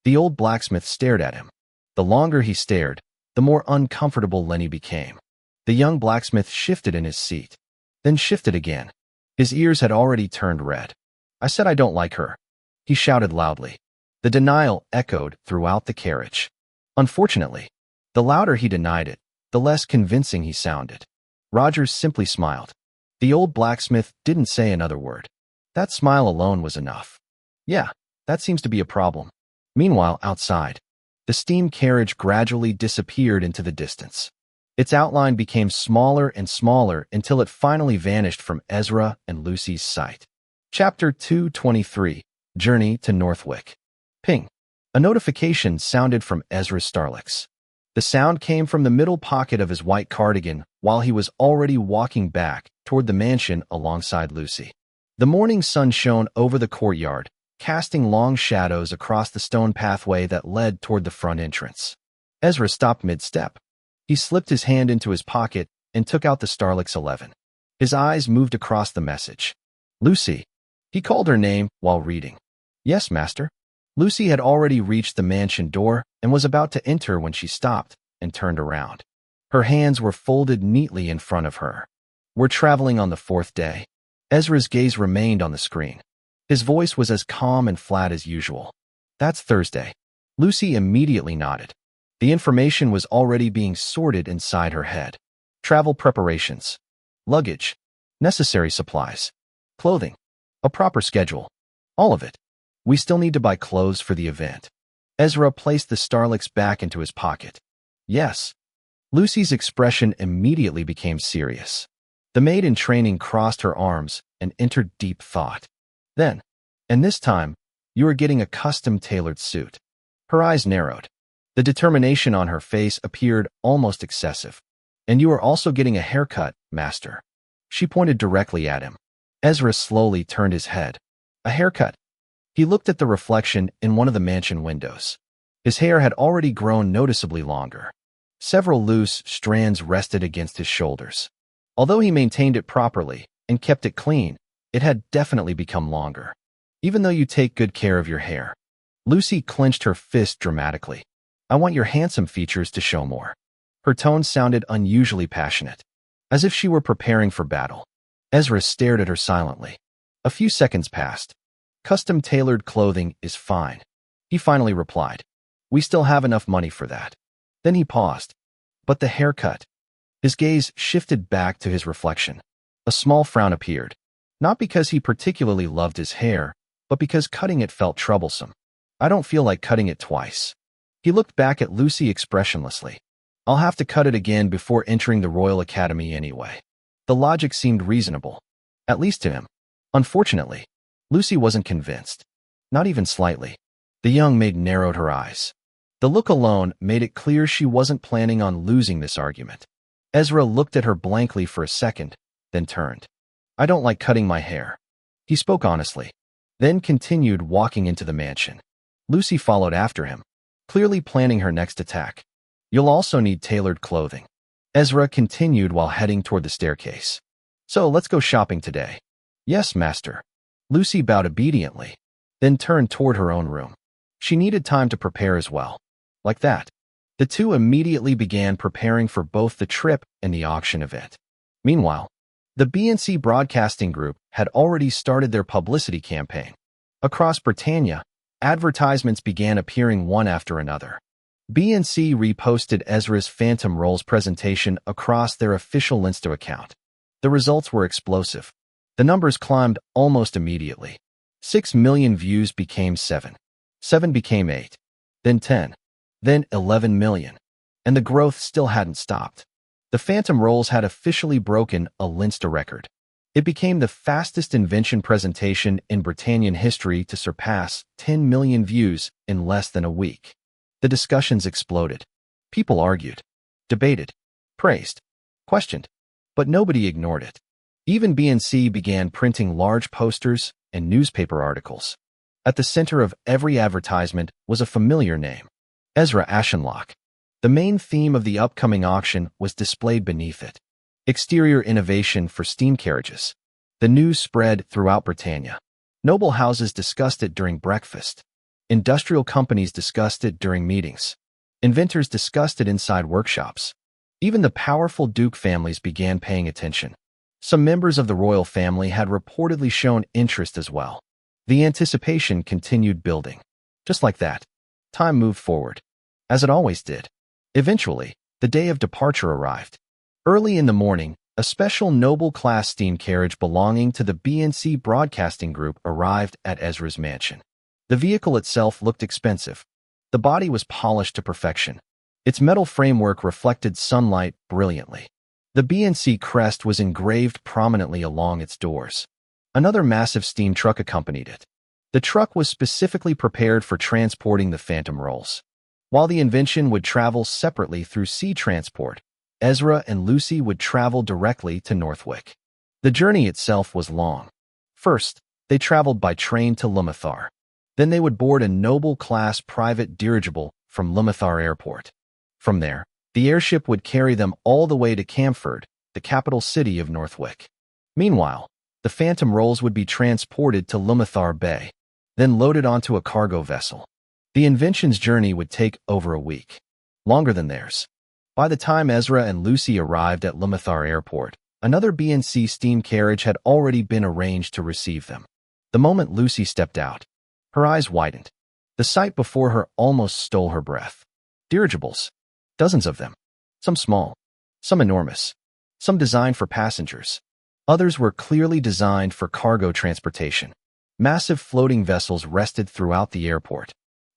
The old blacksmith stared at him. The longer he stared, the more uncomfortable Lenny became. The young blacksmith shifted in his seat, then shifted again. His ears had already turned red. "I said I don't like her," he shouted loudly. The denial echoed throughout the carriage. Unfortunately, the louder he denied it, the less convincing he sounded. Rogers simply smiled. The old blacksmith didn't say another word. That smile alone was enough. "Yeah, that seems to be a problem." Meanwhile, outside, the steam carriage gradually disappeared into the distance. Its outline became smaller and smaller until it finally vanished from Ezra and Lucy's sight. Chapter 223, Journey to Northwick. Ping. A notification sounded from Ezra's Starlix. The sound came from the middle pocket of his white cardigan while he was already walking back toward the mansion alongside Lucy. The morning sun shone over the courtyard, casting long shadows across the stone pathway that led toward the front entrance. Ezra stopped mid-step. He slipped his hand into his pocket and took out the Starlix 11. His eyes moved across the message. "Lucy." He called her name while reading. "Yes, master." Lucy had already reached the mansion door and was about to enter when she stopped and turned around. Her hands were folded neatly in front of her. "We're traveling on the 4th day." Ezra's gaze remained on the screen. His voice was as calm and flat as usual. "That's Thursday." Lucy immediately nodded. The information was already being sorted inside her head. Travel preparations, luggage, necessary supplies, clothing, a proper schedule. All of it. We still need to buy clothes for the event. Ezra placed the Starlix back into his pocket. "Yes." Lucy's expression immediately became serious. The maid in training crossed her arms and entered deep thought. "Then, and this time, you are getting a custom-tailored suit." Her eyes narrowed. The determination on her face appeared almost excessive. "And you are also getting a haircut, master." She pointed directly at him. Ezra slowly turned his head. "A haircut?" He looked at the reflection in one of the mansion windows. His hair had already grown noticeably longer. Several loose strands rested against his shoulders. Although he maintained it properly and kept it clean, it had definitely become longer. "Even though you take good care of your hair." Lucy clenched her fist dramatically. "I want your handsome features to show more." Her tone sounded unusually passionate, as if she were preparing for battle. Ezra stared at her silently. A few seconds passed. "Custom-tailored clothing is fine," he finally replied. "We still have enough money for that." Then he paused. "But the haircut." His gaze shifted back to his reflection. A small frown appeared, not because he particularly loved his hair, but because cutting it felt troublesome. "I don't feel like cutting it twice." He looked back at Lucy expressionlessly. "I'll have to cut it again before entering the Royal Academy anyway." The logic seemed reasonable, at least to him. Unfortunately, Lucy wasn't convinced. Not even slightly. The young maid narrowed her eyes. The look alone made it clear she wasn't planning on losing this argument. Ezra looked at her blankly for a second, then turned. I don't like cutting my hair. He spoke honestly, then continued walking into the mansion. Lucy followed after him, clearly planning her next attack. You'll also need tailored clothing. Ezra continued while heading toward the staircase. So let's go shopping today. Yes, master. Lucy bowed obediently, then turned toward her own room. She needed time to prepare as well. Like that, the two immediately began preparing for both the trip and the auction event. Meanwhile, the B&C Broadcasting Group had already started their publicity campaign. Across Britannia, advertisements began appearing one after another. B&C reposted Ezra's Phantom Rolls presentation across their official Insta account. The results were explosive. The numbers climbed almost immediately. 6 million views became 7. 7 became 8. Then 10. Then 11 million. And the growth still hadn't stopped. The Phantom Rolls had officially broken a Insta record. It became the fastest invention presentation in Britannian history to surpass 10 million views in less than a week. The discussions exploded. People argued, debated, praised, questioned, but nobody ignored it. Even B&C began printing large posters and newspaper articles. At the center of every advertisement was a familiar name, Ezra Ashenlocke. The main theme of the upcoming auction was displayed beneath it. Exterior innovation for steam carriages. The news spread throughout Britannia. Noble houses discussed it during breakfast. Industrial companies discussed it during meetings. Inventors discussed it inside workshops. Even the powerful Duke families began paying attention. Some members of the royal family had reportedly shown interest as well. The anticipation continued building. Just like that, time moved forward, as it always did. Eventually, the day of departure arrived. Early in the morning, a special noble-class steam carriage belonging to the B&C Broadcasting Group arrived at Ezra's mansion. The vehicle itself looked expensive. The body was polished to perfection. Its metal framework reflected sunlight brilliantly. The B&C crest was engraved prominently along its doors. Another massive steam truck accompanied it. The truck was specifically prepared for transporting the Phantom Rolls. While the invention would travel separately through sea transport, Ezra and Lucy would travel directly to Northwick. The journey itself was long. First, they traveled by train to Lumathar. Then they would board a noble-class private dirigible from Lumathar Airport. From there, the airship would carry them all the way to Camford, the capital city of Northwick. Meanwhile, the Phantom Rolls would be transported to Lumathar Bay, then loaded onto a cargo vessel. The invention's journey would take over a week, longer than theirs. By the time Ezra and Lucy arrived at Lumathar Airport, another B&C steam carriage had already been arranged to receive them. The moment Lucy stepped out, her eyes widened. The sight before her almost stole her breath. Dirigibles. Dozens of them. Some small, some enormous, some designed for passengers. Others were clearly designed for cargo transportation. Massive floating vessels rested throughout the airport.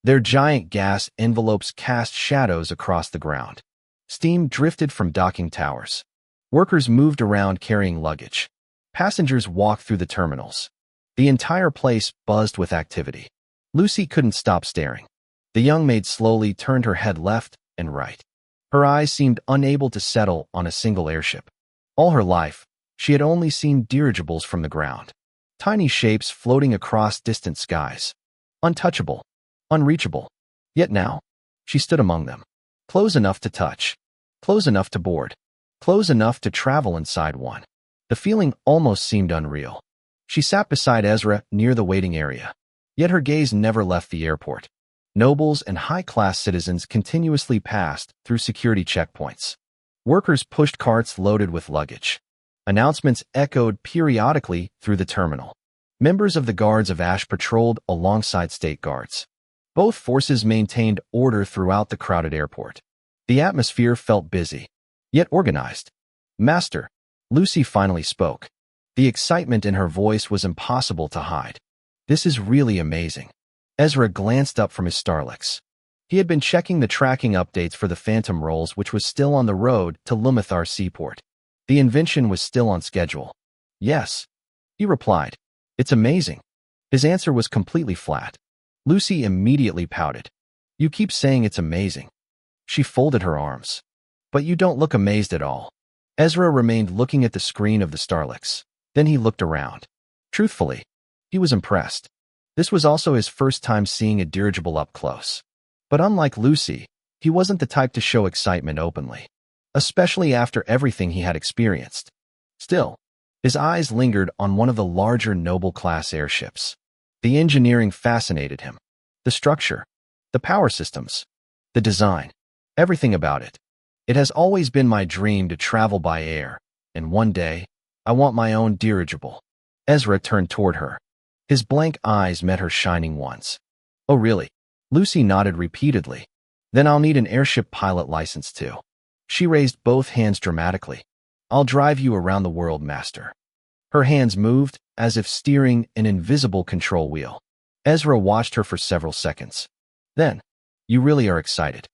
Their giant gas envelopes cast shadows across the ground. Steam drifted from docking towers. Workers moved around carrying luggage. Passengers walked through the terminals. The entire place buzzed with activity. Lucy couldn't stop staring. The young maid slowly turned her head left and right. Her eyes seemed unable to settle on a single airship. All her life, she had only seen dirigibles from the ground. Tiny shapes floating across distant skies. Untouchable. Unreachable. Yet now, she stood among them. Close enough to touch. Close enough to board. Close enough to travel inside one. The feeling almost seemed unreal. She sat beside Ezra near the waiting area. Yet her gaze never left the airport. Nobles and high-class citizens continuously passed through security checkpoints. Workers pushed carts loaded with luggage. Announcements echoed periodically through the terminal. Members of the Guards of Ash patrolled alongside state guards. Both forces maintained order throughout the crowded airport. The atmosphere felt busy, yet organized. Master, Lucy finally spoke. The excitement in her voice was impossible to hide. This is really amazing. Ezra glanced up from his Starlix. He had been checking the tracking updates for the Phantom Rolls, which was still on the road to Lumathar Seaport. The invention was still on schedule. Yes, he replied. It's amazing. His answer was completely flat. Lucy immediately pouted. You keep saying it's amazing. She folded her arms. But you don't look amazed at all. Ezra remained looking at the screen of the Starlix. Then he looked around. Truthfully, he was impressed. This was also his first time seeing a dirigible up close. But unlike Lucy, he wasn't the type to show excitement openly, especially after everything he had experienced. Still, his eyes lingered on one of the larger Noble-class airships. The engineering fascinated him. The structure, the power systems, the design, everything about it. It has always been my dream to travel by air, and one day, I want my own dirigible. Ezra turned toward her. His blank eyes met her shining ones. Oh really? Lucy nodded repeatedly. Then I'll need an airship pilot license too. She raised both hands dramatically. I'll drive you around the world, Master. Her hands moved, as if steering an invisible control wheel. Ezra watched her for several seconds. Then, you really are excited.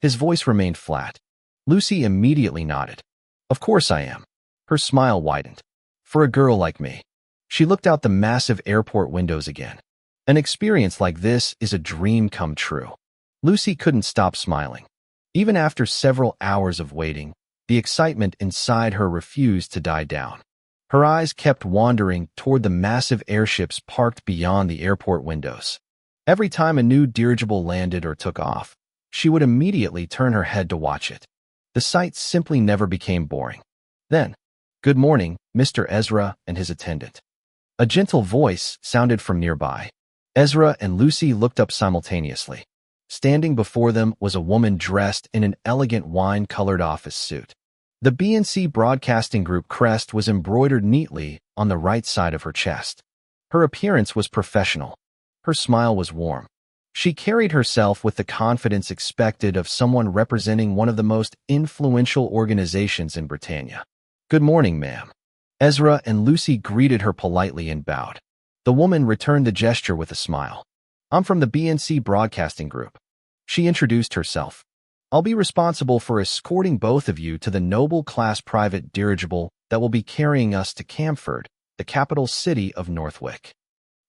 His voice remained flat. Lucy immediately nodded. Of course I am. Her smile widened. For a girl like me. She looked out the massive airport windows again. An experience like this is a dream come true. Lucy couldn't stop smiling. Even after several hours of waiting, the excitement inside her refused to die down. Her eyes kept wandering toward the massive airships parked beyond the airport windows. Every time a new dirigible landed or took off, she would immediately turn her head to watch it. The sight simply never became boring. Then, "Good morning, Mr. Ezra," and his attendant. A gentle voice sounded from nearby. Ezra and Lucy looked up simultaneously. Standing before them was a woman dressed in an elegant wine-colored office suit. The BNC Broadcasting Group crest was embroidered neatly on the right side of her chest. Her appearance was professional. Her smile was warm. She carried herself with the confidence expected of someone representing one of the most influential organizations in Britannia. "Good morning, ma'am." Ezra and Lucy greeted her politely and bowed. The woman returned the gesture with a smile. "I'm from the BNC Broadcasting Group." She introduced herself. "I'll be responsible for escorting both of you to the Noble-class private dirigible that will be carrying us to Camford, the capital city of Northwick."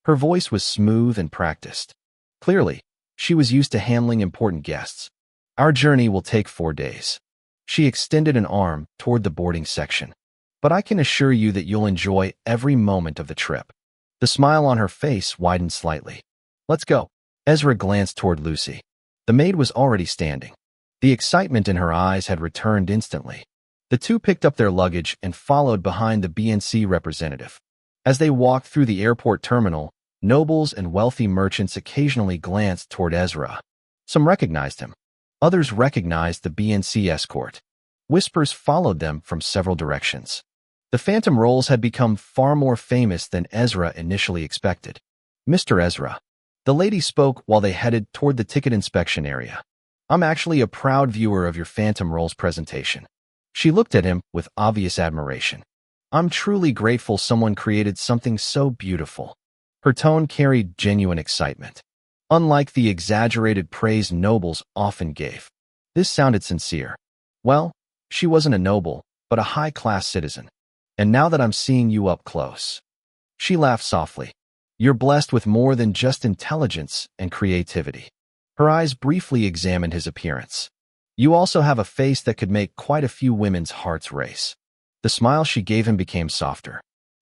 Her voice was smooth and practiced. Clearly, she was used to handling important guests. "Our journey will take 4 days." She extended an arm toward the boarding section. "But I can assure you that you'll enjoy every moment of the trip." The smile on her face widened slightly. "Let's go." Ezra glanced toward Lucy. The maid was already standing. The excitement in her eyes had returned instantly. The two picked up their luggage and followed behind the BNC representative. As they walked through the airport terminal, nobles and wealthy merchants occasionally glanced toward Ezra. Some recognized him. Others recognized the BNC escort. Whispers followed them from several directions. The phantom roles had become far more famous than Ezra initially expected. "Mr. Ezra." The lady spoke while they headed toward the ticket inspection area. "I'm actually a proud viewer of your Phantom Rolls presentation." She looked at him with obvious admiration. "I'm truly grateful someone created something so beautiful." Her tone carried genuine excitement. Unlike the exaggerated praise nobles often gave, this sounded sincere. Well, she wasn't a noble, but a high-class citizen. "And now that I'm seeing you up close." She laughed softly. "You're blessed with more than just intelligence and creativity." Her eyes briefly examined his appearance. "You also have a face that could make quite a few women's hearts race." The smile she gave him became softer.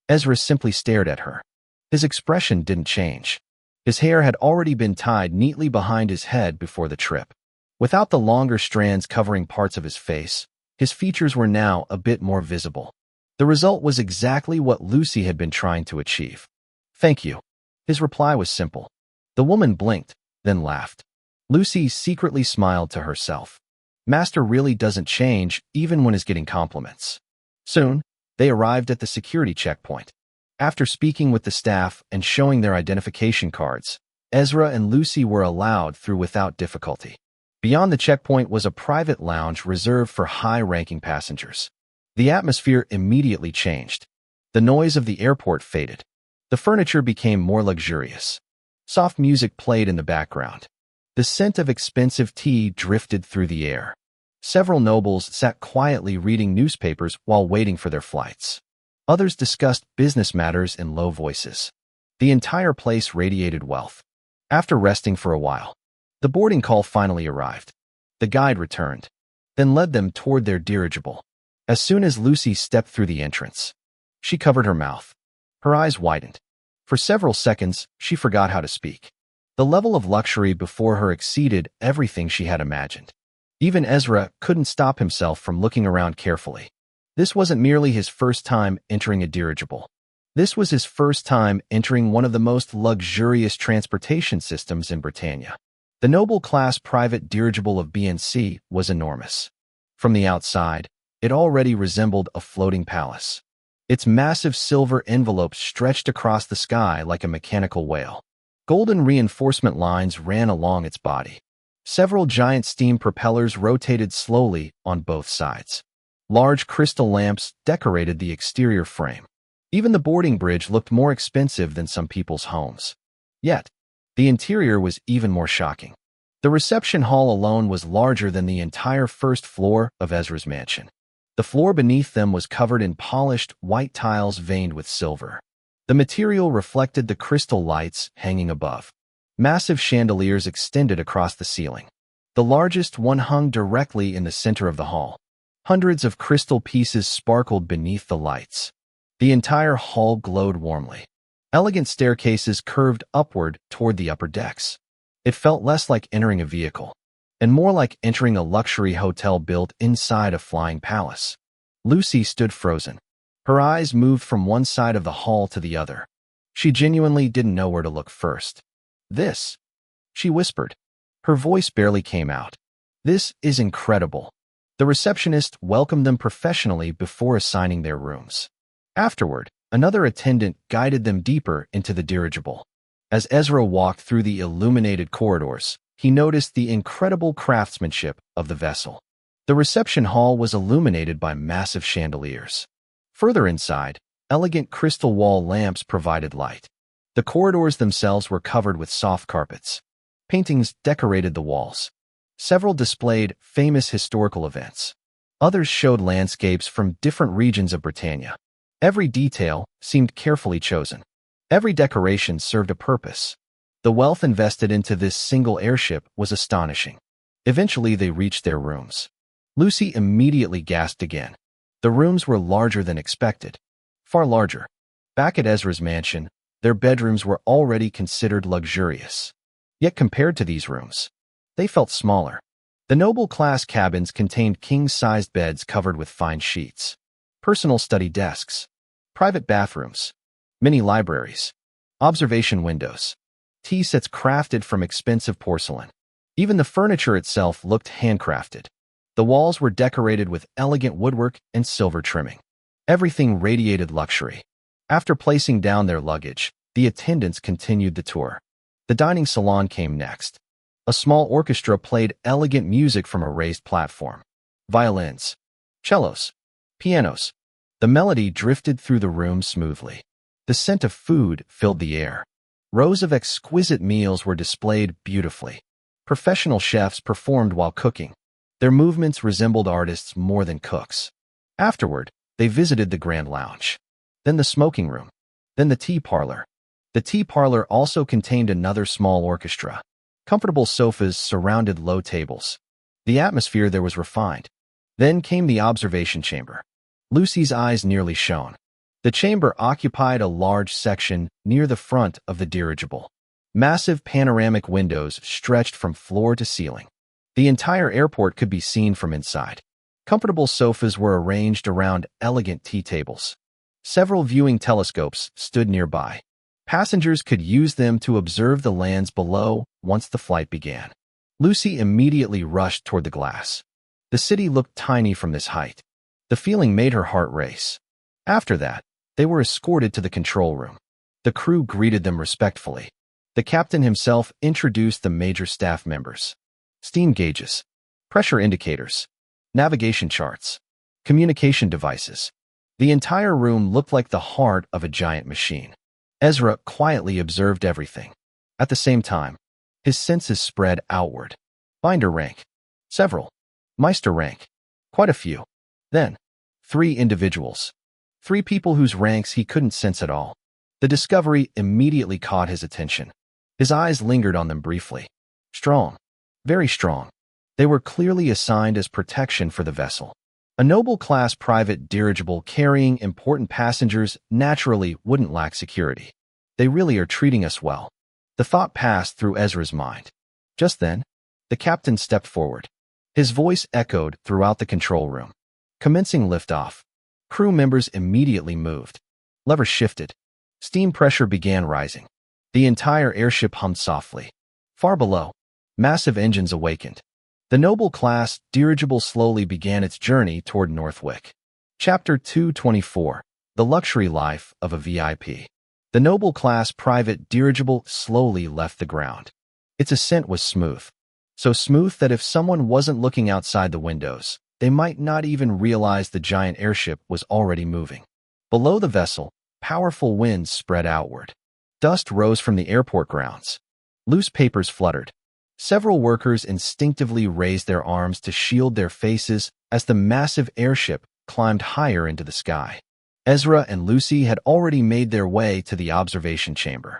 Ezra simply stared at her. His expression didn't change. His hair had already been tied neatly behind his head before the trip. Without the longer strands covering parts of his face, his features were now a bit more visible. The result was exactly what Lucy had been trying to achieve. "Thank you." His reply was simple. The woman blinked, then laughed. Lucy secretly smiled to herself. Master really doesn't change even when he's getting compliments. Soon, they arrived at the security checkpoint. After speaking with the staff and showing their identification cards, Ezra and Lucy were allowed through without difficulty. Beyond the checkpoint was a private lounge reserved for high-ranking passengers. The atmosphere immediately changed. The noise of the airport faded. The furniture became more luxurious. Soft music played in the background. The scent of expensive tea drifted through the air. Several nobles sat quietly reading newspapers while waiting for their flights. Others discussed business matters in low voices. The entire place radiated wealth. After resting for a while, The boarding call finally arrived. The guide returned, then led them toward their dirigible. As soon as Lucy stepped through the entrance, she covered her mouth. Her eyes widened. For several seconds, she forgot how to speak. The level of luxury before her exceeded everything she had imagined. Even Ezra couldn't stop himself from looking around carefully. This wasn't merely his first time entering a dirigible. This was his first time entering one of the most luxurious transportation systems in Britannia. The noble-class private dirigible of BNC was enormous. From the outside, it already resembled a floating palace. Its massive silver envelope stretched across the sky like a mechanical whale. Golden reinforcement lines ran along its body. Several giant steam propellers rotated slowly on both sides. Large crystal lamps decorated the exterior frame. Even the boarding bridge looked more expensive than some people's homes. Yet, the interior was even more shocking. The reception hall alone was larger than the entire first floor of Ezra's mansion. The floor beneath them was covered in polished, white tiles veined with silver. The material reflected the crystal lights hanging above. Massive chandeliers extended across the ceiling. The largest one hung directly in the center of the hall. Hundreds of crystal pieces sparkled beneath the lights. The entire hall glowed warmly. Elegant staircases curved upward toward the upper decks. It felt less like entering a vehicle, and more like entering a luxury hotel built inside a flying palace. Lucy stood frozen. Her eyes moved from one side of the hall to the other. She genuinely didn't know where to look first. "This," she whispered. Her voice barely came out. "This is incredible." The receptionist welcomed them professionally before assigning their rooms. Afterward, another attendant guided them deeper into the dirigible. As Ezra walked through the illuminated corridors, he noticed the incredible craftsmanship of the vessel. The reception hall was illuminated by massive chandeliers. Further inside, elegant crystal wall lamps provided light. The corridors themselves were covered with soft carpets. Paintings decorated the walls. Several displayed famous historical events. Others showed landscapes from different regions of Britannia. Every detail seemed carefully chosen. Every decoration served a purpose. The wealth invested into this single airship was astonishing. Eventually, they reached their rooms. Lucy immediately gasped again. The rooms were larger than expected. Far larger. Back at Ezra's mansion, their bedrooms were already considered luxurious. Yet compared to these rooms, they felt smaller. The noble-class cabins contained king-sized beds covered with fine sheets, personal study desks, private bathrooms, mini libraries, observation windows, tea sets crafted from expensive porcelain. Even the furniture itself looked handcrafted. The walls were decorated with elegant woodwork and silver trimming. Everything radiated luxury. After placing down their luggage, the attendants continued the tour. The dining salon came next. A small orchestra played elegant music from a raised platform. Violins, cellos, pianos. The melody drifted through the room smoothly. The scent of food filled the air. Rows of exquisite meals were displayed beautifully. Professional chefs performed while cooking. Their movements resembled artists more than cooks. Afterward, they visited the grand lounge. Then the smoking room. Then the tea parlor. The tea parlor also contained another small orchestra. Comfortable sofas surrounded low tables. The atmosphere there was refined. Then came the observation chamber. Lucy's eyes nearly shone. The chamber occupied a large section near the front of the dirigible. Massive panoramic windows stretched from floor to ceiling. The entire airport could be seen from inside. Comfortable sofas were arranged around elegant tea tables. Several viewing telescopes stood nearby. Passengers could use them to observe the lands below once the flight began. Lucy immediately rushed toward the glass. The city looked tiny from this height. The feeling made her heart race. After that, they were escorted to the control room. The crew greeted them respectfully. The captain himself introduced the major staff members. Steam gauges, pressure indicators, navigation charts, communication devices. The entire room looked like the heart of a giant machine. Ezra quietly observed everything. At the same time, his senses spread outward. Binder rank. Several. Meister rank. Quite a few. Then, 3 individuals. 3 people whose ranks he couldn't sense at all. The discovery immediately caught his attention. His eyes lingered on them briefly. Strong, very strong. They were clearly assigned as protection for the vessel. A noble-class private dirigible carrying important passengers naturally wouldn't lack security. They really are treating us well. The thought passed through Ezra's mind. Just then, the captain stepped forward. His voice echoed throughout the control room. Commencing liftoff. Crew members immediately moved. Levers shifted. Steam pressure began rising. The entire airship hummed softly. Far below, massive engines awakened. The noble-class dirigible slowly began its journey toward Northwick. Chapter 224. The Luxury Life of a VIP. The noble-class private dirigible slowly left the ground. Its ascent was smooth. So smooth that if someone wasn't looking outside the windows, they might not even realize the giant airship was already moving. Below the vessel, powerful winds spread outward. Dust rose from the airport grounds. Loose papers fluttered. Several workers instinctively raised their arms to shield their faces as the massive airship climbed higher into the sky. Ezra and Lucy had already made their way to the observation chamber.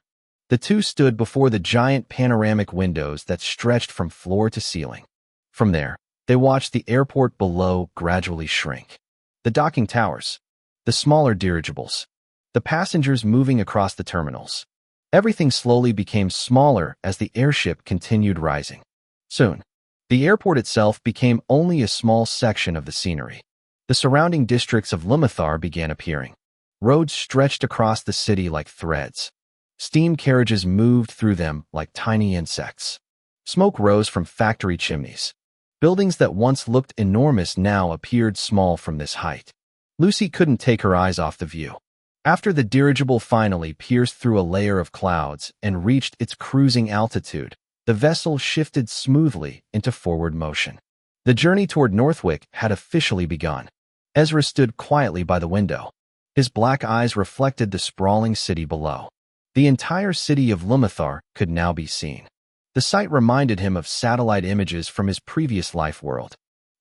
The two stood before the giant panoramic windows that stretched from floor to ceiling. From there, they watched the airport below gradually shrink. The docking towers, the smaller dirigibles, the passengers moving across the terminals. Everything slowly became smaller as the airship continued rising. Soon, the airport itself became only a small section of the scenery. The surrounding districts of Limithar began appearing. Roads stretched across the city like threads. Steam carriages moved through them like tiny insects. Smoke rose from factory chimneys. Buildings that once looked enormous now appeared small from this height. Lucy couldn't take her eyes off the view. After the dirigible finally pierced through a layer of clouds and reached its cruising altitude, the vessel shifted smoothly into forward motion. The journey toward Northwick had officially begun. Ezra stood quietly by the window. His black eyes reflected the sprawling city below. The entire city of Limithar could now be seen. The sight reminded him of satellite images from his previous life world.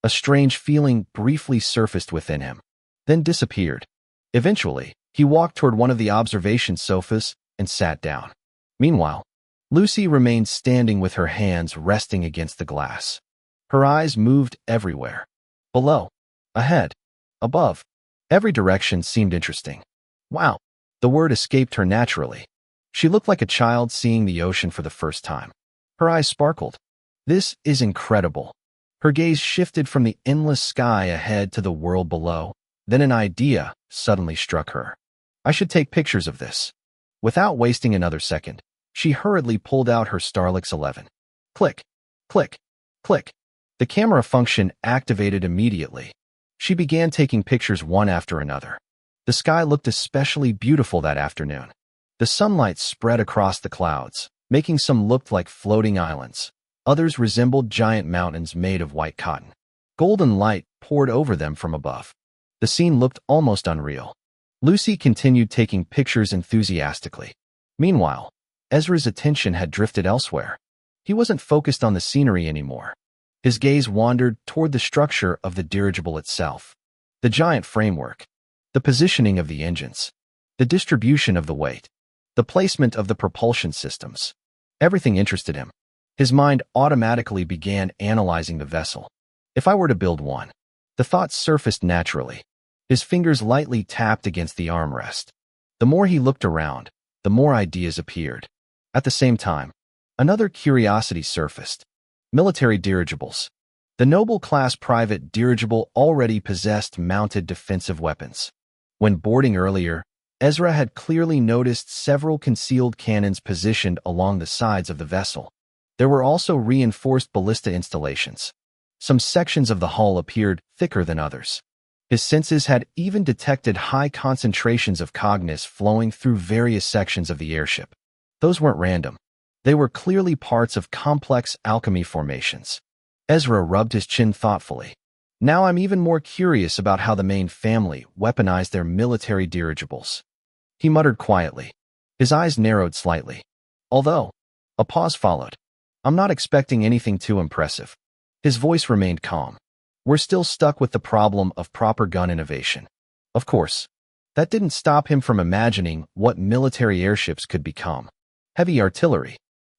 A strange feeling briefly surfaced within him, then disappeared. Eventually, he walked toward one of the observation sofas and sat down. Meanwhile, Lucy remained standing with her hands resting against the glass. Her eyes moved everywhere. Below, ahead, above. Every direction seemed interesting. Wow, the word escaped her naturally. She looked like a child seeing the ocean for the first time. Her eyes sparkled. This is incredible. Her gaze shifted from the endless sky ahead to the world below. Then an idea suddenly struck her. I should take pictures of this. Without wasting another second, she hurriedly pulled out her Starlix 11. Click, click, click. The camera function activated immediately. She began taking pictures one after another. The sky looked especially beautiful that afternoon. The sunlight spread across the clouds, making some look like floating islands. Others resembled giant mountains made of white cotton. Golden light poured over them from above. The scene looked almost unreal. Lucy continued taking pictures enthusiastically. Meanwhile, Ezra's attention had drifted elsewhere. He wasn't focused on the scenery anymore. His gaze wandered toward the structure of the dirigible itself. The giant framework, the positioning of the engines, the distribution of the weight, the placement of the propulsion systems. Everything interested him. His mind automatically began analyzing the vessel. If I were to build one, the thought surfaced naturally. His fingers lightly tapped against the armrest. The more he looked around, the more ideas appeared. At the same time, another curiosity surfaced. Military dirigibles. The noble-class private dirigible already possessed mounted defensive weapons. When boarding earlier, Ezra had clearly noticed several concealed cannons positioned along the sides of the vessel. There were also reinforced ballista installations. Some sections of the hull appeared thicker than others. His senses had even detected high concentrations of cognus flowing through various sections of the airship. Those weren't random. They were clearly parts of complex alchemy formations. Ezra rubbed his chin thoughtfully. Now I'm even more curious about how the main family weaponized their military dirigibles. He muttered quietly. His eyes narrowed slightly. Although, a pause followed. I'm not expecting anything too impressive. His voice remained calm. We're still stuck with the problem of proper gun innovation. Of course, that didn't stop him from imagining what military airships could become. Heavy artillery,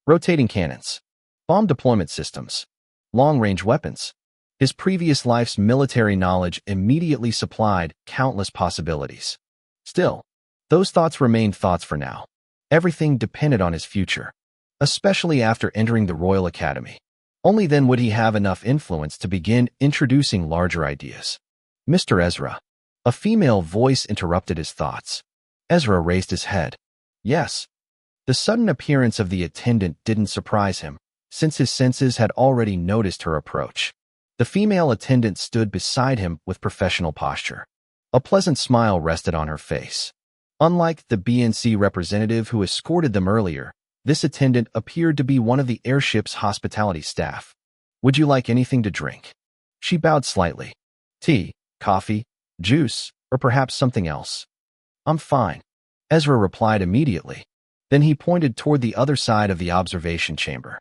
rotating cannons, bomb deployment systems. long-range weapons. His previous life's military knowledge immediately supplied countless possibilities. Still, those thoughts remained thoughts for now. Everything depended on his future, especially after entering the Royal Academy. Only then would he have enough influence to begin introducing larger ideas. Mr. Ezra. A female voice interrupted his thoughts. Ezra raised his head. Yes. The sudden appearance of the attendant didn't surprise him, since his senses had already noticed her approach. The female attendant stood beside him with professional posture. A pleasant smile rested on her face. Unlike the BNC representative who escorted them earlier, this attendant appeared to be one of the airship's hospitality staff. Would you like anything to drink? She bowed slightly. Tea, coffee, juice, or perhaps something else? I'm fine, Ezra replied immediately. Then he pointed toward the other side of the observation chamber.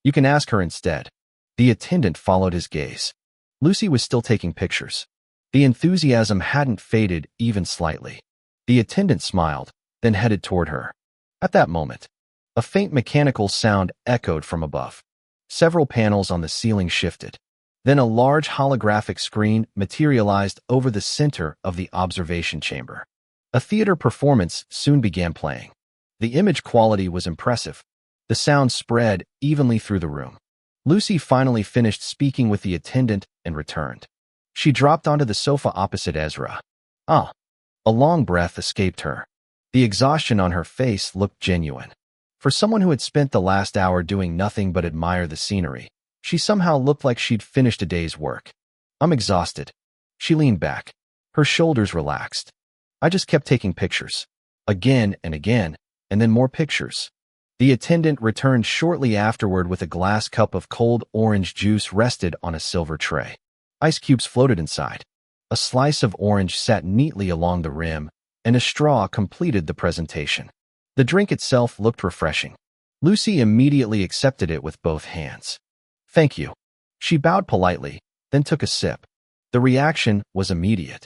You can ask her instead. The attendant followed his gaze. Lucy was still taking pictures. The enthusiasm hadn't faded even slightly. The attendant smiled, then headed toward her. At that moment, a faint mechanical sound echoed from above. Several panels on the ceiling shifted. Then a large holographic screen materialized over the center of the observation chamber. A theater performance soon began playing. The image quality was impressive. The sound spread evenly through the room. Lucy finally finished speaking with the attendant and returned. She dropped onto the sofa opposite Ezra. Ah! A long breath escaped her. The exhaustion on her face looked genuine. For someone who had spent the last hour doing nothing but admire the scenery, she somehow looked like she'd finished a day's work. I'm exhausted. She leaned back. Her shoulders relaxed. I just kept taking pictures. Again and again, and then more pictures. The attendant returned shortly afterward with a glass cup of cold orange juice rested on a silver tray. Ice cubes floated inside. A slice of orange sat neatly along the rim, and a straw completed the presentation. The drink itself looked refreshing. Lucy immediately accepted it with both hands. Thank you. She bowed politely, then took a sip. The reaction was immediate.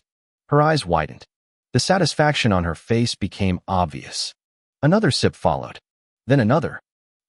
Her eyes widened. The satisfaction on her face became obvious. Another sip followed. Then another.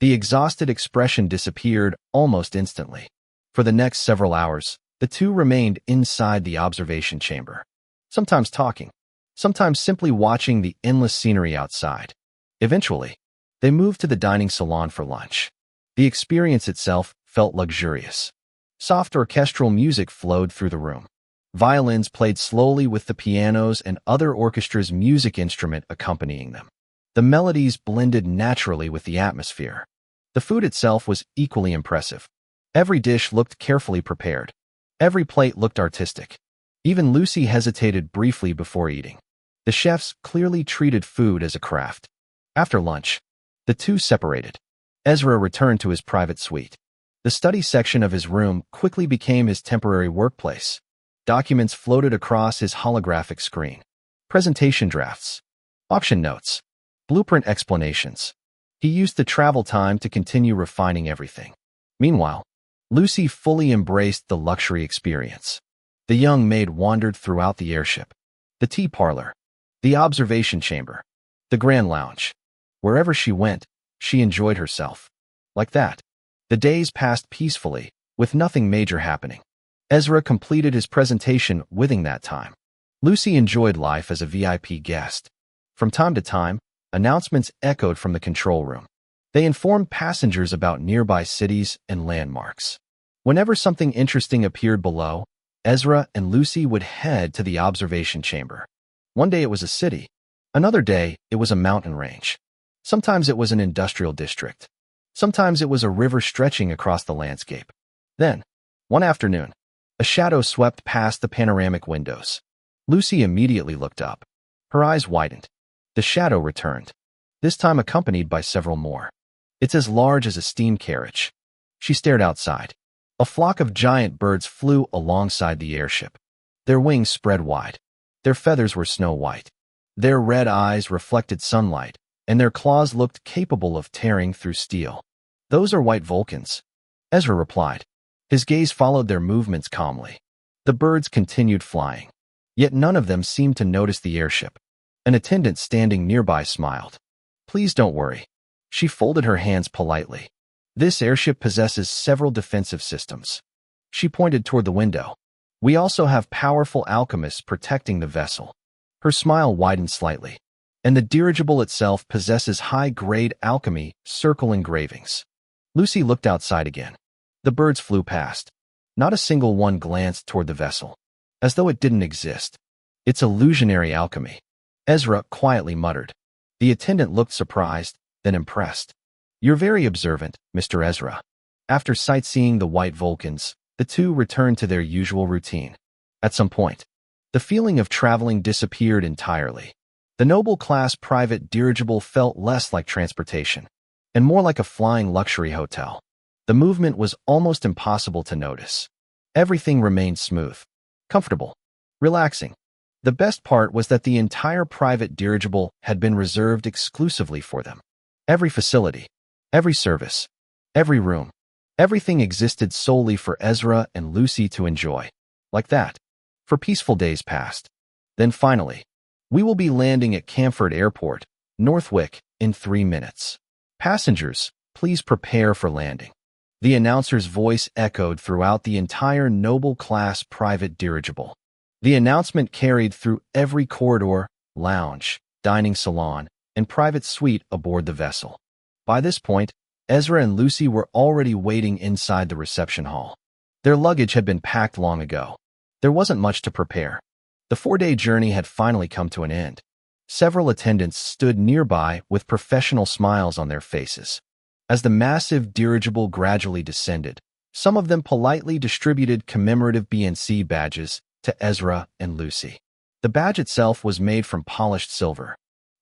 The exhausted expression disappeared almost instantly. For the next several hours, the two remained inside the observation chamber. Sometimes talking, sometimes simply watching the endless scenery outside. Eventually, they moved to the dining salon for lunch. The experience itself felt luxurious. Soft orchestral music flowed through the room. Violins played slowly with the pianos and other orchestra's music instrument accompanying them. The melodies blended naturally with the atmosphere. The food itself was equally impressive. Every dish looked carefully prepared. Every plate looked artistic. Even Lucy hesitated briefly before eating. The chefs clearly treated food as a craft. After lunch, the two separated. Ezra returned to his private suite. The study section of his room quickly became his temporary workplace. Documents floated across his holographic screen. Presentation drafts, option notes, blueprint explanations. He used the travel time to continue refining everything. Meanwhile, Lucy fully embraced the luxury experience. The young maid wandered throughout the airship, the tea parlor, the observation chamber, the grand lounge. Wherever she went, she enjoyed herself. Like that, the days passed peacefully, with nothing major happening. Ezra completed his presentation within that time. Lucy enjoyed life as a VIP guest. From time to time, announcements echoed from the control room. They informed passengers about nearby cities and landmarks. Whenever something interesting appeared below, Ezra and Lucy would head to the observation chamber. One day it was a city. Another day it was a mountain range. Sometimes it was an industrial district. Sometimes it was a river stretching across the landscape. Then, one afternoon, a shadow swept past the panoramic windows. Lucy immediately looked up. Her eyes widened. The shadow returned, this time accompanied by several more. It's as large as a steam carriage. She stared outside. A flock of giant birds flew alongside the airship. Their wings spread wide. Their feathers were snow white. Their red eyes reflected sunlight, and their claws looked capable of tearing through steel. Those are white Vulcans, Ezra replied. His gaze followed their movements calmly. The birds continued flying, yet none of them seemed to notice the airship. An attendant standing nearby smiled. Please don't worry. She folded her hands politely. This airship possesses several defensive systems. She pointed toward the window. We also have powerful alchemists protecting the vessel. Her smile widened slightly. And the dirigible itself possesses high-grade alchemy circle engravings. Lucy looked outside again. The birds flew past. Not a single one glanced toward the vessel, as though it didn't exist. It's illusionary alchemy, Ezra quietly muttered. The attendant looked surprised, then impressed. You're very observant, Mr. Ezra. After sightseeing the white Vulcans, the two returned to their usual routine. At some point, the feeling of traveling disappeared entirely. The noble-class private dirigible felt less like transportation, and more like a flying luxury hotel. The movement was almost impossible to notice. Everything remained smooth, comfortable, relaxing. The best part was that the entire private dirigible had been reserved exclusively for them. Every facility, every service, every room, everything existed solely for Ezra and Lucy to enjoy. Like that, for peaceful days passed. Then finally, we will be landing at Camford Airport, Northwick, in 3 minutes. Passengers, please prepare for landing. The announcer's voice echoed throughout the entire noble-class private dirigible. The announcement carried through every corridor, lounge, dining salon, and private suite aboard the vessel. By this point, Ezra and Lucy were already waiting inside the reception hall. Their luggage had been packed long ago. There wasn't much to prepare. The 4-day journey had finally come to an end. Several attendants stood nearby with professional smiles on their faces. As the massive dirigible gradually descended, some of them politely distributed commemorative BNC badges to Ezra and Lucy. The badge itself was made from polished silver.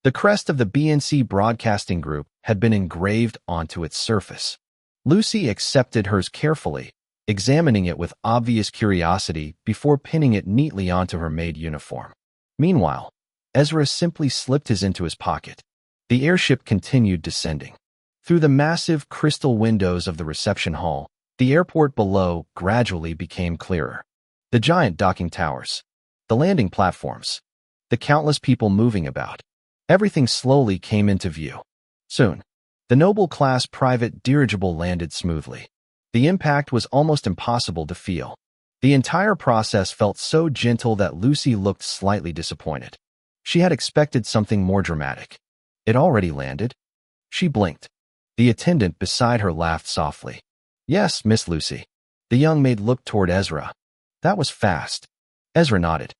The crest of the BNC Broadcasting Group had been engraved onto its surface. Lucy accepted hers carefully, examining it with obvious curiosity before pinning it neatly onto her maid uniform. Meanwhile, Ezra simply slipped his into his pocket. The airship continued descending. Through the massive crystal windows of the reception hall, the airport below gradually became clearer. The giant docking towers, the landing platforms, the countless people moving about. Everything slowly came into view. Soon, the noble-class private dirigible landed smoothly. The impact was almost impossible to feel. The entire process felt so gentle that Lucy looked slightly disappointed. She had expected something more dramatic. It already landed? She blinked. The attendant beside her laughed softly. Yes, Miss Lucy. The young maid looked toward Ezra. That was fast. Ezra nodded.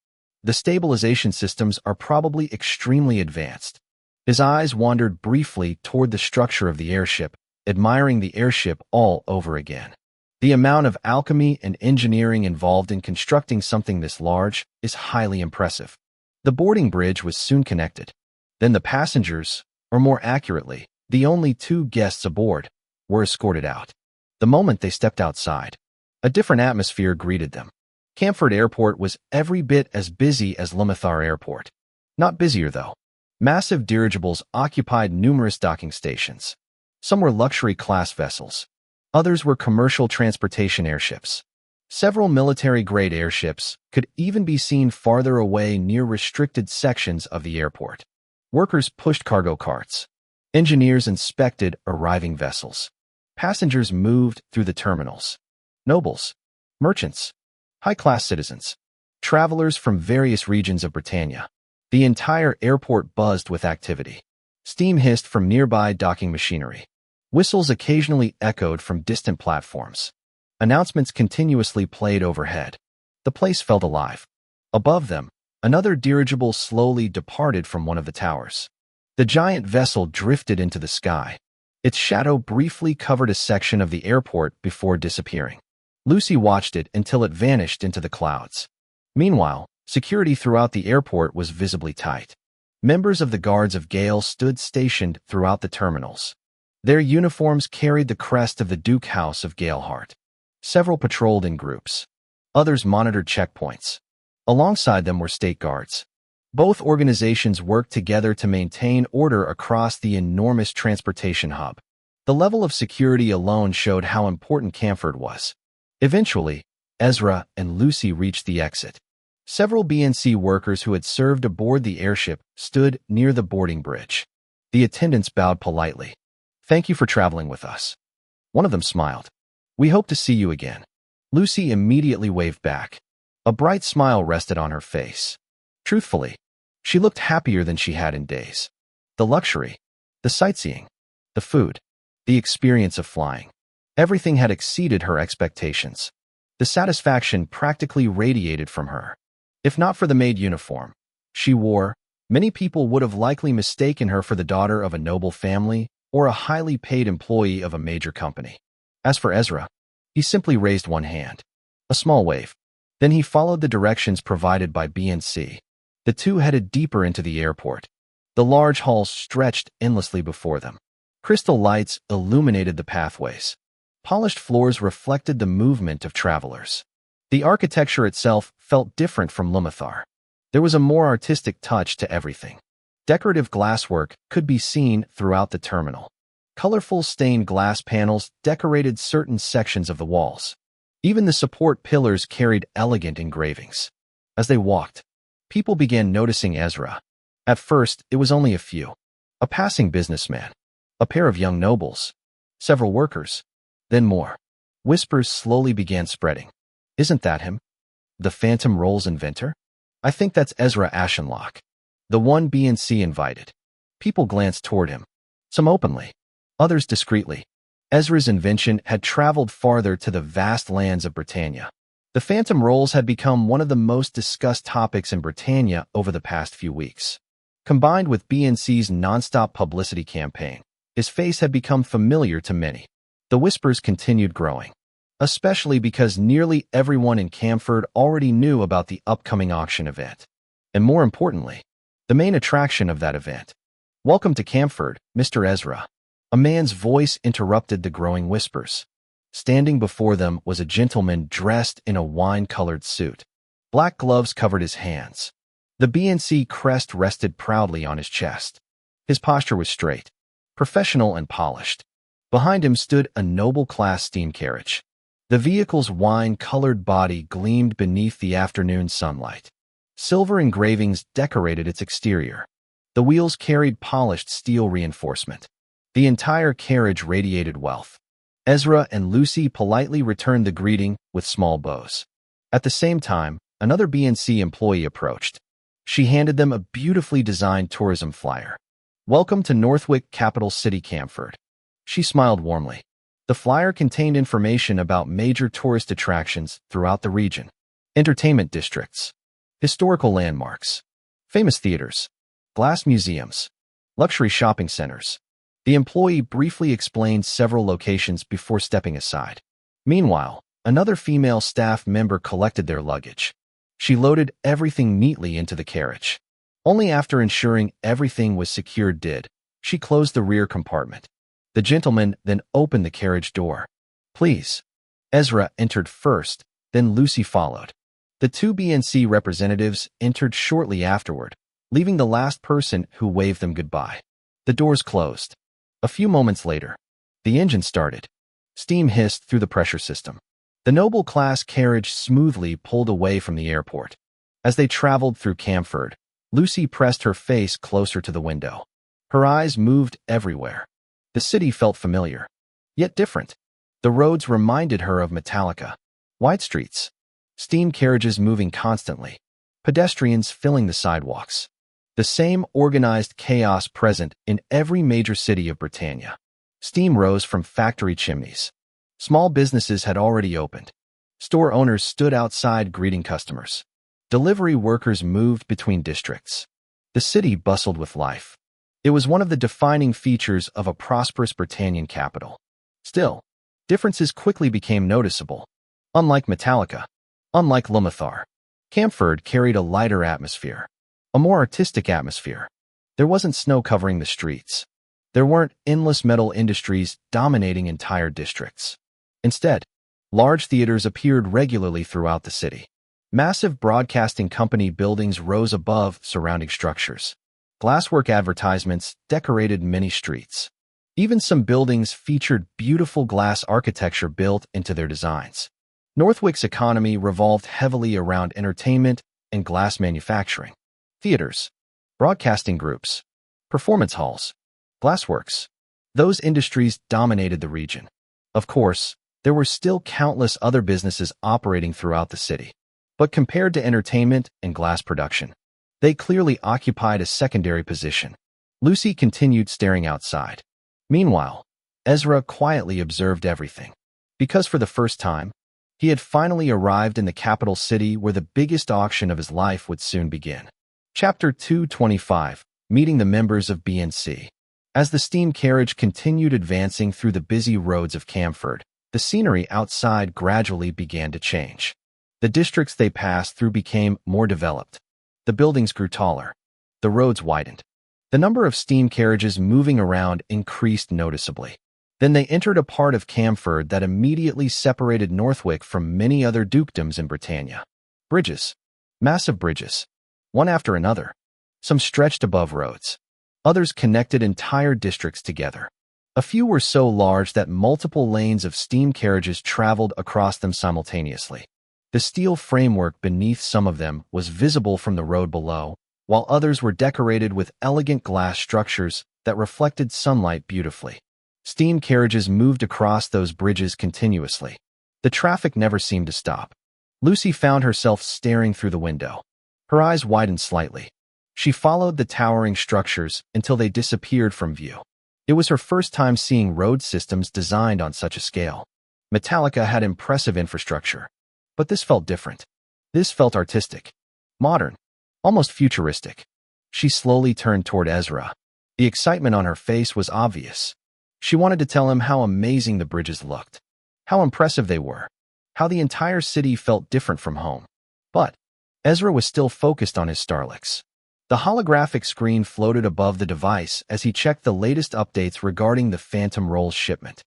The stabilization systems are probably extremely advanced. His eyes wandered briefly toward the structure of the airship, admiring the airship all over again. The amount of alchemy and engineering involved in constructing something this large is highly impressive. The boarding bridge was soon connected. Then the passengers, or more accurately, the only 2 guests aboard, were escorted out. The moment they stepped outside, a different atmosphere greeted them. Camford Airport was every bit as busy as Lamathar Airport. Not busier, though. Massive dirigibles occupied numerous docking stations. Some were luxury-class vessels. Others were commercial transportation airships. Several military-grade airships could even be seen farther away near restricted sections of the airport. Workers pushed cargo carts. Engineers inspected arriving vessels. Passengers moved through the terminals. Nobles, merchants, high-class citizens, travelers from various regions of Britannia. The entire airport buzzed with activity. Steam hissed from nearby docking machinery. Whistles occasionally echoed from distant platforms. Announcements continuously played overhead. The place felt alive. Above them, another dirigible slowly departed from one of the towers. The giant vessel drifted into the sky. Its shadow briefly covered a section of the airport before disappearing. Lucy watched it until it vanished into the clouds. Meanwhile, security throughout the airport was visibly tight. Members of the Guards of Gale stood stationed throughout the terminals. Their uniforms carried the crest of the Duke House of Galehart. Several patrolled in groups. Others monitored checkpoints. Alongside them were state guards. Both organizations worked together to maintain order across the enormous transportation hub. The level of security alone showed how important Camford was. Eventually, Ezra and Lucy reached the exit. Several BNC workers who had served aboard the airship stood near the boarding bridge. The attendants bowed politely. Thank you for traveling with us. One of them smiled. "We hope to see you again." Lucy immediately waved back. A bright smile rested on her face. Truthfully, she looked happier than she had in days. The luxury, the sightseeing, the food, the experience of flying. Everything had exceeded her expectations. The satisfaction practically radiated from her. If not for the maid uniform she wore, many people would have likely mistaken her for the daughter of a noble family or a highly paid employee of a major company. As for Ezra, he simply raised one hand. A small wave. Then he followed the directions provided by BNC. The two headed deeper into the airport. The large halls stretched endlessly before them. Crystal lights illuminated the pathways. Polished floors reflected the movement of travelers. The architecture itself felt different from Lumathar. There was a more artistic touch to everything. Decorative glasswork could be seen throughout the terminal. Colorful stained glass panels decorated certain sections of the walls. Even the support pillars carried elegant engravings. As they walked, people began noticing Ezra. At first, it was only a few. A passing businessman, a pair of young nobles, several workers, then more. Whispers slowly began spreading. "Isn't that him? The Phantom Rolls inventor? I think that's Ezra Ashenlocke, the one BNC invited." People glanced toward him, some openly, others discreetly. Ezra's invention had traveled farther to the vast lands of Britannia. The Phantom Rolls had become one of the most discussed topics in Britannia over the past few weeks. Combined with BNC's nonstop publicity campaign, his face had become familiar to many. The whispers continued growing, especially because nearly everyone in Camford already knew about the upcoming auction event. And more importantly, the main attraction of that event. "Welcome to Camford, Mr. Ezra." A man's voice interrupted the growing whispers. Standing before them was a gentleman dressed in a wine-colored suit. Black gloves covered his hands. The BNC crest rested proudly on his chest. His posture was straight, professional and polished. Behind him stood a noble-class steam carriage. The vehicle's wine-colored body gleamed beneath the afternoon sunlight. Silver engravings decorated its exterior. The wheels carried polished steel reinforcement. The entire carriage radiated wealth. Ezra and Lucy politely returned the greeting with small bows. At the same time, another BNC employee approached. She handed them a beautifully designed tourism flyer. "Welcome to Northwick, capital city Camford." She smiled warmly. The flyer contained information about major tourist attractions throughout the region. Entertainment districts, historical landmarks, famous theaters, glass museums, luxury shopping centers. The employee briefly explained several locations before stepping aside. Meanwhile, another female staff member collected their luggage. She loaded everything neatly into the carriage. Only after ensuring everything was secured did she close the rear compartment. The gentleman then opened the carriage door. "Please." Ezra entered first, then Lucy followed. The two BNC representatives entered shortly afterward, leaving the last person who waved them goodbye. The doors closed. A few moments later, the engine started. Steam hissed through the pressure system. The noble-class carriage smoothly pulled away from the airport. As they traveled through Camford, Lucy pressed her face closer to the window. Her eyes moved everywhere. The city felt familiar, yet different. The roads reminded her of Metallica. Wide streets, steam carriages moving constantly, pedestrians filling the sidewalks. The same organized chaos present in every major city of Britannia. Steam rose from factory chimneys. Small businesses had already opened. Store owners stood outside greeting customers. Delivery workers moved between districts. The city bustled with life. It was one of the defining features of a prosperous Britannian capital. Still, differences quickly became noticeable. Unlike Metallica, unlike Lumathar, Camford carried a lighter atmosphere, a more artistic atmosphere. There wasn't snow covering the streets. There weren't endless metal industries dominating entire districts. Instead, large theaters appeared regularly throughout the city. Massive broadcasting company buildings rose above surrounding structures. Glasswork advertisements decorated many streets. Even some buildings featured beautiful glass architecture built into their designs. Northwick's economy revolved heavily around entertainment and glass manufacturing. Theaters, broadcasting groups, performance halls, glassworks. Those industries dominated the region. Of course, there were still countless other businesses operating throughout the city. But compared to entertainment and glass production, they clearly occupied a secondary position. Lucy continued staring outside. Meanwhile, Ezra quietly observed everything. Because for the first time, he had finally arrived in the capital city where the biggest auction of his life would soon begin. Chapter 225, Meeting the Members of BNC. As the steam carriage continued advancing through the busy roads of Camford, the scenery outside gradually began to change. The districts they passed through became more developed. The buildings grew taller. The roads widened. The number of steam carriages moving around increased noticeably. Then they entered a part of Camford that immediately separated Northwick from many other dukedoms in Britannia. Bridges. Massive bridges. One after another. Some stretched above roads. Others connected entire districts together. A few were so large that multiple lanes of steam carriages traveled across them simultaneously. The steel framework beneath some of them was visible from the road below, while others were decorated with elegant glass structures that reflected sunlight beautifully. Steam carriages moved across those bridges continuously. The traffic never seemed to stop. Lucy found herself staring through the window. Her eyes widened slightly. She followed the towering structures until they disappeared from view. It was her first time seeing road systems designed on such a scale. Metallica had impressive infrastructure, but this felt different. This felt artistic, modern, almost futuristic. She slowly turned toward Ezra. The excitement on her face was obvious. She wanted to tell him how amazing the bridges looked, how impressive they were, how the entire city felt different from home. But Ezra was still focused on his Starlix. The holographic screen floated above the device as he checked the latest updates regarding the Phantom Rolls shipment.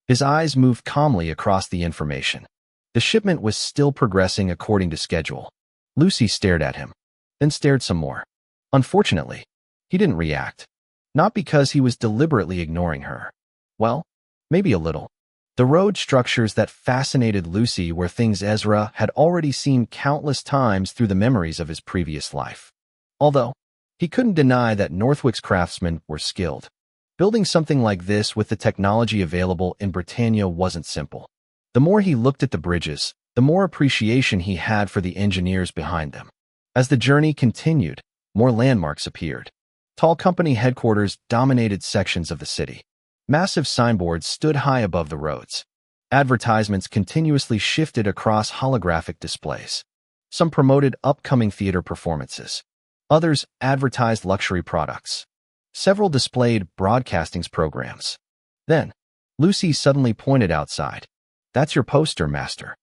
His eyes moved calmly across the information. The shipment was still progressing according to schedule. Lucy stared at him, then stared some more. Unfortunately, he didn't react. Not because he was deliberately ignoring her. Well, maybe a little. The road structures that fascinated Lucy were things Ezra had already seen countless times through the memories of his previous life. Although, he couldn't deny that Northwick's craftsmen were skilled. Building something like this with the technology available in Britannia wasn't simple. The more he looked at the bridges, the more appreciation he had for the engineers behind them. As the journey continued, more landmarks appeared. Tall company headquarters dominated sections of the city. Massive signboards stood high above the roads. Advertisements continuously shifted across holographic displays. Some promoted upcoming theater performances. Others advertised luxury products. Several displayed broadcasting programs. Then, Lucy suddenly pointed outside. "That's your poster, Master."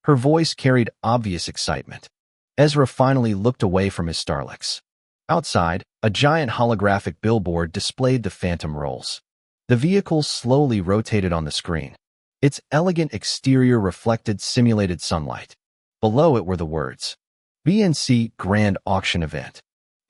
Her voice carried obvious excitement. Ezra finally looked away from his Starlix. Outside, a giant holographic billboard displayed the Phantom Rolls. The vehicle slowly rotated on the screen. Its elegant exterior reflected simulated sunlight. Below it were the words, BNC Grand Auction Event.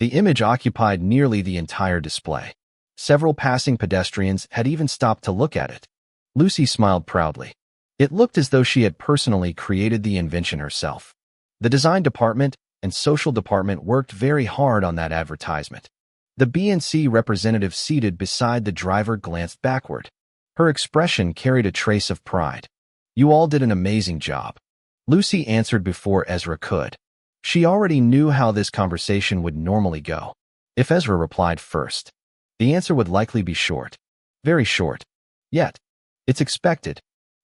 The image occupied nearly the entire display. Several passing pedestrians had even stopped to look at it. Lucy smiled proudly. It looked as though she had personally created the invention herself. The design department and social department worked very hard on that advertisement. The BNC representative seated beside the driver glanced backward. Her expression carried a trace of pride. "You all did an amazing job." Lucy answered before Ezra could. She already knew how this conversation would normally go. If Ezra replied first, the answer would likely be short. Very short. Yet, it's expected.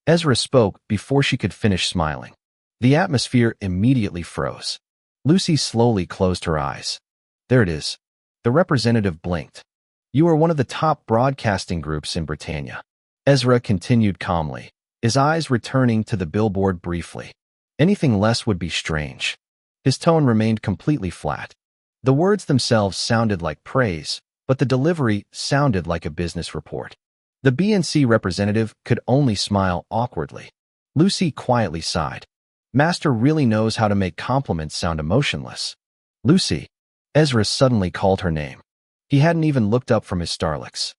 Ezra spoke before she could finish smiling. The atmosphere immediately froze. Lucy slowly closed her eyes. "There it is." The representative blinked. "You are one of the top broadcasting groups in Britannia." Ezra continued calmly, his eyes returning to the billboard briefly. Anything less would be strange. His tone remained completely flat. The words themselves sounded like praise, but the delivery sounded like a business report. The BNC representative could only smile awkwardly. Lucy quietly sighed. Master really knows how to make compliments sound emotionless. "Lucy." Ezra suddenly called her name. He hadn't even looked up from his Starlix.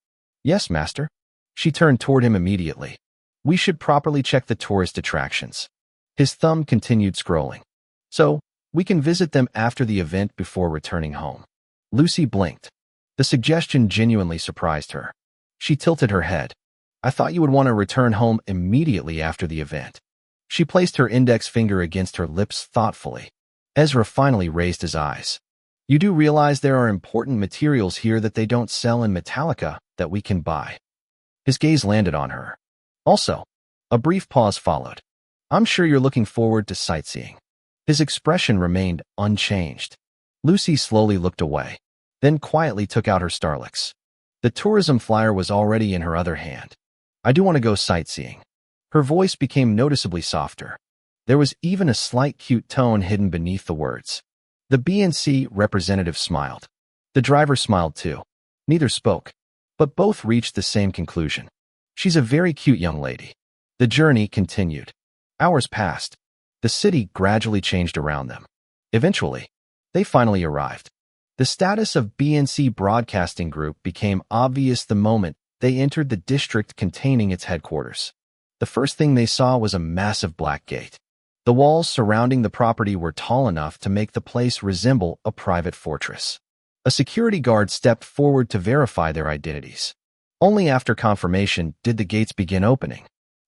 "Yes, Master." She turned toward him immediately. "We should properly check the tourist attractions." His thumb continued scrolling. "So, we can visit them after the event before returning home." Lucy blinked. The suggestion genuinely surprised her. She tilted her head. I thought you would want to return home immediately after the event. She placed her index finger against her lips thoughtfully. Ezra finally raised his eyes. You do realize there are important materials here that they don't sell in Metallica that we can buy. His gaze landed on her. Also, a brief pause followed. I'm sure you're looking forward to sightseeing. His expression remained unchanged. Lucy slowly looked away, then quietly took out her Starlix. The tourism flyer was already in her other hand. I do want to go sightseeing. Her voice became noticeably softer. There was even a slight cute tone hidden beneath the words. The B&C representative smiled. The driver smiled too. Neither spoke, but both reached the same conclusion. She's a very cute young lady. The journey continued. Hours passed. The city gradually changed around them. Eventually, they finally arrived. The status of B&C Broadcasting Group became obvious the moment they entered the district containing its headquarters. The first thing they saw was a massive black gate. The walls surrounding the property were tall enough to make the place resemble a private fortress. A security guard stepped forward to verify their identities. Only after confirmation did the gates begin opening.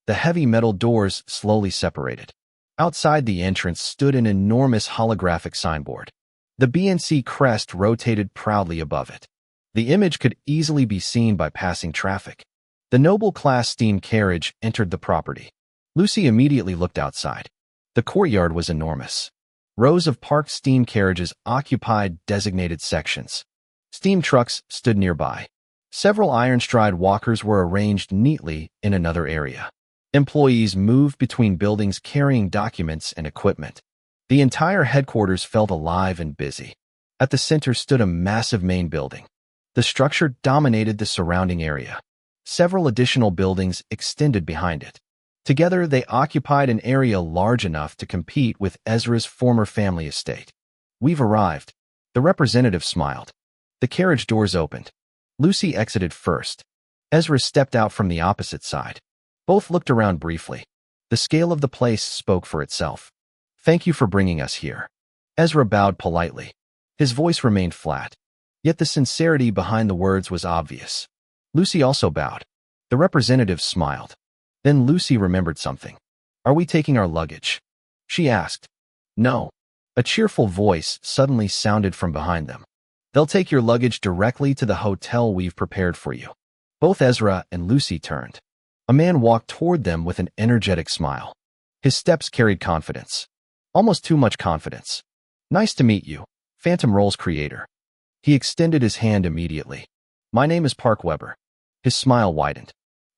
The heavy metal doors slowly separated. Outside the entrance stood an enormous holographic signboard. The B&C crest rotated proudly above it. The image could easily be seen by passing traffic. The noble-class steam carriage entered the property. Lucy immediately looked outside. The courtyard was enormous. Rows of parked steam carriages occupied designated sections. Steam trucks stood nearby. Several iron-stride walkers were arranged neatly in another area. Employees moved between buildings carrying documents and equipment. The entire headquarters felt alive and busy. At the center stood a massive main building. The structure dominated the surrounding area. Several additional buildings extended behind it. Together, they occupied an area large enough to compete with Ezra's former family estate. We've arrived. The representative smiled. The carriage doors opened. Lucy exited first. Ezra stepped out from the opposite side. Both looked around briefly. The scale of the place spoke for itself. Thank you for bringing us here. Ezra bowed politely. His voice remained flat, yet the sincerity behind the words was obvious. Lucy also bowed. The representative smiled. Then Lucy remembered something. Are we taking our luggage? She asked. No. A cheerful voice suddenly sounded from behind them. They'll take your luggage directly to the hotel we've prepared for you. Both Ezra and Lucy turned. A man walked toward them with an energetic smile. His steps carried confidence. Almost too much confidence. Nice to meet you, Phantom Roll's creator. He extended his hand immediately. My name is Park Weber. His smile widened.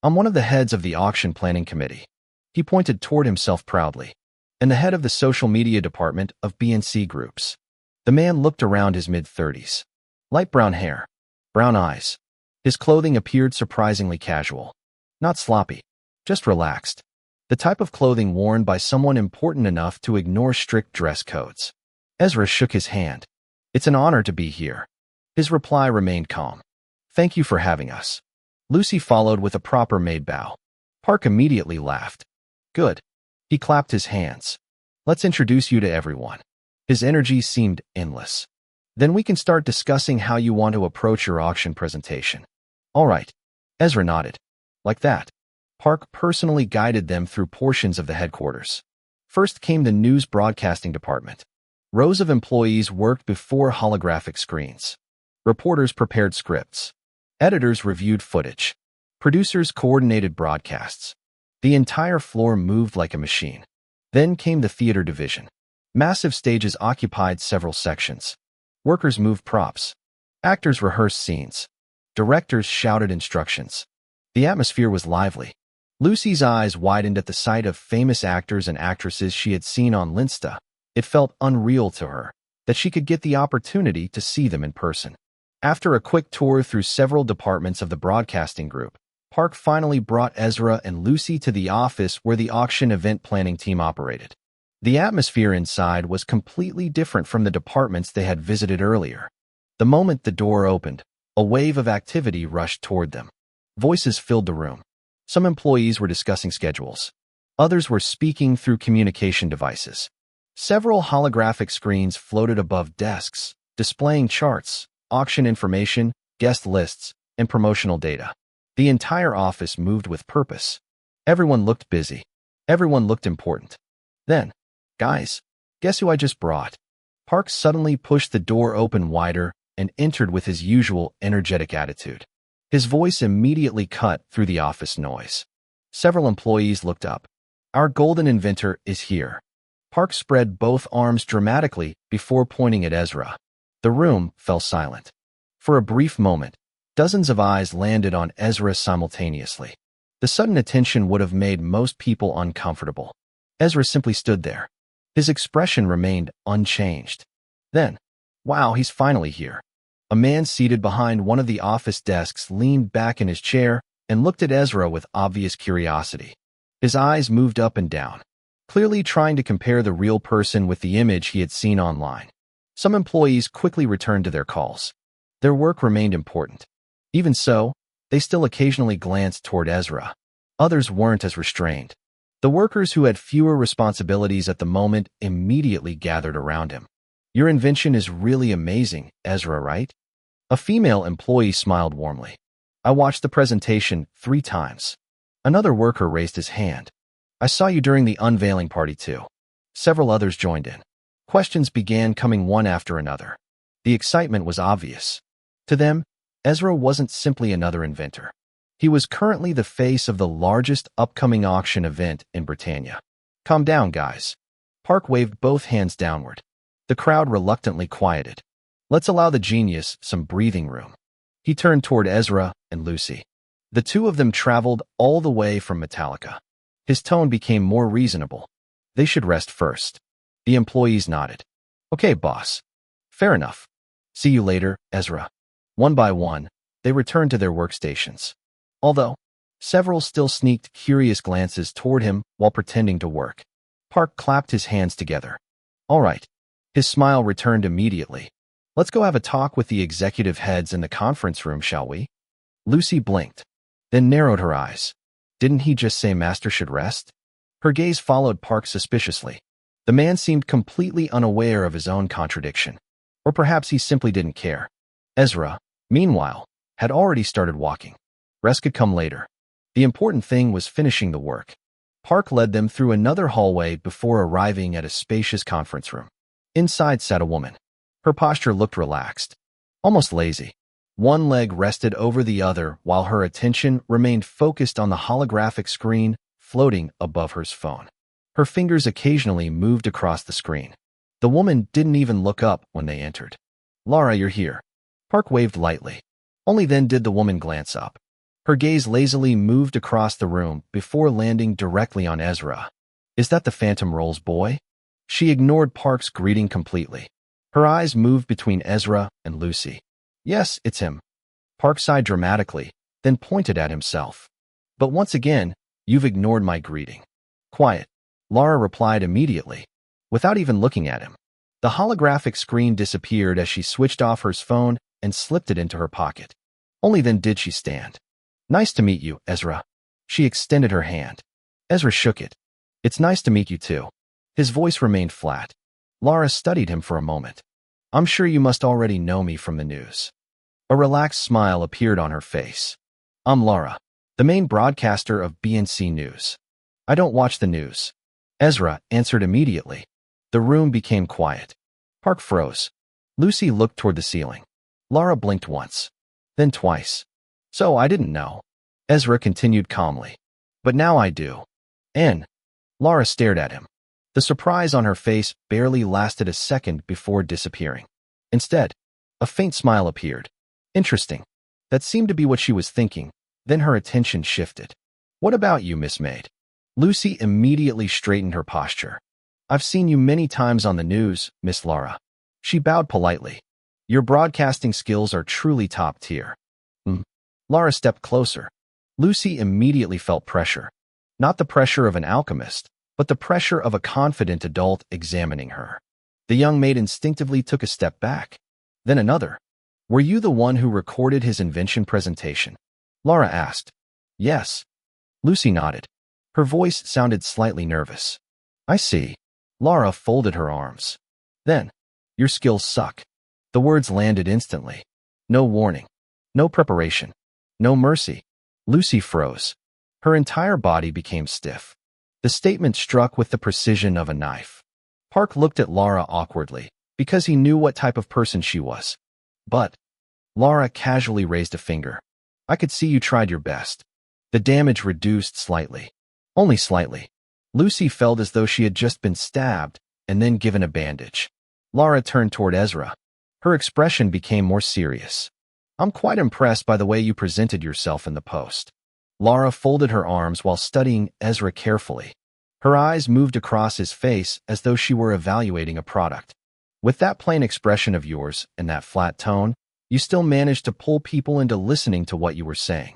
I'm one of the heads of the auction planning committee. He pointed toward himself proudly. And the head of the social media department of B&C Groups. The man looked around his mid-30s. Light brown hair. Brown eyes. His clothing appeared surprisingly casual. Not sloppy. Just relaxed. The type of clothing worn by someone important enough to ignore strict dress codes. Ezra shook his hand. It's an honor to be here. His reply remained calm. Thank you for having us. Lucy followed with a proper-made bow. Park immediately laughed. Good. He clapped his hands. Let's introduce you to everyone. His energy seemed endless. Then we can start discussing how you want to approach your auction presentation. All right. Ezra nodded. Like that. Park personally guided them through portions of the headquarters. First came the news broadcasting department. Rows of employees worked before holographic screens. Reporters prepared scripts. Editors reviewed footage. Producers coordinated broadcasts. The entire floor moved like a machine. Then came the theater division. Massive stages occupied several sections. Workers moved props. Actors rehearsed scenes. Directors shouted instructions. The atmosphere was lively. Lucy's eyes widened at the sight of famous actors and actresses she had seen on Linsta. It felt unreal to her that she could get the opportunity to see them in person. After a quick tour through several departments of the broadcasting group, Park finally brought Ezra and Lucy to the office where the auction event planning team operated. The atmosphere inside was completely different from the departments they had visited earlier. The moment the door opened, a wave of activity rushed toward them. Voices filled the room. Some employees were discussing schedules. Others were speaking through communication devices. Several holographic screens floated above desks, displaying charts, auction information, guest lists, and promotional data. The entire office moved with purpose. Everyone looked busy. Everyone looked important. Then, guys, guess who I just brought? Park suddenly pushed the door open wider and entered with his usual energetic attitude. His voice immediately cut through the office noise. Several employees looked up. Our golden inventor is here. Park spread both arms dramatically before pointing at Ezra. The room fell silent. For a brief moment, dozens of eyes landed on Ezra simultaneously. The sudden attention would have made most people uncomfortable. Ezra simply stood there. His expression remained unchanged. Then, wow, he's finally here. A man seated behind one of the office desks leaned back in his chair and looked at Ezra with obvious curiosity. His eyes moved up and down, clearly trying to compare the real person with the image he had seen online. Some employees quickly returned to their calls. Their work remained important. Even so, they still occasionally glanced toward Ezra. Others weren't as restrained. The workers who had fewer responsibilities at the moment immediately gathered around him. Your invention is really amazing, Ezra, right? A female employee smiled warmly. I watched the presentation 3 times. Another worker raised his hand. I saw you during the unveiling party too. Several others joined in. Questions began coming one after another. The excitement was obvious. To them, Ezra wasn't simply another inventor. He was currently the face of the largest upcoming auction event in Britannia. Calm down, guys. Park waved both hands downward. The crowd reluctantly quieted. Let's allow the genius some breathing room. He turned toward Ezra and Lucy. The two of them traveled all the way from Metallica. His tone became more reasonable. They should rest first. The employees nodded. Okay, boss. Fair enough. See you later, Ezra. One by one, they returned to their workstations. Although, several still sneaked curious glances toward him while pretending to work. Park clapped his hands together. All right. His smile returned immediately. Let's go have a talk with the executive heads in the conference room, shall we? Lucy blinked, then narrowed her eyes. Didn't he just say Master should rest? Her gaze followed Park suspiciously. The man seemed completely unaware of his own contradiction. Or perhaps he simply didn't care. Ezra, meanwhile, had already started walking. Rest could come later. The important thing was finishing the work. Park led them through another hallway before arriving at a spacious conference room. Inside sat a woman. Her posture looked relaxed, almost lazy. One leg rested over the other while her attention remained focused on the holographic screen floating above her phone. Her fingers occasionally moved across the screen. The woman didn't even look up when they entered. Laura, you're here. Park waved lightly. Only then did the woman glance up. Her gaze lazily moved across the room before landing directly on Ezra. Is that the Phantom Rolls boy? She ignored Park's greeting completely. Her eyes moved between Ezra and Lucy. Yes, it's him. Park sighed dramatically, then pointed at himself. But once again, you've ignored my greeting. Quiet. Laura replied immediately, without even looking at him. The holographic screen disappeared as she switched off her phone and slipped it into her pocket. Only then did she stand. Nice to meet you, Ezra. She extended her hand. Ezra shook it. It's nice to meet you too. His voice remained flat. Laura studied him for a moment. I'm sure you must already know me from the news. A relaxed smile appeared on her face. I'm Laura, the main broadcaster of BNC News. I don't watch the news. Ezra answered immediately. The room became quiet. Park froze. Lucy looked toward the ceiling. Laura blinked once, then twice. So I didn't know. Ezra continued calmly. But now I do. And Laura stared at him. The surprise on her face barely lasted a second before disappearing. Instead, a faint smile appeared. Interesting. That seemed to be what she was thinking. Then her attention shifted. What about you, Miss Maid? Lucy immediately straightened her posture. I've seen you many times on the news, Miss Laura. She bowed politely. Your broadcasting skills are truly top tier. Laura stepped closer. Lucy immediately felt pressure. Not the pressure of an alchemist, but the pressure of a confident adult examining her. The young maid instinctively took a step back. Then another. Were you the one who recorded his invention presentation? Laura asked. Yes. Lucy nodded. Her voice sounded slightly nervous. I see. Laura folded her arms. Then, your skills suck. The words landed instantly. No warning. No preparation. No mercy. Lucy froze. Her entire body became stiff. The statement struck with the precision of a knife. Park looked at Lara awkwardly, because he knew what type of person she was. But Lara casually raised a finger. I could see you tried your best. The damage reduced slightly. Only slightly. Lucy felt as though she had just been stabbed and then given a bandage. Lara turned toward Ezra. Her expression became more serious. I'm quite impressed by the way you presented yourself in the post. Lara folded her arms while studying Ezra carefully. Her eyes moved across his face as though she were evaluating a product. With that plain expression of yours and that flat tone, you still managed to pull people into listening to what you were saying.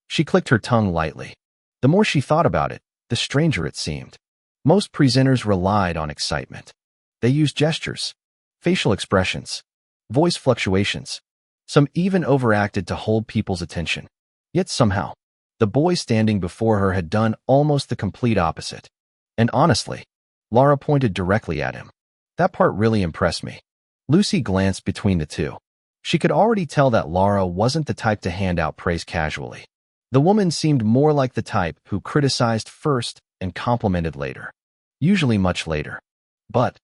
She clicked her tongue lightly. The more she thought about it, the stranger it seemed. Most presenters relied on excitement. They used gestures, facial expressions, voice fluctuations. Some even overacted to hold people's attention. Yet somehow, the boy standing before her had done almost the complete opposite. And honestly, Lara pointed directly at him. That part really impressed me. Lucy glanced between the two. She could already tell that Lara wasn't the type to hand out praise casually. The woman seemed more like the type who criticized first and complimented later. Usually much later. But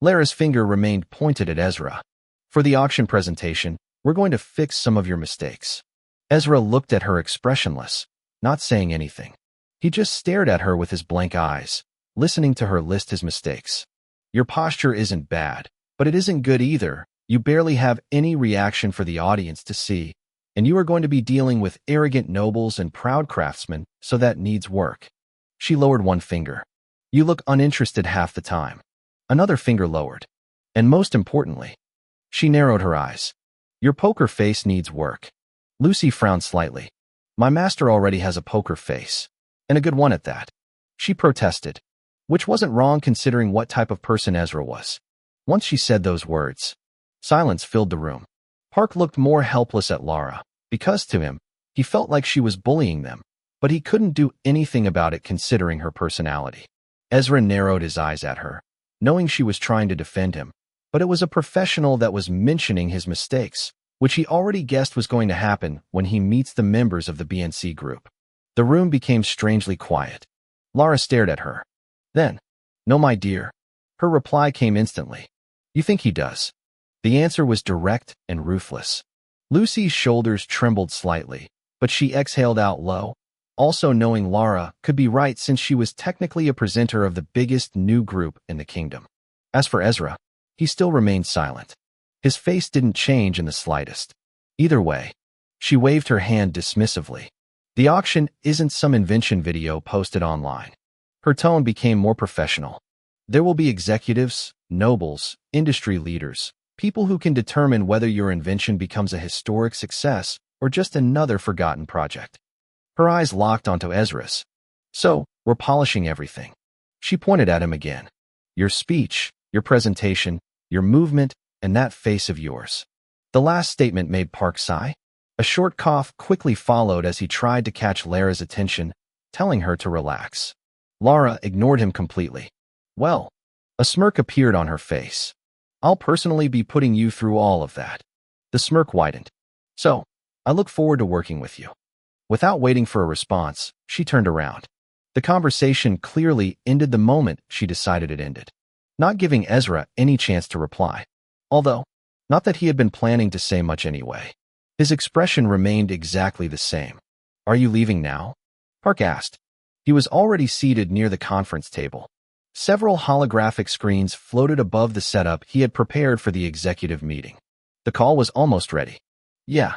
Lara's finger remained pointed at Ezra. For the auction presentation, we're going to fix some of your mistakes. Ezra looked at her expressionless, not saying anything. He just stared at her with his blank eyes, listening to her list his mistakes. Your posture isn't bad, but it isn't good either. You barely have any reaction for the audience to see, and you are going to be dealing with arrogant nobles and proud craftsmen, so that needs work. She lowered one finger. You look uninterested half the time. Another finger lowered. And most importantly, she narrowed her eyes. Your poker face needs work. Lucy frowned slightly. My master already has a poker face. And a good one at that. She protested. Which wasn't wrong considering what type of person Ezra was. Once she said those words, silence filled the room. Park looked more helpless at Lara, because to him, he felt like she was bullying them, but he couldn't do anything about it considering her personality. Ezra narrowed his eyes at her, knowing she was trying to defend him, but it was a professional that was mentioning his mistakes, which he already guessed was going to happen when he meets the members of the BNC group. The room became strangely quiet. Lara stared at her. Then, no, my dear. Her reply came instantly. You think he does? The answer was direct and ruthless. Lucy's shoulders trembled slightly, but she exhaled out low, also knowing Lara could be right since she was technically a presenter of the biggest new group in the kingdom. As for Ezra, he still remained silent. His face didn't change in the slightest. Either way, she waved her hand dismissively. The auction isn't some invention video posted online. Her tone became more professional. There will be executives, nobles, industry leaders, people who can determine whether your invention becomes a historic success or just another forgotten project. Her eyes locked onto Ezra's. So, we're polishing everything. She pointed at him again. Your speech, your presentation, your movement, and that face of yours. The last statement made Park sigh. A short cough quickly followed as he tried to catch Lara's attention, telling her to relax. Lara ignored him completely. Well, a smirk appeared on her face. I'll personally be putting you through all of that. The smirk widened. So, I look forward to working with you. Without waiting for a response, she turned around. The conversation clearly ended the moment she decided it ended, not giving Ezra any chance to reply. Although, not that he had been planning to say much anyway. His expression remained exactly the same. Are you leaving now? Park asked. He was already seated near the conference table. Several holographic screens floated above the setup he had prepared for the executive meeting. The call was almost ready. Yeah,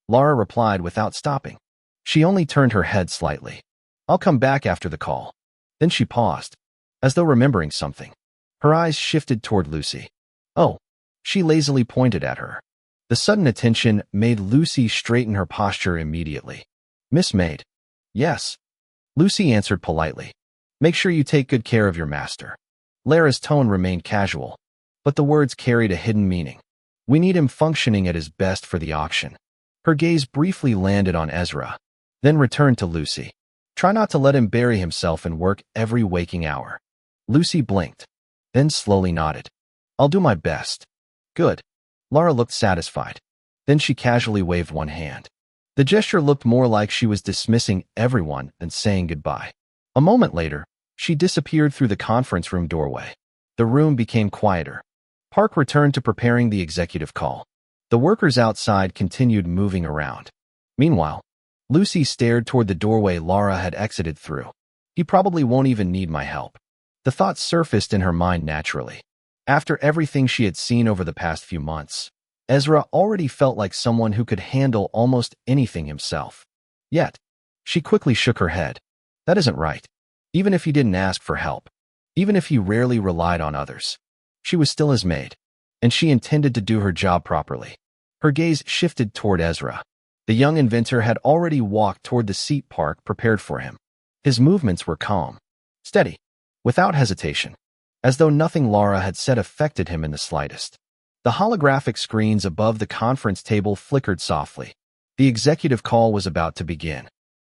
Lara replied without stopping. She only turned her head slightly. I'll come back after the call. Then she paused, as though remembering something. Her eyes shifted toward Lucy. Oh, she lazily pointed at her. The sudden attention made Lucy straighten her posture immediately. Miss Maid. Yes. Lucy answered politely. Make sure you take good care of your master. Lara's tone remained casual, but the words carried a hidden meaning. We need him functioning at his best for the auction. Her gaze briefly landed on Ezra, then returned to Lucy. Try not to let him bury himself in work every waking hour. Lucy blinked, then slowly nodded. I'll do my best. Good. Lara looked satisfied. Then she casually waved one hand. The gesture looked more like she was dismissing everyone and saying goodbye. A moment later, she disappeared through the conference room doorway. The room became quieter. Park returned to preparing the executive call. The workers outside continued moving around. Meanwhile, Lucy stared toward the doorway Lara had exited through. He probably won't even need my help. The thought surfaced in her mind naturally. After everything she had seen over the past few months, Ezra already felt like someone who could handle almost anything himself. Yet, she quickly shook her head. That isn't right. Even if he didn't ask for help, even if he rarely relied on others, she was still his maid, and she intended to do her job properly. Her gaze shifted toward Ezra. The young inventor had already walked toward the seat Park prepared for him. His movements were calm, steady, without hesitation, as though nothing Lara had said affected him in the slightest. The holographic screens above the conference table flickered softly. The executive call was about to begin.